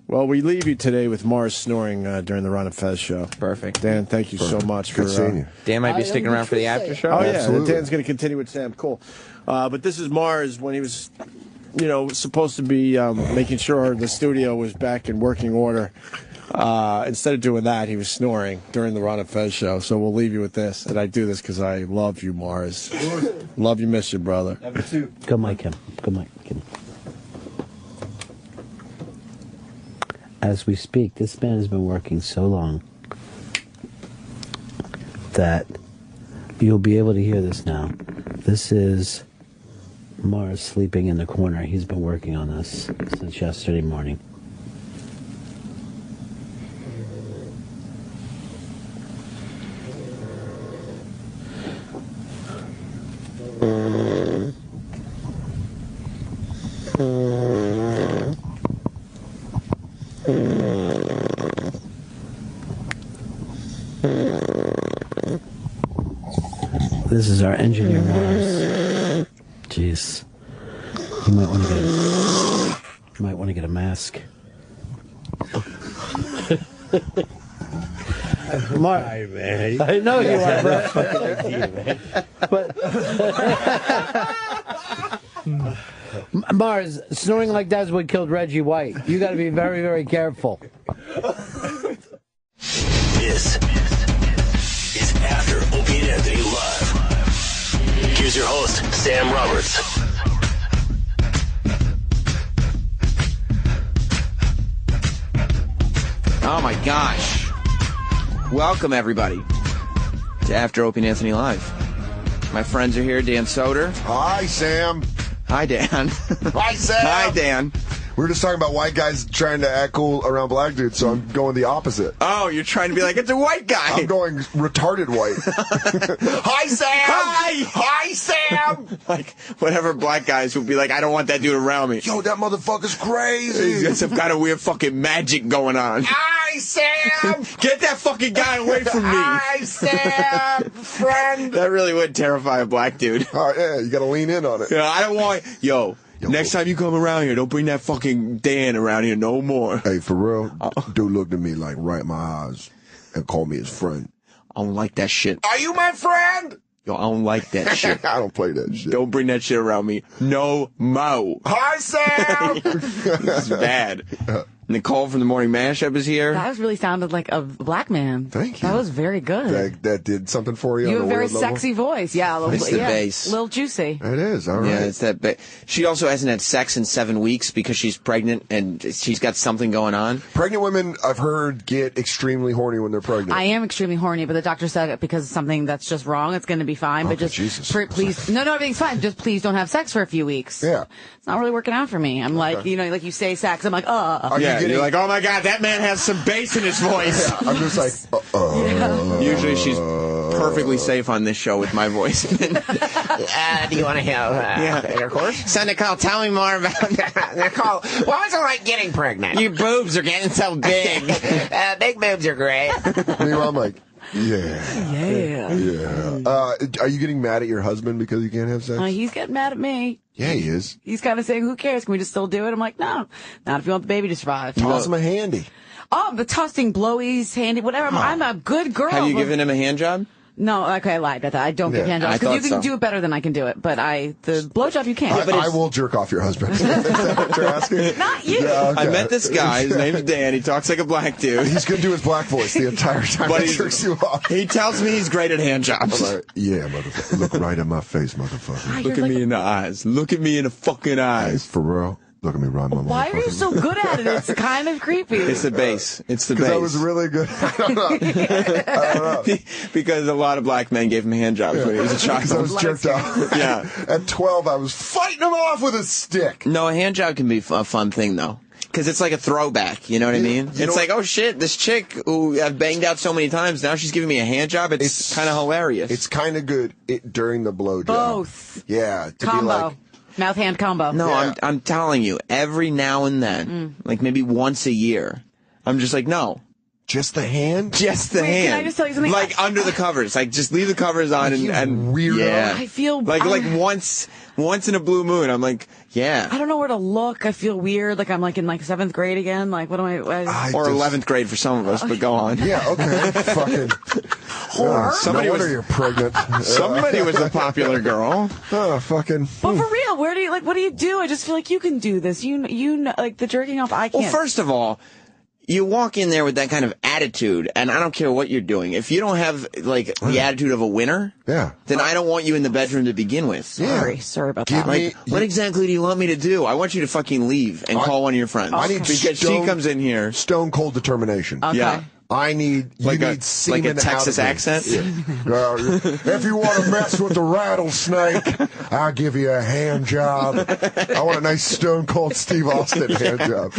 Well, we leave you today with Mars snoring during the Ron and Fez show. Perfect. Dan, thank you so much Good for seeing you. Dan might be sticking around for the after show. Oh, yeah. Absolutely. Dan's going to continue with Sam. Cool. But this is Mars when he was, supposed to be making sure the studio was back in working order. Instead of doing that, he was snoring during the Ron and Fez show. So we'll leave you with this. And I do this because I love you, Mars. Love you, miss you, brother. Good mic, Kim. Good mic, Kim. As we speak, this band has been working so long that you'll be able to hear this now. This is Mars sleeping in the corner. He's been working on this since yesterday morning. This is our engineer, Mars. Jeez. You might want to get a mask. Mark, man. I know you are, bro. But Mars, snoring like that's what killed Reggie White. You got to be very, very careful. This is After Opie and Anthony Live. Here's your host, Sam Roberts. Oh my gosh. Welcome everybody to After Opie and Anthony Live. My friends are here, Dan Soder. Hi, Sam. Hi, Dan. Hi, Sam. Hi, Dan. We were just talking about white guys trying to act cool around black dudes, so I'm going the opposite. Oh, you're trying to be like, it's a white guy. I'm going retarded white. Hi, Sam. Hi, Sam. Like, whatever black guys would be like, I don't want that dude around me. Yo, that motherfucker's crazy. He's got some kind of weird fucking magic going on. Hi, Sam. Get that fucking guy away from me. Hi, Sam, friend. That really would terrify a black dude. Yeah, you got to lean in on it. Yeah, I don't want... Yo, next time you come around here, don't bring that fucking Dan around here no more. Hey, for real, dude looked at me like right in my eyes and called me his friend. I don't like that shit. Are you my friend? Yo, I don't like that shit. I don't play that shit. Don't bring that shit around me. No mo. Hi, Sam. This is bad. Nicole from the Morning Mashup is here. That really sounded like a black man. Thank you. That was very good. That did something for you. You have on a very weird level? sexy voice. Yeah, It's the bass. Little juicy. It is. All right. Yeah, it's that bass. She also hasn't had sex in 7 weeks because she's pregnant and she's got something going on. Pregnant women, I've heard, get extremely horny when they're pregnant. I am extremely horny, but the doctor said because of something that's just wrong, it's going to be fine. But just please, no, everything's fine. Just please don't have sex for a few weeks. Yeah. It's not really working out for me. I'm like, like you say sex. I'm like, You're like, oh my God, that man has some bass in his voice. Yeah, I'm just like, Usually she's perfectly safe on this show with my voice. Do you want to have intercourse? So, Nicole, tell me more about Nicole, what was it like getting pregnant? Your boobs are getting so big. Big boobs are great. Meanwhile, I'm like, yeah. Are you getting mad at your husband because you can't have sex? He's getting mad at me. Yeah, he is. He's kind of saying, who cares? Can we just still do it? I'm like, no, not if you want the baby to survive. Toss him a handy. Oh, but tossing blowies, handy, whatever. I'm a good girl. Have you given him a hand job? No, okay, I lied about that. I don't give hand jobs because you can do it better than I can do it. But the blowjob you can't. I will jerk off your husband. Is that what you're asking? Not you. Yeah, okay. I met this guy. His name's Dan. He talks like a black dude. He's going to do his black voice the entire time But he jerks you off. He tells me he's great at hand jobs. Like, yeah, motherfucker. Look right in my face, motherfucker. Look at me in the eyes. Look at me in the fucking eyes. Hey, for real. Look at me right in my Why are you so good at it? It's kind of creepy. It's the bass. It's the bass. Because I was really good. I don't know. Because a lot of black men gave him hand jobs when he was a child. Because I was jerked off. Yeah. At 12, I was fighting him off with a stick. No, a hand job can be a fun thing, though. Because it's like a throwback, you know what I mean? It's like, oh shit, this chick who I've banged out so many times, now she's giving me a hand job. It's kind of hilarious. It's kind of good during the blowjob. Both. Yeah. To Combo. be like, mouth hand combo. No, I'm telling you, every now and then, like maybe once a year, I'm just like, no. Just the hand? Just the hand. Can I just tell you something? Like under the covers. Like just leave the covers on and weirdo. Yeah. I feel like once in a blue moon, I'm like, yeah. I don't know where to look. I feel weird. Like I'm like in like 7th grade again. Like what am I? Or 11th grade for some of us, but go on. Yeah, okay. Fucking. Somebody no was wonder you're pregnant. Somebody was a popular girl. Oh, fucking. But for real, where do you what do you do? I just feel like you can do this. You know, like the jerking off. I can't. Well, first of all, you walk in there with that kind of attitude, and I don't care what you're doing. If you don't have, like, the attitude of a winner, then I don't want you in the bedroom to begin with. Sorry about that. Like, what exactly do you want me to do? I want you to fucking leave and call one of your friends. I need because she comes in here. Stone cold determination. Okay. Yeah. You need semen like a Texas accent? Yeah. If you want to mess with the rattlesnake, I'll give you a hand job. I want a nice Stone Cold Steve Austin hand job.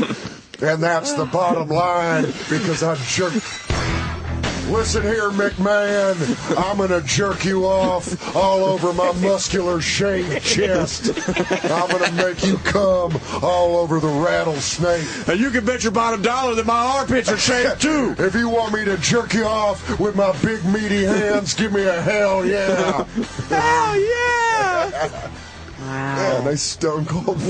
And that's the bottom line, because I jerk. Listen here, McMahon. I'm going to jerk you off all over my muscular shaved chest. I'm going to make you come all over the rattlesnake. And you can bet your bottom dollar that my armpits are shaved too. If you want me to jerk you off with my big meaty hands, give me a hell yeah. Hell yeah. Wow. Yeah, nice stone cold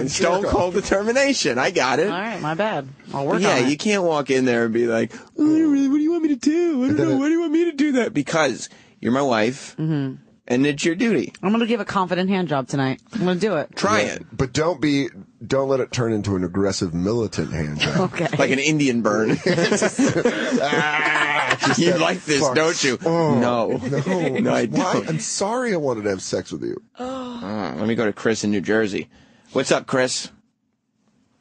stone cold determination. I got it. All right, my bad. I'll work on it. Yeah, you can't walk in there and be like, oh, what do you want me to do? I don't know. Why do you want me to do that? Because you're my wife, and it's your duty. I'm going to give a confident hand job tonight. I'm going to do it. Try it. But don't let it turn into an aggressive militant hand job. Okay. Like an Indian burn. You like this, don't you? Oh, no, I don't. Why? I'm sorry I wanted to have sex with you. Let me go to Chris in New Jersey. What's up, Chris?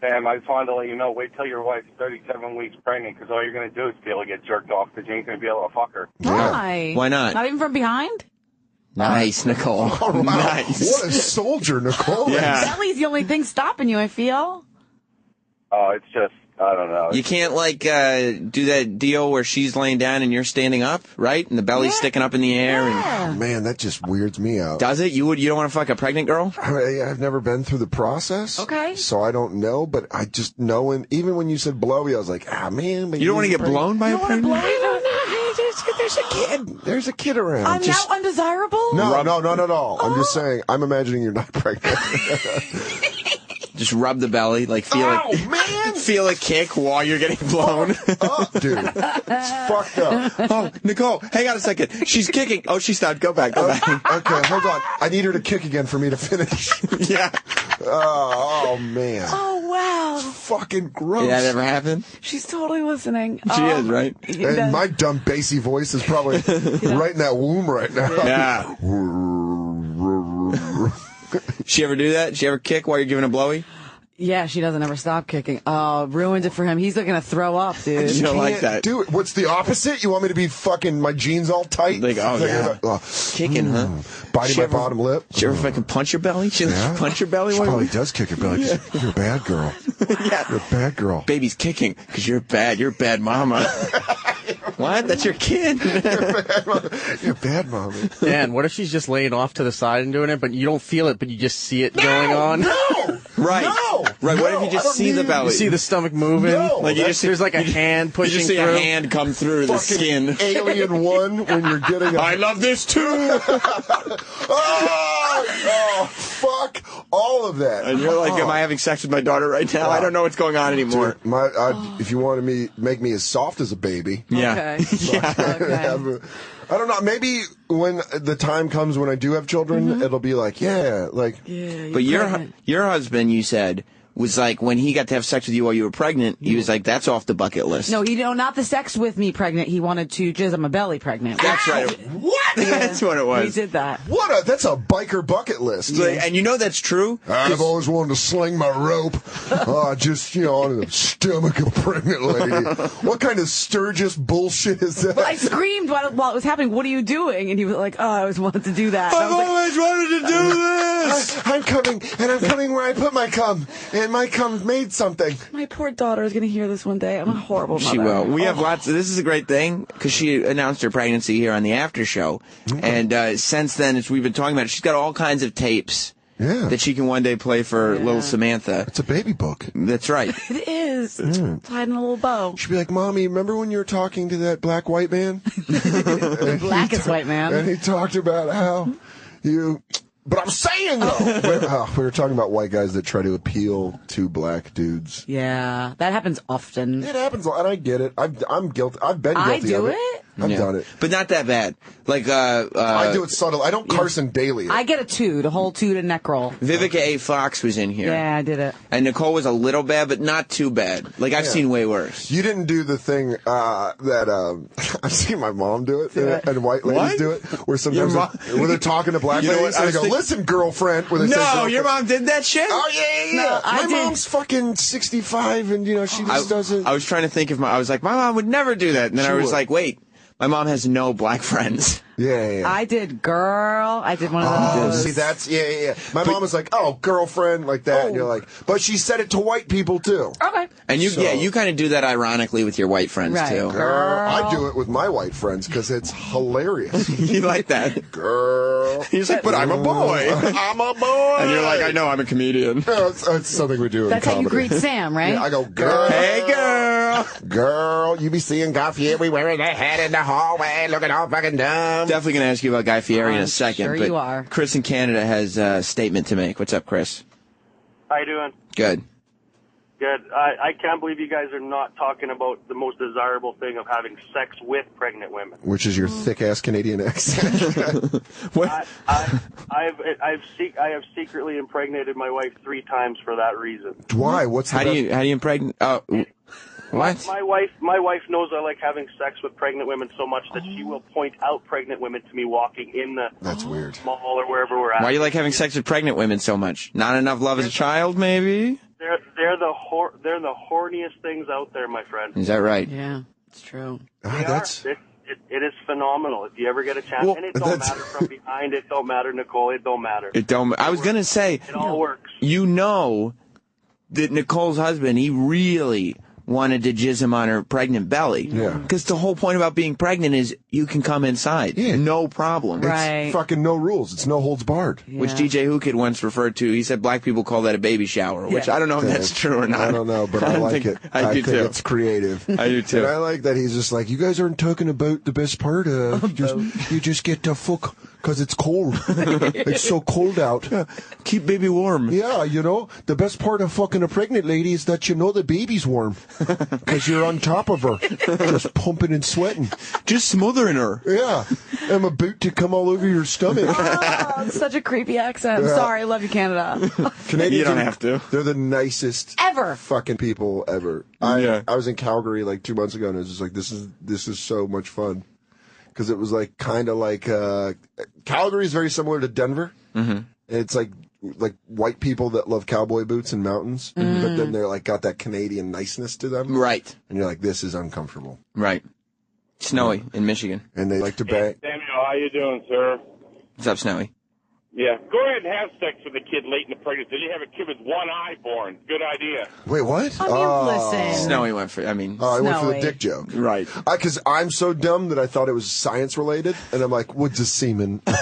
Sam, I just wanted to let you know, wait till your wife's 37 weeks pregnant, because all you're going to do is be able to get jerked off, because you ain't going to be able to fuck her. Why? Why not? Not even from behind? Nice, Nicole. Wow. Nice. What a soldier, Nicole. Yeah. Belly's the only thing stopping you, I feel. Oh, it's just, I don't know. You can't, do that deal where she's laying down and you're standing up, right? And the belly's sticking up in the air. Oh, man, that just weirds me out. Does it? You don't want to fuck a pregnant girl? I've never been through the process. Okay. So I don't know, but I just know, and even when you said blowy, I was like, man. But you don't want to get blown by a pregnant girl? There's a kid. There's a kid around. I'm now undesirable? No, not at all. I'm just saying, I'm imagining you're not pregnant. Just rub the belly, feel a kick while you're getting blown. Dude. It's fucked up. Oh, Nicole, hang on a second. She's kicking. Oh, she stopped. Go back. Okay, hold on. I need her to kick again for me to finish. Yeah. Oh, man. Oh, wow. It's fucking gross. Yeah, that ever happened? She's totally listening. She is, right? And my dumb bassy voice is probably right in that womb right now. Yeah. She ever do that? She ever kick while you're giving a blowy? Yeah, she doesn't ever stop kicking. Oh, ruined it for him. He's looking to throw up, dude. You don't like that. Do it. What's the opposite? You want me to be fucking my jeans all tight? Kicking, huh? Biting my bottom lip. Did you ever fucking punch your belly? She punch your belly? She probably does kick her belly. You're a bad girl. Yeah. You're a bad girl. Baby's kicking because you're bad. You're a bad mama. What? That's your kid? You're a bad mama. Dan, what if she's just laying off to the side and doing it, but you don't feel it, but you just see it going on? No! Right. No! Right. What if you just see the belly? You see the stomach moving? No, like there's like a hand pushing you just see through. a hand come through the skin. Alien One when you're getting I love this too! oh, fuck all of that. And you're like, am I having sex with my daughter right now? I don't know what's going on anymore. Dude, if you wanted me, make me as soft as a baby. Yeah. Okay. I don't know. Maybe when the time comes when I do have children, it'll be like, But your husband, you said, was like, when he got to have sex with you while you were pregnant, he was like, that's off the bucket list. No, not the sex with me pregnant. He wanted to jizz on my belly pregnant. That's right. What? That's what it was. He did that. That's a biker bucket list. And you know that's true? I've always wanted to sling my rope, just, on the stomach of a pregnant lady. What kind of Sturgis bullshit is that? But I screamed while it was happening, what are you doing? And he was like, oh, I always wanted to do that. I've always wanted to do this. I'm coming where I put my cum. And my cum made something. My poor daughter is going to hear this one day. I'm a horrible mother. She will. We have lots. This is a great thing because she announced her pregnancy here on the after show. And since then, as we've been talking about it, she's got all kinds of tapes that she can one day play for little Samantha. It's a baby book. That's right. It is. It's tied in a little bow. She'd be like, Mommy, remember when you were talking to that black white man? Blackest white man. And he talked about how you... But I'm saying, though, we were talking about white guys that try to appeal to black dudes. Yeah, that happens often. It happens, and I get it. I'm guilty. I've been guilty of it. I've done it. But not that bad. Like, I do it subtle. I don't Carson Daly. I get a whole toot and neck roll. Vivica A. Fox was in here. Yeah, I did it. And Nicole was a little bad, but not too bad. Like, I've seen way worse. You didn't do the thing that I've seen my mom do it, and white ladies do it, where sometimes where they're talking to black ladies, and they go, listen, girlfriend, where they say girlfriend. Your mom did that shit? Oh, yeah. No, my mom's fucking 65, and, she just doesn't. I was trying to think I was like, my mom would never do that. And then I was like, wait. My mom has no black friends. Yeah. I did, girl. I did one of those. See, that's, yeah. My mom was like, oh, girlfriend, like that. And you're like, but she said it to white people, too. Okay. And you kind of do that ironically with your white friends, too. Girl. I do it with my white friends because it's hilarious. You like that? Girl. He's like, but I'm a boy. I'm a boy. And you're like, I know, I'm a comedian. It's something we do That's in how you comedy. greet Sam, right? Yeah, I go, girl. Hey, girl. Girl, you be seeing Guy Fieri wearing that hat in the hallway looking all fucking dumb. Definitely going to ask you about Guy Fieri in a second. Sure but you are. Chris in Canada has a statement to make. What's up, Chris? How you doing? Good. Good. I can't believe you guys are not talking about the most desirable thing of having sex with pregnant women. Which is your thick-ass Canadian accent. I have secretly impregnated my wife 3 times for that reason. Why? What's the how do you impregnate? Oh, what? My wife knows I like having sex with pregnant women so much that she will point out pregnant women to me walking in the mall or wherever we're at. Why do you like having sex with pregnant women so much? Not enough love as a child, maybe? They're the horniest things out there, my friend. Is that right? Yeah, it's true. It is phenomenal. If you ever get a chance, and it don't matter from behind. It don't matter, Nicole. It don't matter. I was gonna say it all works. You know that Nicole's husband, he really wanted to jizz him on her pregnant belly. Yeah. Because the whole point about being pregnant is you can come inside. Yeah. No problem. It's fucking no rules. It's no holds barred. Yeah. Which DJ Who Kid once referred to. He said black people call that a baby shower, which I don't know if that's true or not. I don't know, but I like it. I do think too. It's creative. I do too. And I like that he's just like, you guys aren't talking about the best part of you just get to fuck because it's cold. It's so cold out. Yeah. Keep baby warm. Yeah, you know, the best part of fucking a pregnant lady is that you know the baby's warm because you're on top of her, just pumping and sweating. Just smothering her. Yeah. I'm about to come all over your stomach. Oh, such a creepy accent. Yeah. Sorry, love you, Canada. Canadians, you don't have to. They're the nicest ever fucking people ever. I was in Calgary like 2 months ago, and it was just like, this is so much fun. Because it was like kind of like Calgary is very similar to Denver. Mm-hmm. It's like white people that love cowboy boots and mountains, but then they're like got that Canadian niceness to them, right? And you're like, this is uncomfortable, right? Snowy in Michigan, and they like to bang. Samuel, how you doing, sir? What's up, Snowy? Yeah, go ahead and have sex with a kid late in the pregnancy. You have a kid with one eye born. Good idea. Wait, what? I mean, listen. Snowy went for. I went for the dick joke, right? Because I'm so dumb that I thought it was science related, and I'm like, would semen in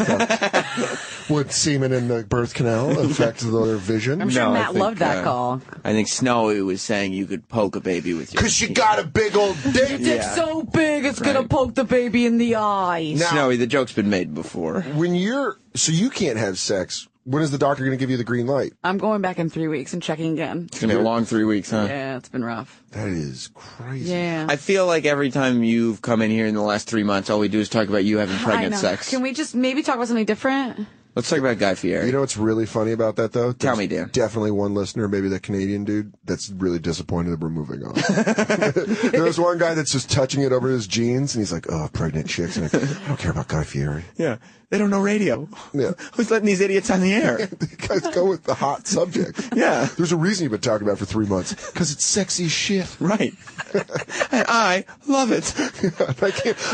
the birth canal affect their vision? I'm sure Matt loved that call. I think Snowy was saying you could poke a baby with your. Because you got a big old dick. Your dick's so big, it's gonna poke the baby in the eye. Now, Snowy, the joke's been made before. So you can't have sex. When is the doctor going to give you the green light? I'm going back in 3 weeks and checking again. It's going to be a long 3 weeks, huh? Yeah, it's been rough. That is crazy. Yeah. I feel like every time you've come in here in the last 3 months, all we do is talk about you having pregnant sex. Can we just maybe talk about something different? Let's talk about Guy Fieri. You know what's really funny about that, though? Tell me, Dan. Definitely one listener, maybe the Canadian dude, that's really disappointed that we're moving on. There's one guy that's just touching it over his jeans, and he's like, oh, pregnant chicks. And I don't care about Guy Fieri. Yeah. They don't know radio. Yeah. Who's letting these idiots on the air? You guys go with the hot subject. Yeah. There's a reason you've been talking about it for 3 months. Because it's sexy shit. Right. And I love it. I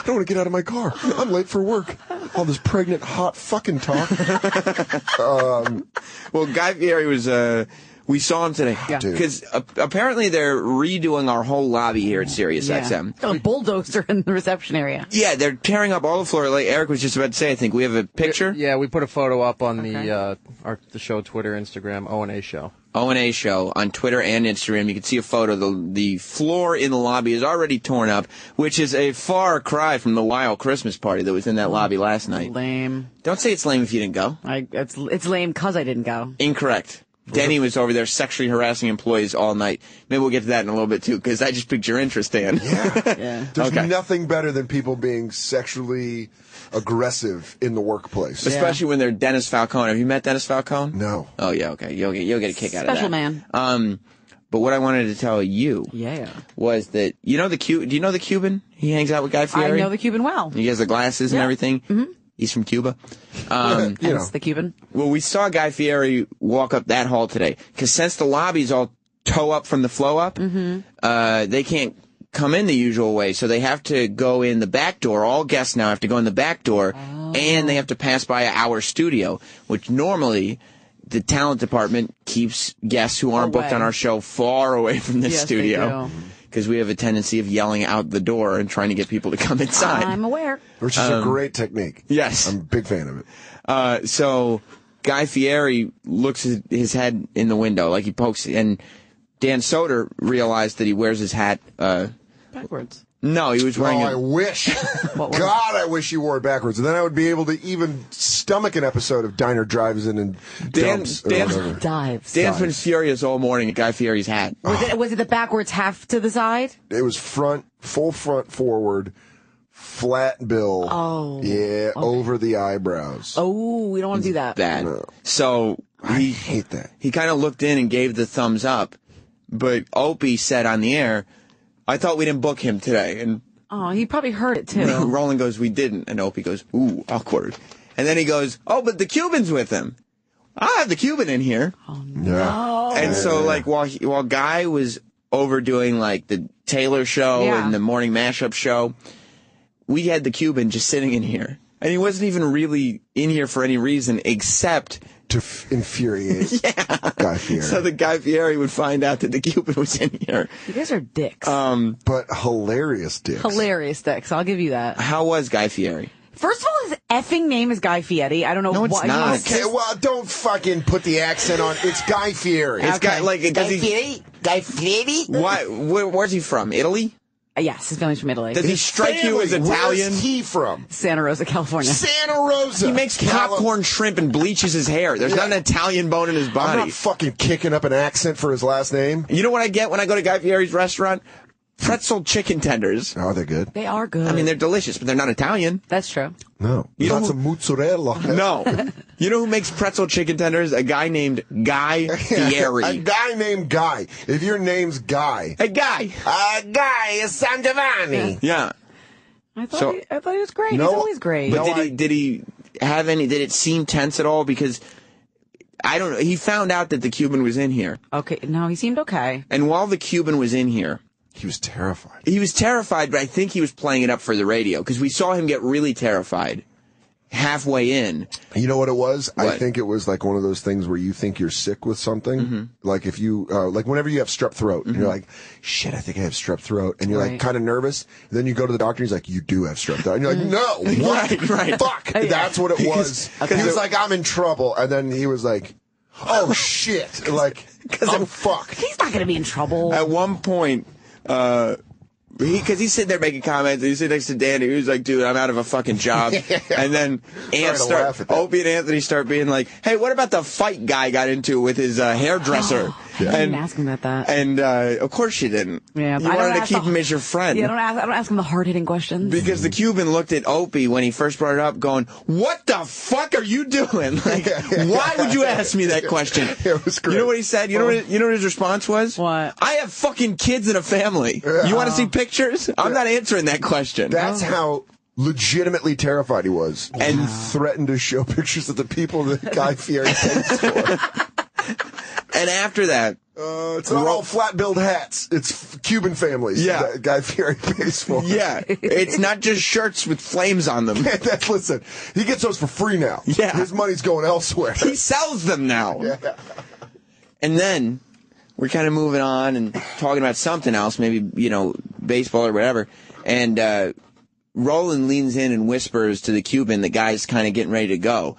don't want to get out of my car. I'm late for work. All this pregnant, hot fucking talk. Well, Guy Fieri was... we saw him today. Because apparently they're redoing our whole lobby here at Sirius XM. A bulldozer in the reception area. Yeah, they're tearing up all the floor. Like Eric was just about to say, I think. We have a picture? Yeah, we put a photo up on the show Twitter, Instagram, O&A Show. O&A Show on Twitter and Instagram. You can see a photo. The floor in the lobby is already torn up, which is a far cry from the wild Christmas party that was in that lobby last night. Lame. Don't say it's lame if you didn't go. It's lame because I didn't go. Incorrect. Denny was over there sexually harassing employees all night. Maybe we'll get to that in a little bit, too, because I just piqued your interest, Dan. Yeah. There's nothing better than people being sexually aggressive in the workplace. Especially when they're Dennis Falcone. Have you met Dennis Falcone? No. Oh, yeah, okay. You'll get a kick out of that. Special man. But what I wanted to tell you was that, do you know the Cuban? He hangs out with Guy Fieri? I know the Cuban well. He has the glasses and everything. Mm-hmm. He's from Cuba. It's the Cuban. Well, we saw Guy Fieri walk up that hall today. Because since the lobby's all toe up from the flow up, they can't come in the usual way, so they have to go in the back door. All guests now have to go in the back door, and they have to pass by our studio, which normally the talent department keeps guests who aren't booked on our show far away from the studio. Because we have a tendency of yelling out the door and trying to get people to come inside. I'm aware. Which is a great technique. Yes. I'm a big fan of it. So Guy Fieri looks at his head in the window, like he pokes, and Dan Soder realized that he wears his hat backwards. No, he was wearing I wish. God, I wish he wore it backwards. And then I would be able to even stomach an episode of Diner Drives-In and Dumps. Dives. Dan's been furious all morning at Guy Fieri's hat. Was it the backwards half to the side? It was full front forward, flat bill. Oh. Yeah, over the eyebrows. Oh, we don't want to do that. Bad. No. So I hate that. He kind of looked in and gave the thumbs up. But Opie said on the air, I thought we didn't book him today. And he probably heard it too. Roland goes, we didn't. And Opie goes, ooh, awkward. And then he goes, oh, but the Cuban's with him. I have the Cuban in here. Oh, no. And so, like, while Guy was overdoing, like, the Taylor show and the morning mashup show, we had the Cuban just sitting in here. And he wasn't even really in here for any reason except to infuriate Guy Fieri. So that Guy Fieri would find out that the Cuban was in here. You guys are dicks. But hilarious dicks. Hilarious dicks. I'll give you that. How was Guy Fieri? First of all, his effing name is Guy Fieri. I don't know why. No, it's not. Okay, well, don't fucking put the accent on. It's Guy Fieri. It's Guy, like, Guy Fieri? Guy Fieri? Why? Where's he from? Italy? Yes, his family's from Italy. Does he strike you as Italian? Where's he from? Santa Rosa, California. Santa Rosa. He makes popcorn shrimp and bleaches his hair. There's not an Italian bone in his body. I'm not fucking kicking up an accent for his last name. You know what I get when I go to Guy Fieri's restaurant? Pretzel chicken tenders. Oh, they're good. They are good. I mean, they're delicious, but they're not Italian. That's true. No. Lots of mozzarella. No. You know who makes pretzel chicken tenders? A guy named Guy Fieri. A guy named Guy. If your name's Guy. A guy. A guy is San Giovanni. Yeah. I thought he was great. He's always great. But did he have any, did it seem tense at all? Because, I don't know, he found out that the Cuban was in here. Okay, no, he seemed okay. And while the Cuban was in here, he was terrified. He was terrified, but I think he was playing it up for the radio, because we saw him get really terrified halfway in. You know what it was? What? I think it was like one of those things where you think you're sick with something. Like if you, like whenever you have strep throat, and you're like, shit, I think I have strep throat. And you're like kind of nervous. And then you go to the doctor and he's like, you do have strep throat. And you're like, no, what? Right. Fuck. That's what it was. He was like, I'm in trouble. And then he was like, oh shit. Like, I'm fucked. He's not going to be in trouble. At one point, because he's sitting there making comments, and he's sitting next to Danny, who's like, dude, I'm out of a fucking job. And then Opie and Anthony start being like, hey, what about the fight Guy got into with his hairdresser? I didn't ask him about that. And of course you didn't. Yeah, you wanted to keep him as your friend. Yeah, I don't ask him the hard-hitting questions. Because the Cuban looked at Opie when he first brought it up going, what the fuck are you doing? Like, why would you ask me that question? It was great. You know what he said? You know what his response was? What? I have fucking kids and a family. You want to see pictures? I'm not answering that question. That's how legitimately terrified he was. And threatened to show pictures of the people that Guy Fieri pays for. And after that, it's not all flat-billed hats. It's Cuban families. Yeah. That Guy Fieri pays for. Yeah. It's not just shirts with flames on them. Listen, he gets those for free now. Yeah. His money's going elsewhere. He sells them now. Yeah. And then we're kind of moving on and talking about something else, maybe, baseball or whatever. And Roland leans in and whispers to the Cuban, the guy's kind of getting ready to go.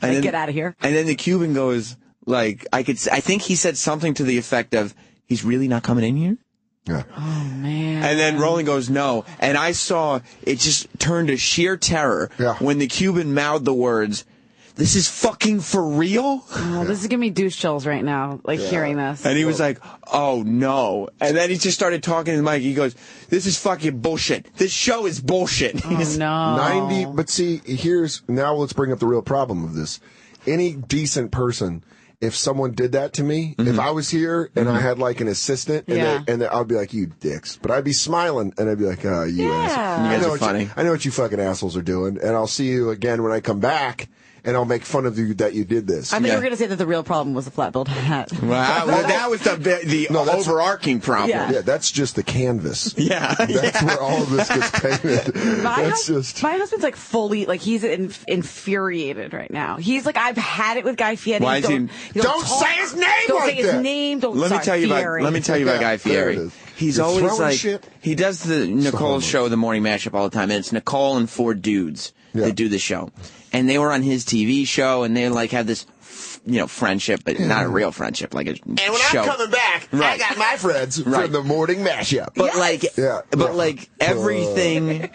And then, get out of here. And then the Cuban goes, like, I think he said something to the effect of, he's really not coming in here? Yeah. Oh, man. And then Roland goes, no. And I saw it just turned to sheer terror when the Cuban mouthed the words, this is fucking for real? Oh, this is giving me douche chills right now, hearing this. And he was like, oh, no. And then he just started talking to the mic. He goes, this is fucking bullshit. This show is bullshit. Oh, no. But see, now let's bring up the real problem of this. Any decent person, if someone did that to me, if I was here and I had like an assistant, and I'd be like, you dicks. But I'd be smiling and I'd be like, oh, you assholes. You guys are funny. I know what you fucking assholes are doing. And I'll see you again when I come back. and I'll make fun of you that you did this. I thought you were going to say that the real problem was the flat-billed hat. Well, that was the overarching problem. Yeah, that's just the canvas. Yeah. That's where all of this gets painted. My husband's like fully, like he's infuriated right now. He's like, I've had it with Guy Fieri. Why is he? Don't say his name Don't like say his that. name. Let me tell you about Guy Fieri. He's You're always throwing like, shit? he does the Nicole show, the morning mashup all the time, and it's Nicole and 4 dudes that do the show. And they were on his TV show, and they like have this, friendship, but not a real friendship, like a show. And when I'm coming back, I got my friends from the morning mashup. But everything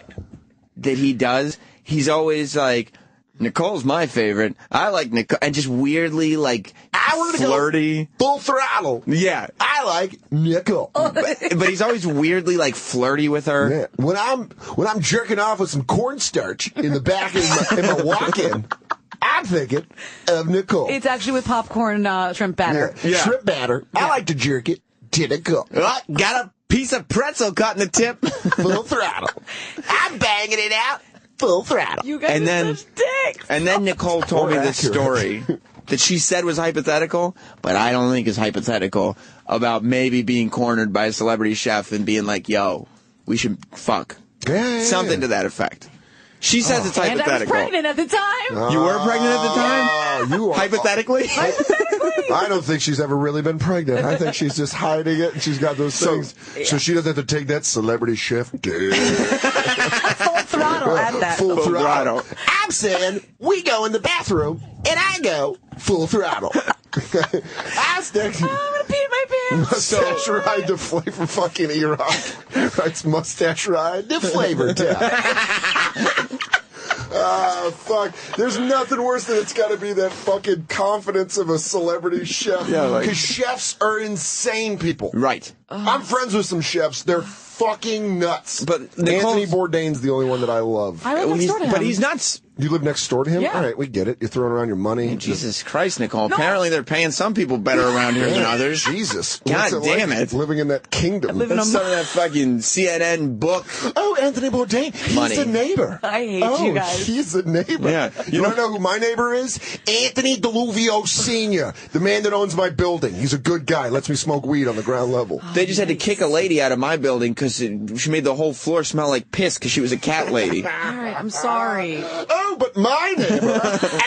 that he does, he's always like, Nicole's my favorite. I like Nicole, and just weirdly flirty, full throttle. Yeah, I like Nicole, but he's always weirdly flirty with her. Yeah. When I'm jerking off with some cornstarch in the back in my walk-in, I'm thinking of Nicole. It's actually with popcorn shrimp batter. Yeah. Shrimp batter. I like to jerk it to Nicole. Got a piece of pretzel caught in the tip. Full throttle. I'm banging it out. Full throttle. You guys are such dicks. And then Nicole told me this story that she said was hypothetical, but I don't think is hypothetical, about maybe being cornered by a celebrity chef and being like, yo, we should fuck. Something to that effect. She says it's hypothetical. And I was pregnant at the time. You were pregnant at the time? You are. Hypothetically? I don't think she's ever really been pregnant. I think she's just hiding it, and she's got those things. So she doesn't have to take that celebrity chef. Full throttle at that. Full throttle. I'm saying we go in the bathroom, and I go full throttle. I stick. I'm gonna pee in my pants. Mustache ride to flavor fucking E-Rock. Writes mustache ride to flavor town. Fuck. There's nothing worse than it's got to be that fucking confidence of a celebrity chef. Yeah, because chefs are insane people. Right. I'm friends with some chefs. They're fucking nuts. But Anthony Bourdain's the only one that I love. I live next door to him. But he's not. You live next door to him? Yeah. All right, we get it. You're throwing around your money. Jesus Christ, Nicole. No. Apparently they're paying some people better around here than others. Jesus. God damn it. Living in that kingdom. That's some of that fucking CNN book. Oh, Anthony Bourdain. He's a neighbor. I hate you guys. He's a neighbor. Yeah. You want to know who my neighbor is? Anthony Deluvio Sr., the man that owns my building. He's a good guy. Lets me smoke weed on the ground level. They just had to kick a lady out of my building because she made the whole floor smell like piss because she was a cat lady. All right, I'm sorry. Oh, but my neighbor,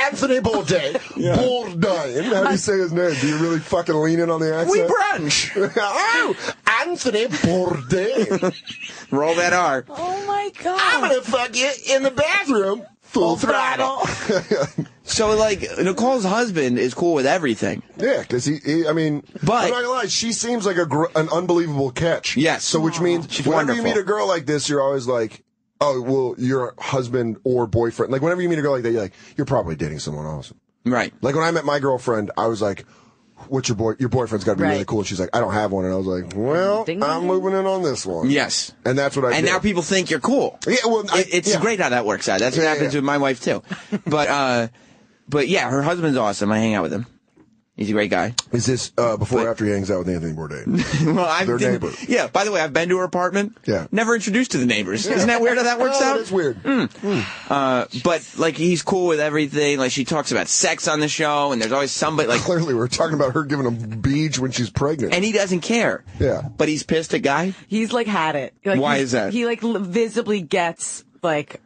Anthony Bourdain. Bourdain. How do you say his name? Do you really fucking lean in on the accent? We brunch. Oh, Anthony Bourdain. Roll that R. Oh, my God. I'm going to fuck you in the bathroom. Full throttle. So, Nicole's husband is cool with everything. Yeah, because I mean, but I'm not gonna lie, she seems like an unbelievable catch. Yes. So, which means she's whenever wonderful. you meet a girl like this, you're always like, oh, well, your husband or boyfriend. Like, whenever you meet a girl like that, you're like, you're probably dating someone awesome. Right. Like, when I met my girlfriend, I was like, what's your boyfriend's got to be really cool. And she's like, I don't have one. And I was like, well, I'm moving in on this one. Yes. And that's what I did. And now people think you're cool. Yeah, well, it's great how that works out. That's what happens with my wife, too. But yeah, her husband's awesome. I hang out with him. He's a great guy. Is this before or after he hangs out with Anthony Bourdain? Well, their neighbor. Yeah, by the way, I've been to her apartment. Yeah. Never introduced to the neighbors. Yeah. Isn't that weird how that works out? It's weird. But, he's cool with everything. Like, she talks about sex on the show, and there's always somebody, Clearly, we're talking about her giving him beach when she's pregnant. And he doesn't care. Yeah. But he's pissed at Guy? He's, had it. Why is that? He, visibly gets...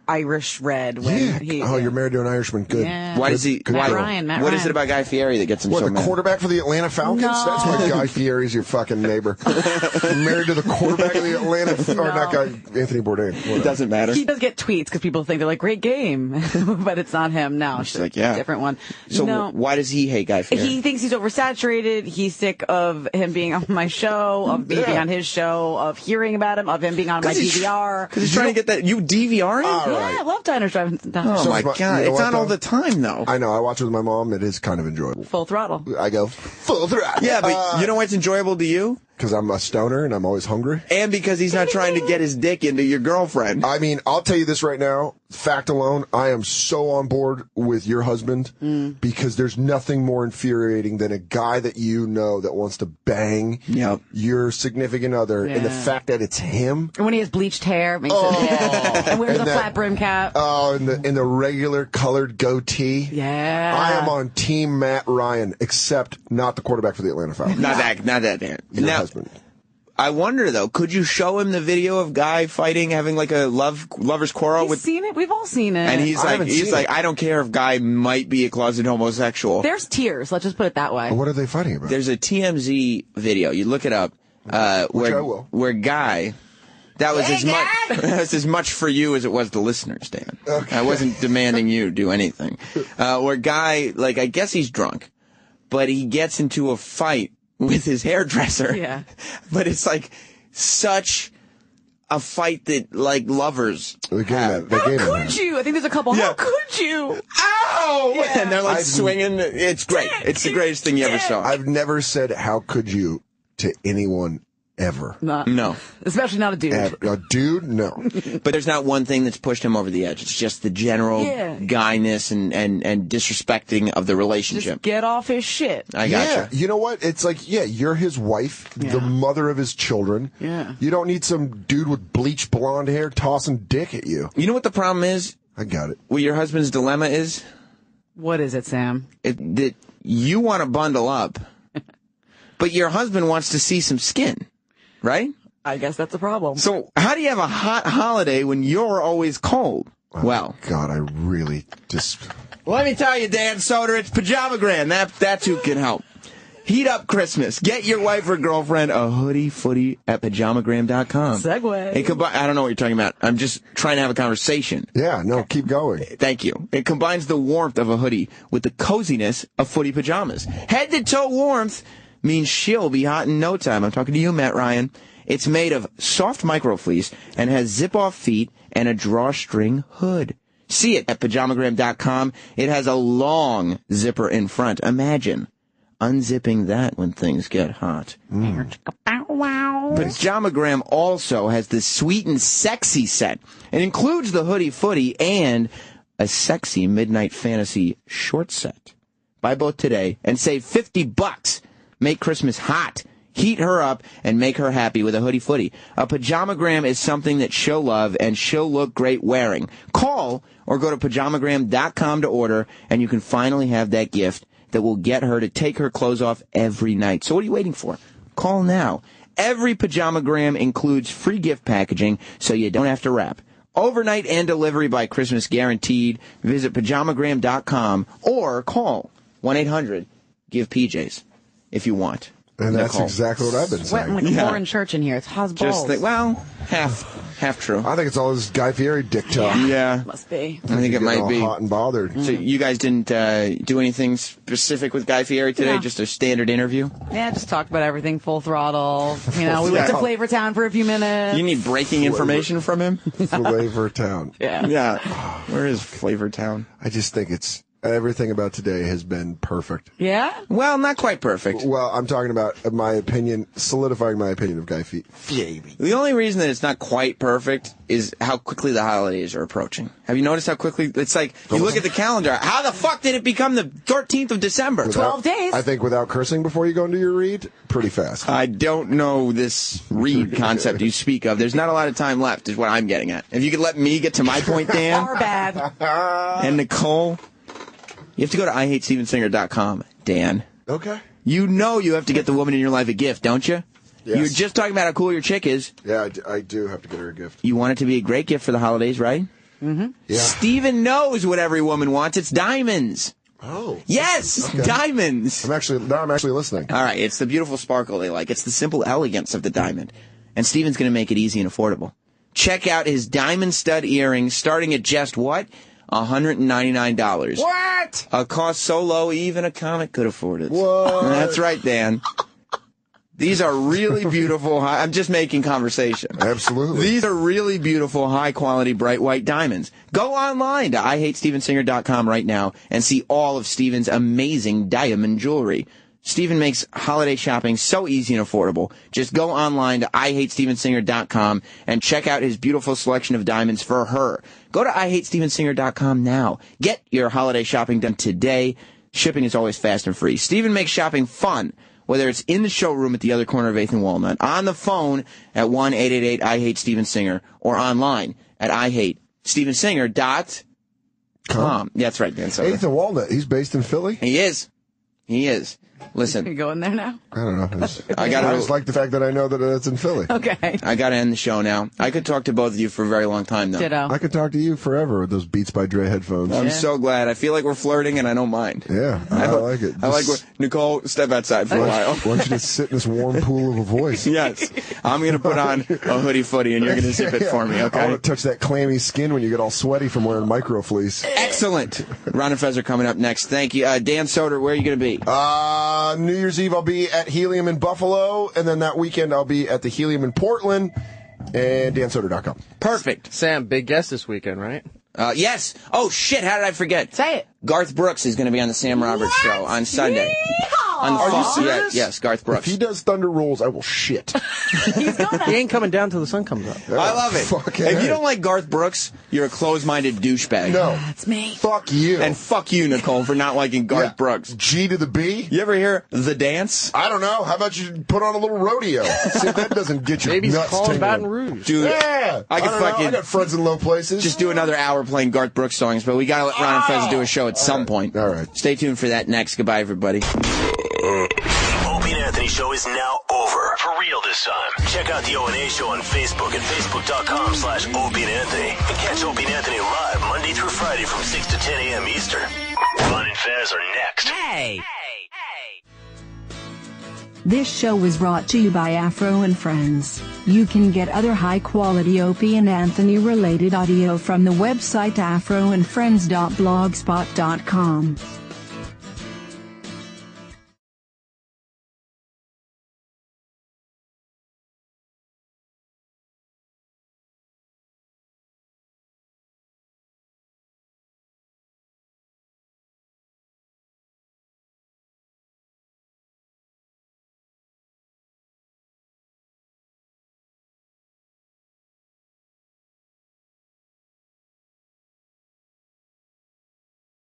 Irish red when he. Oh, you're married to an Irishman. Good. Yeah. Why does he? Matt Ryan. What is it about Guy Fieri that gets him so the mad? Quarterback for the Atlanta Falcons? No. That's why Guy Fieri's your fucking neighbor. You're married to the quarterback of the Atlanta, or not Guy, Anthony Bourdain. Whatever. It doesn't matter. He does get tweets because people think they're like, great game, but it's not him. No, she's like, yeah, different one. So why does he hate Guy Fieri? He thinks he's oversaturated. He's sick of him being on my show, of being on his show, of hearing about him, of him being on my DVR. Because he's trying to get that. You DVR? Yeah, I love Diners, Drive-Ins. Oh, my God. It's on all the time, though. I know. I watch it with my mom. It is kind of enjoyable. Full throttle. I go, full throttle. Yeah, but you know what's enjoyable to you? Because I'm a stoner and I'm always hungry. And because he's not trying to get his dick into your girlfriend. I mean, I'll tell you this right now. Fact alone, I am so on board with your husband because there's nothing more infuriating than a guy that you know that wants to bang your significant other, and the fact that it's him. And when he has bleached hair, makes it and wears a flat brim cap. Oh, and the regular colored goatee. Yeah. I am on Team Matt Ryan, except not the quarterback for the Atlanta Falcons. Not that Dan. Your husband. I wonder, though, could you show him the video of guy fighting, having like a lover's quarrel? He's seen it. We've all seen it. And he's like, I don't care if guy might be a closeted homosexual. There's tears. Let's just put it that way. What are they fighting about? There's a TMZ video. You look it up. Where guy. That was as much for you as it was the listeners, Dan. Okay. I wasn't demanding you do anything. Where guy, like, I guess he's drunk, but he gets into a fight with his hairdresser. Yeah. But it's like such a fight that, like, lovers have. How could you? I think there's a couple. Yeah. How could you? Ow! Yeah. And they're like swinging. It's great. It's the greatest thing you ever saw. I've never said, how could you, to anyone ever. No. Especially not a dude. A dude? No. But there's not one thing that's pushed him over the edge. It's just the general guyness and disrespecting of the relationship. Just get off his shit. I gotcha. You know what? It's like, you're his wife, the mother of his children. Yeah. You don't need some dude with bleached blonde hair tossing dick at you. You know what the problem is? I got it. What your husband's dilemma is? What is it, Sam? That you want to bundle up, but your husband wants to see some skin. Right? I guess that's a problem. So how do you have a hot holiday when you're always cold? Oh, God, I really just... Let me tell you, Dan Soder, it's Pajamagram. That's who can help. Heat up Christmas. Get your wife or girlfriend a hoodie footy at pajamagram.com. Segue. I don't know what you're talking about. I'm just trying to have a conversation. Yeah, no, keep going. Thank you. It combines the warmth of a hoodie with the coziness of footy pajamas. Head to toe warmth means she'll be hot in no time. I'm talking to you, Matt Ryan. It's made of soft microfleece and has zip-off feet and a drawstring hood. See it at pajamagram.com. It has a long zipper in front. Imagine unzipping that when things get hot. Pajamagram also has the sweet and sexy set. It includes the hoodie footy and a sexy midnight fantasy short set. Buy both today and save $50. Make Christmas hot. Heat her up and make her happy with a hoodie footy. A pajamagram is something that she'll love and she'll look great wearing. Call or go to pajamagram.com to order, and you can finally have that gift that will get her to take her clothes off every night. So what are you waiting for? Call now. Every pajamagram includes free gift packaging, so you don't have to wrap. Overnight and delivery by Christmas guaranteed. Visit pajamagram.com or call 1-800-GIVE-PJs. If you want. And that's exactly what I've been Sweating saying. like a foreign church in here. It's Haas balls. Half true. I think it's all this Guy Fieri dick talk. Yeah. Must be. I think it might be. Hot and bothered. So you guys didn't do anything specific with Guy Fieri today? No. Just a standard interview? Yeah, just talked about everything full throttle. You know, we went to Flavor Town for a few minutes. You need breaking information from him? Flavor Town. Yeah. Where is Flavor Town? I just think everything about today has been perfect. Yeah? Well, not quite perfect. Well, I'm talking about my opinion, solidifying my opinion of Guy Fieri. The only reason that it's not quite perfect is how quickly the holidays are approaching. Have you noticed how quickly? It's like, you look at the calendar. How the fuck did it become the 13th of December? 12 days. I think without cursing before you go into your read, pretty fast. I don't know this read concept you speak of. There's not a lot of time left is what I'm getting at. If you could let me get to my point, Dan. Far bad. And Nicole. You have to go to IHateStevenSinger.com, Dan. Okay. You know you have to get the woman in your life a gift, don't you? Yes. You're just talking about how cool your chick is. Yeah, I do have to get her a gift. You want it to be a great gift for the holidays, right? Mm-hmm. Yeah. Steven knows what every woman wants. It's diamonds. Oh. Yes, okay. Diamonds. I'm actually listening. All right, it's the beautiful sparkle they like. It's the simple elegance of the diamond. And Steven's going to make it easy and affordable. Check out his diamond stud earrings starting at just what? $199. What? A cost so low, even a comic could afford it. What? That's right, Dan. These are really beautiful. I'm just making conversation. Absolutely. These are really beautiful, high-quality, bright white diamonds. Go online to IHateStevenSinger.com right now and see all of Steven's amazing diamond jewelry. Stephen makes holiday shopping so easy and affordable. Just go online to IHateStevenSinger.com and check out his beautiful selection of diamonds for her. Go to IHateStevenSinger.com now. Get your holiday shopping done today. Shipping is always fast and free. Stephen makes shopping fun, whether it's in the showroom at the other corner of 8th and Walnut, on the phone at 1-888-I-HATE-STEVEN-SINGER, or online at IHateStevenSinger.com. Yeah, that's right, Dan Soder. 8th and Walnut. He's based in Philly? He is. He is. Listen. You going there now? I don't know. I just like the fact that I know that it's in Philly. Okay. I got to end the show now. I could talk to both of you for a very long time, though. Ditto. I could talk to you forever with those Beats by Dre headphones. I'm so glad. I feel like we're flirting, and I don't mind. Yeah, I like it. I like Nicole, step outside for a while. Why don't you just sit in this warm pool of a voice? Yes. I'm going to put on a hoodie footy, and you're going to zip it for me, okay? I want to touch that clammy skin when you get all sweaty from wearing micro fleece. Excellent. Ron and Fez are coming up next. Thank you. Dan Soder, where are you going to be? New Year's Eve, I'll be at Helium in Buffalo, and then that weekend I'll be at the Helium in Portland, and dansoder.com. Perfect. Sam, big guest this weekend, right? Yes. Oh, shit, how did I forget? Say it. Garth Brooks is going to be on the Sam Roberts Show on Sunday. On the Are you fall. serious? Yes, Garth Brooks. If he does Thunder Rules, I will shit. He ain't coming down till the sun comes up. I love it. If you don't like Garth Brooks, you're a closed-minded douchebag. No. That's me. Fuck you. And fuck you, Nicole, for not liking Garth Brooks. G to the B? You ever hear The Dance? I don't know. How about you put on a little rodeo? See if that doesn't get your Maybe he's nuts calling tingling. Baton Rouge. Dude, Yeah. I could don't know. fucking I got friends in low places. just do another hour playing Garth Brooks songs, but we got to let Ron and Fez do a show at some point. All right. Stay tuned for that next. Goodbye, everybody. Opie and Anthony Show is now over. For real this time. Check out the O&A Show on Facebook at Facebook.com/Opie and Anthony. And catch Opie and Anthony live Monday through Friday from 6 to 10 a.m. Eastern. Ron and Fez are next. Hey! This show was brought to you by Afro and Friends. You can get other high-quality Opie and Anthony-related audio from the website afroandfriends.blogspot.com.